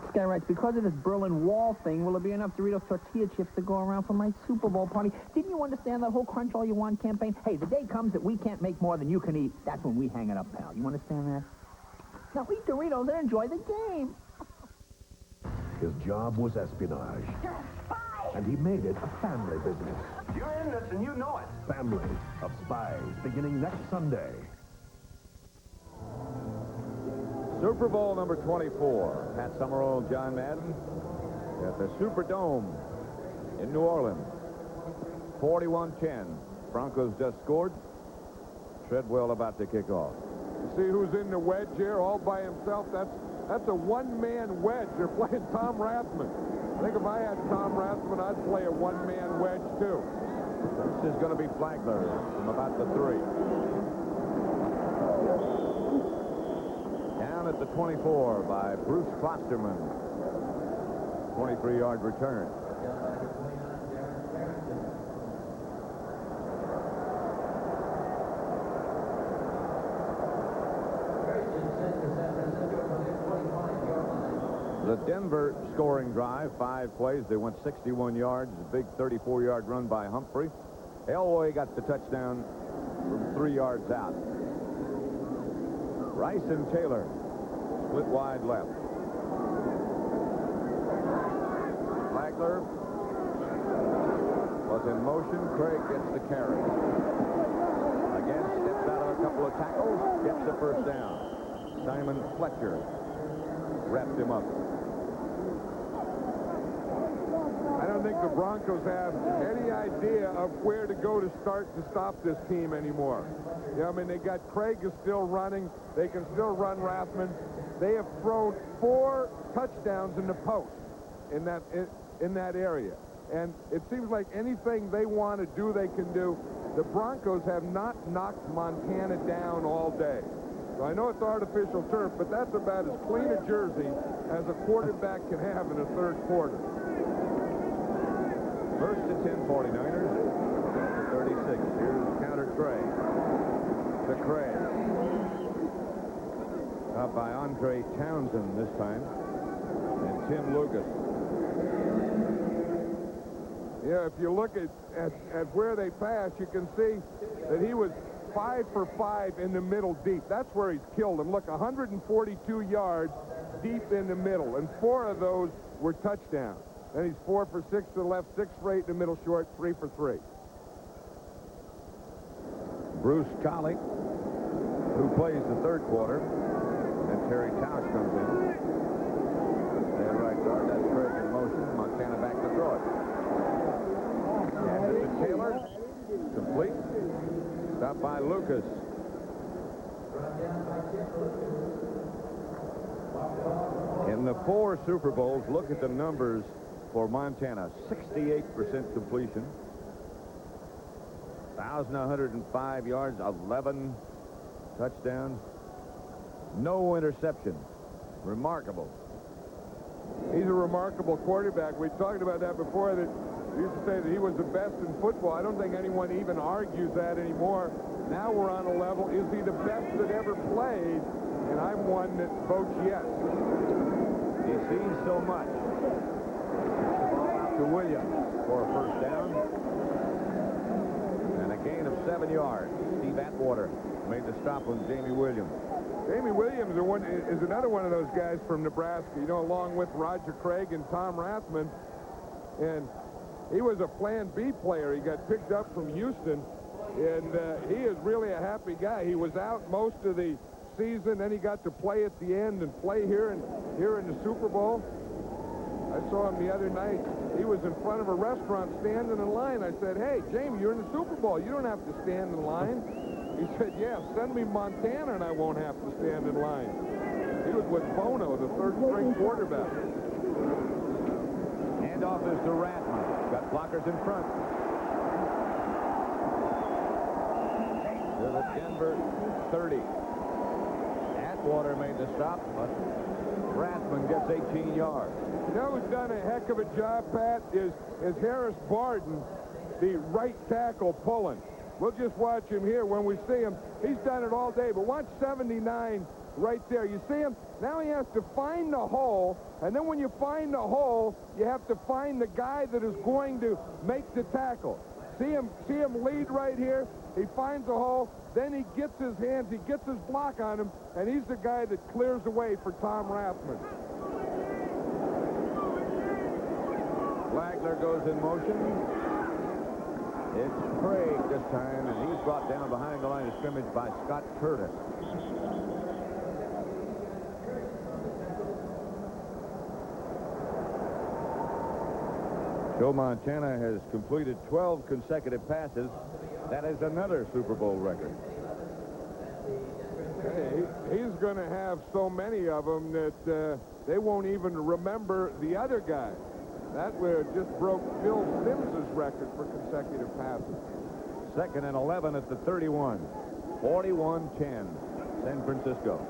This guy writes, because of this Berlin Wall thing, will there be enough Doritos tortilla chips to go around for my Super Bowl party? Didn't you understand that whole Crunch All You Want campaign? Hey, the day comes that we can't make more than you can eat. That's when we hang it up, pal. You understand that? Now eat Doritos and enjoy the game. His job was espionage. You're a spy! And he made it a family business. You're in this and you know it. Family of Spies, beginning next Sunday. Super Bowl number 24. Pat Summerall, John Madden at the Superdome in New Orleans. 41-10. Broncos just scored. Treadwell about to kick off. See who's in the wedge here all by himself? That's a one-man wedge. They're playing Tom Rathman. I think if I had Tom Rathman, I'd play a one-man wedge, too. This is going to be Flagler from about the 3. Down at the 24 by Bruce Klosterman. 23-yard return. The Denver scoring drive, 5 plays. They went 61 yards. A big 34-yard run by Humphrey. Elway got the touchdown from 3 yards out. Rice and Taylor split wide left. Flagler was in motion. Craig gets the carry. Again, steps out of a couple of tackles, gets the first down. Simon Fletcher wrapped him up. I don't think the Broncos have any idea of where to go to start to stop this team anymore. Yeah, I mean, they got Craig is still running. They can still run Rathman. They have thrown 4 touchdowns in the post in that area. And it seems like anything they want to do, they can do. The Broncos have not knocked Montana down all day. So I know it's artificial turf, but that's about as clean a jersey as a quarterback can have in a third quarter. First and 10 49ers. At the 36. Here's counter Craig. To Craig. Up by Andre Townsend this time. And Tim Lucas. Yeah, if you look at where they pass, you can see that he was 5 for 5 in the middle deep. That's where he's killed them. Look, 142 yards deep in the middle, and 4 of those were touchdowns. Then he's 4 for 6 to the left, 6 for 8 in the middle short, 3 for 3. Bruce Colley, who plays the third quarter. Then Terry Tausch comes in. Their right guard, that's Craig in motion. Montana back to throw it. And it's to Taylor. Complete. Stopped by Lucas. In the 4 Super Bowls, look at the numbers for Montana. 68% completion. 1,105 yards, 11 touchdowns. No interception. Remarkable. He's a remarkable quarterback. We talked about that before, that we used to say that he was the best in football. I don't think anyone even argues that anymore. Now we're on a level, is he the best that ever played? And I'm one that votes yes. He sees so much. Ball out to Williams for a first down. And a gain of 7 yards. Steve Atwater made the stop on Jamie Williams. Jamie Williams is another one of those guys from Nebraska, you know, along with Roger Craig and Tom Rathman. And he was a Plan B player. He got picked up from Houston, and he is really a happy guy. He was out most of the season, then he got to play at the end and play here in the Super Bowl. I saw him the other night. He was in front of a restaurant standing in line. I said, "Hey, Jamie, you're in the Super Bowl. You don't have to stand in line." He said, "Yeah, send me Montana and I won't have to stand in line." He was with Bono, the third-string quarterback. Handoff is to Rathman. Got blockers in front. To the Denver 30. Atwater made the stop, but Rathman gets 18 yards. You know who's done a heck of a job, Pat, is Harris Barden, the right tackle pulling. We'll just watch him here when we see him. He's done it all day, but watch 79 right there. You see him? Now he has to find the hole, and then when you find the hole, you have to find the guy that is going to make the tackle. See him lead right here? He finds a hole, then he gets his hands, he gets his block on him, and he's the guy that clears the way for Tom Rathman. Flagler goes in motion. It's Craig this time, and he's brought down behind the line of scrimmage by Scott Curtis. Joe Montana has completed 12 consecutive passes. That is another Super Bowl record. He's going to have so many of them that they won't even remember the other guy. That just broke Phil Simms' record for consecutive passes. 2nd and 11 at the 31. 41-10, San Francisco.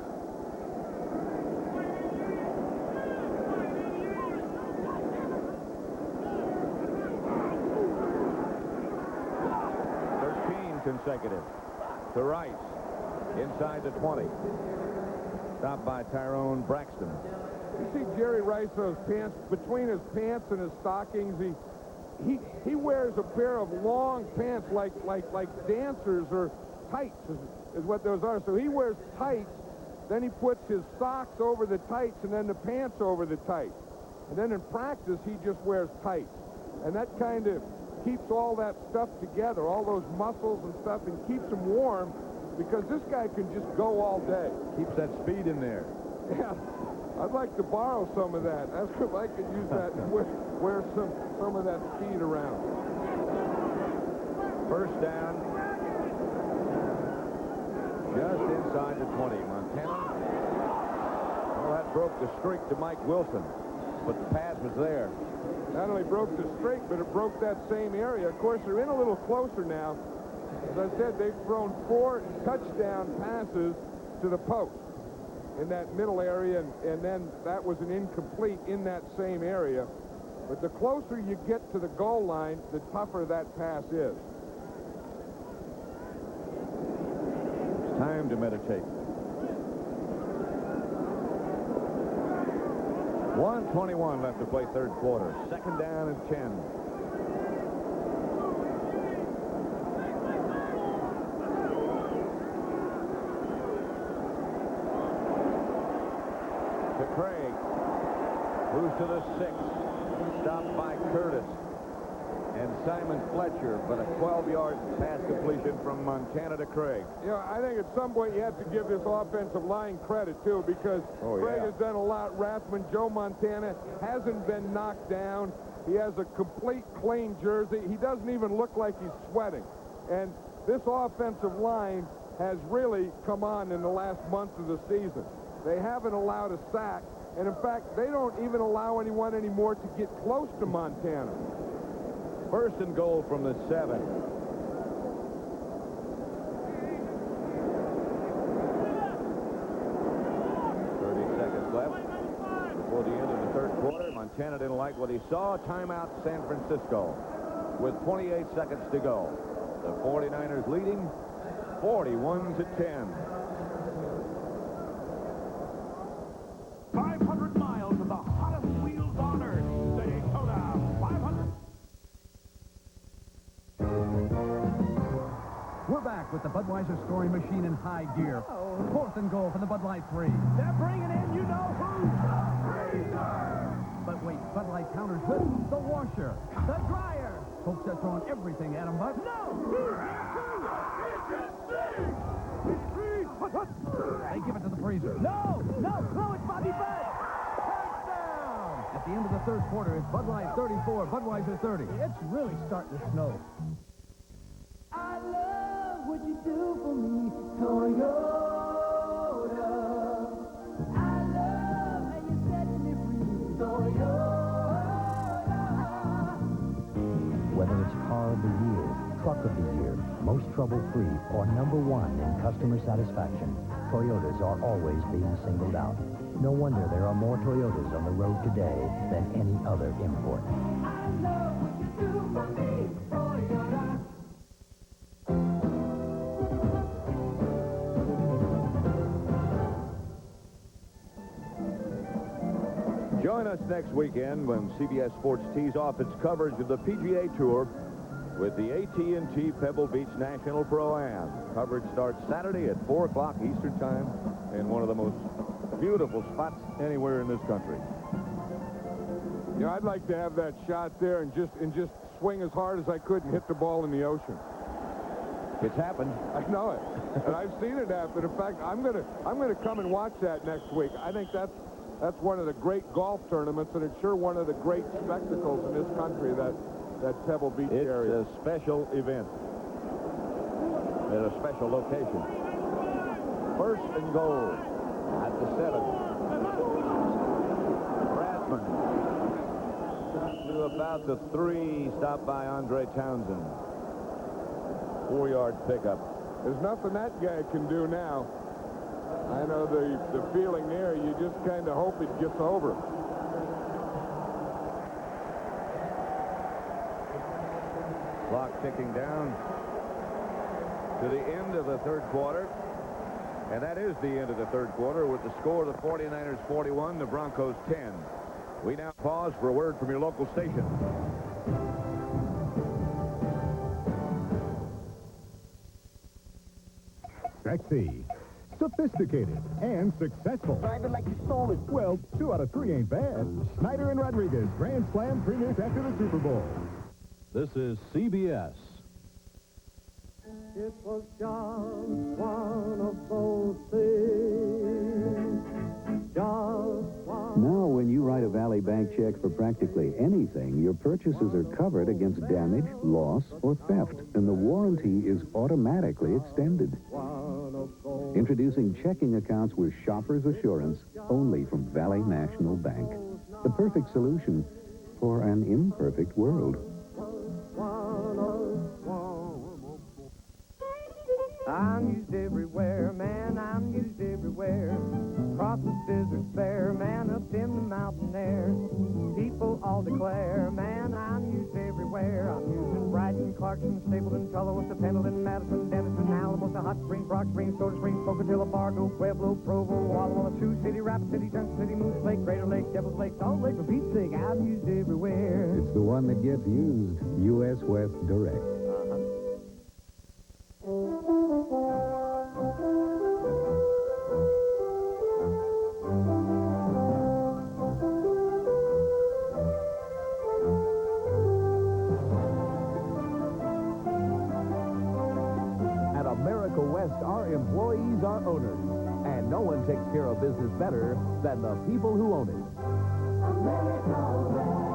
Consecutive to Rice inside the 20. Stopped by Tyrone Braxton. You see Jerry Rice, those pants, between his pants and his stockings, he wears a pair of long pants like dancers, or tights is what those are. So he wears tights, then he puts his socks over the tights and then the pants over the tights. And then in practice he just wears tights. And that kind of keeps all that stuff together, all those muscles and stuff, and keeps him warm, because this guy can just go all day. Keeps that speed in there. Yeah, I'd like to borrow some of that. That's if I could use that and wear some of that speed around. First down, just inside the 20. Montana. Well, that broke the streak to Mike Wilson, but the pass was there. Not only broke the streak, but it broke that same area. Of course, they're in a little closer now. As I said, they've thrown 4 touchdown passes to the post in that middle area, and then that was an incomplete in that same area. But the closer you get to the goal line, the tougher that pass is. It's time to meditate. 1:21 left to play third quarter. 2nd down and 10. To Craig. Moves to the 6. Stopped by Curtis and Simon Fletcher, but a 12-yard pass completion from Montana to Craig. You know, I think at some point you have to give this offensive line credit, too, because Craig has done a lot. Rathman, Joe Montana hasn't been knocked down. He has a complete clean jersey. He doesn't even look like he's sweating. And this offensive line has really come on in the last month of the season. They haven't allowed a sack, and in fact, they don't even allow anyone anymore to get close to Montana. 1st and goal from the 7. 30 seconds left before the end of the third quarter. Montana didn't like what he saw. Timeout San Francisco with 28 seconds to go. The 49ers leading 41-10. 500 miles of the hottest wheels on earth. Daytona 500. We're back with the Budweiser scoring machine in high gear. 4th and goal for the Bud Light 3. They're bringing in, you know who? But wait, Bud Light counters with the washer, the dryer. Folks are throwing everything at him, but No! they give it to the freezer. No, it's Bobby Budd. Touchdown! At the end of the third quarter, it's Bud Light 34, Budweiser 30. It's really starting to snow. I love what you do for me, Toyota. I love how you set me free, Toyota. Whether it's car of the year, truck of the year, most trouble-free, or #1 in customer satisfaction, Toyotas are always being singled out. No wonder there are more Toyotas on the road today than any other import. I love what you do for me, Toyota. Join us next weekend when CBS Sports tees off its coverage of the PGA Tour with the AT&T Pebble Beach National Pro-Am. Coverage starts Saturday at 4 o'clock Eastern Time in one of the most beautiful spots anywhere in this country. You know, I'd like to have that shot there and just swing as hard as I could and hit the ball in the ocean. It's happened. I know it, and I've seen it happen. In fact, I'm gonna come and watch that next week. I think that's one of the great golf tournaments, and it's sure one of the great spectacles in this country, that Pebble Beach area. It's a special event at a special location. First and goal at the 7. Rathman to about the 3, stopped by Andre Townsend. 4-yard pickup. There's nothing that guy can do now. I know the feeling there, you just kind of hope it gets over. Clock ticking down to the end of the third quarter. And that is the end of the third quarter with the score of the 49ers 41, the Broncos 10. We now pause for a word from your local station. Sexy, sophisticated, and successful. Driving like you stole it. Well, 2 out of 3 ain't bad. Schneider and Rodriguez, Grand Slam premieres after the Super Bowl. This is CBS. It was just one of those things. Just one. Now, when you write a Valley Bank check for practically anything, your purchases are covered against damage, loss, or theft, and the warranty is automatically extended. Introducing checking accounts with Shopper's Assurance, only from Valley National Bank. The perfect solution for an imperfect world. I'm used everywhere, man, I'm used everywhere. Across the desert bare, man, up in the mountain air. People all declare, man, I'm used everywhere. I'm used in Brighton, Clarkson, Stapleton, Tullow, Pendleton, Madison, Denison, Alamosa, Hot Springs, Rock Springs, Soda Springs, Pocatello, Fargo, Pueblo, Provo, Walla Walla, Sioux City, Rapid City, Junction City, Moose Lake, Crater Lake, Devil's Lake, Salt Lake, for Pete's sake, I'm used everywhere. It's the one that gets used. U.S. West Direct. At America West, our employees are owners, and no one takes care of business better than the people who own it. America West,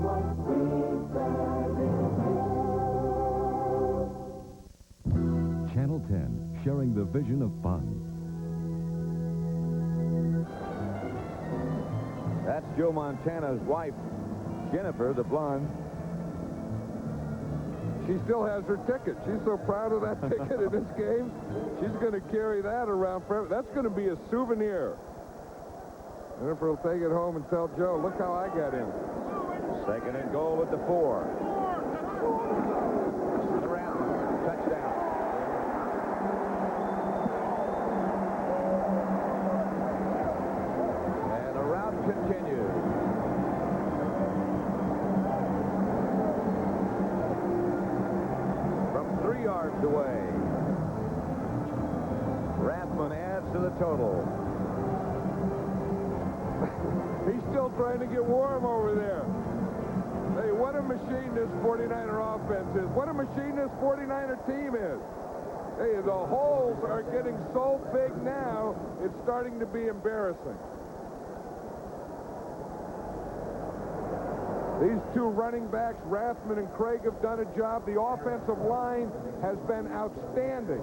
what we Channel 10, sharing the vision of fun. That's Joe Montana's wife, Jennifer, the blonde. She still has her ticket. She's so proud of that ticket in this game. She's going to carry that around forever. That's going to be a souvenir. Jennifer will take it home and tell Joe, look how I got in. Second and goal at the 4. Touchdown. And the route continues. From 3 yards away. Rathman adds to the total. He's still trying to get warm over there. Hey, what a machine this 49er offense is. What a machine this 49er team is. Hey, the holes are getting so big now, it's starting to be embarrassing. These 2 running backs, Rathman and Craig, have done a job. The offensive line has been outstanding.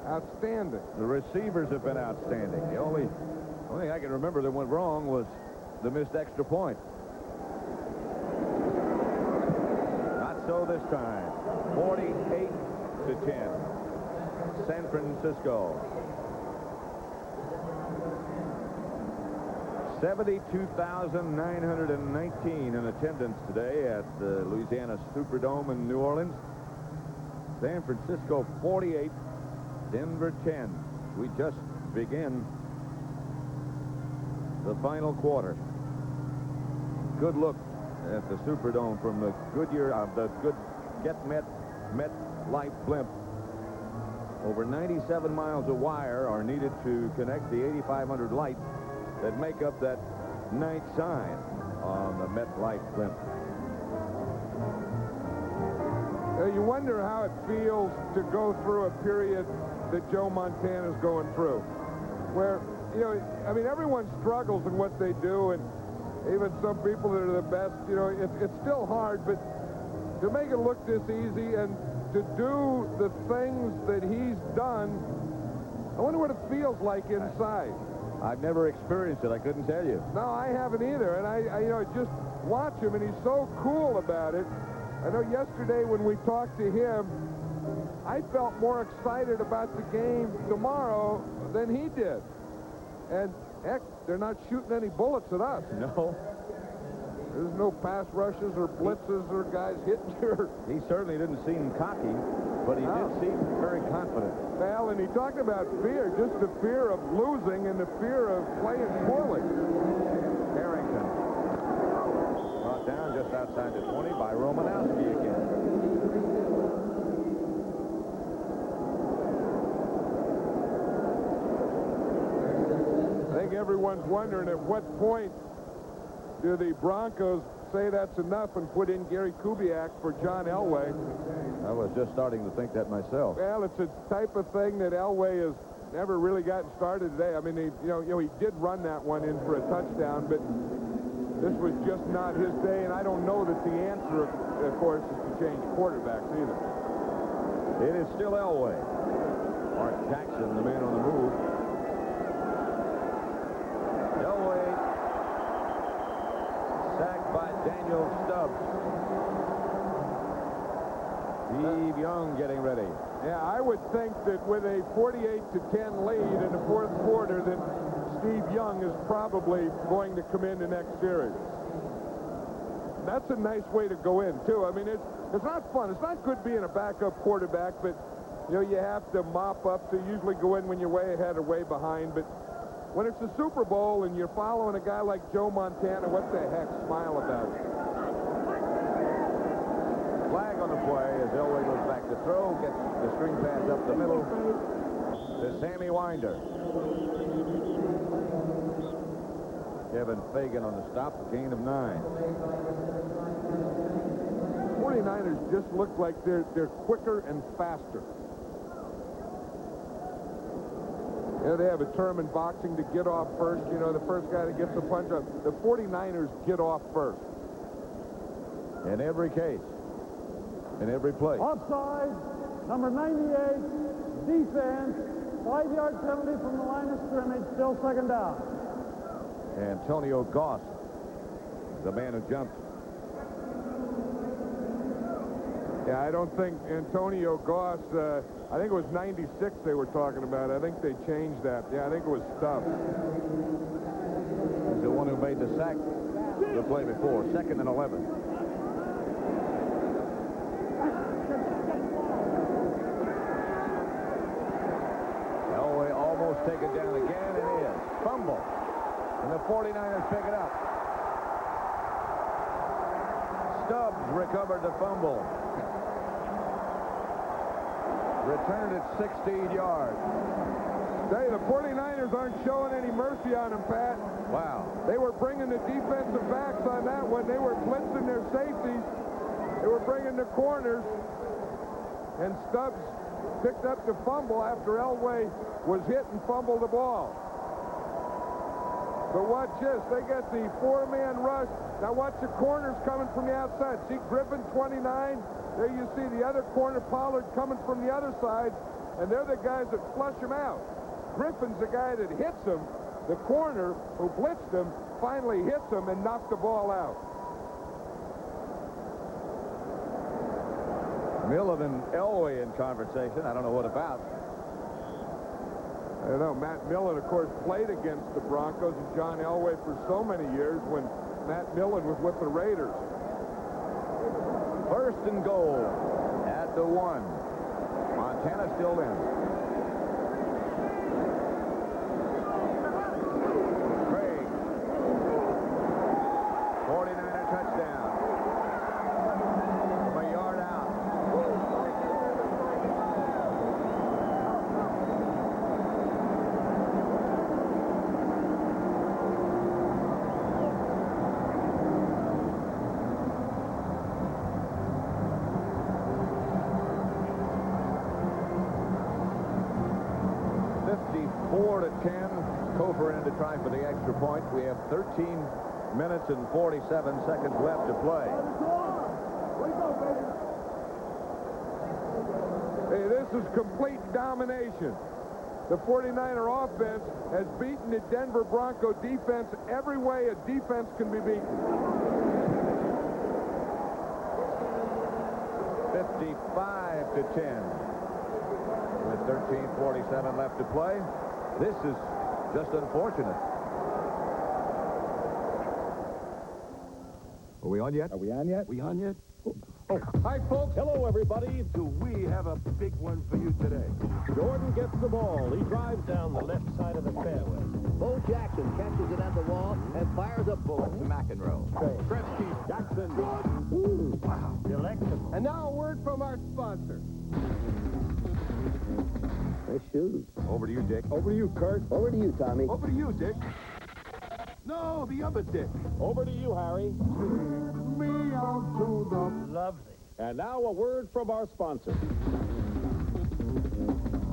Outstanding. The receivers have been outstanding. The only thing I can remember that went wrong was the missed extra point. Not so this time. 48-10. San Francisco. 72,919 in attendance today at the Louisiana Superdome in New Orleans. San Francisco 48, Denver 10. We just begin the final quarter. Good look at the Superdome from the MetLife blimp. Over 97 miles of wire are needed to connect the 8,500 lights that make up that night sign on the MetLife blimp. You wonder how it feels to go through a period that Joe Montana's going through, where, you know, I mean, everyone struggles in what they do, and even some people that are the best, you know, it's still hard, but to make it look this easy and to do the things that he's done, I feels like inside. I've never experienced it. I couldn't tell you. No, I haven't either. And I just watch him, and he's so cool about it. I know yesterday when we talked to him, I felt more excited about the game tomorrow than he did. And, heck, they're not shooting any bullets at us. No. There's no pass rushes or blitzes or guys hitting you. He certainly didn't seem cocky, but he did seem very confident. Well, and he talked about fear, just the fear of losing and the fear of playing poorly. Harrington. Brought down just outside the 20 by Romanowski again. I think everyone's wondering at what point do the Broncos say that's enough and put in Gary Kubiak for John Elway. I was just starting to think that myself. Well, it's a type of thing that Elway has never really gotten started today. I mean, he did run that one in for a touchdown, but this was just not his day, and I don't know that the answer, of course, is to change quarterbacks either. It is still Elway. Mark Jackson, the man on the move. Elway sacked by Daniel Stubbs. Steve Young getting ready. Yeah, I would think that with a 48-10 lead in the fourth quarter that Steve Young is probably going to come in the next series. That's a nice way to go in, too. I mean, it's not fun. It's not good being a backup quarterback, but, you have to mop up to usually go in when you're way ahead or way behind. But when it's the Super Bowl and you're following a guy like Joe Montana, what the heck, smile about it. Flag on the play as Elway goes back to throw, gets the string pass up the middle to Sammy Winder. Kevin Fagan on the stop, a gain of 9. 49ers just look like they're quicker and faster. They have a term in boxing to get off first. The first guy that gets the punch up. The 49ers get off first. In every case. In every play. Offside, number 98, defense, 5-yard penalty from the line of scrimmage, still second down. Antonio Goss, the man who jumped. Yeah, I don't think Antonio Goss, I think it was 96 they were talking about. I think they changed that. Yeah, I think it was Stubbs. He's the one who made the sack the play before. 2nd and 11. Elway almost taken down again, and is. Fumble. And the 49ers pick it up. Stubbs recovered the fumble. Returned it 16 yards. Hey, the 49ers aren't showing any mercy on him, Pat. Wow. They were bringing the defensive backs on that one. They were blitzing their safeties. They were bringing the corners. And Stubbs picked up the fumble after Elway was hit and fumbled the ball. But watch this. They got the 4-man rush. Now watch the corners coming from the outside. See Griffin, 29. There you see the other corner, Pollard, coming from the other side. And they're the guys that flush him out. Griffin's the guy that hits him. The corner who blitzed him finally hits him and knocked the ball out. Millen and Elway in conversation. I don't know what about. I don't know. Matt Millen, of course, played against the Broncos and John Elway for so many years when Matt Millen was with the Raiders. 1st and goal at the 1. Montana still in. Craig. 49er touchdown. From a yard out. Cofer in to try for the extra point. We have 13 minutes and 47 seconds left to play. Hey, this is complete domination. The 49er offense has beaten the Denver Bronco defense every way a defense can be beaten. 55-10. With 13:47 left to play. This is just unfortunate. Are we on yet? Are we on yet? We on yet? Oh, hi, folks. Hello, everybody. Do we have a big one for you today? Jordan gets the ball. He drives down the left side of the fairway. Bo Jackson catches it at the wall and fires a bullet to McEnroe. Gretzky, Jackson. Wow. Delectable. And now a word from our sponsor. Nice shoes. Over to you, Dick. Over to you, Kurt. Over to you, Tommy. Over to you, Dick. No, the other Dick. Over to you, Harry. Me out to the... Lovely. And now a word from our sponsor.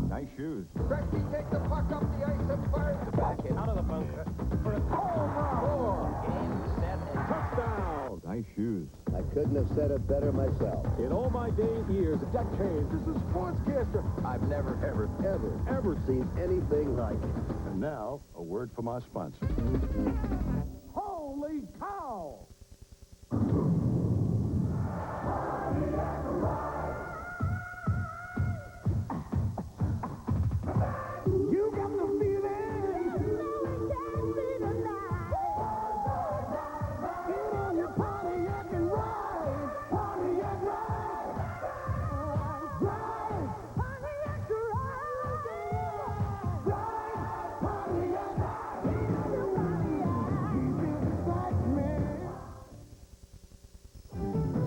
Nice shoes. Gretzky takes the puck up the ice and fires it back in. Out of the bunker for a home run. Game, set, and Touchdown. Nice shoes. I couldn't have said it better myself. In all my years, decades, as a sportscaster, I've never, ever seen anything like it. and now a word from our sponsor. Holy cow! You got the feeling. Get on your Pontiac and ride. Pontiac ride. Ride. Pontiac ride. Ride. Pontiac. Keep it excitement.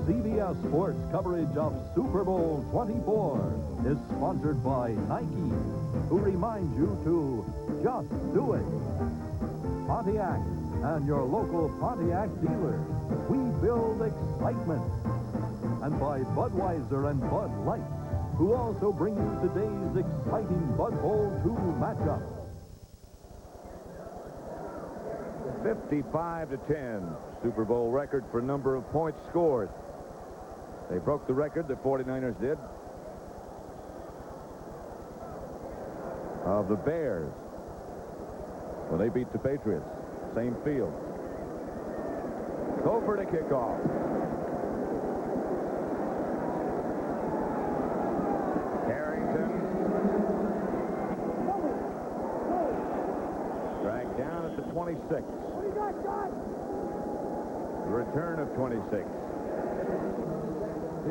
CBS Sports coverage of Super Bowl 24 is sponsored by Nike, who reminds you to just do it. Pontiac and your local Pontiac dealer. We build excitement. And by Budweiser and Bud Light, who also bring you today's exciting Bud Bowl 2 matchup. 55-10. Super Bowl record for number of points scored. They broke the record, the 49ers did, of the Bears when they beat the Patriots. Same field. Go for the kickoff. Carrington. Dragged down at the 26. What do you got, John? The return of 26.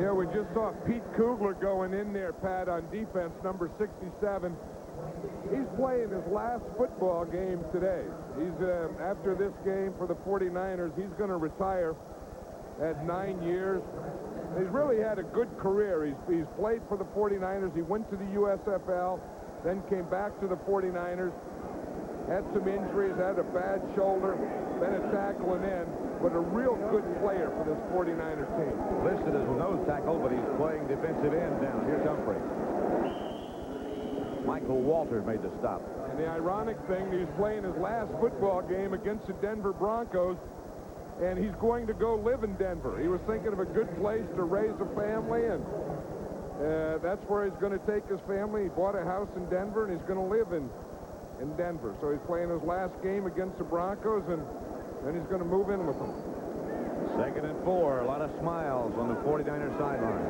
Yeah, we just saw Pete Kugler going in there, Pat, on defense, number 67. He's playing his last football game today. He's after this game for the 49ers, he's going to retire at 9 years. He's really had a good career. He's played for the 49ers. He went to the USFL, then came back to the 49ers, had some injuries, had a bad shoulder, been a tackle and end, but a real good player for this 49er team. Listed as a nose tackle, but he's playing defensive end now. Here's Humphrey. Michael Walter made the stop. And the ironic thing, he's playing his last football game against the Denver Broncos, and he's going to go live in Denver. He was thinking of a good place to raise a family, and that's where he's going to take his family. He bought a house in Denver, and he's going to live in Denver. So he's playing his last game against the Broncos, and then he's going to move in with them. 2nd and 4. A lot of smiles on the 49er sideline.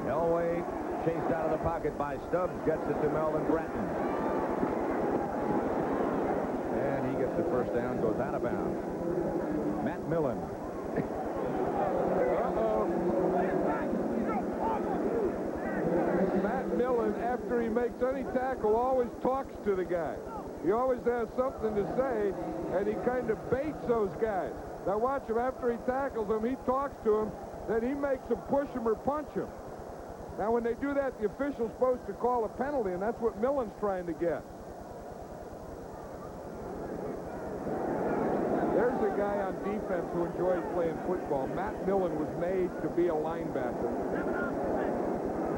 Elway chased out of the pocket by Stubbs. Gets it to Melvin Bratton. And he gets the first down. Goes out of bounds. Matt Millen. Matt Millen, after he makes any tackle, always talks to the guy. He always has something to say, and he kind of baits those guys. Now watch him. After he tackles them, he talks to him, then he makes them push him or punch him. Now when they do that, the official's supposed to call a penalty, and that's what Millen's trying to get. There's a guy on defense who enjoys playing football. Matt Millen was made to be a linebacker.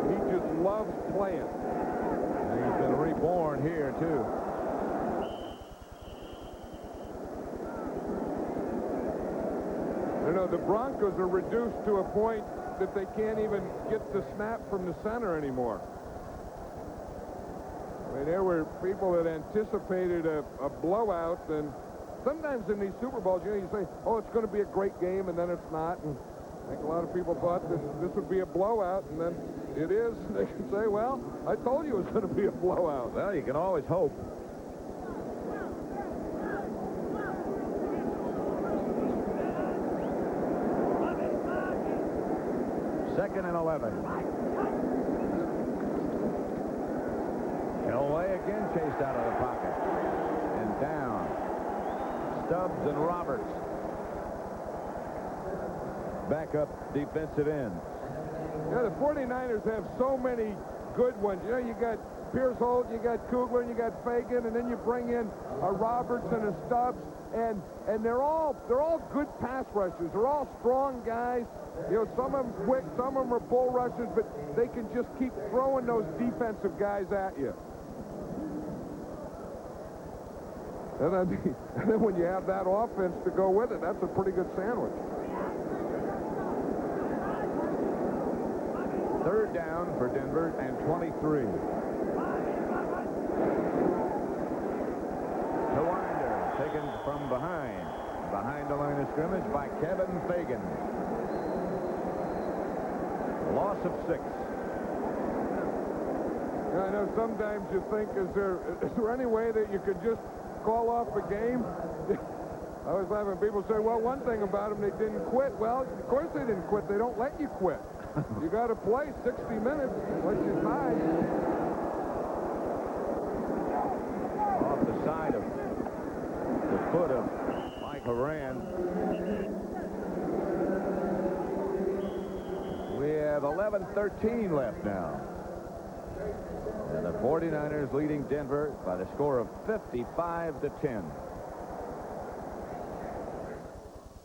He just loves playing. And he's been reborn here, too. You know, the Broncos are reduced to a point that they can't even get the snap from the center anymore. I mean, there were people that anticipated a blowout, and sometimes in these Super Bowls, you know, you say, oh, it's going to be a great game, and then it's not. And I think a lot of people thought that this would be a blowout, and then it is. They can say, well, I told you it was going to be a blowout. Well, you can always hope. Second and 11. Elway again chased out of the pocket. And down. Stubbs and Roberts. Backup defensive ends. Yeah, the 49ers have so many good ones. You know, you got Pierce Holt, you got Kugler, and you got Fagan, and then you bring in a Roberts and a Stubbs, and they're all good pass rushers. They're all strong guys. You know, some of them quick, some of them are bull rushers, but they can just keep throwing those defensive guys at you. And then when you have that offense to go with it, that's a pretty good sandwich. Third down for Denver and 23. The winder taken from behind the line of scrimmage by Kevin Fagan. Loss of 6. I know sometimes you think, is there any way that you could just call off a game? I was having people say, well, one thing about them, they didn't quit. Well, of course they didn't quit. They don't let you quit. You got to play 60 minutes unless you tie. Off the side of the foot of Mike Horan. We have 11:13 left now. And the 49ers leading Denver by the score of 55-10.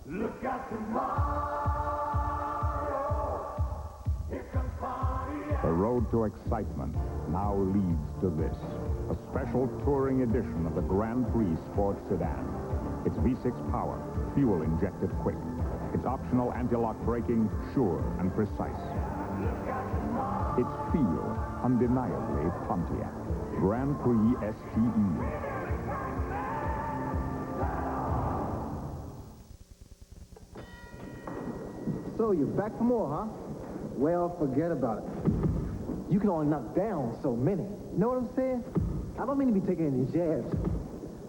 Look out tomorrow. Here comes party. The road to excitement now leads to this, a special touring edition of the Grand Prix Sports Sedan. Its V6 power, fuel injected quick. Its optional anti-lock braking, sure and precise. Its feel, undeniably Pontiac. Grand Prix STE. So you're back for more, huh? Well, forget about it. You can only knock down so many. You know what I'm saying? I don't mean to be taking any jabs,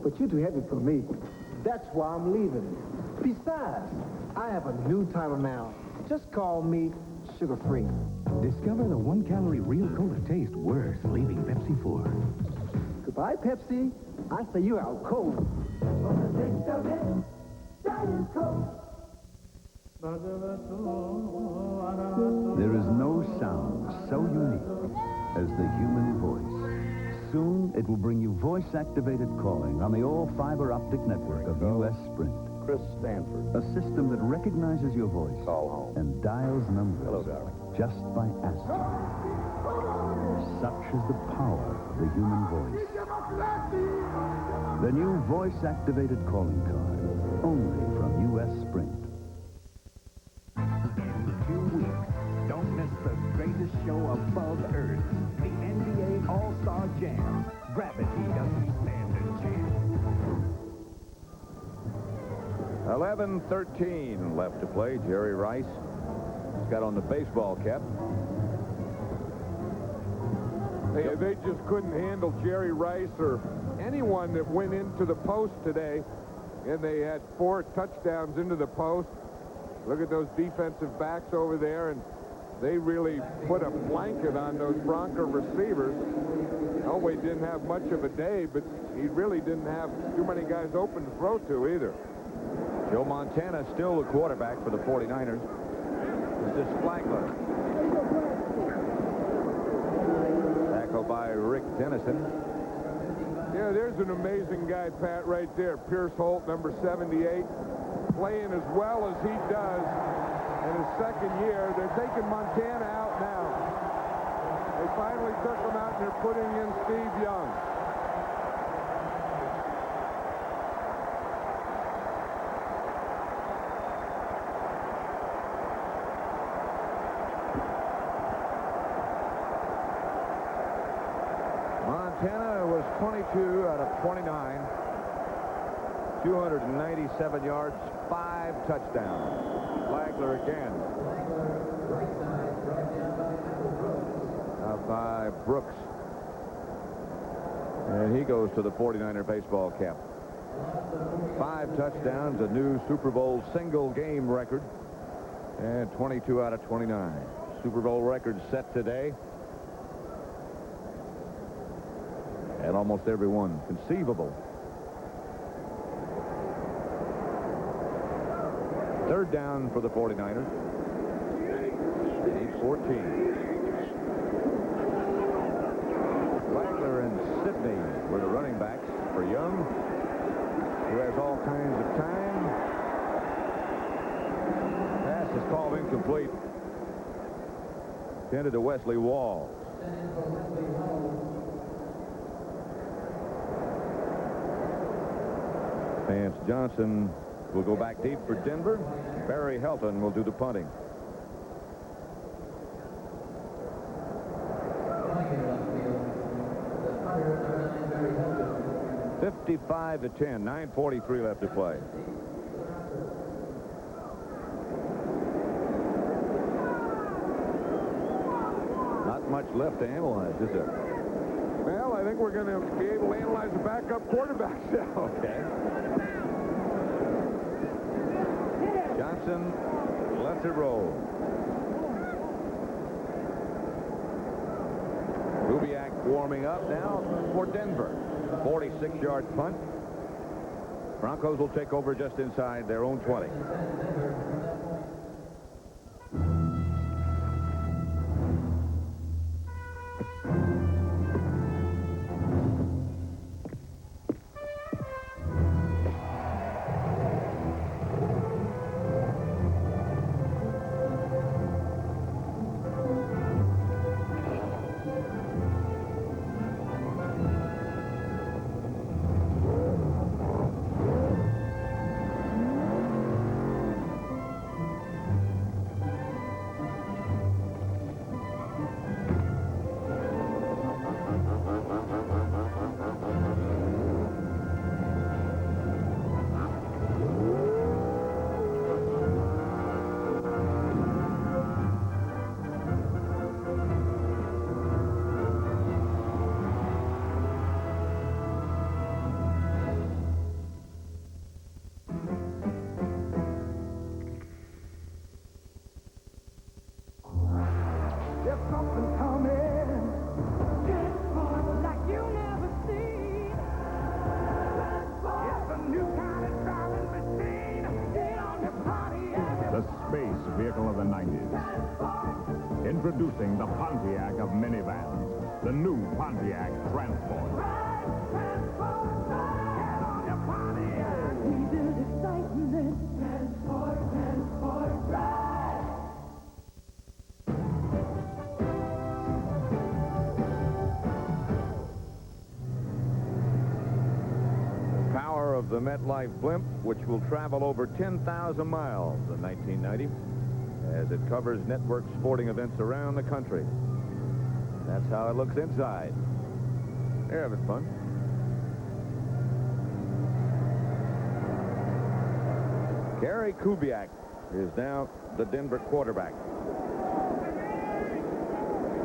but you're too heavy for me. That's why I'm leaving. Besides, I have a new title now. Just call me sugar-free. Discover the 1-calorie real Coke taste worth leaving Pepsi for. Goodbye, Pepsi. I say you out cold. For the taste of it, Diet Coke. There is no sound so unique as the human voice. Soon, it will bring you voice-activated calling on the all-fiber optic network of U.S. Sprint. Chris Stanford. A system that recognizes your voice Call home. and dials numbers. Hello, darling. Just by asking. Such is the power of the human voice. The new voice-activated calling card, only from U.S. Sprint. In 2 weeks, don't miss the greatest show above Earth, the NBA All-Star Jam. Gravity doesn't stand a chance. 11:13 left to play. Jerry Rice has got on the baseball cap. They just couldn't handle Jerry Rice or anyone that went into the post today, and they had 4 touchdowns into the post. Look at those defensive backs over there, and they really put a blanket on those Bronco receivers. Elway didn't have much of a day, but he really didn't have too many guys open to throw to either. Joe Montana still the quarterback for the 49ers. This is Flagler. Tackled by Rick Dennison. Yeah, there's an amazing guy, Pat, right there. Pierce Holt, number 78, playing as well as he does in his second year. They're taking Montana out now. They finally took him out, and they're putting in Steve Young. Montana was 22 out of 29. 297 yards, 5 touchdowns. Flagler again. Out by Brooks. And he goes to the 49er baseball cap. 5 touchdowns, a new Super Bowl single game record. And 22 out of 29. Super Bowl record set today. And almost every one conceivable. Third down for the 49ers. 8-14. Flagler and Sidney were the running backs for Young, who has all kinds of time. Pass is called incomplete. Intended to Wesley Walls. Vance Johnson will go back deep for Denver. Barry Helton will do the punting. (55-10). 9:43 left to play. Not much left to analyze, is there? Well, I think we're going to be able to analyze the backup quarterbacks now. Okay. Johnson lets it roll. Kubiak warming up now for Denver. 46-yard punt. Broncos will take over just inside their own 20. Vehicle of the 90s. Introducing the Pontiac of minivans, the new Pontiac Transport. Power of the MetLife blimp, which will travel over 10,000 miles in 1990. As it covers network sporting events around the country. That's how it looks inside. They're having fun. Gary Kubiak is now the Denver quarterback.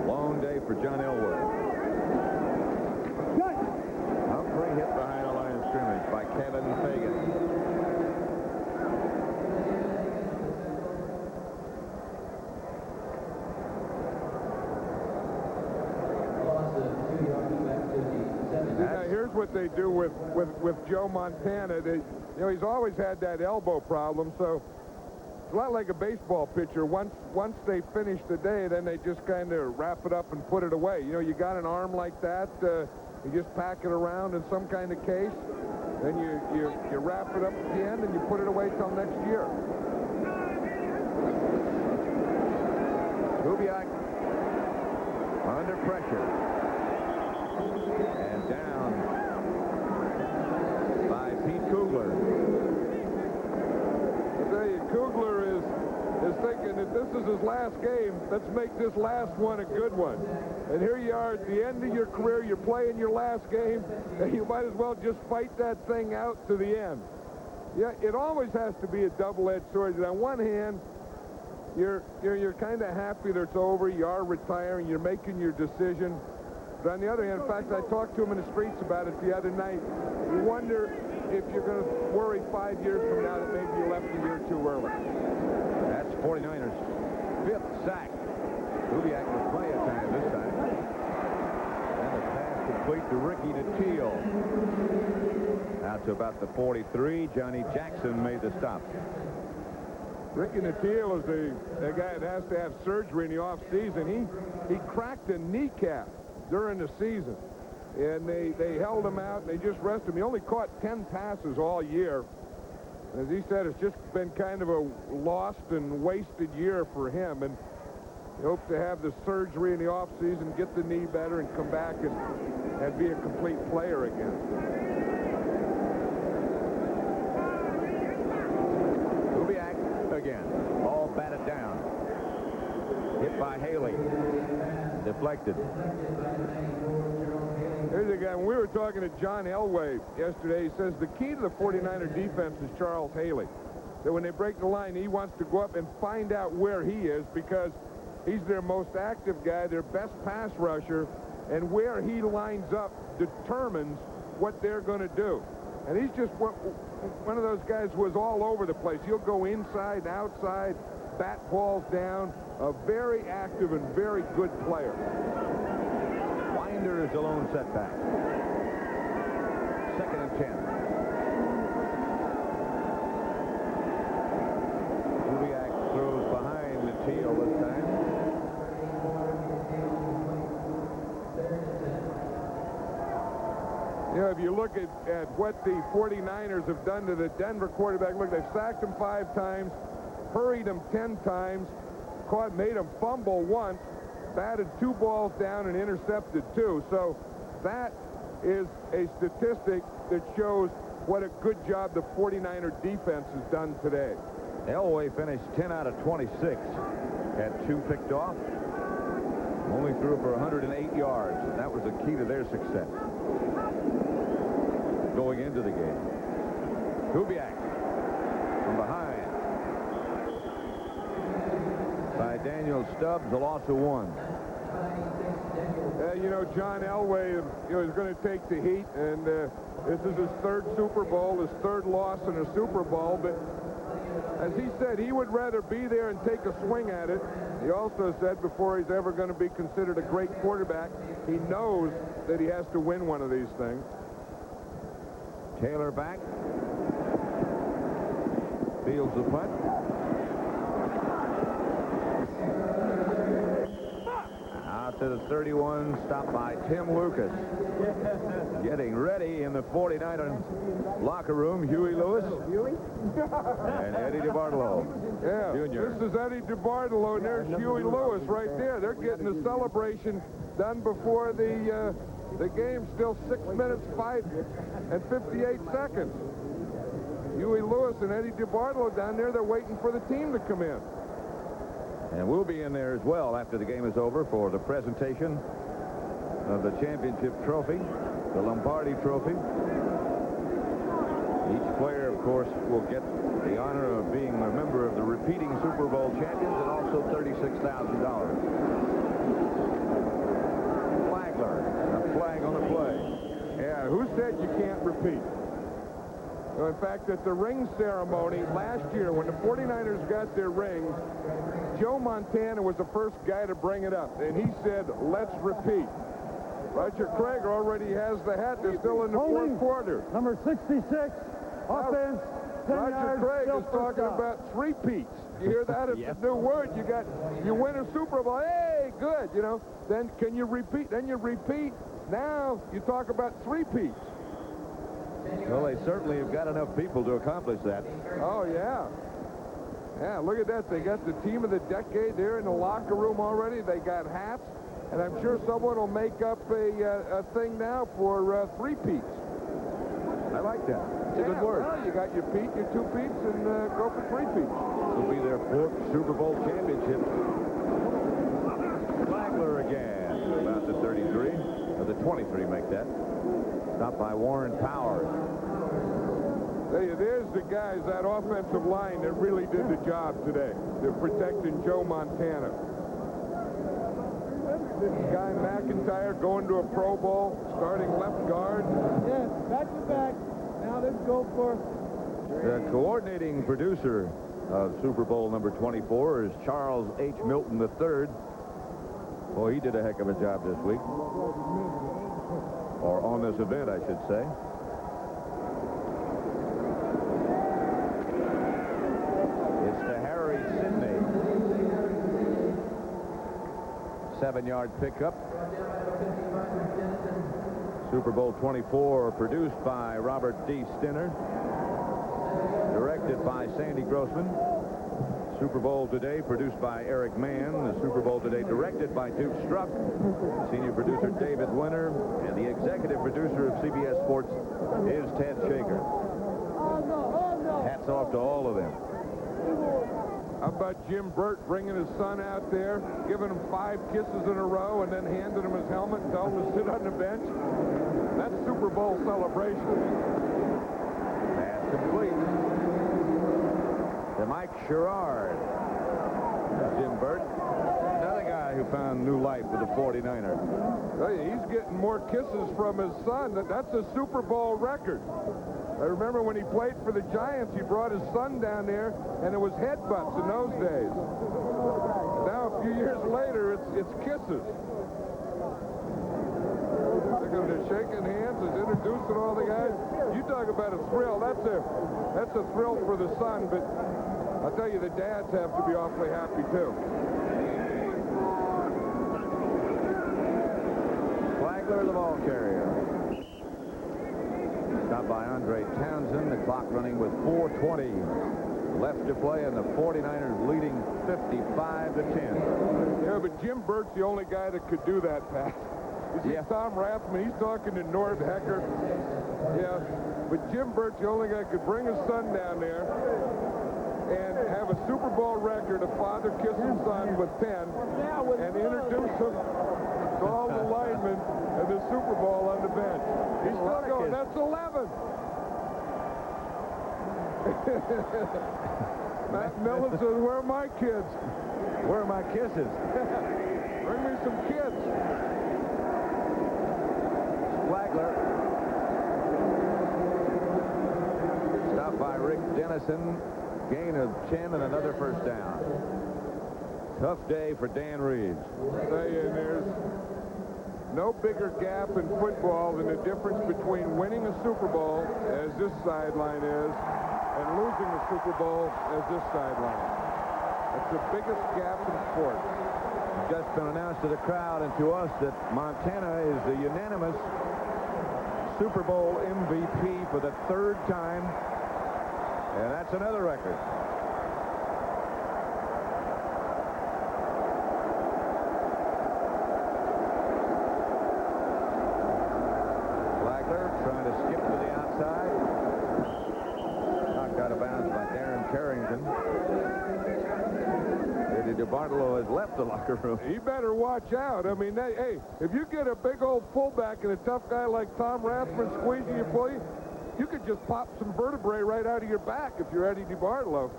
Long day for John Elway. Humphrey hit behind the line of scrimmage by Kevin Fagan. Here's what they do with Joe Montana. He's always had that elbow problem, so it's a lot like a baseball pitcher. Once they finish the day, then they just kind of wrap it up and put it away. You got an arm like that, you just pack it around in some kind of case, then you wrap it up at the end and you put it away till next year. Kubiak under pressure. And down by Pete Kugler. I tell you, Kugler is thinking that this is his last game. Let's make this last one a good one. And here you are at the end of your career. You're playing your last game, and you might as well just fight that thing out to the end. Yeah, it always has to be a double-edged sword. And on one hand, you're kind of happy that it's over. You are retiring. You're making your decision. But on the other hand, in fact, I talked to him in the streets about it the other night. You wonder if you're going to worry 5 years from now that maybe you left a year too early. That's 49ers' 5th sack. Kubiak with plenty of time this time. And the pass complete to Ricky Teal. Out to about the 43. Johnny Jackson made the stop. Ricky Teal is the guy that has to have surgery in the offseason. He cracked a kneecap during the season. And they held him out, and they just rested him. He only caught 10 passes all year. As he said, it's just been kind of a lost and wasted year for him. And he hopes to have the surgery in the offseason, get the knee better, and come back and be a complete player again. Kubiak again. Ball batted down. Hit by Haley. Deflected. Here's a guy. When we were talking to John Elway yesterday, he says the key to the 49er defense is Charles Haley. That when they break the line, he wants to go up and find out where he is because he's their most active guy, their best pass rusher, and where he lines up determines what they're going to do. And he's just one of those guys who is all over the place. He'll go inside, outside, bat balls down. A very active and very good player. Winder is the lone setback. 2nd and 10. Kubiak throws behind the Teal this time. You know, if you look at what the 49ers have done to the Denver quarterback, look, they've sacked him 5 times, hurried him 10 times, made him fumble once, batted 2 balls down and intercepted 2. So that is a statistic that shows what a good job the 49er defense has done today. Elway finished 10 out of 26. Had 2 picked off. Only threw for 108 yards, and that was the key to their success going into the game. Kubiak from behind. By Daniel Stubbs, a loss of 1. You know, John Elway is going to take the heat, and this is his 3rd Super Bowl, his 3rd loss in a Super Bowl. But as he said, he would rather be there and take a swing at it. He also said before he's ever going to be considered a great quarterback, he knows that he has to win one of these things. Taylor back. Fields the punt. Out to the 31, stopped by Tim Lucas. Getting ready in the 49er locker room, Huey Lewis and Eddie DeBartolo. Yeah, Jr. This is Eddie DeBartolo, and there's Huey Lewis right there. They're getting the celebration done before the game's still 6 minutes, 5 and 58 seconds. Huey Lewis and Eddie DeBartolo down there, they're waiting for the team to come in. And we'll be in there as well after the game is over for the presentation of the championship trophy, the Lombardi Trophy. Each player, of course, will get the honor of being a member of the repeating Super Bowl champions and also $36,000. Flagler, a flag on the play. Yeah, who said you can't repeat? In fact, at the ring ceremony last year, when the 49ers got their rings, Joe Montana was the first guy to bring it up, and he said, let's repeat. Roger Craig already has the hat. They're still in the 4th quarter. Number 66, offense. Roger Craig is talking about 3-peats. You hear that? It's a new word. You win a Super Bowl. Hey, good, you know. Then can you repeat? Then you repeat. Now you talk about 3-peats. Well, they certainly have got enough people to accomplish that. Oh, yeah. Yeah, look at that. They got the team of the decade there in the locker room already. They got hats. And I'm sure someone will make up a thing now for 3-peats. I like that. It's a good word. Well, you got your Pete, your 2 peats, and go for 3 peats. This will be their 4th Super Bowl championship. Flagler again, about the 33, or the 23, make that. Stopped by Warren Powers. There's the guys, that offensive line that really did the job today. They're protecting Joe Montana. This guy McIntyre going to a Pro Bowl, starting left guard. Yes, back to back. Now let's go for... The coordinating producer of Super Bowl number 24 is Charles H. Milton III. Boy, he did a heck of a job this week. Or on this event, I should say. It's to Harry Sidney. 7-yard pickup. Super Bowl 24 produced by Robert D. Stinner. Directed by Sandy Grossman. Super Bowl Today produced by Eric Mann. The Super Bowl Today directed by Duke Struck. Senior producer David Winter. And the executive producer of CBS Sports is Ted Shaker. Hats off to all of them. How about Jim Burt bringing his son out there, giving him 5 kisses in a row, and then handing him his helmet and telling him to sit on the bench? That's Super Bowl celebration. Pass complete to Mike Sherrard. Jim Burt, another guy who found new life with the 49er. He's getting more kisses from his son. That's a Super Bowl record. I remember when he played for the Giants, he brought his son down there, and it was headbutts in those days. Now, a few years later, it's kisses. They're shaking hands, is introducing all the guys. You talk about a thrill. That's a thrill for the son, but I'll tell you, the dads have to be awfully happy, too. Flagler, the ball carrier. Stopped by Andre Townsend. The clock running with 4:20 left to play, and the 49ers leading 55-10. Yeah, but Jim Burt's the only guy that could do that, Pat. You see Tom Rathman, he's talking to Norv Hecker. Yeah, but Jim Burt's the only guy that could bring his son down there and have a Super Bowl record of father kissing son with 10 and introduce him to all the linemen and the Super Bowl on the bench. He's still going, that's 11. Matt Millen says, where are my kids? Where are my kisses? Bring me some kids. Flagler. Stopped by Rick Dennison. Gain of 10 and another first down. Tough day for Dan Reeves. There's no bigger gap in football than the difference between winning a Super Bowl, as this sideline is, and losing the Super Bowl, as this sideline. That's the biggest gap in sport. It's just been announced to the crowd and to us that Montana is the unanimous Super Bowl MVP for the 3rd time, and that's another record. Flagler trying to skip to the outside. Knocked out of bounds by Darren Carrington. Eddie DeBartolo has left the locker room. He better watch out. I mean, hey, if you get a big old fullback and a tough guy like Tom Rathman squeezing you, pull you, you could just pop some vertebrae right out of your back if you're Eddie DeBartolo.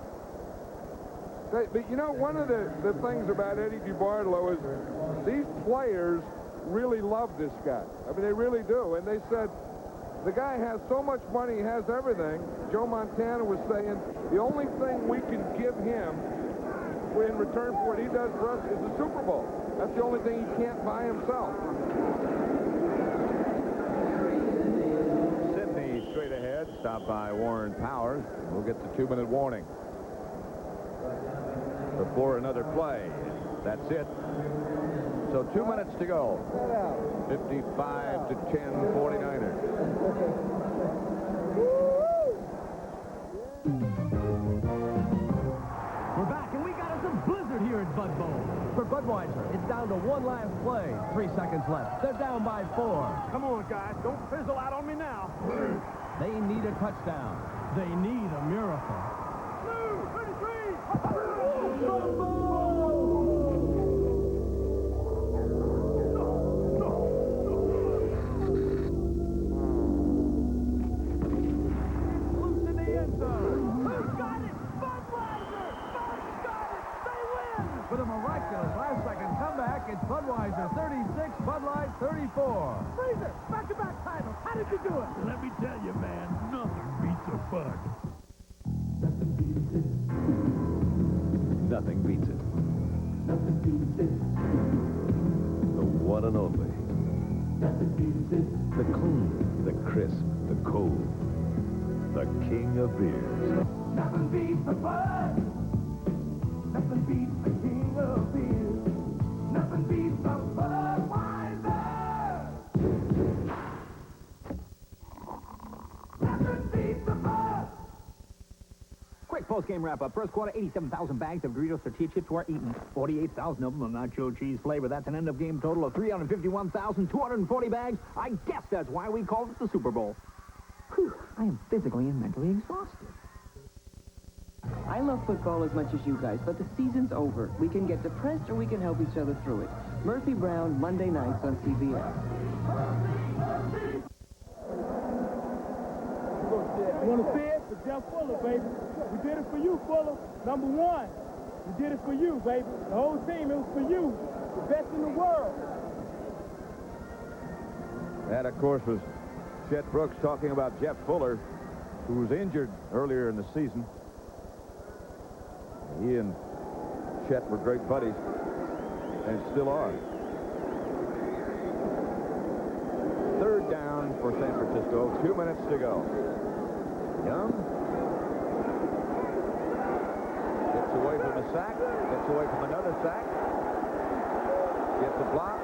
But you know, one of the things about Eddie DeBartolo is these players really love this guy. I mean, they really do. And they said, the guy has so much money, he has everything. Joe Montana was saying, the only thing we can give him in return for what he does for us is the Super Bowl. That's the only thing he can't buy himself. Sidney straight ahead, stopped by Warren Powers. We'll get the 2-minute warning before another play. That's it. So 2 minutes to go. 55-10 49ers. We're back, and we got us a blizzard here at Bud Bowl. For Budweiser, it's down to 1 last play. 3 seconds left. They're down by 4. Come on, guys. Don't fizzle out on me now. They need a touchdown. They need a miracle. Blue, 33. With a miraculous last-second comeback, it's Budweiser 36, Bud Light 34. Freezer, back-to-back titles. How did you do it? Let me tell you, man, nothing beats a Bud. Nothing beats it. The one and only. The clean, the crisp, the cold. The king of beers. Nothing beats the Bud. Nothing beats the king of beers. Nothing beats the Budweiser. Nothing beats the Bud. Quick post-game wrap-up. First quarter, 87,000 bags of Doritos tortilla chips were eaten. 48,000 of them are nacho cheese flavor. That's an end-of-game total of 351,240 bags. I guess that's why we called it the Super Bowl. Whew, I am physically and mentally exhausted. I love football as much as you guys, but the season's over. We can get depressed or we can help each other through it. Murphy Brown, Monday nights on CBS. You want to see it? For Jeff Fuller, baby. We did it for you, Fuller. Number one. We did it for you, baby. The whole team, it was for you. The best in the world. That, of course, was Chet Brooks talking about Jeff Fuller, who was injured earlier in the season. He and Chet were great buddies, and still are. Third down for San Francisco. 2 minutes to go. Young gets away from the sack, gets away from another sack, gets a block.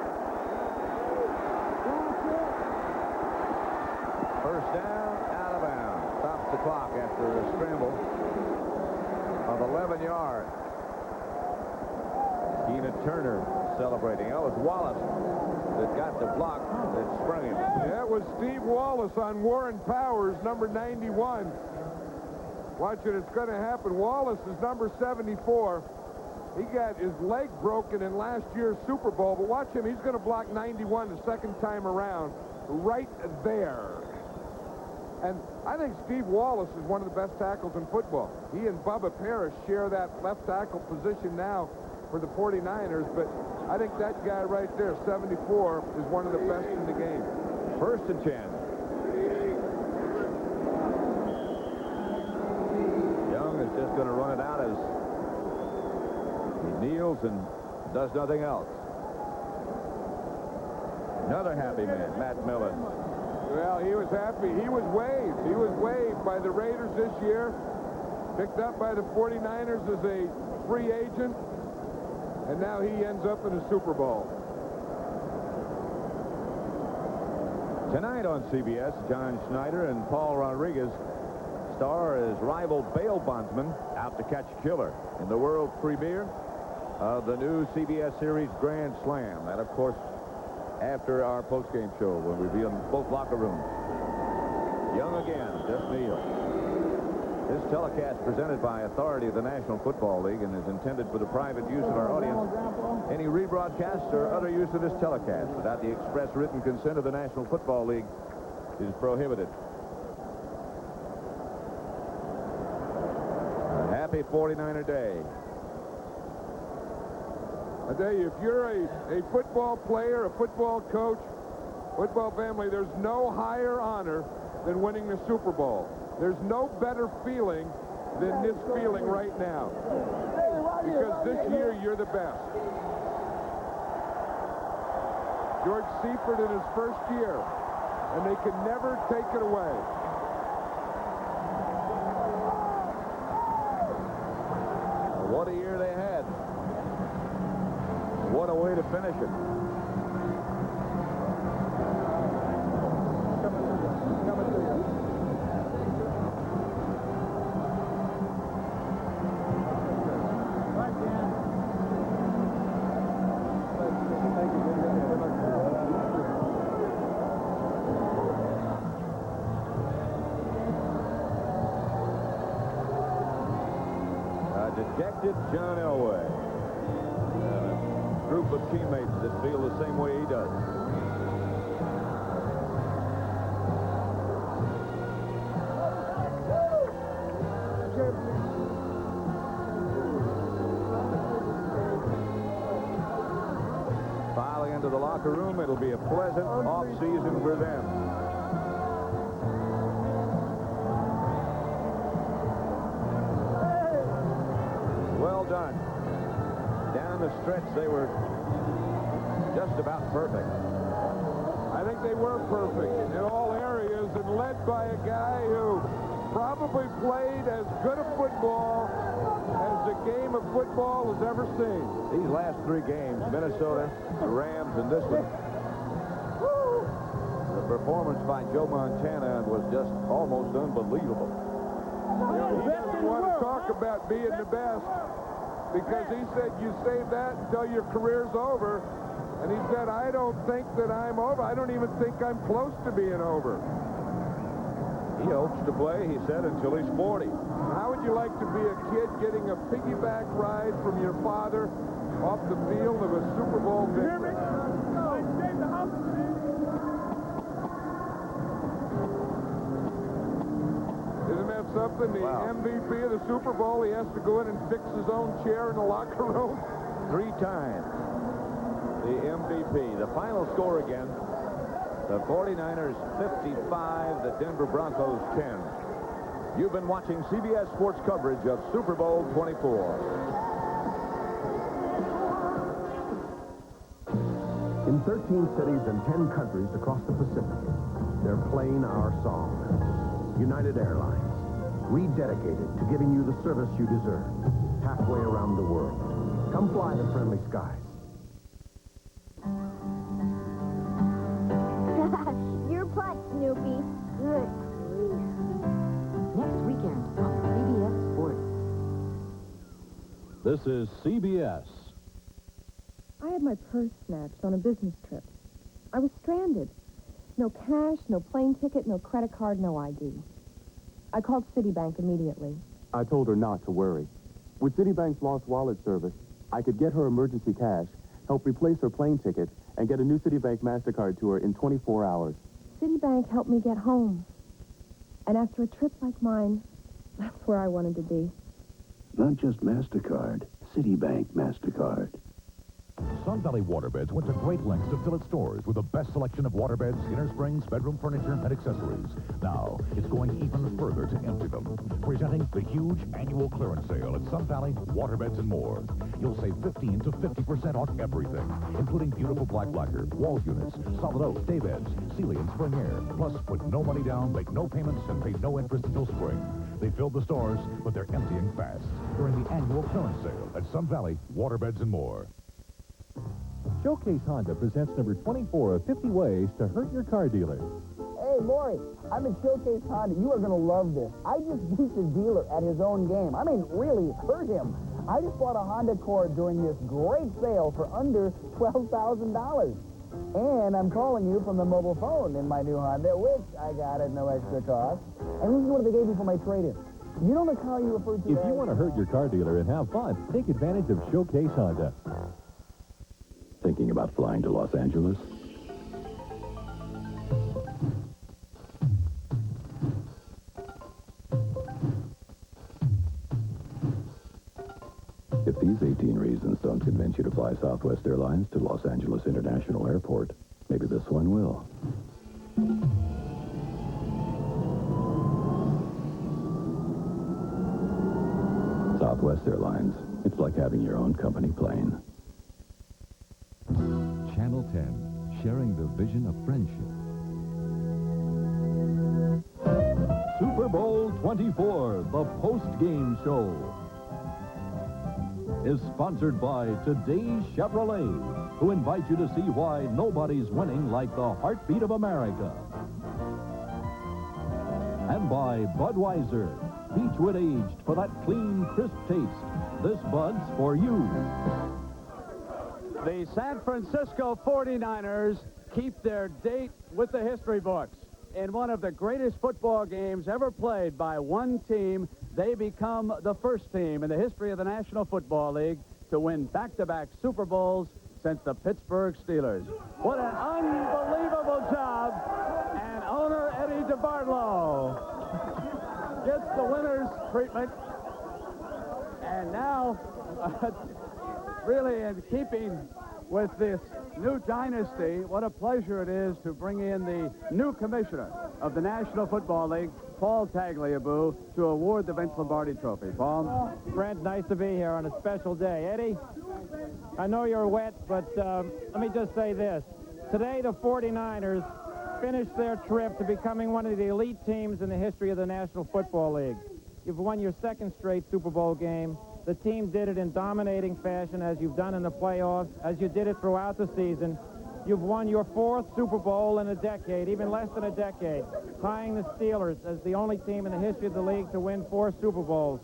First down, out of bounds. Stops the clock after a scramble of 11 yards. Keena Turner celebrating. Oh, it's Wallace that got the block that sprung him. Yeah, it was Steve Wallace on Warren Powers, number 91. Watch it, it's going to happen. Wallace is number 74. He got his leg broken in last year's Super Bowl, but watch him. He's going to block 91 the second time around, right there. And I think Steve Wallace is one of the best tackles in football. He and Bubba Parrish share that left tackle position now for the 49ers, but I think that guy right there, 74, is one of the best in the game. First and 10. Young is just going to run it out as he kneels and does nothing else. Another happy man, Matt Millen. Well, he was happy. He was waived. He was waived by the Raiders this year, picked up by the 49ers as a free agent, and now he ends up in the Super Bowl. Tonight on CBS, John Schneider and Paul Rodriguez star as rival bail bondsmen out to catch a killer in the world premiere of the new CBS series Grand Slam. That, of course, after our postgame show when we be in both locker rooms. Young again, just Neal. This telecast presented by authority of the National Football League and is intended for the private use of our audience. Any rebroadcast or other use of this telecast without the express written consent of the National Football League is prohibited. A happy 49er day. I tell you, if you're a football player, a football coach, football family, there's no higher honor than winning the Super Bowl. There's no better feeling than this feeling right now. Because this year, you're the best. George Seifert in his first year, and they can never take it away. What a year they had. What a way to finish it. Dejected John Elway. A group of teammates that feel the same way he does. to the locker room. It'll be a pleasant off-season for them. Well done. Down the stretch, they were just about perfect. I think they were perfect in all areas and led by a guy who probably played as good a football as the game of football has ever seen. These last three games, Minnesota, the Rams, and this one, the performance by Joe Montana was just almost unbelievable. You know, he doesn't want to talk about being the best because he said you save that until your career's over. And he said, I don't think that I'm over. I don't even think I'm close to being over. He hopes to play, he said, until he's 40. How would you like to be a kid getting a piggyback ride from your father off the field of a Super Bowl victory? Isn't that something? The MVP of the Super Bowl, he has to go in and fix his own chair in the locker room? 3 times. The MVP. The final score again, the 49ers 55, the Denver Broncos 10. You've been watching CBS Sports coverage of Super Bowl 24. In 13 cities and 10 countries across the Pacific, they're playing our song. United Airlines, rededicated to giving you the service you deserve, halfway around the world. Come fly the friendly skies. Your putt, Snoopy. Good grief. Next weekend on CBS Sports. This is CBS. I had my purse snatched on a business trip. I was stranded. No cash, no plane ticket, no credit card, no ID. I called Citibank immediately. I told her not to worry. With Citibank's Lost Wallet service, I could get her emergency cash, help replace her plane ticket, and get a new Citibank MasterCard to her in 24 hours. Citibank helped me get home. And after a trip like mine, that's where I wanted to be. Not just MasterCard, Citibank MasterCard. Sun Valley Waterbeds went to great lengths to fill its stores with the best selection of waterbeds, inner springs, bedroom furniture, and accessories. Now, it's going even further to empty them. Presenting the huge annual clearance sale at Sun Valley Waterbeds and More. You'll save 15 to 50% off everything, including beautiful black lacquer, wall units, solid oak, day beds, Sealy, and spring air. Plus, put no money down, make no payments, and pay no interest until spring. They filled the stores, but they're emptying fast during the annual clearance sale at Sun Valley Waterbeds and More. Showcase Honda presents number 24 of 50 ways to hurt your car dealer. Hey, Maury, I'm at Showcase Honda. You are going to love this. I just beat the dealer at his own game. I mean, really hurt him. I just bought a Honda Accord during this great sale for under $12,000. And I'm calling you from the mobile phone in my new Honda, which I got at no extra cost. And this is what they gave me for my trade-in. You know the car you referred to If you want to hurt your car dealer and have fun, take advantage of Showcase Honda. Thinking about flying to Los Angeles? If these 18 reasons don't convince you to fly Southwest Airlines to Los Angeles International Airport, maybe this one will. Southwest Airlines. It's like having your own company plane. Channel 10, sharing the vision of friendship. Super Bowl 24, the post-game show, is sponsored by Today's Chevrolet, who invite you to see why nobody's winning like the heartbeat of America. And by Budweiser, Beechwood aged for that clean, crisp taste. This Bud's for you. The San Francisco 49ers keep their date with the history books. In one of the greatest football games ever played by one team, they become the first team in the history of the National Football League to win back-to-back Super Bowls since the Pittsburgh Steelers. What an unbelievable job. And owner Eddie DeBartolo gets the winner's treatment. And now, really in keeping with this new dynasty, what a pleasure it is to bring in the new commissioner of the National Football League, Paul Tagliabue, to award the Vince Lombardi Trophy. Paul? Brent, nice to be here on a special day. Eddie, I know you're wet, but let me just say this. Today, the 49ers finished their trip to becoming one of the elite teams in the history of the National Football League. You've won your second straight Super Bowl game. The team did it in dominating fashion, as you've done in the playoffs, as you did it throughout the season. You've won your fourth Super Bowl in a decade, even less than a decade, tying the Steelers as the only team in the history of the league to win 4 Super Bowls.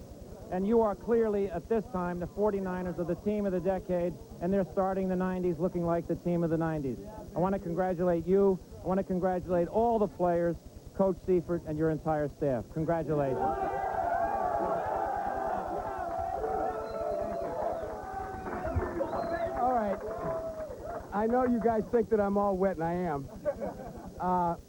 And you are clearly, at this time, the 49ers are the team of the decade, and they're starting the 90s looking like the team of the 90s. I want to congratulate you. I want to congratulate all the players, Coach Seifert, and your entire staff. Congratulations. All right. I know you guys think that I'm all wet, and I am.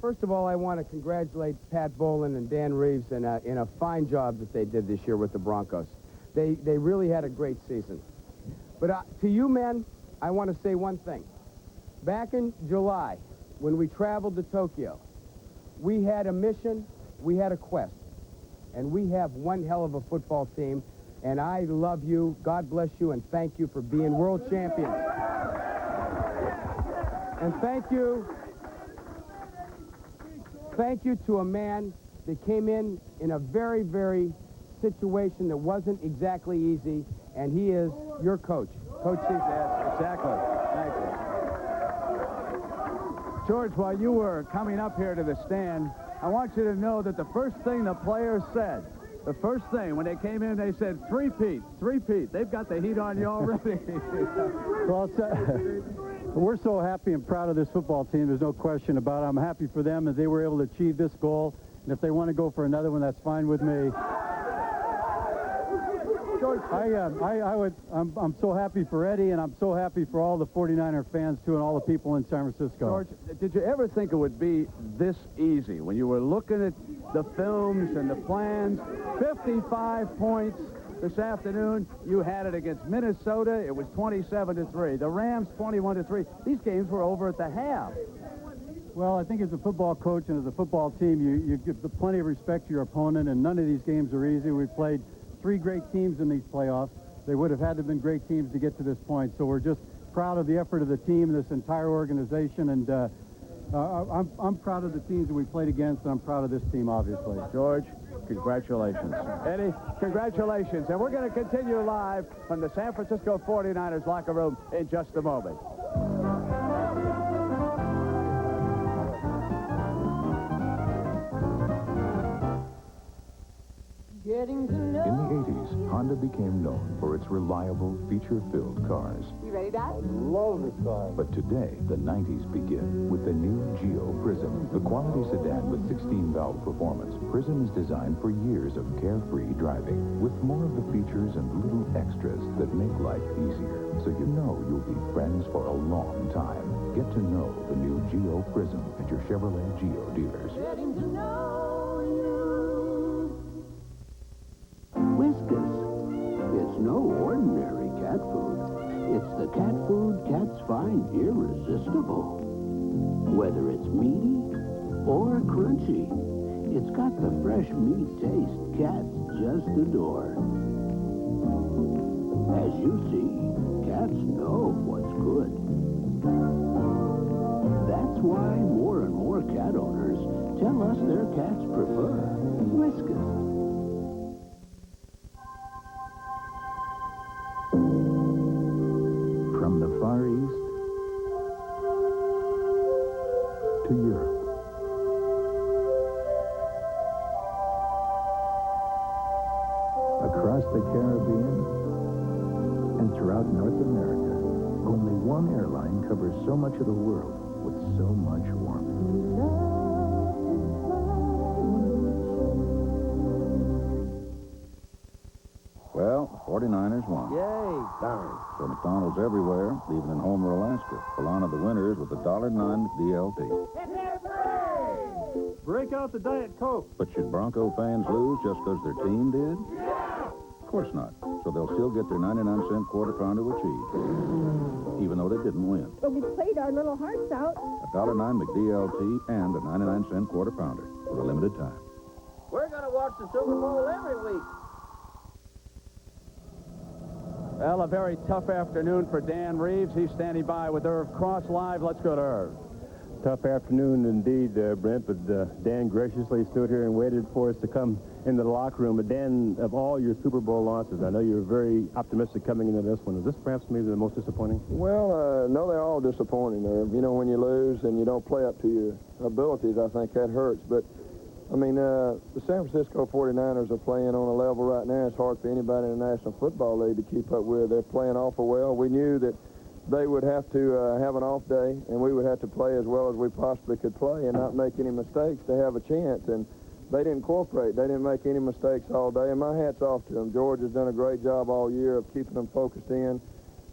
First of all, I want to congratulate Pat Bowlen and Dan Reeves in a fine job that they did this year with the Broncos. They really had a great season. But to you men, I want to say one thing. Back in July, when we traveled to Tokyo, we had a mission, we had a quest, and we have one hell of a football team, and I love you, God bless you, and thank you for being world champions. And thank you to a man that came in a very, very situation that wasn't exactly easy, and he is your coach, Coach Seifert. Yes, exactly. Thank you. George, while you were coming up here to the stand, I want you to know that the first thing the players said, the first thing, when they came in, they said, three-peat. They've got the heat on you already. Well, we're so happy and proud of this football team. There's no question about it. I'm happy for them that they were able to achieve this goal. And if they want to go for another one, that's fine with me. George, I'm so happy for Eddie, and I'm so happy for all the 49er fans, too, and all the people in San Francisco. George, did you ever think it would be this easy when you were looking at the films and the plans? 55 points this afternoon. You had it against Minnesota. It was 27-3. The Rams, 21-3. These games were over at the half. Well, I think as a football coach and as a football team, you give plenty of respect to your opponent, and none of these games are easy. We've played 3 great teams in these playoffs. They would have had to have been great teams to get to this point. So we're just proud of the effort of the team, this entire organization, and I'm proud of the teams that we played against, and I'm proud of this team, obviously. George, congratulations. Eddie, congratulations. And we're going to continue live from the San Francisco 49ers locker room in just a moment. Getting to know. In the 80s, Honda became known for its reliable, feature-filled cars. You ready, Dad? Love this car. But today, the 90s begin with the new Geo Prism. The quality sedan with 16-valve performance, Prism is designed for years of carefree driving, with more of the features and little extras that make life easier. So you know you'll be friends for a long time. Get to know the new Geo Prism at your Chevrolet Geo dealers. Getting to know you. Whiskas. It's no ordinary cat food. It's the cat food cats find irresistible. Whether it's meaty or crunchy, it's got the fresh meat taste cats just adore. As you see, cats know what's good. That's why more and more cat owners tell us their cats prefer Whiskas. From the Far East to Europe. Across the Caribbean and throughout North America, only one airline covers so much of the world with so much warmth. Well, 49ers won. Yay! Darn. So McDonald's everywhere, even in Homer, Alaska, will honor the winners with a $1.09 DLT. Break out the Diet Coke. But should Bronco fans lose just because their team did? Of course not. So they'll still get their 99-cent quarter pounder with cheese, even though they didn't win. But we played our little hearts out. $1.09 McDLT and a 99-cent quarter pounder for a limited time. We're going to watch the Super Bowl every week. Well, a very tough afternoon for Dan Reeves. He's standing by with Irv Cross live. Let's go to Irv. Tough afternoon indeed, Brent, but Dan graciously stood here and waited for us to come into the locker room. But Dan, of all your Super Bowl losses, I know you were very optimistic coming into this one. Is this perhaps maybe the most disappointing? Well, no, they're all disappointing. You know, when you lose and you don't play up to your abilities, I think that hurts. But, I mean, the San Francisco 49ers are playing on a level right now it's hard for anybody in the National Football League to keep up with. They're playing awful well. We knew that they would have to have an off day, and we would have to play as well as we possibly could play and not make any mistakes to have a chance. And they didn't cooperate. They didn't make any mistakes all day, and my hat's off to them. George has done a great job all year of keeping them focused in.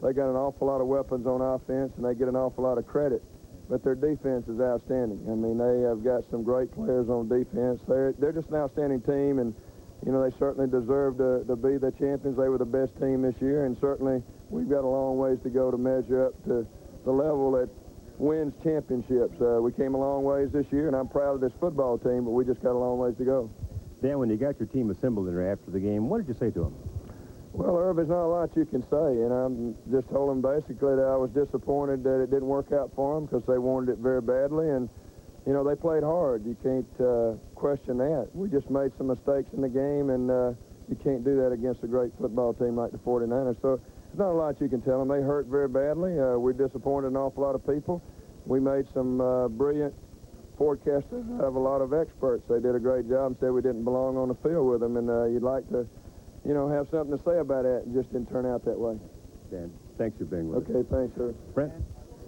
They got an awful lot of weapons on offense, and they get an awful lot of credit. But their defense is outstanding. I mean, they have got some great players on defense. They're just an outstanding team, and, you know, they certainly deserve to be the champions. They were the best team this year, and certainly we've got a long ways to go to measure up to the level that wins championships. We came a long ways this year, and I'm proud of this football team, but we just got a long ways to go. Dan, when you got your team assembled there after the game, what did you say to them? Well, Irv, there's not a lot you can say, and I'm just told them basically that I was disappointed that it didn't work out for them because they wanted it very badly, and, you know, they played hard. You can't question that. We just made some mistakes in the game, and you can't do that against a great football team like the 49ers. So there's not a lot you can tell them. They hurt very badly. We disappointed an awful lot of people. We made some brilliant forecasters out of a lot of experts. They did a great job and said we didn't belong on the field with them, and you'd like to, you know, have something to say about that, and just didn't turn out that way. Dan, thanks for being with us. Okay, thanks, sir. Brent?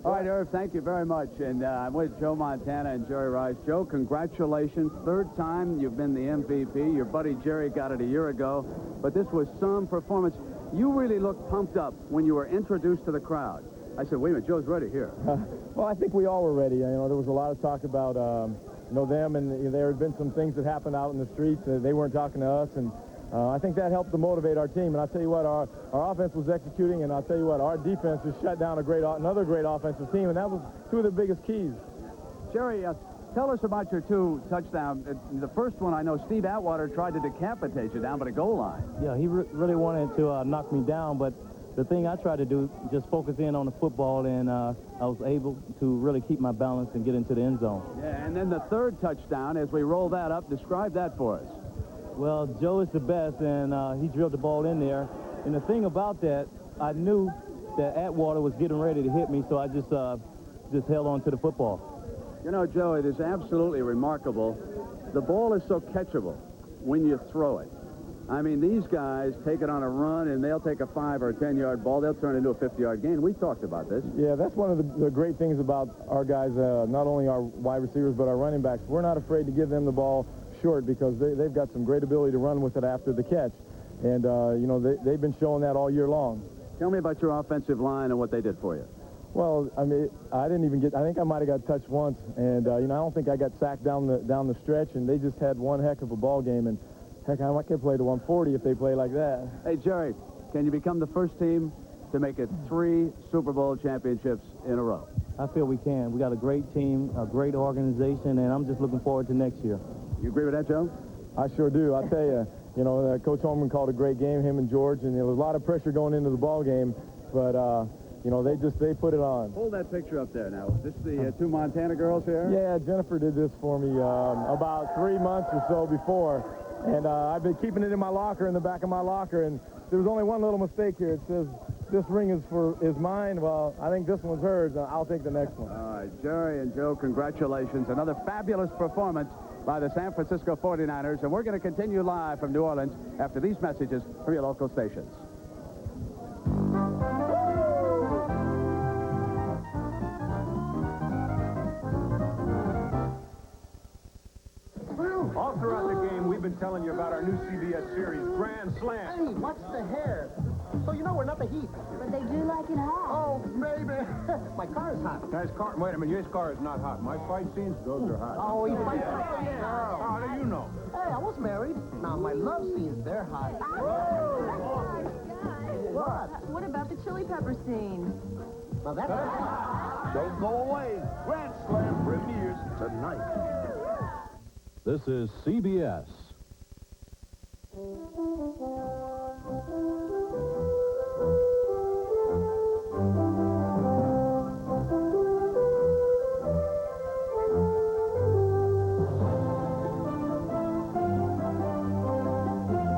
All right, Irv, thank you very much. And I'm with Joe Montana and Jerry Rice. Joe, congratulations. Third time you've been the MVP. Your buddy Jerry got it a year ago. But this was some performance. You really looked pumped up when you were introduced to the crowd. I said, wait a minute, Joe's ready here. Well, I think we all were ready. You know, there was a lot of talk about, you know, them, and there had been some things that happened out in the streets. They weren't talking to us, and I think that helped to motivate our team. And I'll tell you what, our offense was executing, and I'll tell you what, our defense has shut down another great offensive team, and that was two of the biggest keys. Jerry, tell us about your two touchdowns. The first one, I know Steve Atwater tried to decapitate you down by the goal line. Yeah, he really wanted to knock me down, but the thing I tried to do, just focus in on the football, and I was able to really keep my balance and get into the end zone. Yeah, and then the third touchdown, as we roll that up, describe that for us. Well, Joe is the best, and he drilled the ball in there. And the thing about that, I knew that Atwater was getting ready to hit me, so I just held on to the football. You know, Joe, it is absolutely remarkable. The ball is so catchable when you throw it. I mean, these guys take it on a run, and they'll take a 5 or a 10-yard ball. They'll turn it into a 50-yard gain. We talked about this. Yeah, that's one of the great things about our guys, not only our wide receivers, but our running backs. We're not afraid to give them the ball short because they've got some great ability to run with it after the catch. And, you know, they've been showing that all year long. Tell me about your offensive line and what they did for you. Well, I mean, I think I might have got touched once. And, you know, I don't think I got sacked down the stretch. And they just had one heck of a ball game. And, heck, I could play to 140 if they play like that. Hey, Jerry, can you become the first team to make it 3 Super Bowl championships in a row? I feel we can. We got a great team, a great organization, and I'm just looking forward to next year. You agree with that, Joe? I sure do. I tell you, you know, Coach Holman called a great game, him and George, and there was a lot of pressure going into the ball game, but, you know, they put it on. Hold that picture up there now. Is this the 2 Montana girls here? Yeah, Jennifer did this for me about 3 months or so before, and I've been keeping it in my locker, in the back of my locker, and there was only one little mistake here. It says, this ring is mine. Well, I think this one's hers. I'll take the next one. All right, Jerry and Joe, congratulations. Another fabulous performance by the San Francisco 49ers, and we're going to continue live from New Orleans after these messages from your local stations. All throughout the game, we've been telling you about our new CBS series, Grand Slam. Hey, what's the hair? so you know we're not the heat. But they do like it hot. Oh, maybe. My car is hot. Wait a minute, his car is not hot. My fight scenes, those are hot. Oh, he's fighting for a girl. How do you know? Hey, I was married. Now, my love scenes, they're hot. What about the chili pepper scene? Now, that's hot. Don't go away. Grand Slam premieres tonight. This is CBS.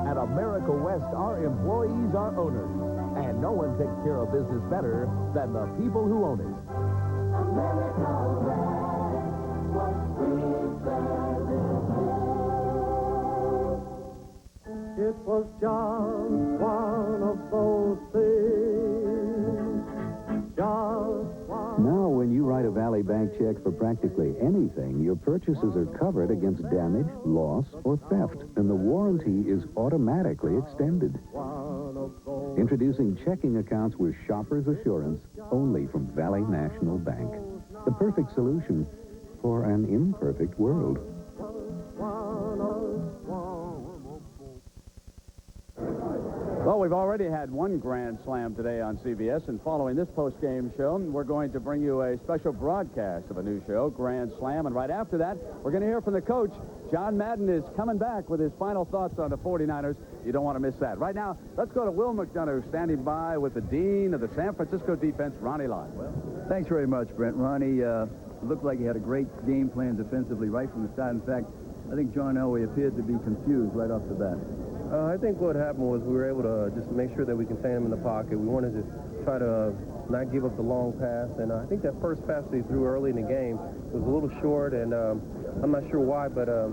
At America West, our employees are owners, and no one takes care of business better than the people who own it. It was just one of those things. Just one. Now, when you write a Valley Bank check for practically anything, your purchases are covered against damage, loss, or theft, and the warranty is automatically extended. Introducing checking accounts with Shopper's Assurance, only from Valley National Bank. The perfect solution for an imperfect world. Well, we've already had one Grand Slam today on CBS, and following this post-game show, we're going to bring you a special broadcast of a new show, Grand Slam, and right after that, we're going to hear from the coach. John Madden is coming back with his final thoughts on the 49ers. You don't want to miss that. Right now, let's go to Will McDonough, standing by with the dean of the San Francisco defense, Ronnie Lott. Will? Thanks very much, Brent. Ronnie, looked like he had a great game plan defensively right from the start. In fact, I think John Elway appeared to be confused right off the bat. I think what happened was we were able to just make sure that we contained him in the pocket. We wanted to try to not give up the long pass, and I think that first pass that he threw early in the game was a little short, and I'm not sure why, but it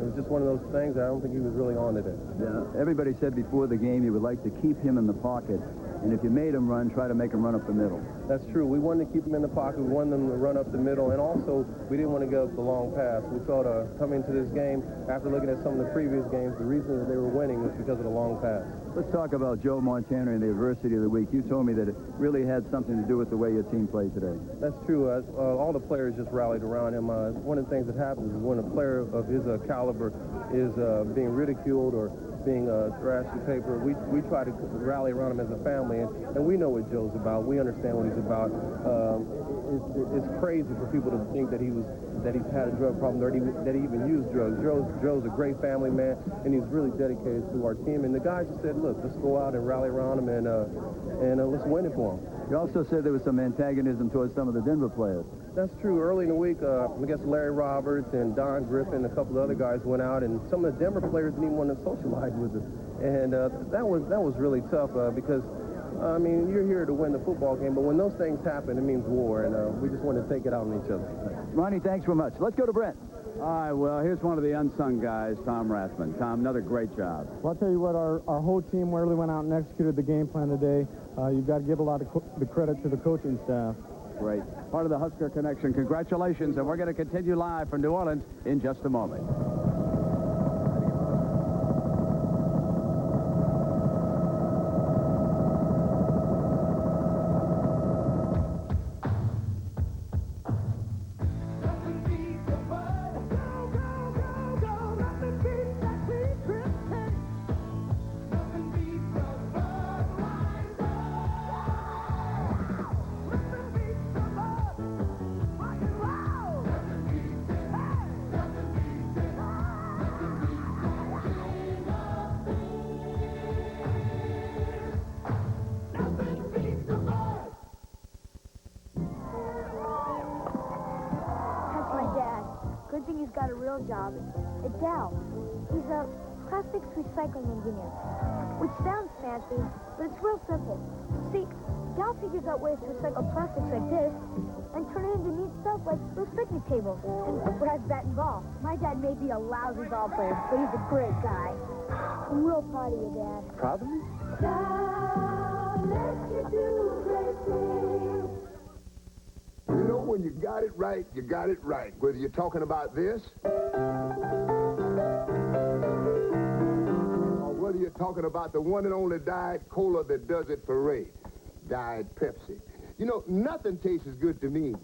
was just one of those things. I don't think he was really on today. Yeah, everybody said before the game you would like to keep him in the pocket, and if you made him run, try to make him run up the middle. That's true. We wanted to keep him in the pocket. We wanted them to run up the middle, and also we didn't want to give up the long pass. We felt coming into this game, after looking at some of the previous games, the reason that they were winning was because of the long pass. Let's talk about Joe Montana and the adversity of the week. You told me that it really had something to do with the way your team played today. That's true. All the players just rallied around him. One of the things that happens is when a player of his caliber is being ridiculed or being thrashed to paper, we try to rally around him as a family, and we know what Joe's about. We understand what he's about. It's crazy for people to think that he's had a drug problem, or that he even used drugs. Joe's a great family man, and he's really dedicated to our team. And the guys just said, look, let's go out and rally around him, and let's win it for him. You also said there was some antagonism towards some of the Denver players. That's true. Early in the week, I guess Larry Roberts and Don Griffin, a couple of other guys went out, and some of the Denver players didn't even want to socialize with us. And that was really tough because, I mean, you're here to win the football game, but when those things happen, it means war, and we just want to take it out on each other. Ronnie, thanks very much. Let's go to Brent. All right, well, here's one of the unsung guys, Tom Rathman. Tom, another great job. Well, I'll tell you what, our whole team really went out and executed the game plan today. You've got to give a lot of the credit to the coaching staff. Great. Part of the Husker Connection. Congratulations, and we're going to continue live from New Orleans in just a moment. He's got a real job at Dow. He's a plastics recycling engineer, which sounds fancy, but it's real simple. See, Dow figures out ways to recycle plastics like this and turn it into neat stuff like those picnic tables. And what has that involved? My dad may be a lousy ball player, but he's a great guy. I'm real proud of you, Dad. Proud of me? Dow lets you do great things. You know, when you got it right, you got it right. Whether you're talking about this, or whether you're talking about the one and only Diet Cola that does it for Ray. Diet Pepsi. You know, nothing tastes as good to me